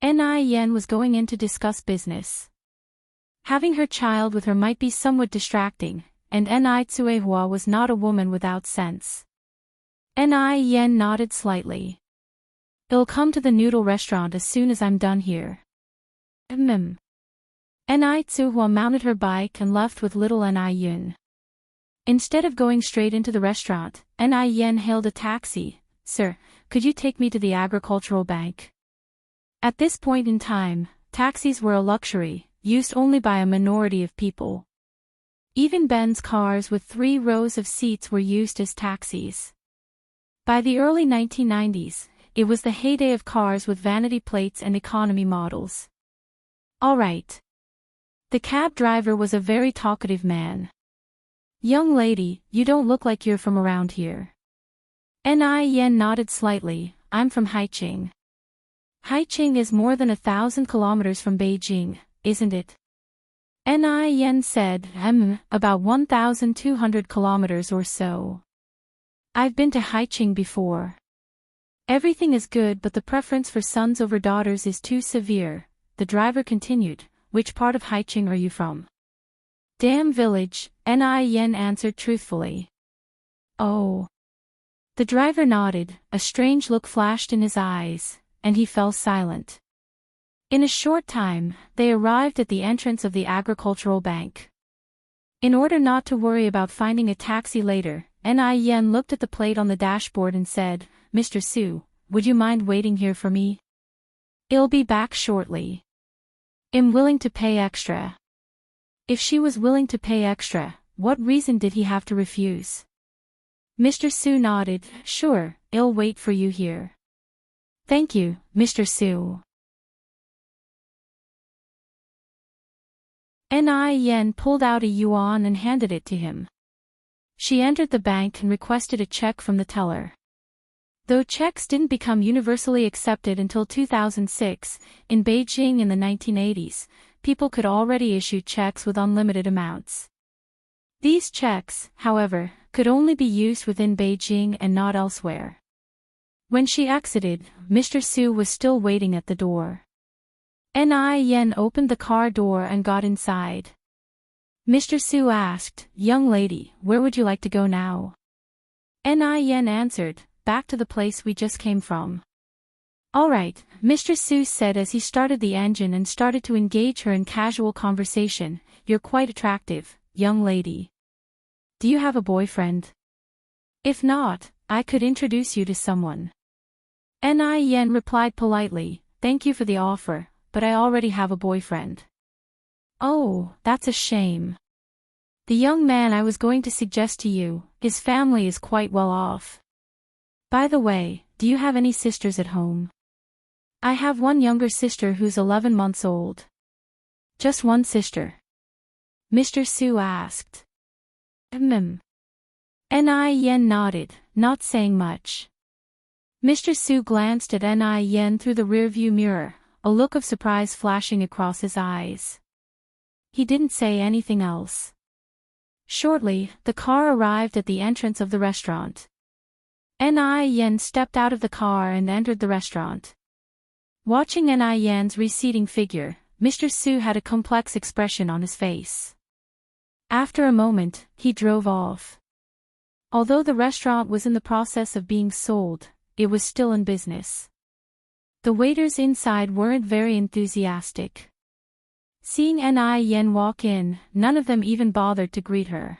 Yen was going in to discuss business. Having her child with her might be somewhat distracting, and Tsuhua was not a woman without sense. Yen nodded slightly. I'll come to the noodle restaurant as soon as I'm done here. Tsuhua mounted her bike and left with little Yun. Instead of going straight into the restaurant, Yen hailed a taxi. Sir, could you take me to the agricultural bank? At this point in time, taxis were a luxury, used only by a minority of people. Even Benz cars with 3 rows of seats were used as taxis. By the early 1990s, it was the heyday of cars with vanity plates and economy models. Alright. The cab driver was a very talkative man. Young lady, you don't look like you're from around here. Yen nodded slightly, I'm from Haiqing. Haiqing is more than 1,000 kilometers from Beijing, isn't it? Yen said, about 1,200 kilometers or so. I've been to Haiqing before. Everything is good but the preference for sons over daughters is too severe, the driver continued. Which part of Haiqing are you from? Dam village, Yen answered truthfully. Oh. The driver nodded, a strange look flashed in his eyes, and he fell silent. In a short time, they arrived at the entrance of the agricultural bank. In order not to worry about finding a taxi later, Yen looked at the plate on the dashboard and said, Mr. Su, would you mind waiting here for me? I'll be back shortly. I'm willing to pay extra. If she was willing to pay extra, what reason did he have to refuse? Mr. Su nodded, sure, I'll wait for you here. Thank you, Mr. Su. Yen pulled out a yuan and handed it to him. She entered the bank and requested a check from the teller. Though checks didn't become universally accepted until 2006, in Beijing in the 1980s, people could already issue checks with unlimited amounts. These checks, however, could only be used within Beijing and not elsewhere. When she exited, Mr. Su was still waiting at the door. Yen opened the car door and got inside. Mr. Su asked, young lady, where would you like to go now? Yen answered, back to the place we just came from. All right, Mr. Seuss said as he started the engine and started to engage her in casual conversation. You're quite attractive, young lady. Do you have a boyfriend? If not, I could introduce you to someone. Yen replied politely, thank you for the offer, but I already have a boyfriend. Oh, that's a shame. The young man I was going to suggest to you, his family is quite well off. By the way, do you have any sisters at home? I have one younger sister who's 11 months old. Just one sister? Mr. Sue asked. Yen nodded, not saying much. Mr. Sue glanced at Yen through the rearview mirror, a look of surprise flashing across his eyes. He didn't say anything else. Shortly, the car arrived at the entrance of the restaurant. Yen stepped out of the car and entered the restaurant. Watching Yen's receding figure, Mr. Sue had a complex expression on his face. After a moment, he drove off. Although the restaurant was in the process of being sold, it was still in business. The waiters inside weren't very enthusiastic. Seeing Yen walk in, none of them even bothered to greet her.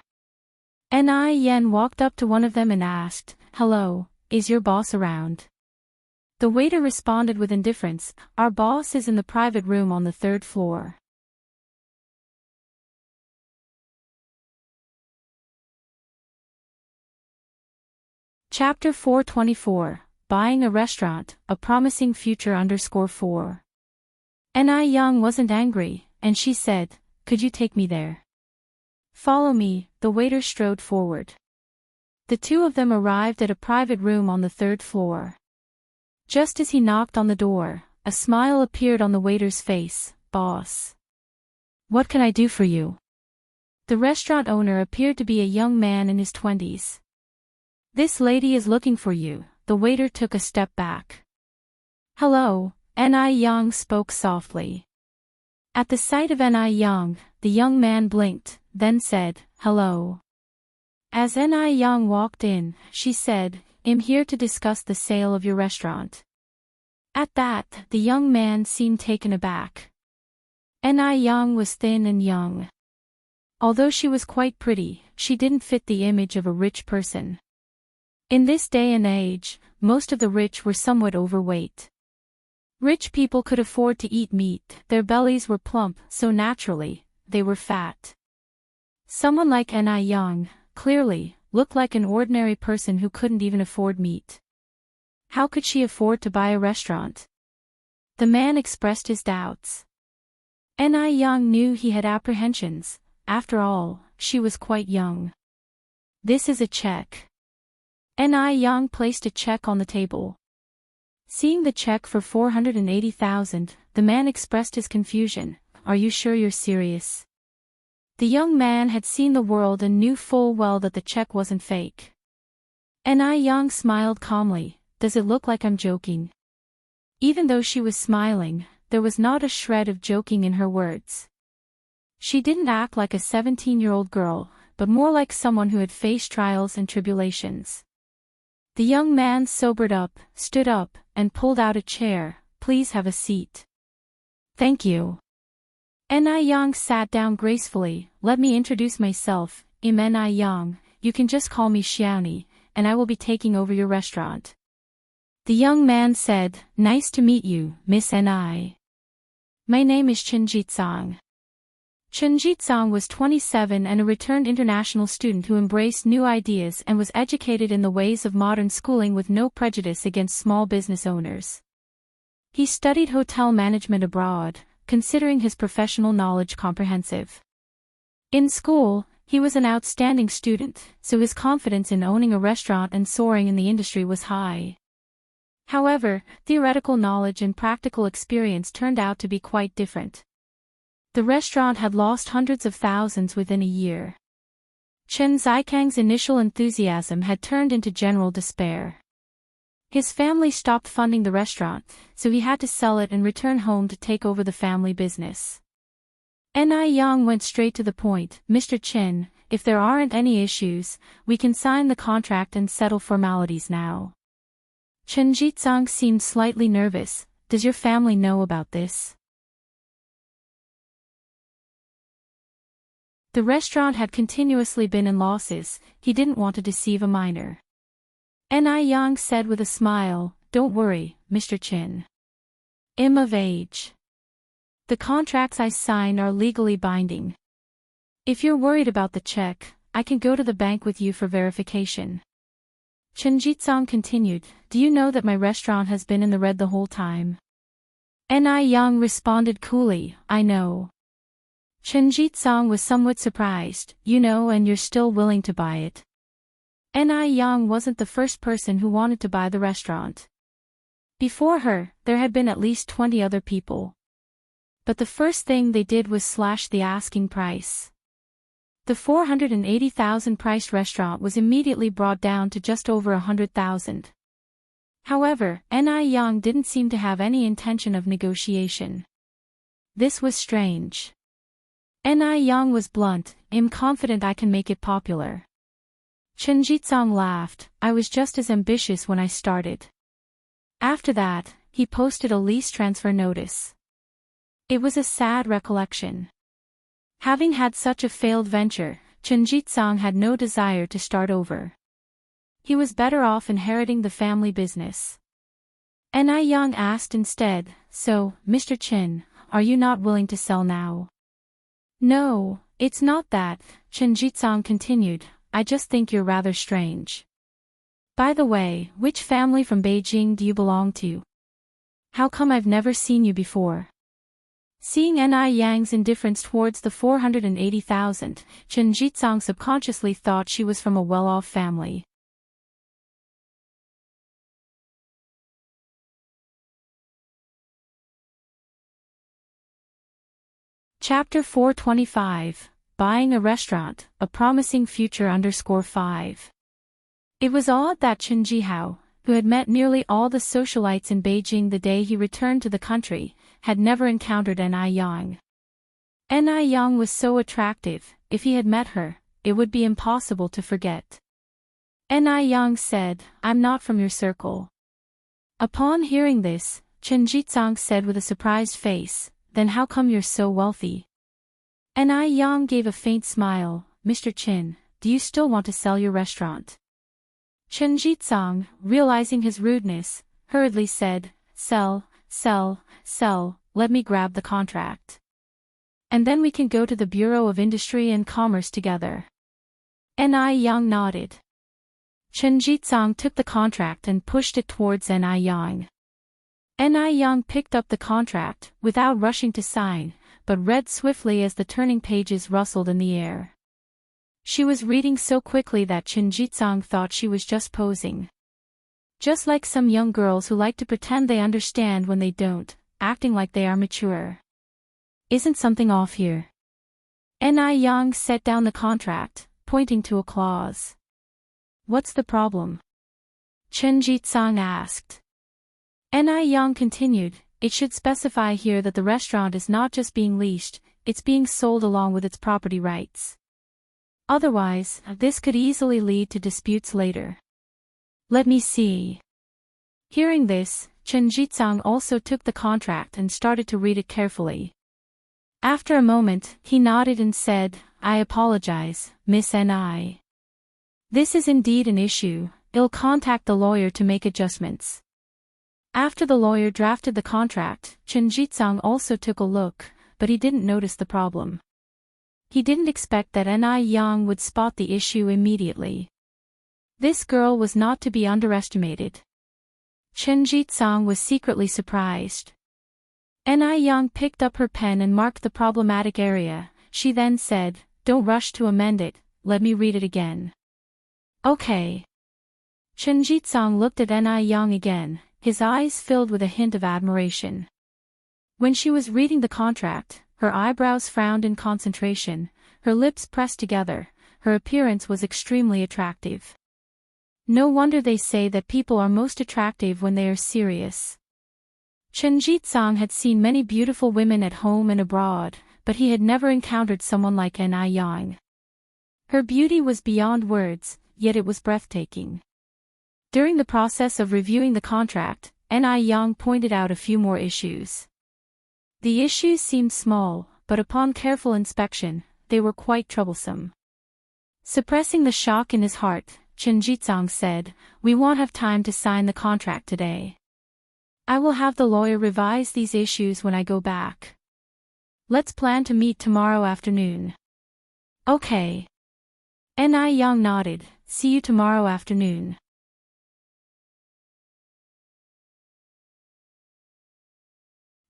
Yen walked up to one of them and asked, "Hello, is your boss around?" The waiter responded with indifference, "Our boss is in the private room on the 3rd floor." Chapter 424, Buying a Restaurant, A Promising Future _4. Young wasn't angry, and she said, "Could you take me there?" "Follow me," the waiter strode forward. The two of them arrived at a private room on the 3rd floor. Just as he knocked on the door, a smile appeared on the waiter's face. "Boss. What can I do for you?" The restaurant owner appeared to be a young man in his 20s. "This lady is looking for you." The waiter took a step back. "Hello," Young spoke softly. At the sight of Young, the young man blinked, then said, "Hello." As Young walked in, she said, "I'm here to discuss the sale of your restaurant." At that, the young man seemed taken aback. Young was thin and young. Although she was quite pretty, she didn't fit the image of a rich person. In this day and age, most of the rich were somewhat overweight. Rich people could afford to eat meat, their bellies were plump, so naturally, they were fat. Someone like Young, clearly, looked like an ordinary person who couldn't even afford meat. How could she afford to buy a restaurant? The man expressed his doubts. Young knew he had apprehensions. After all, she was quite young. "This is a check." Young placed a check on the table. Seeing the check for $480,000, the man expressed his confusion. "Are you sure you're serious?" The young man had seen the world and knew full well that the check wasn't fake. Young smiled calmly. "Does it look like I'm joking?" Even though she was smiling, there was not a shred of joking in her words. She didn't act like a 17-year-old girl, but more like someone who had faced trials and tribulations. The young man sobered up, stood up, and pulled out a chair. "Please have a seat." "Thank you." Young sat down gracefully. "Let me introduce myself. I'm Young, you can just call me Xiaoni, and I will be taking over your restaurant." The young man said, "Nice to meet you, Miss Ni. My name is Chen Jitsang." Chen Jitsang was 27 and a returned international student who embraced new ideas and was educated in the ways of modern schooling with no prejudice against small business owners. He studied hotel management abroad, considering his professional knowledge comprehensive. In school, he was an outstanding student, so his confidence in owning a restaurant and soaring in the industry was high. However, theoretical knowledge and practical experience turned out to be quite different. The restaurant had lost hundreds of thousands within a year. Chen Zikang's initial enthusiasm had turned into general despair. His family stopped funding the restaurant, so he had to sell it and return home to take over the family business. Young went straight to the point. "Mr. Chen, if there aren't any issues, we can sign the contract and settle formalities now." Chen Jitsang seemed slightly nervous. Does your family know about this? The restaurant had continuously been in losses. He didn't want to deceive a minor. Ni Yang said with a smile, "Don't worry, Mr. Chin. I'm of age. The contracts I sign are legally binding. If you're worried about the check, I can go to the bank with you for verification." Chen Jitsang continued, "Do you know that my restaurant has been in the red the whole time?" Ni Yang responded coolly, "I know." Chen Jitsang was somewhat surprised, "You know, and you're still willing to buy it." Ni Yang wasn't the first person who wanted to buy the restaurant. Before her, there had been at least 20 other people. But the first thing they did was slash the asking price. The 480,000 priced restaurant was immediately brought down to just over 100,000. However, Ni Yang didn't seem to have any intention of negotiation. This was strange. Ni Yang was blunt, "I'm confident I can make it popular." Chen Jitsang laughed, "I was just as ambitious when I started." After that, he posted a lease transfer notice. It was a sad recollection. Having had such a failed venture, Chen Jitsang had no desire to start over. He was better off inheriting the family business. Ni Yang asked instead, "So, Mr. Chen, are you not willing to sell now?" "No, it's not that," Chen Jitsang continued, "I just think you're rather strange. By the way, which family from Beijing do you belong to? How come I've never seen you before?" Seeing Ni Yang's indifference towards the 480,000, Chen Jitsang subconsciously thought she was from a well-off family. Chapter 425, Buying a Restaurant, A Promising Future _5. It was odd that Chen Jihao, who had met nearly all the socialites in Beijing the day he returned to the country, had never encountered Ni Yang. Ni Yang was so attractive, if he had met her, it would be impossible to forget. Ni Yang said, "I'm not from your circle." Upon hearing this, Chen Jitsang said with a surprised face, "Then how come you're so wealthy?" Ni Yang gave a faint smile, "Mr. Chin, do you still want to sell your restaurant?" Chen Jitsang, realizing his rudeness, hurriedly said, Sell, let me grab the contract. And then we can go to the Bureau of Industry and Commerce together." Ni Yang nodded. Chen Jitsang took the contract and pushed it towards Ni Yang. Ni Yang picked up the contract, without rushing to sign, but read swiftly as the turning pages rustled in the air. She was reading so quickly that Chen Jitsang thought she was just posing. Just like some young girls who like to pretend they understand when they don't, acting like they are mature. "Isn't something off here?" Ni Yang set down the contract, pointing to a clause. "What's the problem?" Chen Jitsang asked. Ni Yang continued, "It should specify here that the restaurant is not just being leased, it's being sold along with its property rights. Otherwise, this could easily lead to disputes later." "Let me see." Hearing this, Chen Jitsang also took the contract and started to read it carefully. After a moment, he nodded and said, "I apologize, Miss Ni. This is indeed an issue. I'll contact the lawyer to make adjustments." After the lawyer drafted the contract, Chen Jitsang also took a look, but he didn't notice the problem. He didn't expect that Ni Yang would spot the issue immediately. This girl was not to be underestimated. Chen Jitsang was secretly surprised. Ni Yang picked up her pen and marked the problematic area. She then said, "Don't rush to amend it, let me read it again." "Okay." Chen Jitsang looked at Ni Yang again, his eyes filled with a hint of admiration. When she was reading the contract, her eyebrows frowned in concentration, her lips pressed together, her appearance was extremely attractive. No wonder they say that people are most attractive when they are serious. Chen Jitsang had seen many beautiful women at home and abroad, but he had never encountered someone like Ni Yang. Her beauty was beyond words, yet it was breathtaking. During the process of reviewing the contract, Ni Yang pointed out a few more issues. The issues seemed small, but upon careful inspection, they were quite troublesome. Suppressing the shock in his heart, Chen Jitsang said, "We won't have time to sign the contract today. I will have the lawyer revise these issues when I go back. Let's plan to meet tomorrow afternoon." "Okay." Ni Yang nodded. "See you tomorrow afternoon."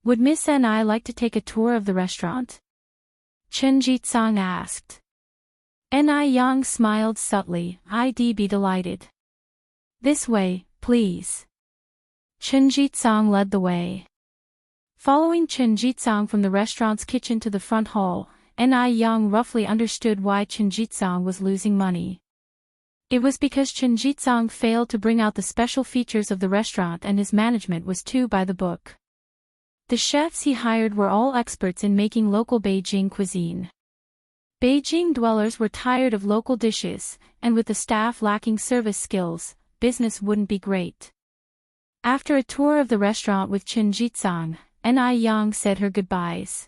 "Would Miss Ni like to take a tour of the restaurant?" Chen Jitsang asked. Ni Yang smiled subtly. "I'd be delighted." "This way, please." Chen Jitsang led the way. Following Chen Jitsang from the restaurant's kitchen to the front hall, Ni Yang roughly understood why Chen Jitsang was losing money. It was because Chen Jitsang failed to bring out the special features of the restaurant and his management was too by the book. The chefs he hired were all experts in making local Beijing cuisine. Beijing dwellers were tired of local dishes, and with the staff lacking service skills, business wouldn't be great. After a tour of the restaurant with Chen Jitsang, Ni Yang said her goodbyes.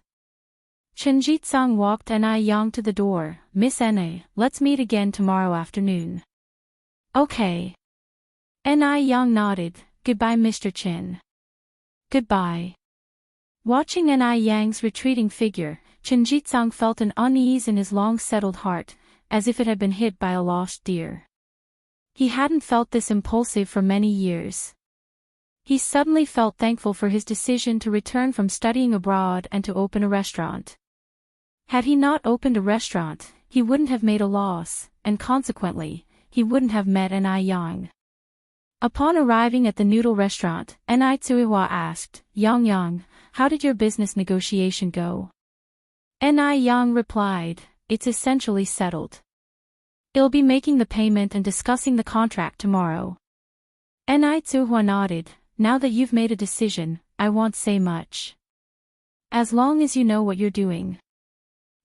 Chen Jitsang walked Ni Yang to the door. "Miss Ni, let's meet again tomorrow afternoon." "Okay." Ni Yang nodded. "Goodbye, Mr. Chen." "Goodbye." Watching Ni Yang's retreating figure, Chen Jitsang felt an unease in his long-settled heart, as if it had been hit by a lost deer. He hadn't felt this impulsive for many years. He suddenly felt thankful for his decision to return from studying abroad and to open a restaurant. Had he not opened a restaurant, he wouldn't have made a loss, and consequently, he wouldn't have met Ni Yang. Upon arriving at the noodle restaurant, Ni Tsuihua asked, Yang, how did your business negotiation go?" Ni Yang replied, "It's essentially settled. I'll be making the payment and discussing the contract tomorrow." Ni Tsuihua nodded. "Now that you've made a decision, I won't say much. As long as you know what you're doing."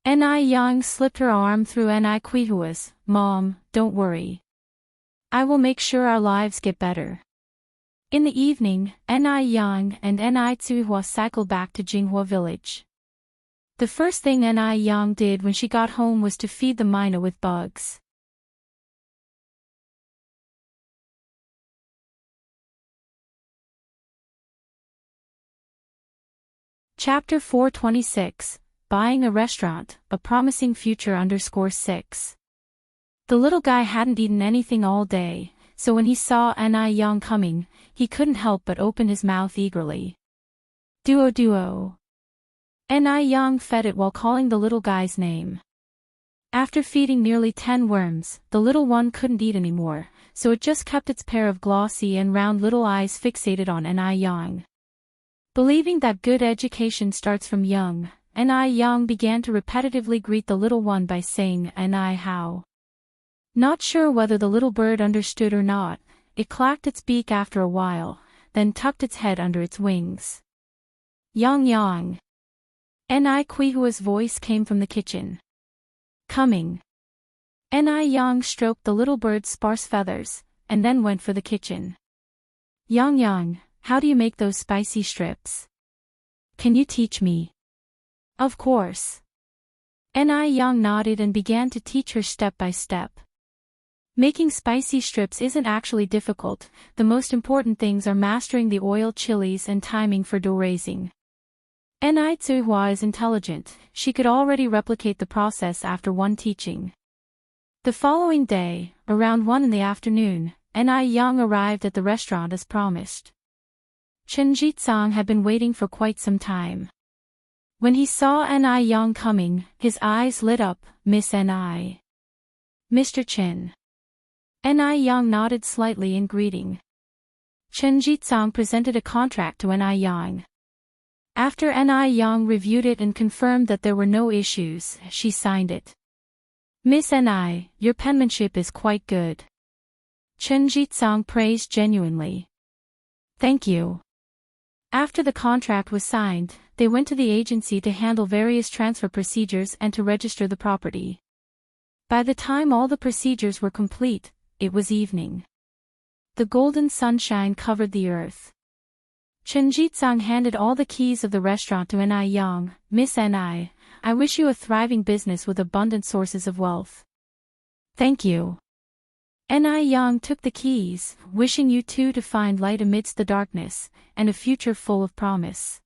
Ni Yang slipped her arm through Ni Tsuihua's. "Mom, don't worry. I will make sure our lives get better." In the evening, Ni Yang and Ni Tsuihua cycled back to Jinghua village. The first thing Ni Yang did when she got home was to feed the mina with bugs. Chapter 426, Buying a Restaurant, A Promising Future _6. The little guy hadn't eaten anything all day, so when he saw Ni Yang coming, he couldn't help but open his mouth eagerly. Duo. Ni Yang fed it while calling the little guy's name. After feeding nearly 10 worms, the little one couldn't eat anymore, so it just kept its pair of glossy and round little eyes fixated on Ni Yang. Believing that good education starts from young, Ni Yang began to repetitively greet the little one by saying Ni how. Not sure whether the little bird understood or not, it clacked its beak after a while, then tucked its head under its wings. Yang. Ni Tsuihua's voice came from the kitchen. "Coming." Ni Yang stroked the little bird's sparse feathers, and then went for the kitchen. Yang, how do you make those spicy strips? Can you teach me?" "Of course." Ni Yang nodded and began to teach her step by step. Making spicy strips isn't actually difficult, the most important things are mastering the oil chilies and timing for dough raising. Ni Tsuihua is intelligent, she could already replicate the process after one teaching. The following day, around 1 in the afternoon, Ni Yang arrived at the restaurant as promised. Chen Jitsang had been waiting for quite some time. When he saw Ni Yang coming, his eyes lit up. "Miss Ni." "Mr. Chen." Ni Yang nodded slightly in greeting. Chen Jitsang presented a contract to Ni Yang. After Ni Yang reviewed it and confirmed that there were no issues, she signed it. "Miss Ni, your penmanship is quite good." Chen Jitsang praised genuinely. "Thank you." After the contract was signed, they went to the agency to handle various transfer procedures and to register the property. By the time all the procedures were complete, it was evening. The golden sunshine covered the earth. Chen Jizang handed all the keys of the restaurant to Ni Yang. Miss Ni, I wish you a thriving business with abundant sources of wealth. Thank you. Ni Yang took the keys, wishing you two to find light amidst the darkness, and a future full of promise.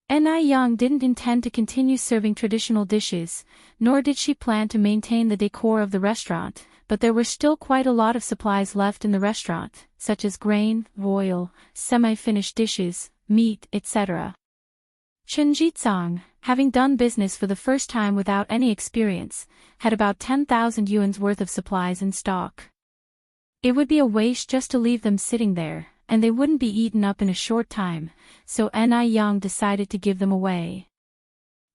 Ni Yang didn't intend to continue serving traditional dishes, nor did she plan to maintain the decor of the restaurant, but there were still quite a lot of supplies left in the restaurant, such as grain, oil, semi-finished dishes, meat, etc. Chen Jizang, having done business for the first time without any experience, had about 10,000 yuan's worth of supplies in stock. It would be a waste just to leave them sitting there, and they wouldn't be eaten up in a short time, so Ni Yang decided to give them away.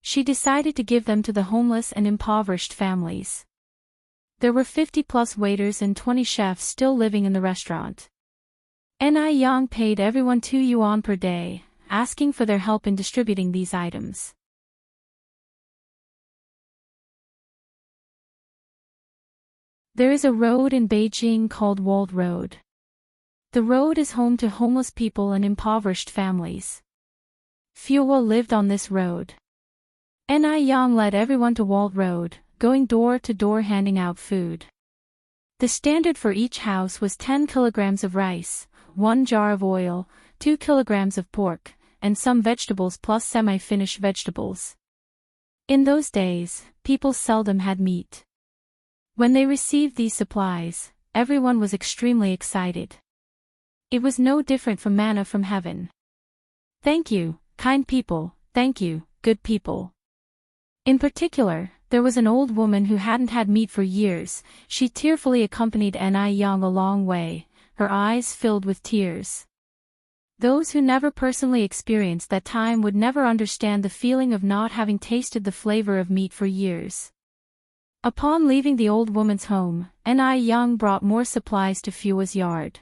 She decided to give them to the homeless and impoverished families. There were 50+ waiters and 20 chefs still living in the restaurant. Ni Yang paid everyone 2 yuan per day, asking for their help in distributing these items. There is a road in Beijing called Walled Road. The road is home to homeless people and impoverished families. Fuwa lived on this road. Ni Yang led everyone to Walled Road, going door to door handing out food. The standard for each house was 10 kilograms of rice, 1 jar of oil, 2 kilograms of pork, and some vegetables plus semi-finished vegetables. In those days, people seldom had meat. When they received these supplies, everyone was extremely excited. It was no different from manna from heaven. Thank you, kind people, thank you, good people. In particular, there was an old woman who hadn't had meat for years. She tearfully accompanied Ni Yang a long way, her eyes filled with tears. Those who never personally experienced that time would never understand the feeling of not having tasted the flavor of meat for years. Upon leaving the old woman's home, Ni Yang brought more supplies to Fuwa's yard.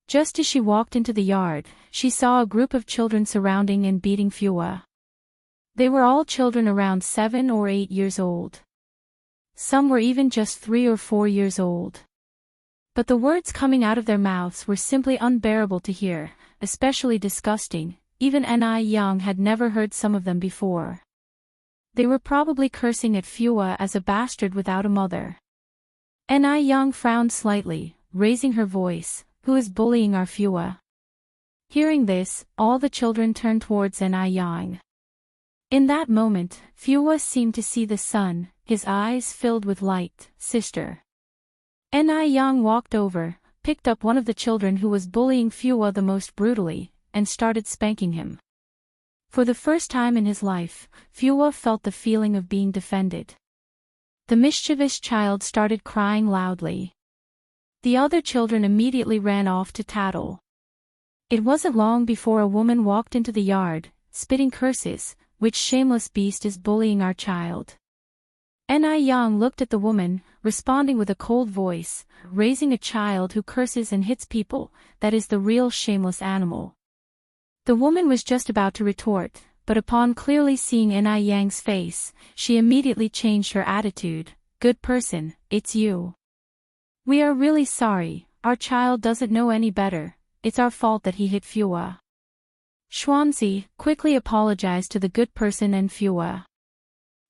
Just as she walked into the yard, she saw a group of children surrounding and beating Fuwa. They were all children around 7 or 8 years old. Some were even just 3 or 4 years old. But the words coming out of their mouths were simply unbearable to hear, especially disgusting. Even Ni Yang had never heard some of them before. They were probably cursing at Fuwa as a bastard without a mother. Ni Yang frowned slightly, raising her voice, "Who is bullying our Fuwa?" Hearing this, all the children turned towards Ni Yang. In that moment, Fuwa seemed to see the sun, his eyes filled with light. "Sister." Ni Yang walked over, picked up one of the children who was bullying Fuwa the most brutally, and started spanking him. For the first time in his life, Fuwa felt the feeling of being defended. The mischievous child started crying loudly. The other children immediately ran off to tattle. It wasn't long before a woman walked into the yard, spitting curses, "Which shameless beast is bullying our child?" Ni Yang looked at the woman, responding with a cold voice, "Raising a child who curses and hits people, that is the real shameless animal." The woman was just about to retort, but upon clearly seeing Ni Yang's face, she immediately changed her attitude. "Good person, it's you. We are really sorry, our child doesn't know any better, it's our fault that he hit Fuwa." Xuanzi quickly apologized to the good person and Fuwa.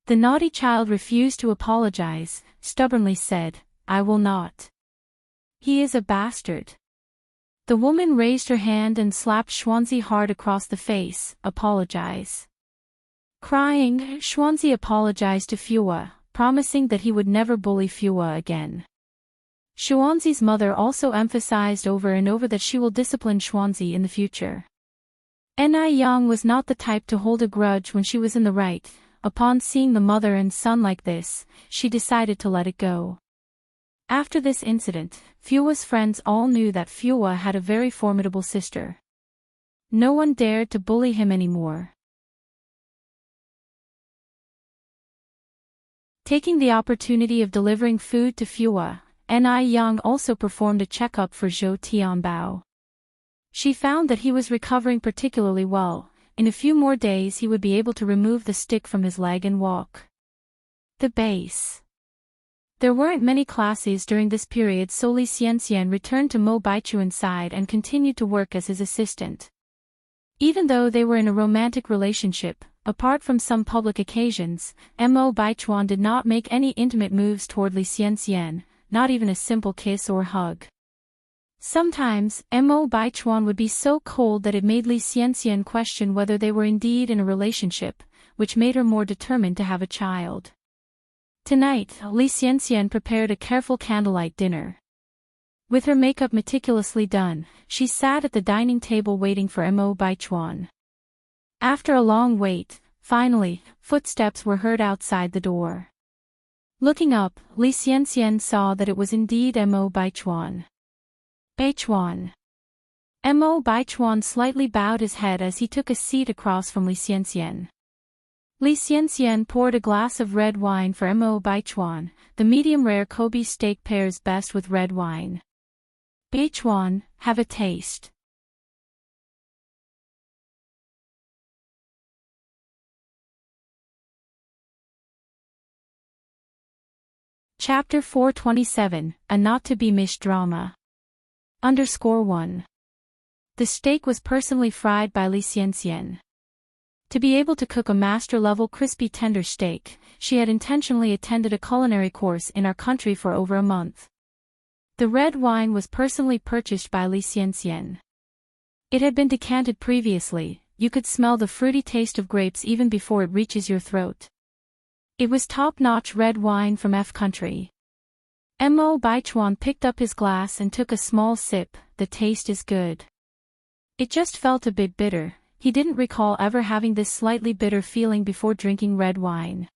The naughty child refused to apologize, stubbornly said, "I will not. He is a bastard." The woman raised her hand and slapped Xuanzi hard across the face. "Apologize." Crying, Xuanzi apologized to Fuwa, promising that he would never bully Fuwa again. Xuanzi's mother also emphasized over and over that she will discipline Xuanzi in the future. Ni Yang was not the type to hold a grudge when she was in the right. Upon seeing the mother and son like this, she decided to let it go. After this incident, Fuwa's friends all knew that Fuwa had a very formidable sister. No one dared to bully him anymore. Taking the opportunity of delivering food to Fuwa, Ni Yang also performed a checkup for Zhou Tianbao. She found that he was recovering particularly well. In a few more days he would be able to remove the stick from his leg and walk. The There weren't many classes during this period, so Li Xianxian returned to Mo Baichuan's side and continued to work as his assistant. Even though they were in a romantic relationship, apart from some public occasions, Mo Baichuan did not make any intimate moves toward Li Xianxian, not even a simple kiss or hug. Sometimes, Mo Baichuan would be so cold that it made Li Xianxian question whether they were indeed in a relationship, which made her more determined to have a child. Tonight, Li Xianxian prepared a careful candlelight dinner. With her makeup meticulously done, she sat at the dining table waiting for Mo Baichuan. After a long wait, finally, footsteps were heard outside the door. Looking up, Li Xianxian saw that it was indeed Mo Baichuan. Baichuan. Mo Baichuan slightly bowed his head as he took a seat across from Li Xianxian. Li Xianxian poured a glass of red wine for Mo Baichuan. The medium-rare Kobe steak pairs best with red wine. Baichuan, have a taste. Chapter 427, A Not-to-be-missed Drama. _1. The steak was personally fried by Li Xianxian. To be able to cook a master-level crispy tender steak, she had intentionally attended a culinary course in our country for over a month. The red wine was personally purchased by Li Xianxian. It had been decanted previously, you could smell the fruity taste of grapes even before it reaches your throat. It was top-notch red wine from F country. Mo Baichuan picked up his glass and took a small sip. The taste is good. It just felt a bit bitter. He didn't recall ever having this slightly bitter feeling before drinking red wine.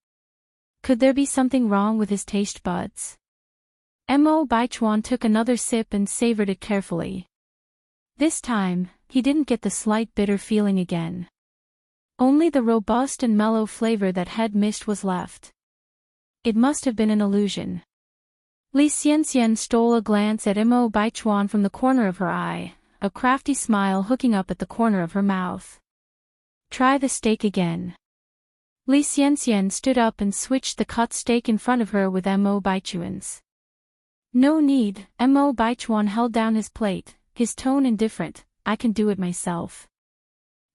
Could there be something wrong with his taste buds? Mo Baichuan took another sip and savored it carefully. This time, he didn't get the slight bitter feeling again. Only the robust and mellow flavor that had missed was left. It must have been an illusion. Li Xianxian stole a glance at Mo Baichuan from the corner of her eye, a crafty smile hooking up at the corner of her mouth. Try the steak again. Li Xianxian stood up and switched the cut steak in front of her with Mo Baichuan's. No need, Mo Baichuan held down his plate, his tone indifferent, I can do it myself.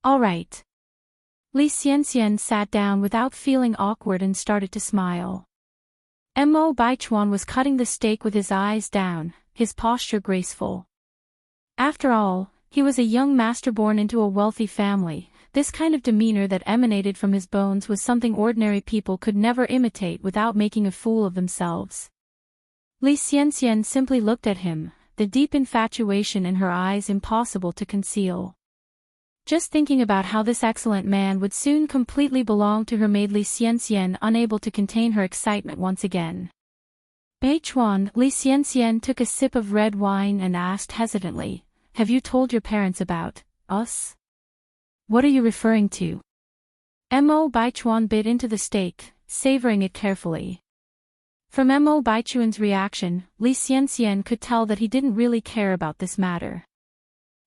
All right. Li Xianxian sat down without feeling awkward and started to smile. Mo Baichuan was cutting the steak with his eyes down, his posture graceful. After all, he was a young master born into a wealthy family. This kind of demeanor that emanated from his bones was something ordinary people could never imitate without making a fool of themselves. Li Xianxian simply looked at him, the deep infatuation in her eyes impossible to conceal. Just thinking about how this excellent man would soon completely belong to her made Li Xianxian unable to contain her excitement once again. Baichuan, Li Xianxian took a sip of red wine and asked hesitantly, have you told your parents about us? What are you referring to? Mo Baichuan bit into the steak, savoring it carefully. From Mo Baichuan's reaction, Li Xianxian could tell that he didn't really care about this matter.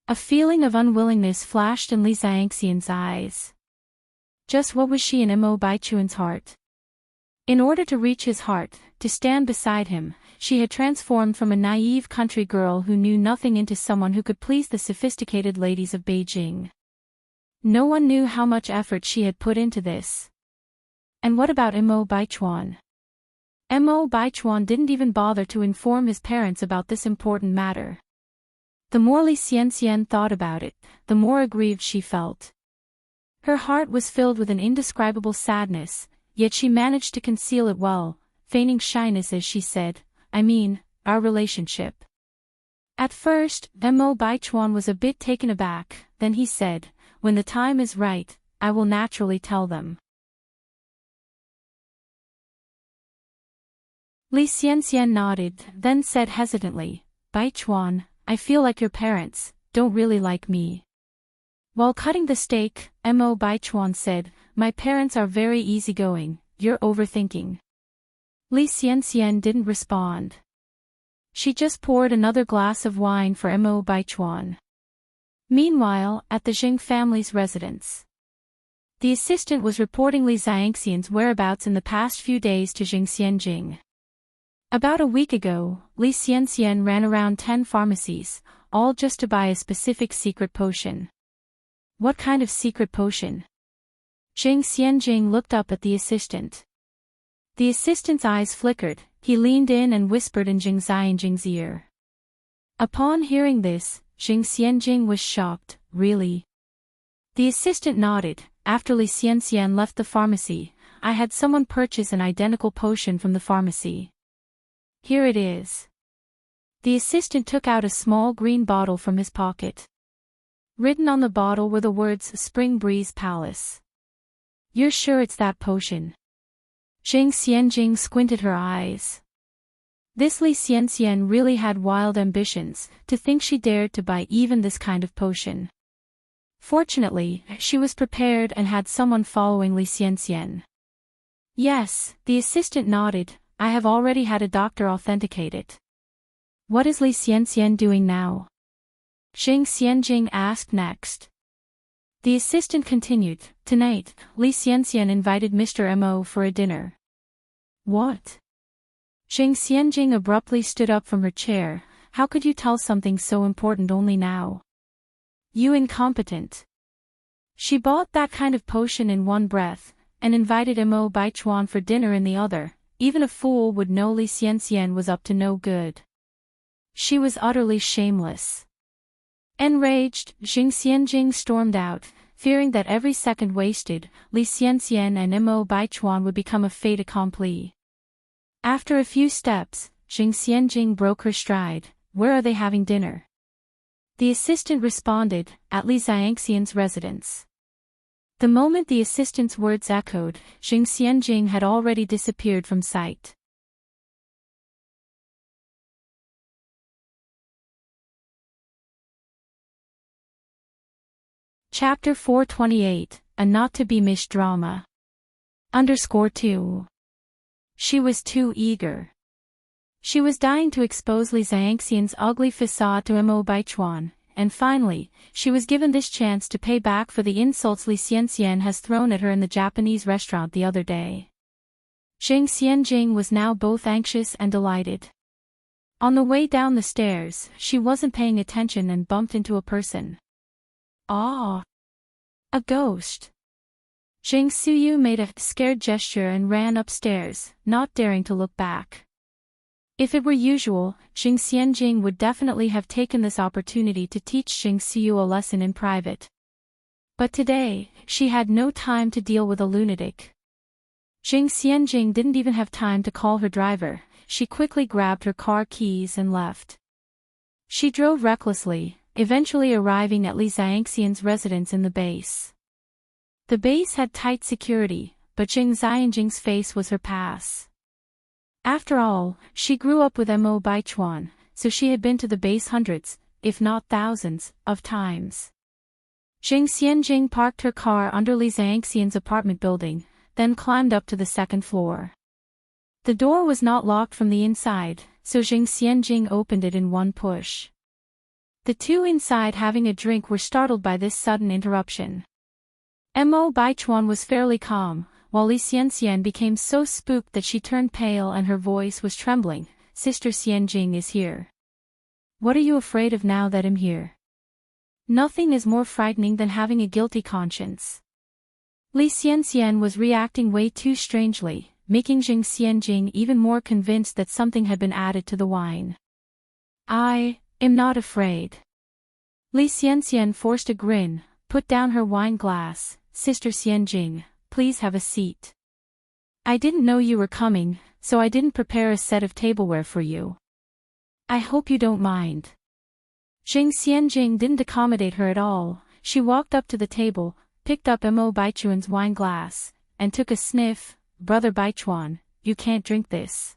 A feeling of unwillingness flashed in Li Xianxian's eyes. Just what was she in Mo Baichuan's heart? In order to reach his heart, to stand beside him, she had transformed from a naive country girl who knew nothing into someone who could please the sophisticated ladies of Beijing. No one knew how much effort she had put into this. And what about Mo Baichuan? Mo Baichuan didn't even bother to inform his parents about this important matter. The more Li Xianxian thought about it, the more aggrieved she felt. Her heart was filled with an indescribable sadness, yet she managed to conceal it well, feigning shyness as she said, I mean, our relationship. At first, Mo Baichuan was a bit taken aback, then he said, when the time is right, I will naturally tell them. Li Xianxian nodded, then said hesitantly, Baichuan, I feel like your parents don't really like me. While cutting the steak, Mo Baichuan said, my parents are very easygoing, you're overthinking. Li Xianxian didn't respond. She just poured another glass of wine for Mo Baichuan. Meanwhile, at the Jing family's residence, the assistant was reporting Li Xianxian's whereabouts in the past few days to Jing Xianjing. About a week ago, Li Xianxian ran around 10 pharmacies, all just to buy a specific secret potion. What kind of secret potion? Zhang Xianjing looked up at the assistant. The assistant's eyes flickered. He leaned in and whispered in Zhang Xianjing's ear. Upon hearing this, Zhang Xianjing was shocked. Really? The assistant nodded. After Li Xianxian left the pharmacy, I had someone purchase an identical potion from the pharmacy. Here it is. The assistant took out a small green bottle from his pocket. Written on the bottle were the words Spring Breeze Palace. You're sure it's that potion? Zhang Xianjing squinted her eyes. This Li Xianxian really had wild ambitions, to think she dared to buy even this kind of potion. Fortunately, she was prepared and had someone following Li Xianxian. Yes, the assistant nodded. I have already had a doctor authenticate it. What is Li Xianxian doing now? Zhang Xianjing asked next. The assistant continued. Tonight, Li Xianxian invited Mr. Mo for a dinner. What? Zhang Xianjing abruptly stood up from her chair. How could you tell something so important only now? You incompetent. She bought that kind of potion in one breath, and invited Mo Baichuan for dinner in the other. Even a fool would know Li Xianxian was up to no good. She was utterly shameless. Enraged, Zhang Xianjing stormed out, fearing that every second wasted, Li Xianxian and Mo Baichuan would become a fait accompli. After a few steps, Zhang Xianjing broke her stride. Where are they having dinner? The assistant responded, at Li Xianxian's residence. The moment the assistant's words echoed, Zhang Xianjing had already disappeared from sight. Chapter 428, A Not-to-Be-Missed Drama. _2. She was too eager. She was dying to expose Li Xianxian's ugly facade to Mo Baichuan, and finally, she was given this chance to pay back for the insults Li Xianxian has thrown at her in the Japanese restaurant the other day. Zhang Xianjing was now both anxious and delighted. On the way down the stairs, she wasn't paying attention and bumped into a person. Ah! A ghost! Zhang Suyu made a scared gesture and ran upstairs, not daring to look back. If it were usual, Zhang Xianjing would definitely have taken this opportunity to teach Zhang Suyu a lesson in private. But today, she had no time to deal with a lunatic. Zhang Xianjing didn't even have time to call her driver. She quickly grabbed her car keys and left. She drove recklessly, eventually arriving at Li Xianxian's residence in the base. The base had tight security, but Zhang Xianjing's face was her pass. After all, she grew up with Mo Baichuan, so she had been to the base hundreds, if not thousands, of times. Zhang Xianjing parked her car under Li Xianxian's apartment building, then climbed up to the second floor. The door was not locked from the inside, so Zhang Xianjing opened it in one push. The two inside having a drink were startled by this sudden interruption. Mo Baichuan was fairly calm, while Li Xianxian became so spooked that she turned pale and her voice was trembling. Sister Xianjing is here. What are you afraid of now that I'm here? Nothing is more frightening than having a guilty conscience. Li Xianxian was reacting way too strangely, making Zhang Xianjing even more convinced that something had been added to the wine. I am not afraid. Li Xianxian forced a grin, put down her wine glass. Sister Xianjing, please have a seat. I didn't know you were coming, so I didn't prepare a set of tableware for you. I hope you don't mind. Zhang Xianjing didn't accommodate her at all. She walked up to the table, picked up Mo Baichuan's wine glass, and took a sniff. Brother Baichuan, you can't drink this.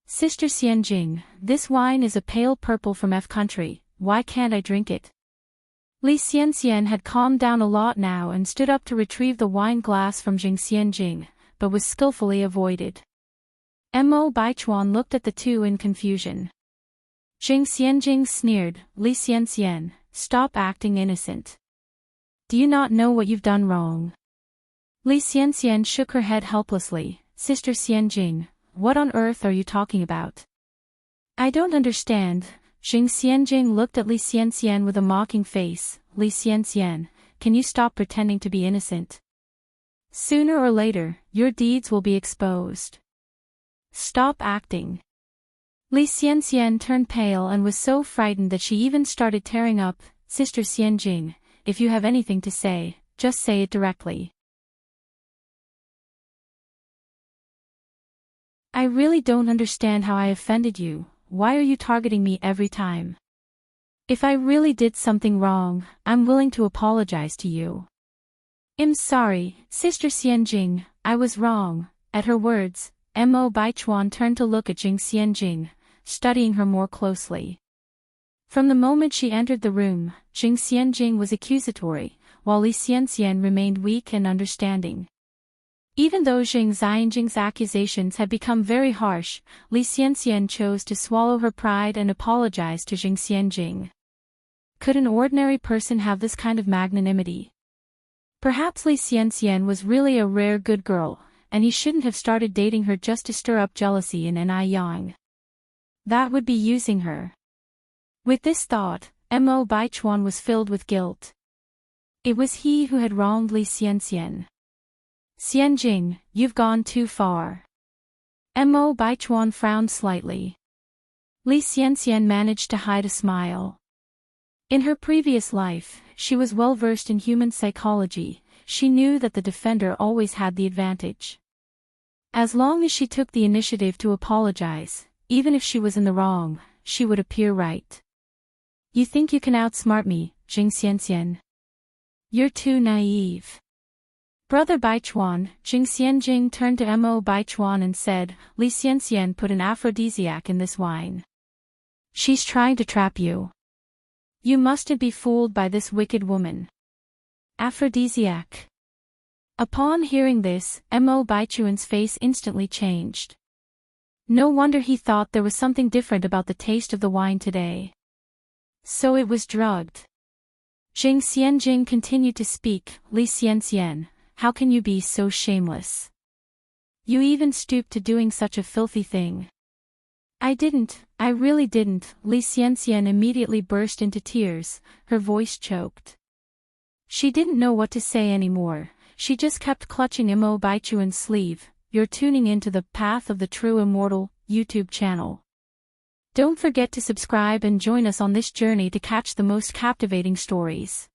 Sister Xianjing, this wine is a pale purple from F country, why can't I drink it? Li Xianxian had calmed down a lot now and stood up to retrieve the wine glass from Zhang Xianjing, but was skillfully avoided. Mo Baichuan looked at the two in confusion. Zhang Xianjing sneered, Li Xianxian, stop acting innocent. Do you not know what you've done wrong? Li Xianxian shook her head helplessly. Sister Xianjing, what on earth are you talking about? I don't understand. Jing Xianjing looked at Li Xianxian with a mocking face. Li Xianxian, can you stop pretending to be innocent? Sooner or later, your deeds will be exposed. Stop acting. Li Xianxian turned pale and was so frightened that she even started tearing up. Sister Xianjing, if you have anything to say, just say it directly. I really don't understand how I offended you. Why are you targeting me every time? If I really did something wrong, I'm willing to apologize to you. I'm sorry, Sister Xianjing, I was wrong. At her words, Mo Baichuan turned to look at Jing Xianjing, studying her more closely. From the moment she entered the room, Jing Xianjing was accusatory, while Li Xianxian remained weak and understanding. Even though Jing Xianjing's accusations had become very harsh, Li Xianxian chose to swallow her pride and apologize to Jing Xianjing. Could an ordinary person have this kind of magnanimity? Perhaps Li Xianxian was really a rare good girl, and he shouldn't have started dating her just to stir up jealousy in Ni Yang. That would be using her. With this thought, Mo Baichuan was filled with guilt. It was he who had wronged Li Xianxian. Xianjing, you've gone too far. Mo Baichuan frowned slightly. Li Xianxian managed to hide a smile. In her previous life, she was well versed in human psychology. She knew that the defender always had the advantage. As long as she took the initiative to apologize, even if she was in the wrong, she would appear right. You think you can outsmart me, Jing Xianxian? You're too naive. Brother Baichuan, Jing Xianjing turned to Mo Baichuan and said, Li Xianxian put an aphrodisiac in this wine. She's trying to trap you. You mustn't be fooled by this wicked woman. Aphrodisiac. Upon hearing this, Mo Baichuan's face instantly changed. No wonder he thought there was something different about the taste of the wine today. So it was drugged. Jing Xianjing continued to speak. Li Xianxian, how can you be so shameless? You even stooped to doing such a filthy thing. I really didn't. Li Xianxian immediately burst into tears, her voice choked. She didn't know what to say anymore, she just kept clutching Mo Baichuan's sleeve. You're tuning into the Path of the True Immortal YouTube channel. Don't forget to subscribe and join us on this journey to catch the most captivating stories.